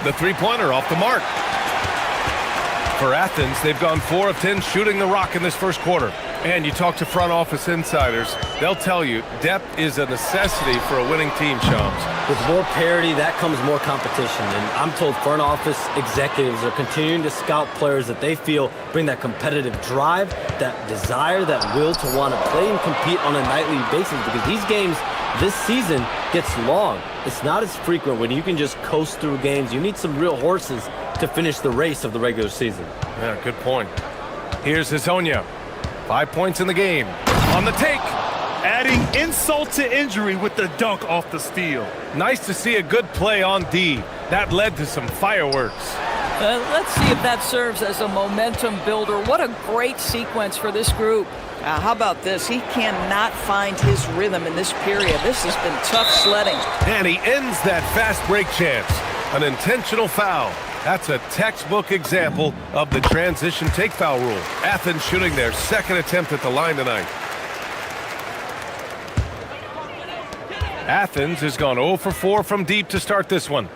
The three-pointer off the mark. For Athens, they've gone 4 of 10 shooting the rock in this first quarter. And you talk to front office insiders, they'll tell you depth is a necessity for a winning team, Shams. With more parity, that comes more competition. And I'm told front office executives are continuing to scout players that they feel bring that competitive drive, that desire, that will to want to play and compete on a nightly basis, because these games this season gets long. It's not as frequent when you can just coast through games. You need some real horses to finish the race of the regular season. Yeah, good point. Here's Hezonja. 5 points in the game. On the take. Adding insult to injury with the dunk off the steal. Nice to see a good play on D. That led to some fireworks. Let's see if that serves as a momentum builder. What a great sequence for this group. How about this? He cannot find his rhythm in this period. This has been tough sledding. And he ends that fast break chance. An intentional foul. That's a textbook example of the transition take foul rule. Athens shooting their second attempt at the line tonight. Athens has gone 0 for 4 from deep to start this one.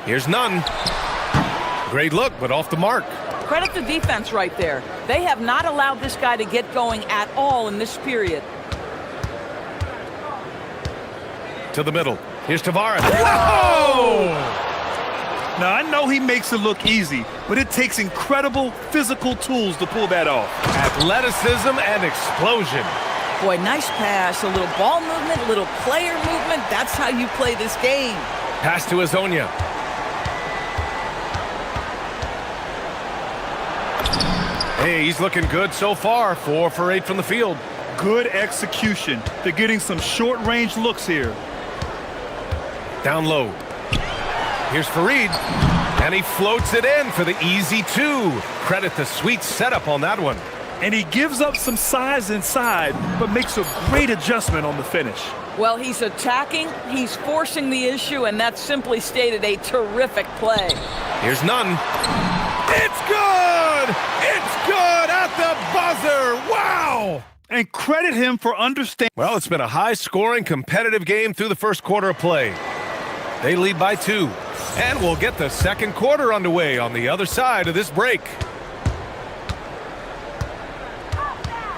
Here's none. Great look, but off the mark. Credit the defense right there. They have not allowed this guy to get going at all in this period. To the middle. Here's Tavares. Whoa! Now, I know he makes it look easy, but it takes incredible physical tools to pull that off. Athleticism and explosion. Boy, nice pass. A little ball movement, a little player movement. That's how you play this game. Pass to Azonia. Hey, he's looking good so far. 4 for 8 from the field. Good execution. They're getting some short-range looks here. Down low. Here's Fareed. And he floats it in for the easy 2. Credit the sweet setup on that one. And he gives up some size inside, but makes a great adjustment on the finish. Well, he's attacking, he's forcing the issue, and that's simply stated a terrific play. Here's none. It's good! It's good at the buzzer! Wow! And credit him for understanding. Well, it's been a high-scoring, competitive game through the first quarter of play. They lead by 2. And we'll get the second quarter underway on the other side of this break.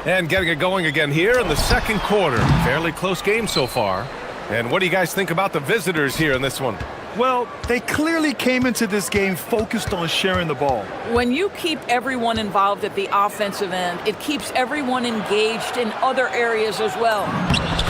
And getting it going again here in the second quarter. Fairly close game so far. And what do you guys think about the visitors here in this one? Well, they clearly came into this game focused on sharing the ball. When you keep everyone involved at the offensive end, it keeps everyone engaged in other areas as well.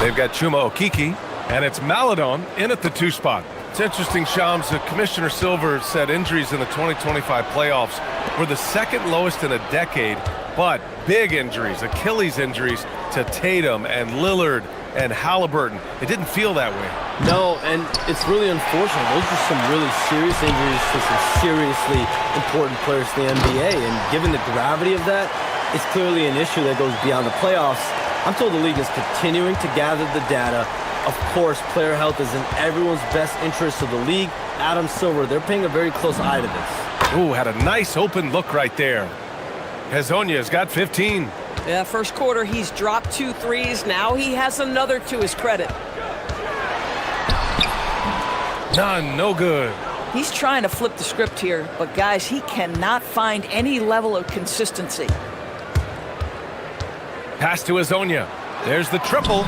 They've got Chuma Okiki, and it's Maladon in at the 2 spot. It's interesting, Shams, Commissioner Silver said injuries in the 2025 playoffs were the second lowest in a decade, but big injuries, Achilles injuries to Tatum and Lillard and Halliburton. It didn't feel that way. No, and it's really unfortunate. Those are some really serious injuries to some seriously important players in the NBA, and given the gravity of that, it's clearly an issue that goes beyond the playoffs. I'm told the league is continuing to gather the data. Of course, player health is in everyone's best interest of the league. Adam Silver, they're paying a very close eye to this. Ooh, had a nice open look right there. Hezonja's got 15. Yeah, first quarter, he's dropped 2 threes. Now he has another to his credit. None, no good. He's trying to flip the script here, but guys, he cannot find any level of consistency. Pass to Hezonja. There's the triple.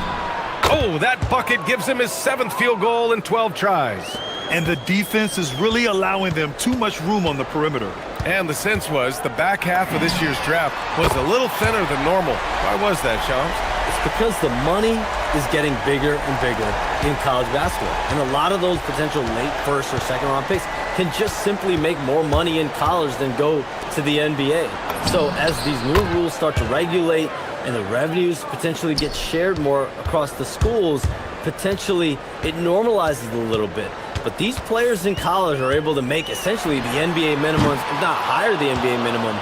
Oh, that bucket gives him his 7th field goal in 12 tries. And the defense is really allowing them too much room on the perimeter. And the sense was the back half of this year's draft was a little thinner than normal. Why was that, Shams? It's because the money is getting bigger and bigger in college basketball. And a lot of those potential late first or second round picks can just simply make more money in college than go to the NBA. So as these new rules start to regulate and the revenues potentially get shared more across the schools, potentially it normalizes a little bit. But these players in college are able to make essentially the NBA minimums, if not higher the NBA minimum,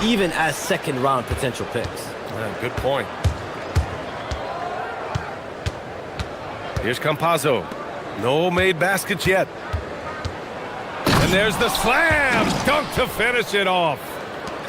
even as second-round potential picks. Yeah, good point. Here's Campazzo. No made baskets yet. And there's the slam! Dunk to finish it off.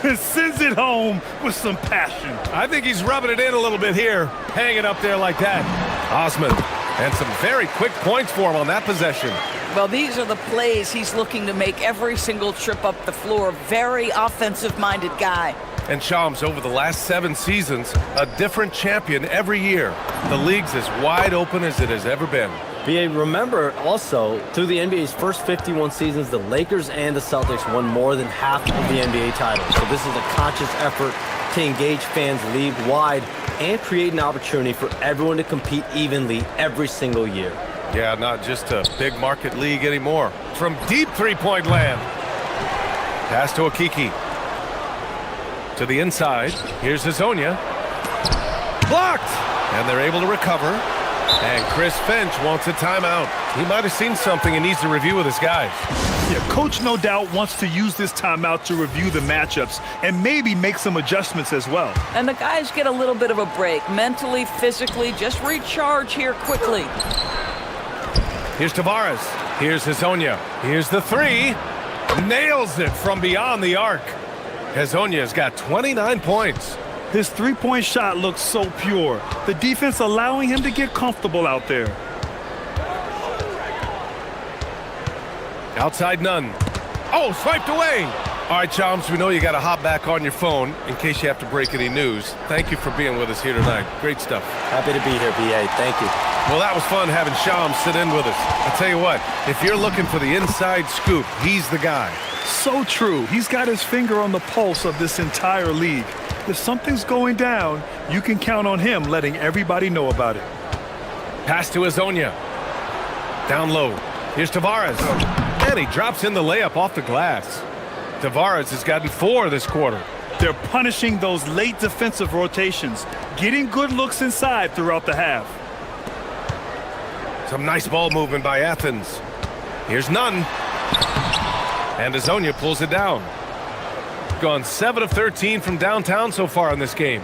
Sends it home with some passion. I think he's rubbing it in a little bit here. Hang it up there like that. Osman. And some very quick points for him on that possession. Well, these are the plays he's looking to make every single trip up the floor. Very offensive-minded guy. And Shams, over the last 7 seasons, a different champion every year. The league's as wide open as it has ever been. BA, remember also, through the NBA's first 51 seasons, the Lakers and the Celtics won more than half of the NBA titles. So this is a conscious effort to engage fans league-wide and create an opportunity for everyone to compete evenly every single year. Yeah, not just a big market league anymore. From deep three-point land. Pass to Okiki. To the inside. Here's Hezonja. Blocked! And they're able to recover. And Chris Finch wants a timeout. He might have seen something and needs to review with his guys. Yeah, coach no doubt wants to use this timeout to review the matchups and maybe make some adjustments as well. And the guys get a little bit of a break, mentally, physically, just recharge here quickly. Here's Tavares. Here's Hezonja. Here's the three. Nails it from beyond the arc. Hezonja's got 29 points. His three-point shot looks so pure. The defense allowing him to get comfortable out there. Outside none. Oh, swiped away. All right, Chums, we know you got to hop back on your phone in case you have to break any news. Thank you for being with us here tonight. Great stuff. Happy to be here, BA. Thank you. Well, that was fun having Shams sit in with us. I'll tell you what, if you're looking for the inside scoop, he's the guy. So true. He's got his finger on the pulse of this entire league. If something's going down, you can count on him letting everybody know about it. Pass to Hezonja. Down low. Here's Tavares. And he drops in the layup off the glass. Tavares has gotten 4 this quarter. They're punishing those late defensive rotations, getting good looks inside throughout the half. Some nice ball movement by Athens. Here's none. And Hezonja pulls it down. Gone 7 of 13 from downtown so far in this game.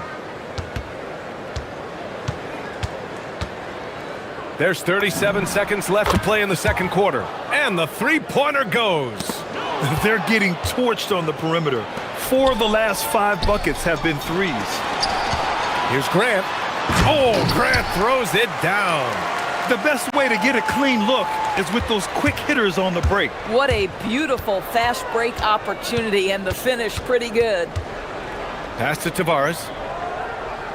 There's 37 seconds left to play in the second quarter. And the three-pointer goes. They're getting torched on the perimeter. 4 of the last 5 buckets have been threes. Here's Grant. Oh, Grant throws it down. The best way to get a clean look is with those quick hitters on the break. What a beautiful fast break opportunity, and the finish pretty good. Pass to Tavares.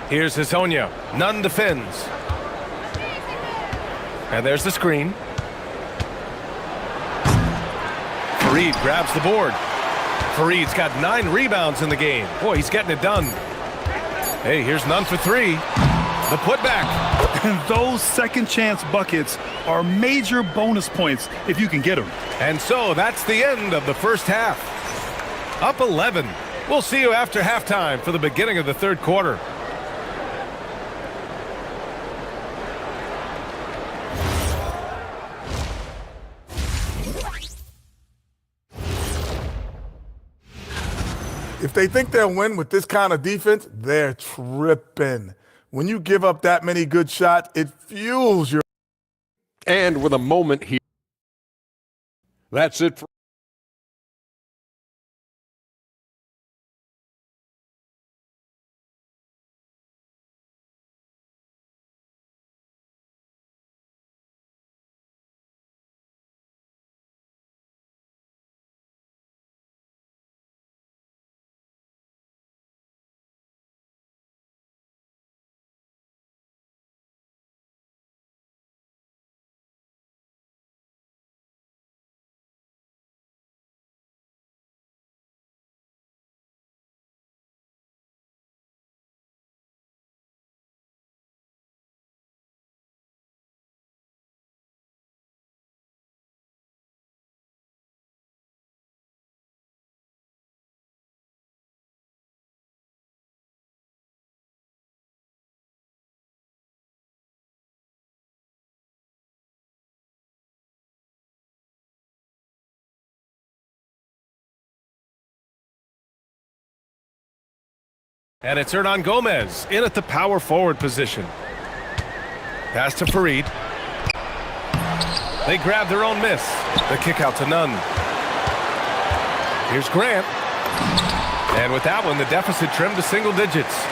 Here's Hezonja. Nunn defends. And there's the screen. Fareed grabs the board. Fareed's got 9 rebounds in the game. Boy, he's getting it done. Hey, here's Nunn for 3. The putback. And those second chance buckets are major bonus points if you can get them. And so that's the end of the first half. Up 11. We'll see you after halftime for the beginning of the third quarter. If they think they'll win with this kind of defense, they're tripping. When you give up that many good shots, it fuels your... And with a moment here. That's it for... And it's Hernan Gomez in at the power forward position. Pass to Fareed. They grab their own miss. The kick out to Nunn. Here's Grant. And with that one, the deficit trimmed to single digits.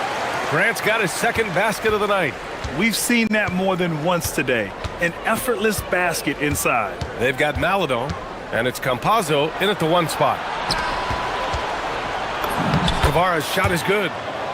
Grant's got his second basket of the night. We've seen that more than once today. An effortless basket inside. They've got Maladon, and it's Campazzo in at the 1 spot. Tavares' shot is good.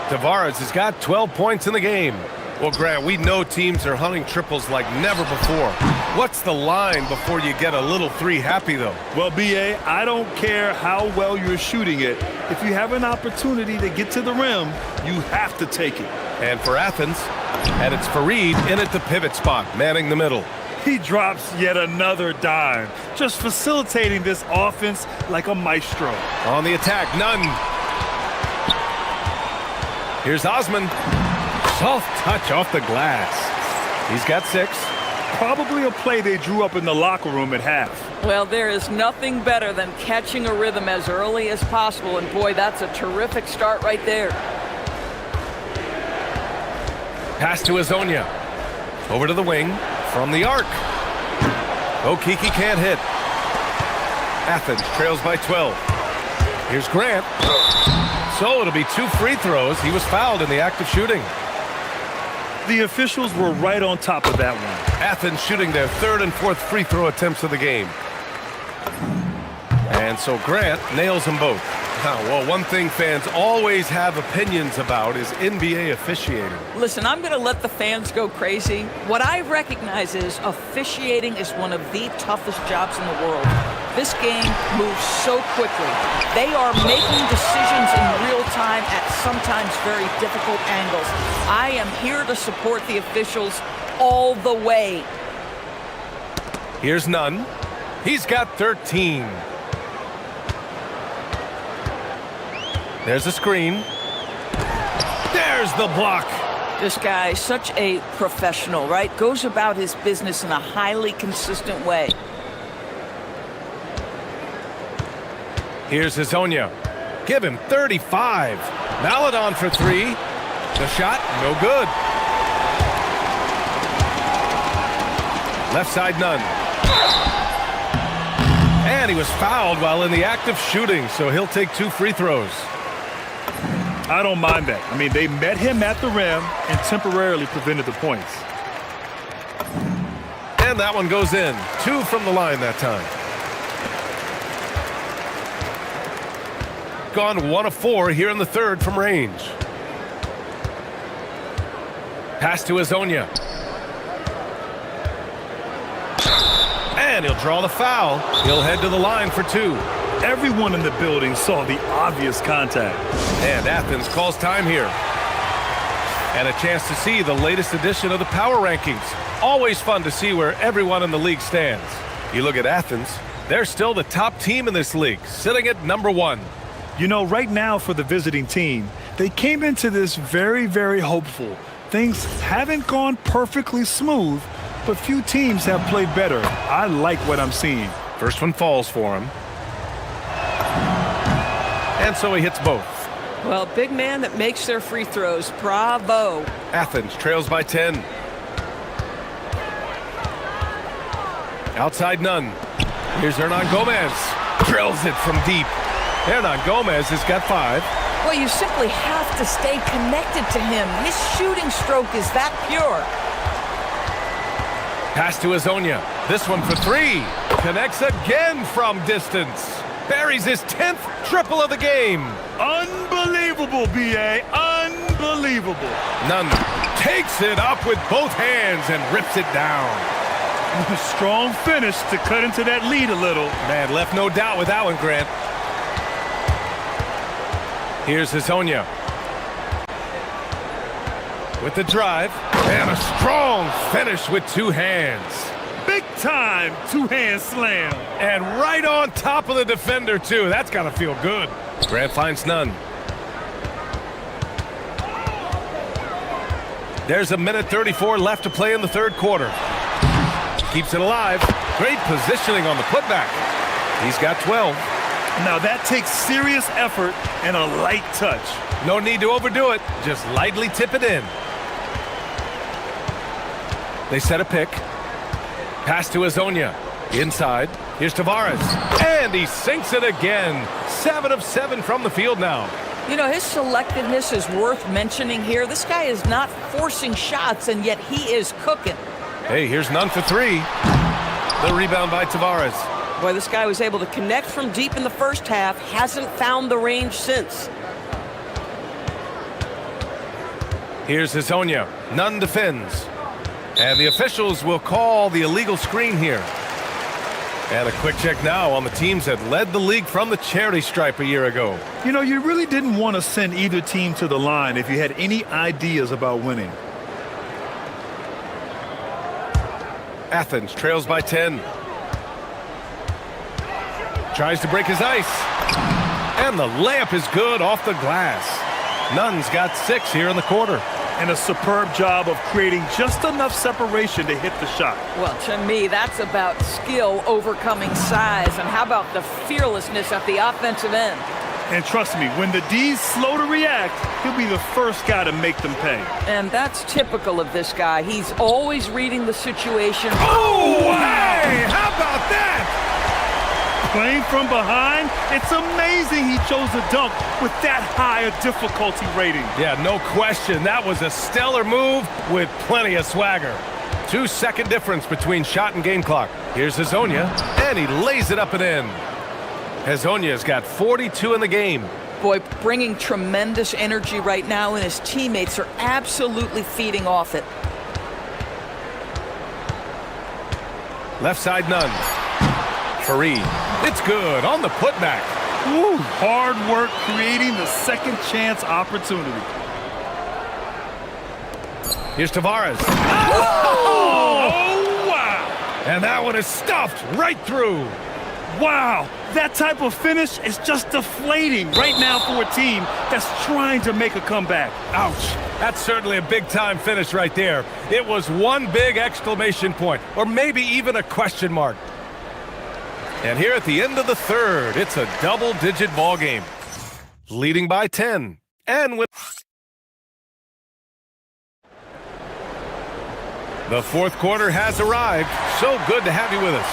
Tavares has got 12 points in the game. Well, Grant, we know teams are hunting triples like never before. What's the line before you get a little 3 happy, though? Well, BA, I don't care how well you're shooting it. If you have an opportunity to get to the rim, you have to take it. And for Athens, and it's Fareed in at the pivot spot, manning the middle. He drops yet another dime, just facilitating this offense like a maestro. On the attack, Nunn. Here's Osman. Soft touch off the glass. He's got 6. Probably a play they drew up in the locker room at half. Well, there is nothing better than catching a rhythm as early as possible, and boy, that's a terrific start right there. Pass to Azonia. Over to the wing. From the arc. Okiki can't hit. Athens trails by 12. Here's Grant. So it'll be 2 free throws. He was fouled in the act of shooting. The officials were right on top of that one. Athens shooting their 3rd and 4th free throw attempts of the game. And so Grant nails them both. Well, one thing fans always have opinions about is NBA officiating. Listen, I'm going to let the fans go crazy. What I recognize is officiating is one of the toughest jobs in the world. This game moves so quickly. They are making decisions in real time at sometimes very difficult angles. I am here to support the officials all the way. Here's Nunn. He's got 13. There's a screen. There's the block. This guy, such a professional, right? Goes about his business in a highly consistent way. Here's Azonia. Give him 35. Maladon for 3. The shot, no good. Left side, Nunn. And he was fouled while in the act of shooting, so he'll take 2 free throws. I don't mind that. I mean, they met him at the rim and temporarily prevented the points. And that one goes in. 2 from the line that time. Gone 1 of 4 here in the 3rd from range. Pass to Azonia. And he'll draw the foul. He'll head to the line for 2. Everyone in the building saw the obvious contact. And Athens calls time here. And a chance to see the latest edition of the power rankings. Always fun to see where everyone in the league stands. You look at Athens, they're still the top team in this league, sitting at number 1. You know, right now for the visiting team, they came into this very, very hopeful. Things haven't gone perfectly smooth, but few teams have played better. I like what I'm seeing. First one falls for him. And so he hits both. Well, big man that makes their free throws. Bravo. Athens trails by 10. Outside Nunn. Here's Hernan Gomez. Drills it from deep. Hernan Gomez has got 5. Well, you simply have to stay connected to him. His shooting stroke is that pure. Pass to Azonia. This one for 3. Connects again from distance. Buries his 10th triple of the game. Unbelievable, B.A. Unbelievable. Nunn takes it up with both hands and rips it down. Strong finish to cut into that lead a little. Man, left no doubt with that one, Grant. Here's Azonia. With the drive. And a strong finish with 2 hands. Big time 2-hand slam. And right on top of the defender, too. That's got to feel good. Grant finds Nunn. There's a minute 34 left to play in the 3rd quarter. Keeps it alive. Great positioning on the putback. He's got 12. Now that takes serious effort and a light touch. No need to overdo it. Just lightly tip it in. They set a pick. Pass to Azonia. Inside. Here's Tavares. And he sinks it again. 7 of 7 from the field now. You know, his selectiveness is worth mentioning here. This guy is not forcing shots, and yet he is cooking. Hey, here's Nunn for 3. The rebound by Tavares. Boy, this guy was able to connect from deep in the first half. Hasn't found the range since. Here's Azonia. Nunn defends. And the officials will call the illegal screen here. And a quick check now on the teams that led the league from the charity stripe a year ago. You know, you really didn't want to send either team to the line if you had any ideas about winning. Athens trails by 10. Tries to break his ice. And the layup is good off the glass. Nunn's got 6 here in the quarter. And a superb job of creating just enough separation to hit the shot. Well, to me, that's about skill overcoming size. And how about the fearlessness at the offensive end? And trust me, when the D's slow to react, he'll be the first guy to make them pay. And that's typical of this guy. He's always reading the situation. Oh, hey! How about that? Playing from behind, it's amazing he chose a dunk with that high a difficulty rating. Yeah, no question. That was a stellar move with plenty of swagger. 2-second difference between shot and game clock. Here's Hezonja, and he lays it up and in. Hezonja's got 42 in the game. Boy, bringing tremendous energy right now, and his teammates are absolutely feeding off it. Left side, none. Fareed. It's good on the putback. Ooh, hard work creating the second chance opportunity. Here's Tavares. Oh, wow. And that one is stuffed right through. Wow, that type of finish is just deflating right now for a team that's trying to make a comeback. Ouch. That's certainly a big-time finish right there. It was one big exclamation point, or maybe even a question mark. And here at the end of the third, it's a double-digit ball game. Leading by 10. And with the fourth quarter has arrived. So good to have you with us.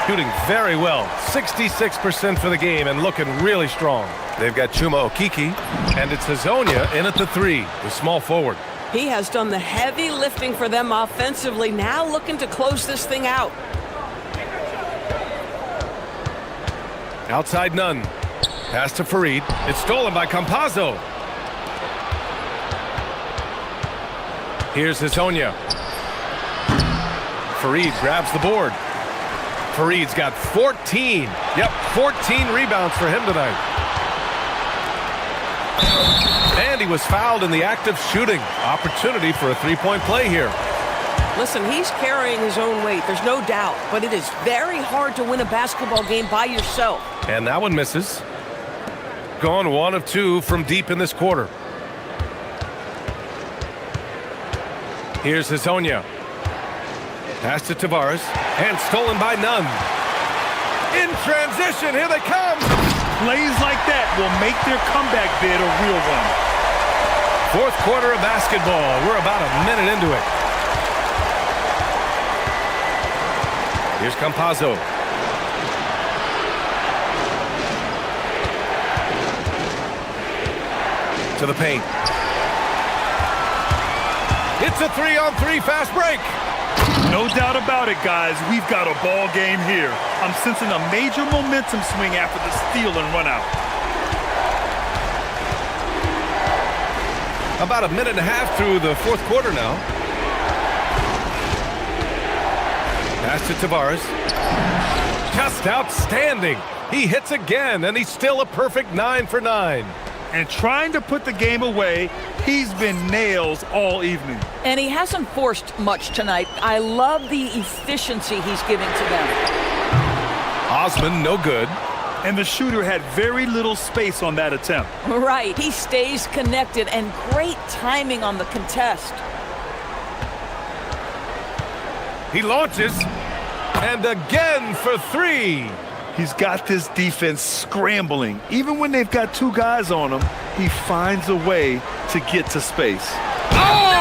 Shooting very well, 66% for the game and looking really strong. They've got Chuma Okeke, and it's Hezonja in at the 3, the small forward. He has done the heavy lifting for them offensively, now looking to close this thing out. Outside, none. Pass to Fareed. It's stolen by Campazzo. Here's Hezonja. Fareed grabs the board. Fareed's got 14. Yep, 14 rebounds for him tonight. And he was fouled in the act of shooting. Opportunity for a three-point play here. Listen, he's carrying his own weight, there's no doubt, but it is very hard to win a basketball game by yourself. And that one misses. Gone 1 of 2 from deep in this quarter. Here's Hezonja. Pass to Tavares, and stolen by Nunn. In transition, here they come! Plays like that will make their comeback bid a real one. Fourth quarter of basketball. We're about a minute into it. Here's Campazzo. To the paint. It's a 3-on-3 fast break. No doubt about it, guys. We've got a ball game here. I'm sensing a major momentum swing after the steal and run out. About a minute and a half through the fourth quarter now. Pass to Tavares. Just outstanding. He hits again, and he's still a perfect 9 for 9. And trying to put the game away, he's been nails all evening. And he hasn't forced much tonight. I love the efficiency he's giving to them. Osman, no good. And the shooter had very little space on that attempt. Right, he stays connected, and great timing on the contest. He launches, and again for 3. He's got this defense scrambling. Even when they've got 2 guys on him, he finds a way to get to space. Oh!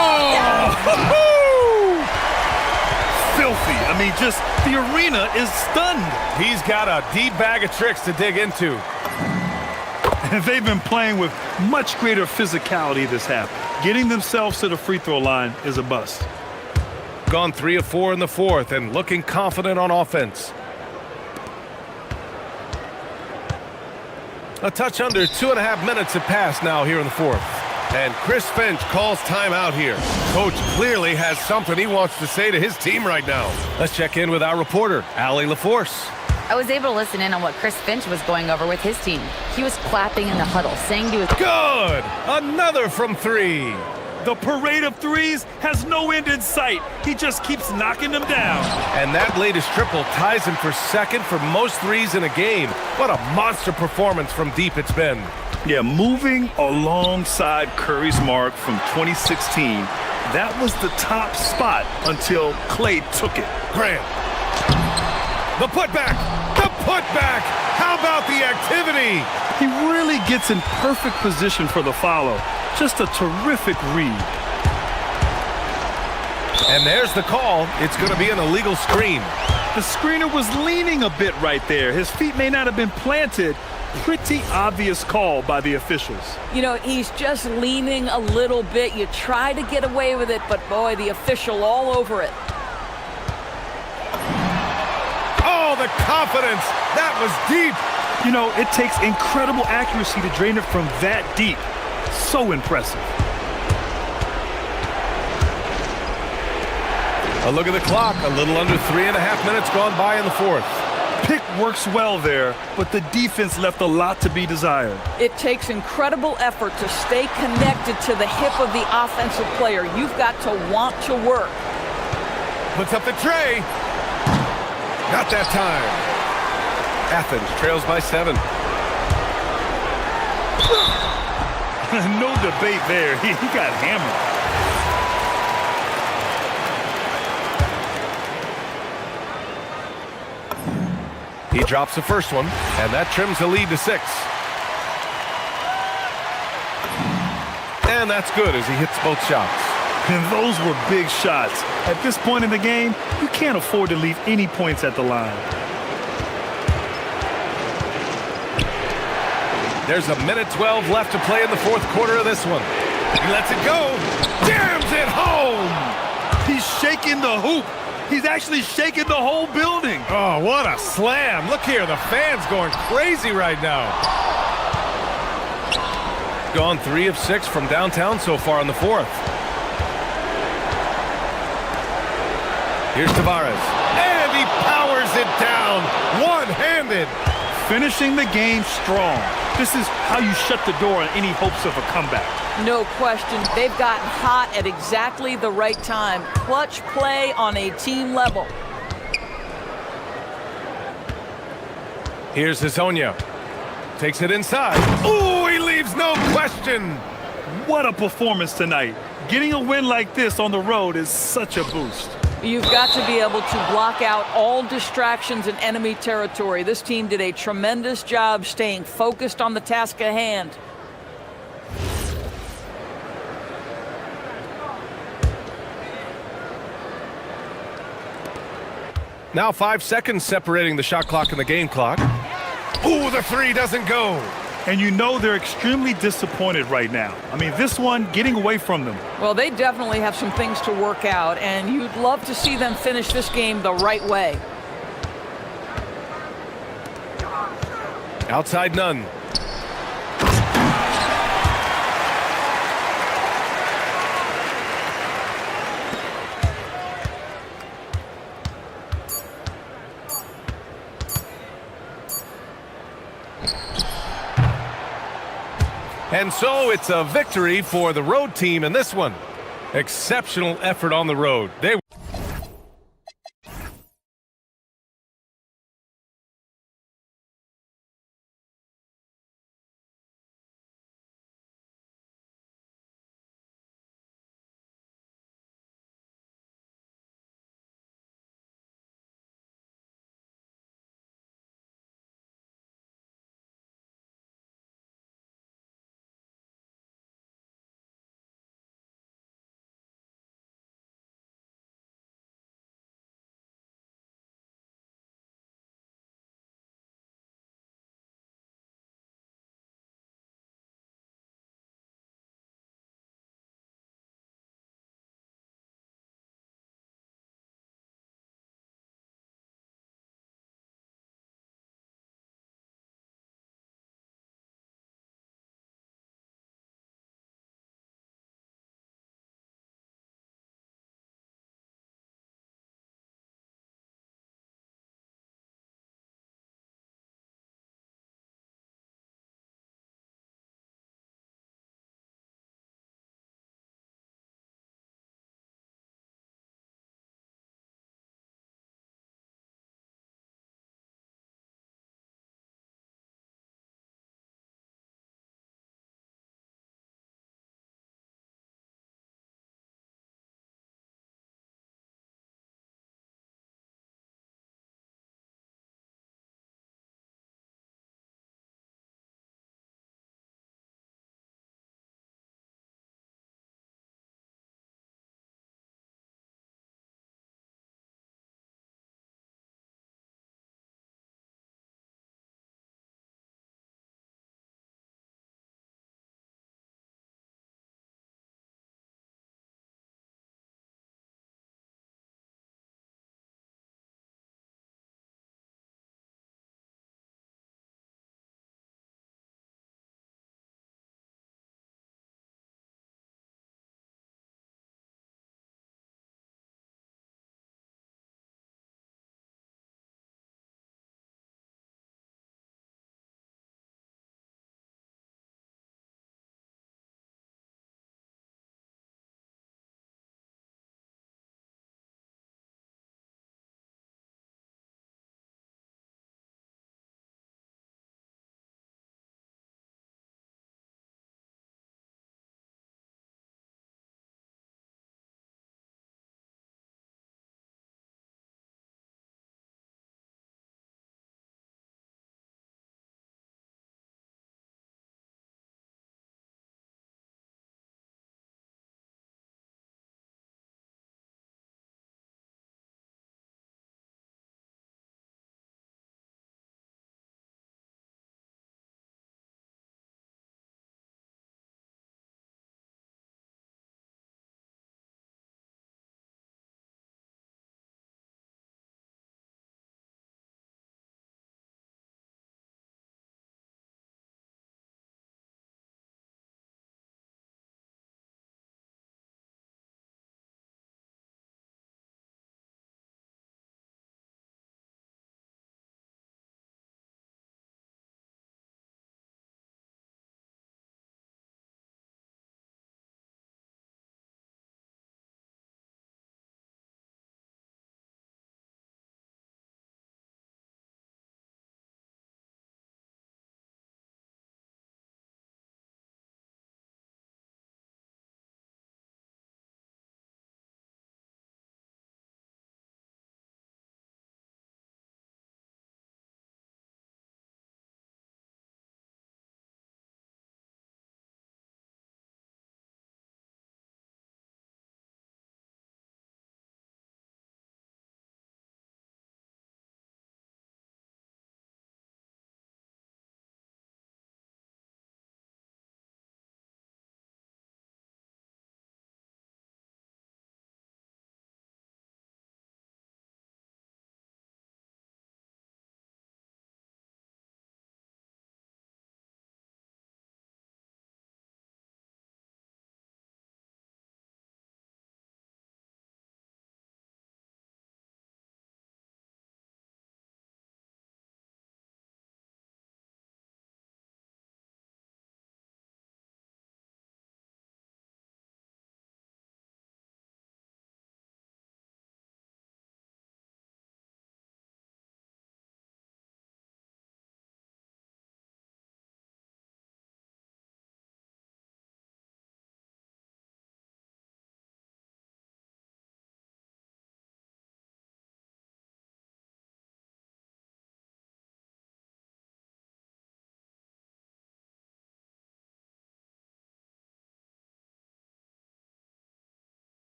Filthy. I mean, just the arena is stunned. He's got a deep bag of tricks to dig into. And they've been playing with much greater physicality this half. Getting themselves to the free throw line is a bust. Gone 3 of 4 in the fourth and looking confident on offense. A touch under 2.5 minutes have passed now here in the fourth. And Chris Finch calls timeout here. Coach clearly has something he wants to say to his team right now. Let's check in with our reporter, Allie LaForce. I was able to listen in on what Chris Finch was going over with his team. He was clapping in the huddle, saying to his... Good! Another from 3. The parade of threes has no end in sight. He just keeps knocking them down. And that latest triple ties him for second for most threes in a game. What a monster performance from deep it's been. Yeah, moving alongside Curry's mark from 2016, that was the top spot until Clay took it. Graham. The putback! The putback! How about the activity? He really gets in perfect position for the follow. Just a terrific read. And there's the call. It's going to be an illegal screen. The screener was leaning a bit right there. His feet may not have been planted. Pretty obvious call by the officials. You know, he's just leaning a little bit. You try to get away with it, but boy, the official all over it. Oh, the confidence. That was deep. You know, it takes incredible accuracy to drain it from that deep. So impressive. A look at the clock. A little under 3.5 minutes gone by in the fourth. Pick works well there, but the defense left a lot to be desired. It takes incredible effort to stay connected to the hip of the offensive player. You've got to want to work. Puts up the tray. Not that time. Athens trails by 7. No debate there. He got hammered. He drops the first one, and that trims the lead to 6. And that's good as he hits both shots. And those were big shots. At this point in the game, you can't afford to leave any points at the line. There's a minute 12 left to play in the fourth quarter of this one. He lets it go. Jams it home. He's shaking the hoop. He's actually shaking the whole building. Oh, what a slam. Look here, the fans going crazy right now. Gone 3 of 6 from downtown so far in the fourth. Here's Tavares. And he powers it down. One-handed. Finishing the game strong. This is how you shut the door on any hopes of a comeback. No question. They've gotten hot at exactly the right time. Clutch play on a team level. Here's Hazonia. Takes it inside. Ooh, he leaves no question. What a performance tonight. Getting a win like this on the road is such a boost. You've got to be able to block out all distractions in enemy territory. This team did a tremendous job staying focused on the task at hand. Now 5 seconds separating the shot clock and the game clock. Ooh, the 3 doesn't go. And you know they're extremely disappointed right now. I mean, this one getting away from them. Well, they definitely have some things to work out, and you'd love to see them finish this game the right way. Outside none. And so it's a victory for the road team in this one. Exceptional effort on the road. They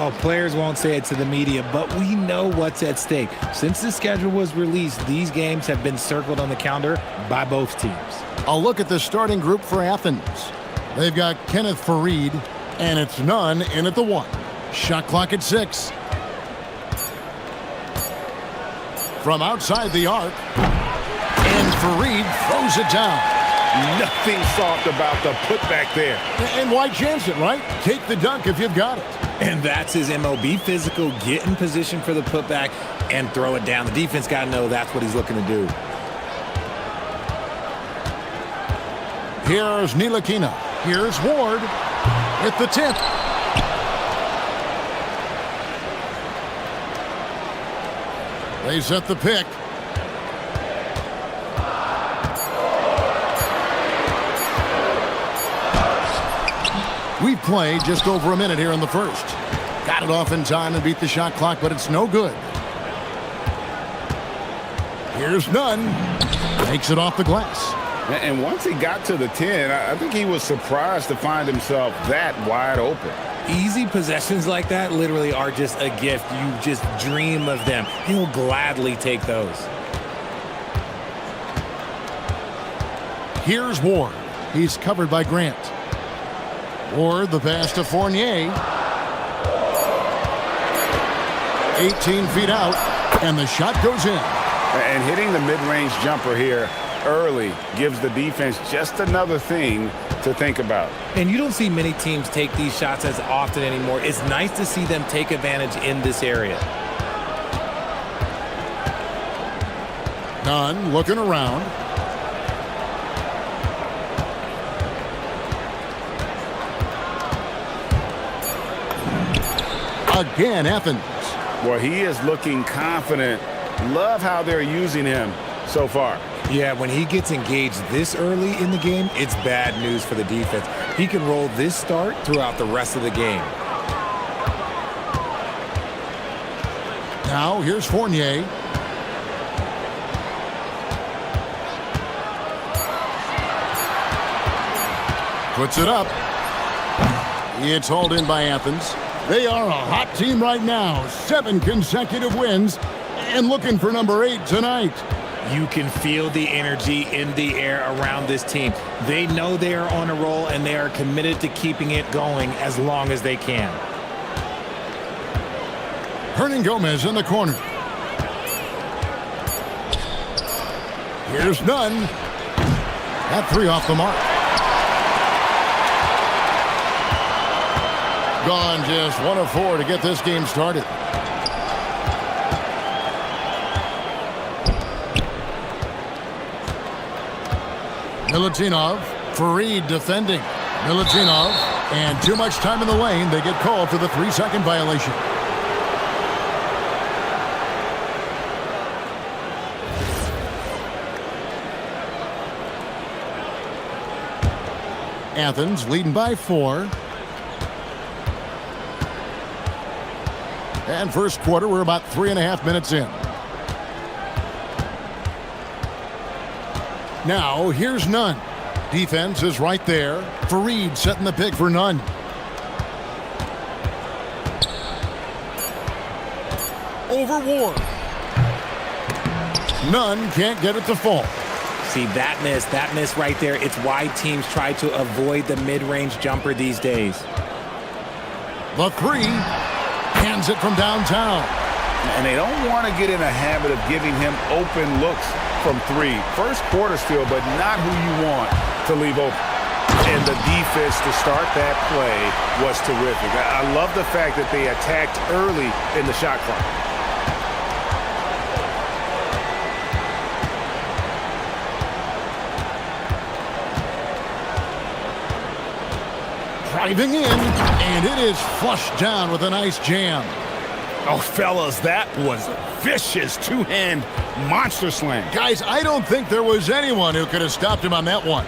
Oh, players won't say it to the media, but we know what's at stake. Since the schedule was released, these games have been circled on the calendar by both teams. A look at the starting group for Athens. They've got Kenneth Farid, and it's Nunn in at the 1. Shot clock at 6. From outside the arc, and Farid throws it down. Nothing soft about the putback there. And why chance it, right? Take the dunk if you've got it. And that's his MO. Be physical, get in position for the putback, and throw it down. The defense got to know that's what he's looking to do. Here's Ntilikina. Here's Ward at the tip. They set the pick. We've played just over a minute here in the first. Got it off in time and beat the shot clock, but it's no good. Here's Nunn. Takes it off the glass. And once he got to the 10, I think he was surprised to find himself that wide open. Easy possessions like that literally are just a gift. You just dream of them. He'll gladly take those. Here's Ward. He's covered by Grant. Ward, the pass to Fournier. 18 feet out, and the shot goes in. And hitting the mid-range jumper here early gives the defense just another thing to think about. And you don't see many teams take these shots as often anymore. It's nice to see them take advantage in this area. Nunn looking around. Again, Athens. Well, he is looking confident. Love how they're using him so far. Yeah, when he gets engaged this early in the game, it's bad news for the defense. He can roll this start throughout the rest of the game. Now, here's Fournier. Puts it up. It's hauled in by Athens. They are a hot team right now. 7 consecutive wins and looking for number 8 tonight. You can feel the energy in the air around this team. They know they are on a roll, and they are committed to keeping it going as long as they can. Hernan Gomez in the corner. Here's Nunn. That 3 off the mark. Gone just 1 of 4 to get this game started. Milutinov, Farid defending. Milutinov, and too much time in the lane. They get called for the 3-second violation. Athens leading by 4. And first quarter, we're about 3.5 minutes in. Now, here's Nunn. Defense is right there. Farid setting the pick for Nunn. Over Ward. Nunn can't get it to fall. See, that miss right there, it's why teams try to avoid the mid-range jumper these days. The 3. Hands it from downtown. And they don't want to get in a habit of giving him open looks from 3. First quarter still, but not who you want to leave open. And the defense to start that play was terrific. I love the fact that they attacked early in the shot clock. Driving in, and it is flushed down with a nice jam. Oh, fellas, that was a vicious two-hand monster slam. Guys, I don't think there was anyone who could have stopped him on that one.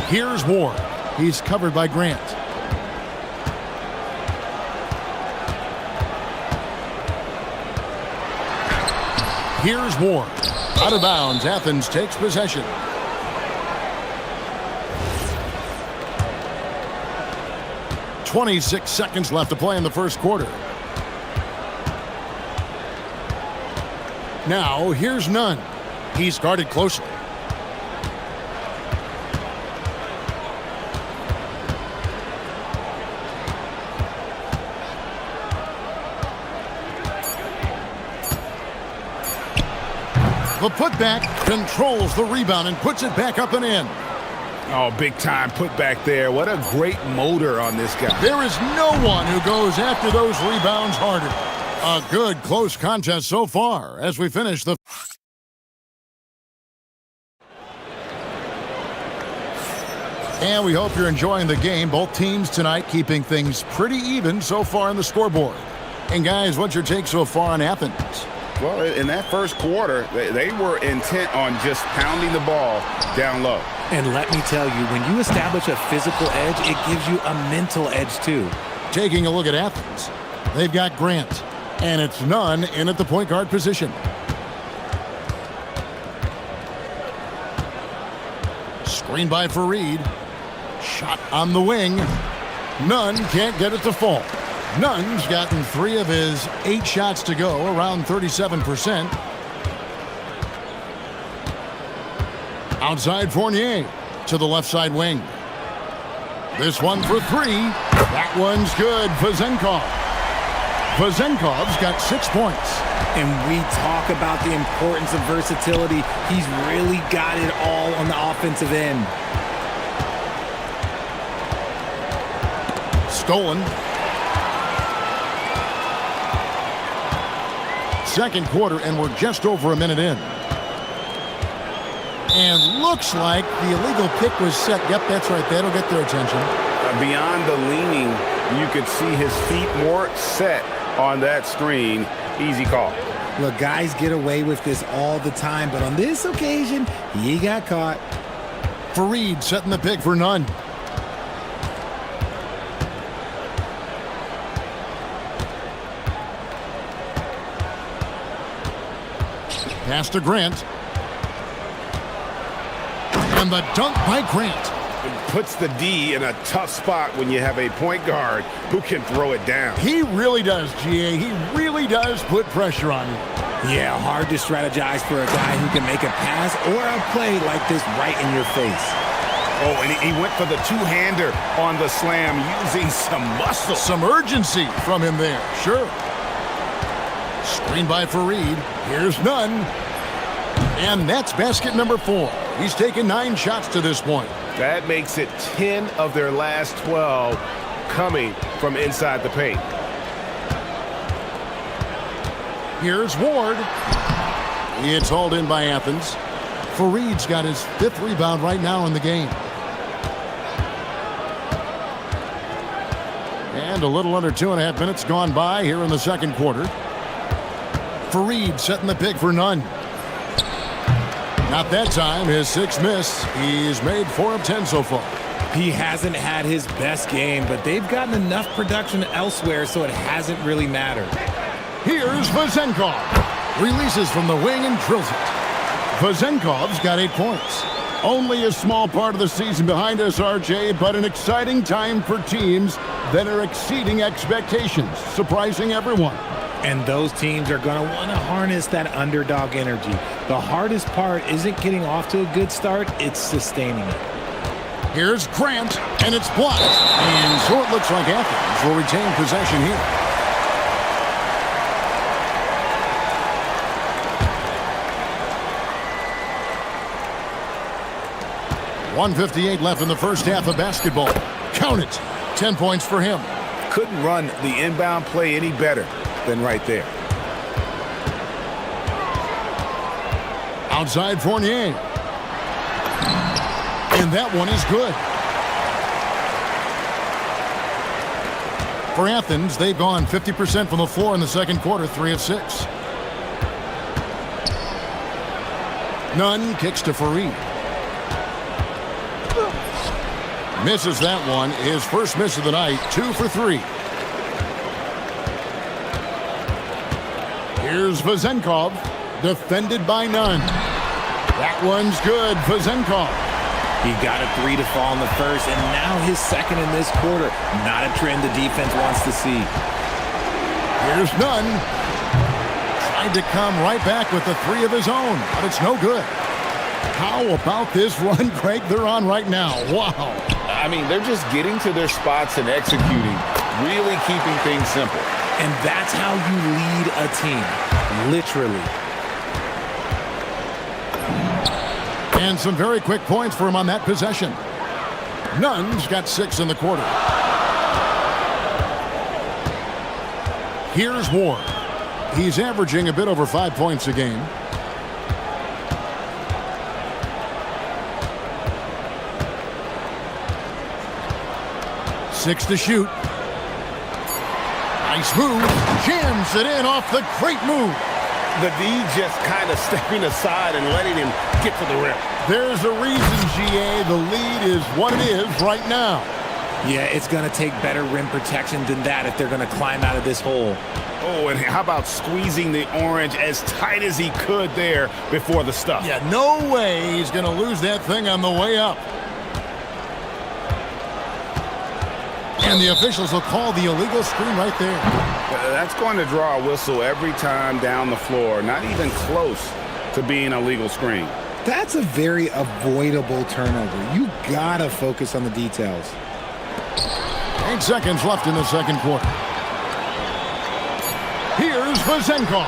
Here's Ward. He's covered by Grant. Here's Ward. Out of bounds, Athens takes possession. 26 seconds left to play in the first quarter. Now, here's Nunn. He's guarded closely. The putback controls the rebound and puts it back up and in. Oh, big time putback there. What a great motor on this guy. There is no one who goes after those rebounds harder. A good, close contest so far as we finish the... And we hope you're enjoying the game. Both teams tonight keeping things pretty even so far on the scoreboard. And guys, what's your take so far on Athens? Well, in that first quarter, they were intent on just pounding the ball down low. And let me tell you, when you establish a physical edge, it gives you a mental edge too. Taking a look at Athens, they've got Grant, and it's Nunn in at the point guard position. Screen by Fareed. Shot on the wing. Nunn can't get it to fall. Nunn's gotten 3 of his 8 shots to go, around 37%. Outside Fournier to the left side wing. This one for 3. That one's good. Vazenkov's got 6 points. And we talk about the importance of versatility. He's really got it all on the offensive end. Stolen. Second quarter, and we're just over a minute in. And looks like the illegal pick was set. Yep, that's right. That'll get their attention. Beyond the leaning, you could see his feet more set on that screen. Easy call. Look, guys get away with this all the time, but on this occasion, he got caught. Fareed setting the pick for Nunn. Pass to Grant. And the dunk by Grant. It puts the D in a tough spot when you have a point guard who can throw it down. He really does, GA. He really does put pressure on you. Yeah, hard to strategize for a guy who can make a pass or a play like this right in your face. Oh, and he went for the two-hander on the slam using some muscle. Some urgency from him there, sure. Screen by Fareed. Here's Nunn. And that's basket number 4. He's taken 9 shots to this point. That makes it 10 of their last 12 coming from inside the paint. Here's Ward. It's hauled in by Athens. Fareed's got his 5th rebound right now in the game. And a little under 2.5 minutes gone by here in the second quarter. Fareed setting the pick for Nunn. Not that time. His 6th miss. He's made 4 of 10 so far. He hasn't had his best game, but they've gotten enough production elsewhere, so it hasn't really mattered. Here's Vazenkov. Releases from the wing and drills it. Vazenkov's got 8 points. Only a small part of the season behind us, RJ, but an exciting time for teams that are exceeding expectations, surprising everyone. And those teams are going to want to harness that underdog energy. The hardest part isn't getting off to a good start, it's sustaining it. Here's Grant, and it's blocked. And so it looks like Athens will retain possession here. .158 left in the first half of basketball. Count it. 10 points for him. Couldn't run the inbound play any better than right there. Outside Fournier. And that one is good. For Athens, they've gone 50% from the floor in the second quarter, 3 of 6. Nunn kicks to Fareed. Misses that one. His first miss of the night, 2 for 3. Here's Vazenkov, defended by Nunn. That one's good. Vazenkov. He got a 3 to fall in the first, and now his second in this quarter. Not a trend the defense wants to see. Here's Nunn. Tried to come right back with the 3 of his own, but it's no good. How about this run, Greg, they're on right now? Wow. I mean, they're just getting to their spots and executing, really keeping things simple. And that's how you lead a team, literally. And some very quick points for him on that possession. Nunn's got 6 in the quarter. Here's Ward. He's averaging a bit over 5 points a game. Six to shoot. Nice move. Jams it in off the great move. The D just kind of stepping aside and letting him get to the rim. There's a reason, GA. The lead is what it is right now. Yeah, it's going to take better rim protection than that if they're going to climb out of this hole. Oh, and how about squeezing the orange as tight as he could there before the stuff? Yeah, no way he's going to lose that thing on the way up. And the officials will call the illegal screen right there. That's going to draw a whistle every time down the floor. Not even close to being a legal screen. That's a very avoidable turnover. You got to focus on the details. 8 seconds left in the second quarter. Here's Vazenkov.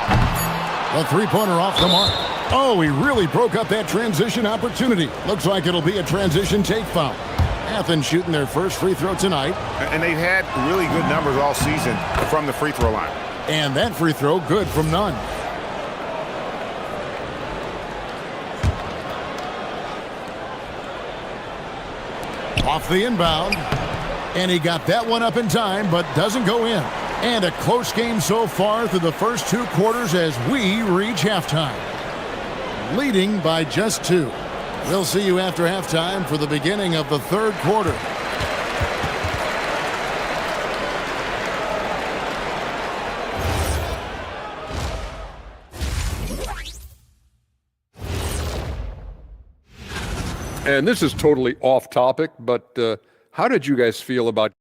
The three-pointer off the mark. Oh, he really broke up that transition opportunity. Looks like it'll be a transition take foul. Athens shooting their first free throw tonight. And they've had really good numbers all season from the free throw line. And that free throw good from Nunn. Off the inbound. And he got that one up in time, but doesn't go in. And a close game so far through the first 2 quarters as we reach halftime. Leading by just 2. We'll see you after halftime for the beginning of the third quarter. And this is totally off topic, but how did you guys feel about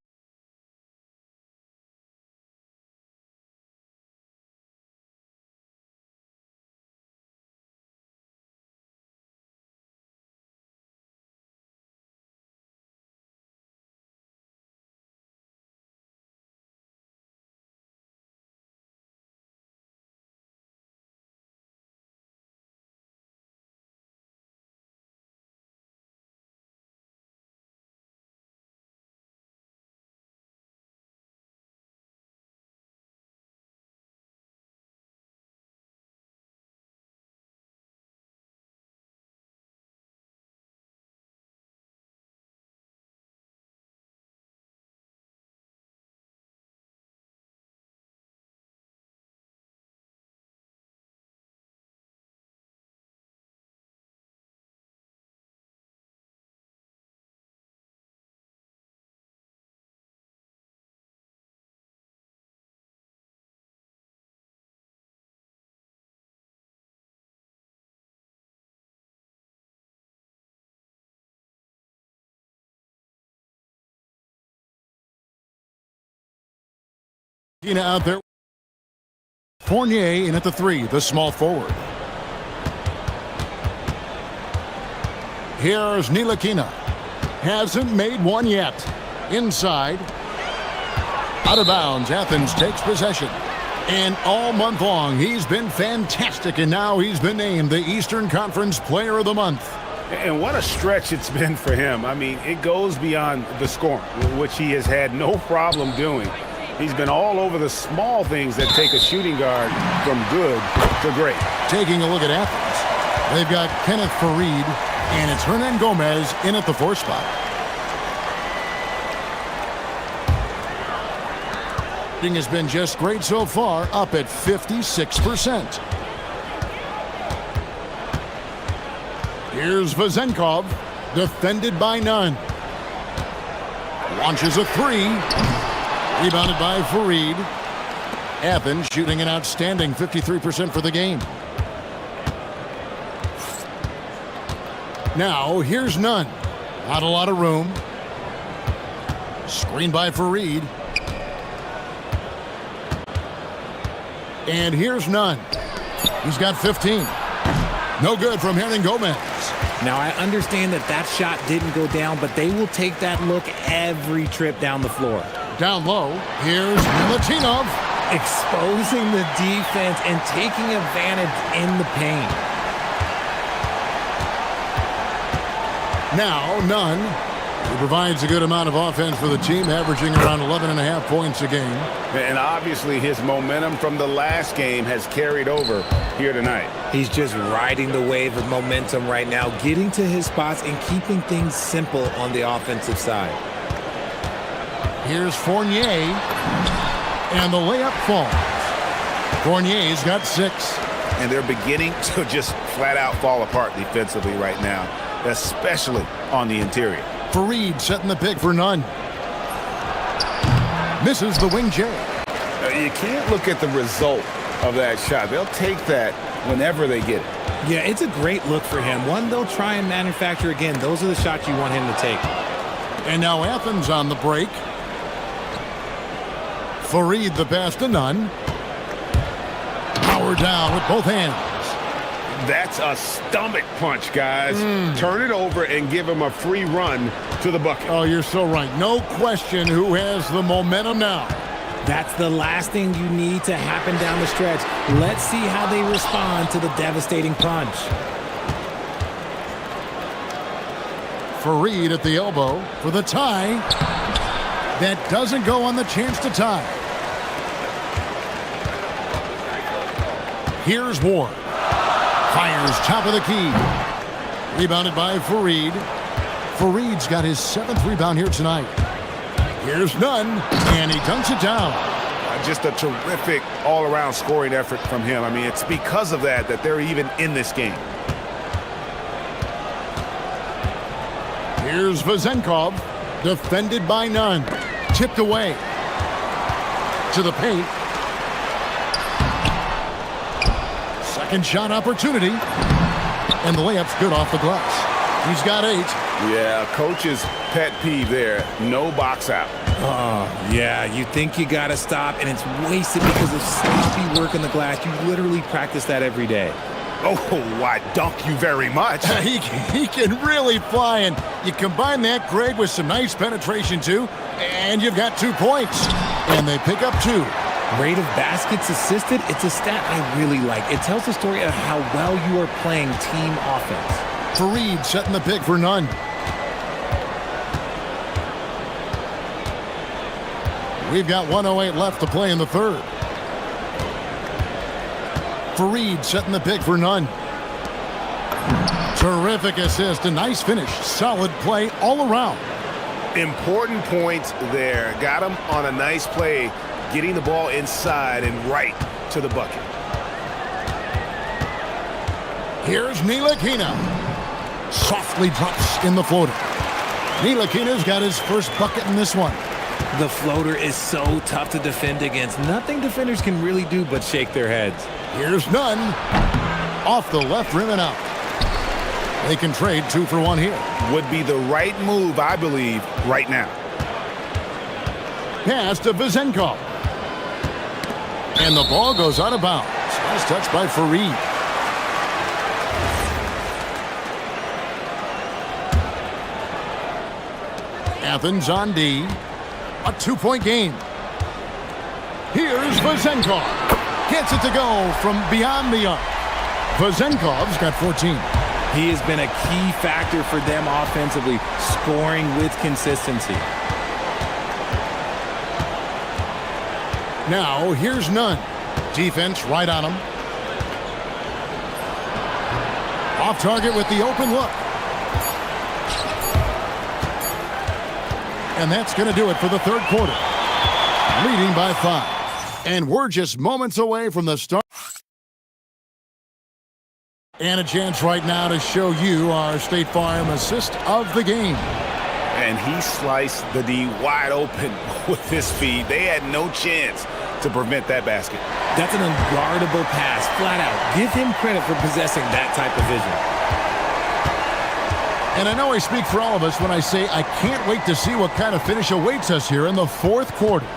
out there? Fournier in at the 3, the small forward. Here's Ntilikina. Hasn't made one yet. Inside. Out of bounds. Athens takes possession. And all month long, he's been fantastic, and now he's been named the Eastern Conference Player of the Month. And what a stretch it's been for him. I mean, it goes beyond the scoring, which he has had no problem doing. He's been all over the small things that take a shooting guard from good to great. Taking a look at Athens, they've got Kenneth Farid, and it's Hernan Gomez in at the 4 spot. Shooting has been just great so far, up at 56%. Here's Vazenkov, defended by Nunn. Launches a 3. Rebounded by Farid. Athens shooting an outstanding 53% for the game. Now, here's Nunn. Not a lot of room. Screen by Fareed. And here's none. He's got 15. No good from Hernan Gomez. Now, I understand that that shot didn't go down, but they will take that look every trip down the floor. Down low, here's Milutinov. Exposing the defense and taking advantage in the paint. Now, none. He provides a good amount of offense for the team, averaging around 11.5 points a game. And obviously his momentum from the last game has carried over here tonight. He's just riding the wave of momentum right now, getting to his spots and keeping things simple on the offensive side. Here's Fournier, and the layup falls. Fournier's got 6. And they're beginning to just flat out fall apart defensively right now, especially on the interior. Fareed setting the pick for none. Misses the wing J. You can't look at the result of that shot. They'll take that whenever they get it. Yeah, it's a great look for him. One they'll try and manufacture again. Those are the shots you want him to take. And now Athens on the break. Fareed the pass to none. Power down with both hands. That's a stomach punch, guys. Turn it over and give him a free run to the bucket. Oh, you're so right. No question who has the momentum now. That's the last thing you need to happen down the stretch. Let's see how they respond to the devastating punch. Fareed at the elbow for the tie. That doesn't go on the chance to tie. Here's Ward. Fires top of the key. Rebounded by Fareed. Fareed's got his 7th rebound here tonight. Here's none, and he dunks it down. Just a terrific all-around scoring effort from him. I mean, it's because of that they're even in this game. Here's Vezenkov, defended by none. Tipped away. To the paint. Second shot opportunity. And the layup's good off the glass. He's got 8. Yeah, coach's pet peeve there. No box out. Oh, yeah, you think you got to stop, and it's wasted because of sloppy work on the glass. You literally practice that every day. Oh, I dunk you very much. He can really fly, and you combine that grade with some nice penetration, too, and you've got 2 points. And they pick up 2. Rate of baskets assisted, it's a stat I really like. It tells the story of how well you are playing team offense. Fareed setting the pick for none. We've got 1:08 left to play in the third. Fareed setting the pick for none. Terrific assist, a nice finish. Solid play all around. Important points there. Got him on a nice play, getting the ball inside and right to the bucket. Here's Ntilikina. Softly drops in the floater. Ntilikina's got his first bucket in this one. The floater is so tough to defend against. Nothing defenders can really do but shake their heads. Here's none. Off the left rim and out. They can trade 2 for 1 here. Would be the right move, I believe, right now. Pass to Vezenkov. And the ball goes out of bounds. Nice touch by Fareed. Athens on D. A 2-point game. Here's Vezenkov. Gets it to go from beyond the arc. Vezenkov's got 14. He has been a key factor for them offensively, scoring with consistency. Now, here's none. Defense right on him. Off target with the open look. And that's going to do it for the third quarter. Leading by 5. And we're just moments away from the start. And a chance right now to show you our State Farm assist of the game. And he sliced the D wide open with his feet. They had no chance to prevent that basket. That's an unguardable pass, flat out. Give him credit for possessing that type of vision. And I know I speak for all of us when I say I can't wait to see what kind of finish awaits us here in the fourth quarter.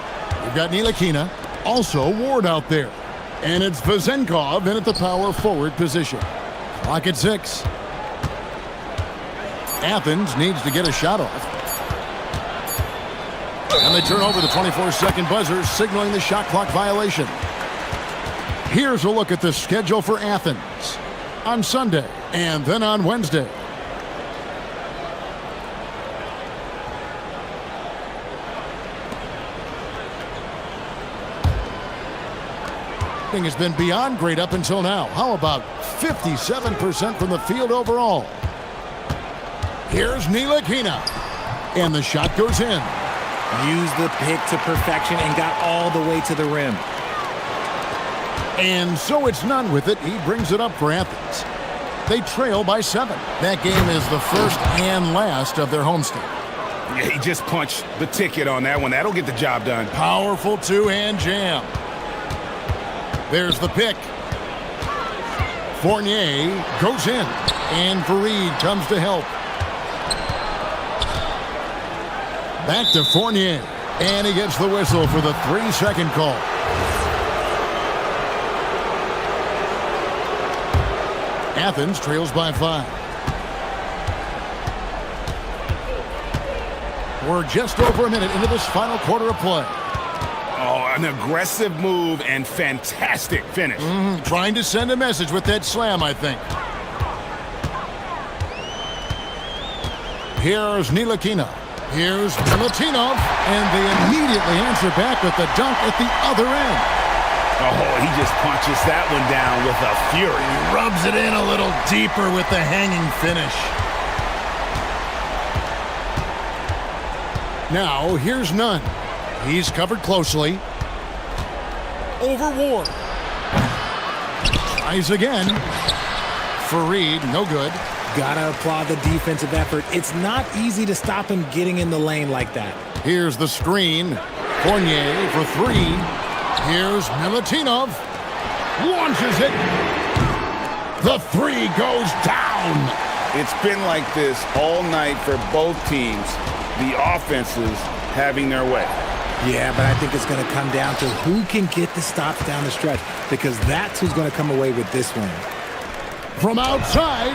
We've got Ntilikina, also Ward out there. And it's Vezenkov in at the power forward position. Clock at 6. Athens needs to get a shot off. And they turn over the 24-second buzzer, signaling the shot clock violation. Here's a look at the schedule for Athens on Sunday and then on Wednesday. Has been beyond great up until now. How about 57% from the field overall? Here's Ntilikina, and the shot goes in. Used the pick to perfection and got all the way to the rim. And so it's none with it. He brings it up for Athens. They trail by 7. That game is the first and last of their homestand. Yeah, he just punched the ticket on that one. That'll get the job done. Powerful two-hand jam. There's the pick. Fournier goes in, and Fareed comes to help. Back to Fournier, and he gets the whistle for the 3-second call. Athens trails by 5. We're just over a minute into this final quarter of play. Oh, an aggressive move and fantastic finish. Trying to send a message with that slam, I think. Here's Ntilikina. Here's Milutinov. And they immediately answer back with the dunk at the other end. Oh, he just punches that one down with a fury. He rubs it in a little deeper with the hanging finish. Now, here's Nunn. He's covered closely. Over Ward. Tries again. Fareed, no good. Gotta applaud the defensive effort. It's not easy to stop him getting in the lane like that. Here's the screen. Fournier for 3. Here's Milutinov. Launches it. The 3 goes down. It's been like this all night for both teams. The offenses having their way. Yeah, but I think it's going to come down to who can get the stops down the stretch, because that's who's going to come away with this one. From outside,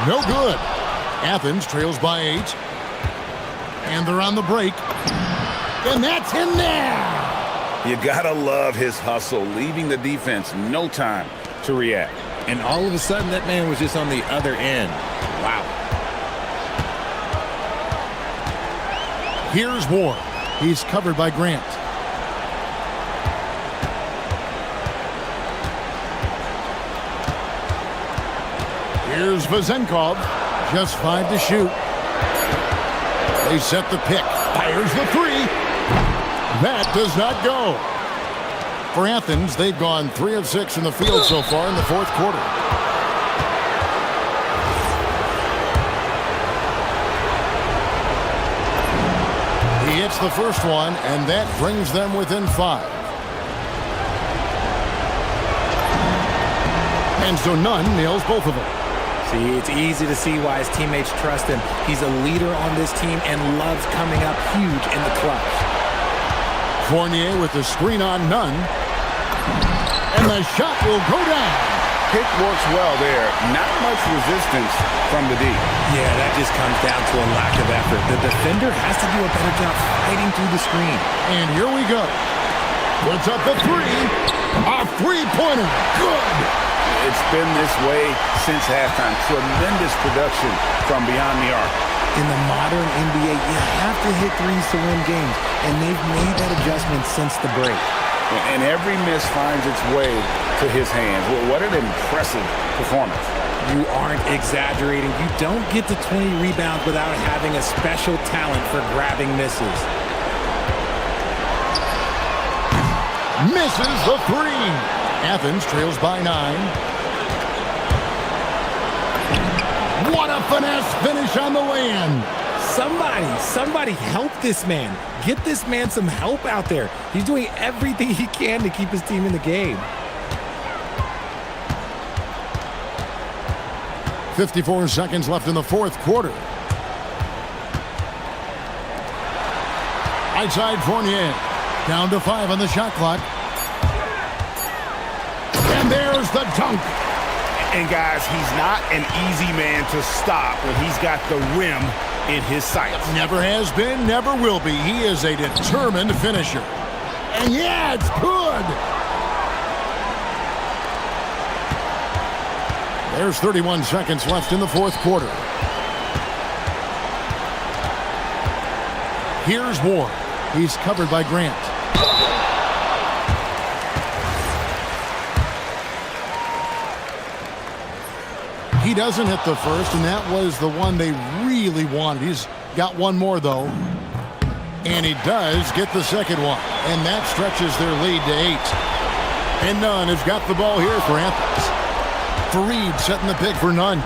no good. Athens trails by 8. And they're on the break. And that's in there. You gotta love his hustle, leaving the defense no time to react. And all of a sudden, that man was just on the other end. Wow. Here's Ward. He's covered by Grant. Here's Vezenkov. Just 5 to shoot. They set the pick. Fires the 3. That does not go. For Athens, they've gone 3 of 6 in the field so far in the fourth quarter. He hits the first one, and that brings them within 5. And so Nunn nails both of them. See, it's easy to see why his teammates trust him. He's a leader on this team and loves coming up huge in the clutch. Fournier with the screen on Nunn. And the shot will go down. Pick works well there. Not much resistance from the D. Yeah, that just comes down to a lack of effort. The defender has to do a better job fighting through the screen. And here we go. Puts up the 3. A three-pointer. Good. It's been this way since halftime. Tremendous production from beyond the arc. In the modern NBA, you have to hit threes to win games, and they've made that adjustment since the break. And every miss finds its way to his hands. Well, what an impressive performance. You aren't exaggerating. You don't get to 20 rebounds without having a special talent for grabbing misses. Misses the 3. Athens trails by 9. What a finesse finish on the land. Somebody help this man. Get this man some help out there. He's doing everything he can to keep his team in the game. 54 seconds left in the fourth quarter. Right side Fournier. Down to 5 on the shot clock. And there's the dunk. And guys, he's not an easy man to stop when he's got the rim in his sights. Never has been, never will be. He is a determined finisher. And yeah, it's good. There's 31 seconds left in the fourth quarter. Here's Ward. He's covered by Grant. He doesn't hit the first, and that was the one they really wanted. He's got one more, though. And he does get the second one. And that stretches their lead to 8. And Nunn has got the ball here for Athens. Fareed setting the pick for Nunn.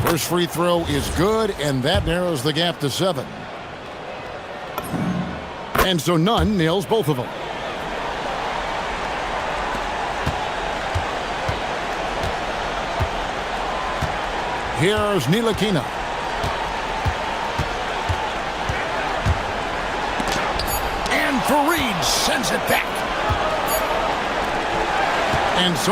First free throw is good, and that narrows the gap to 7. And so Nunn nails both of them. Here's Ntilikina. And Fareed sends it back. And so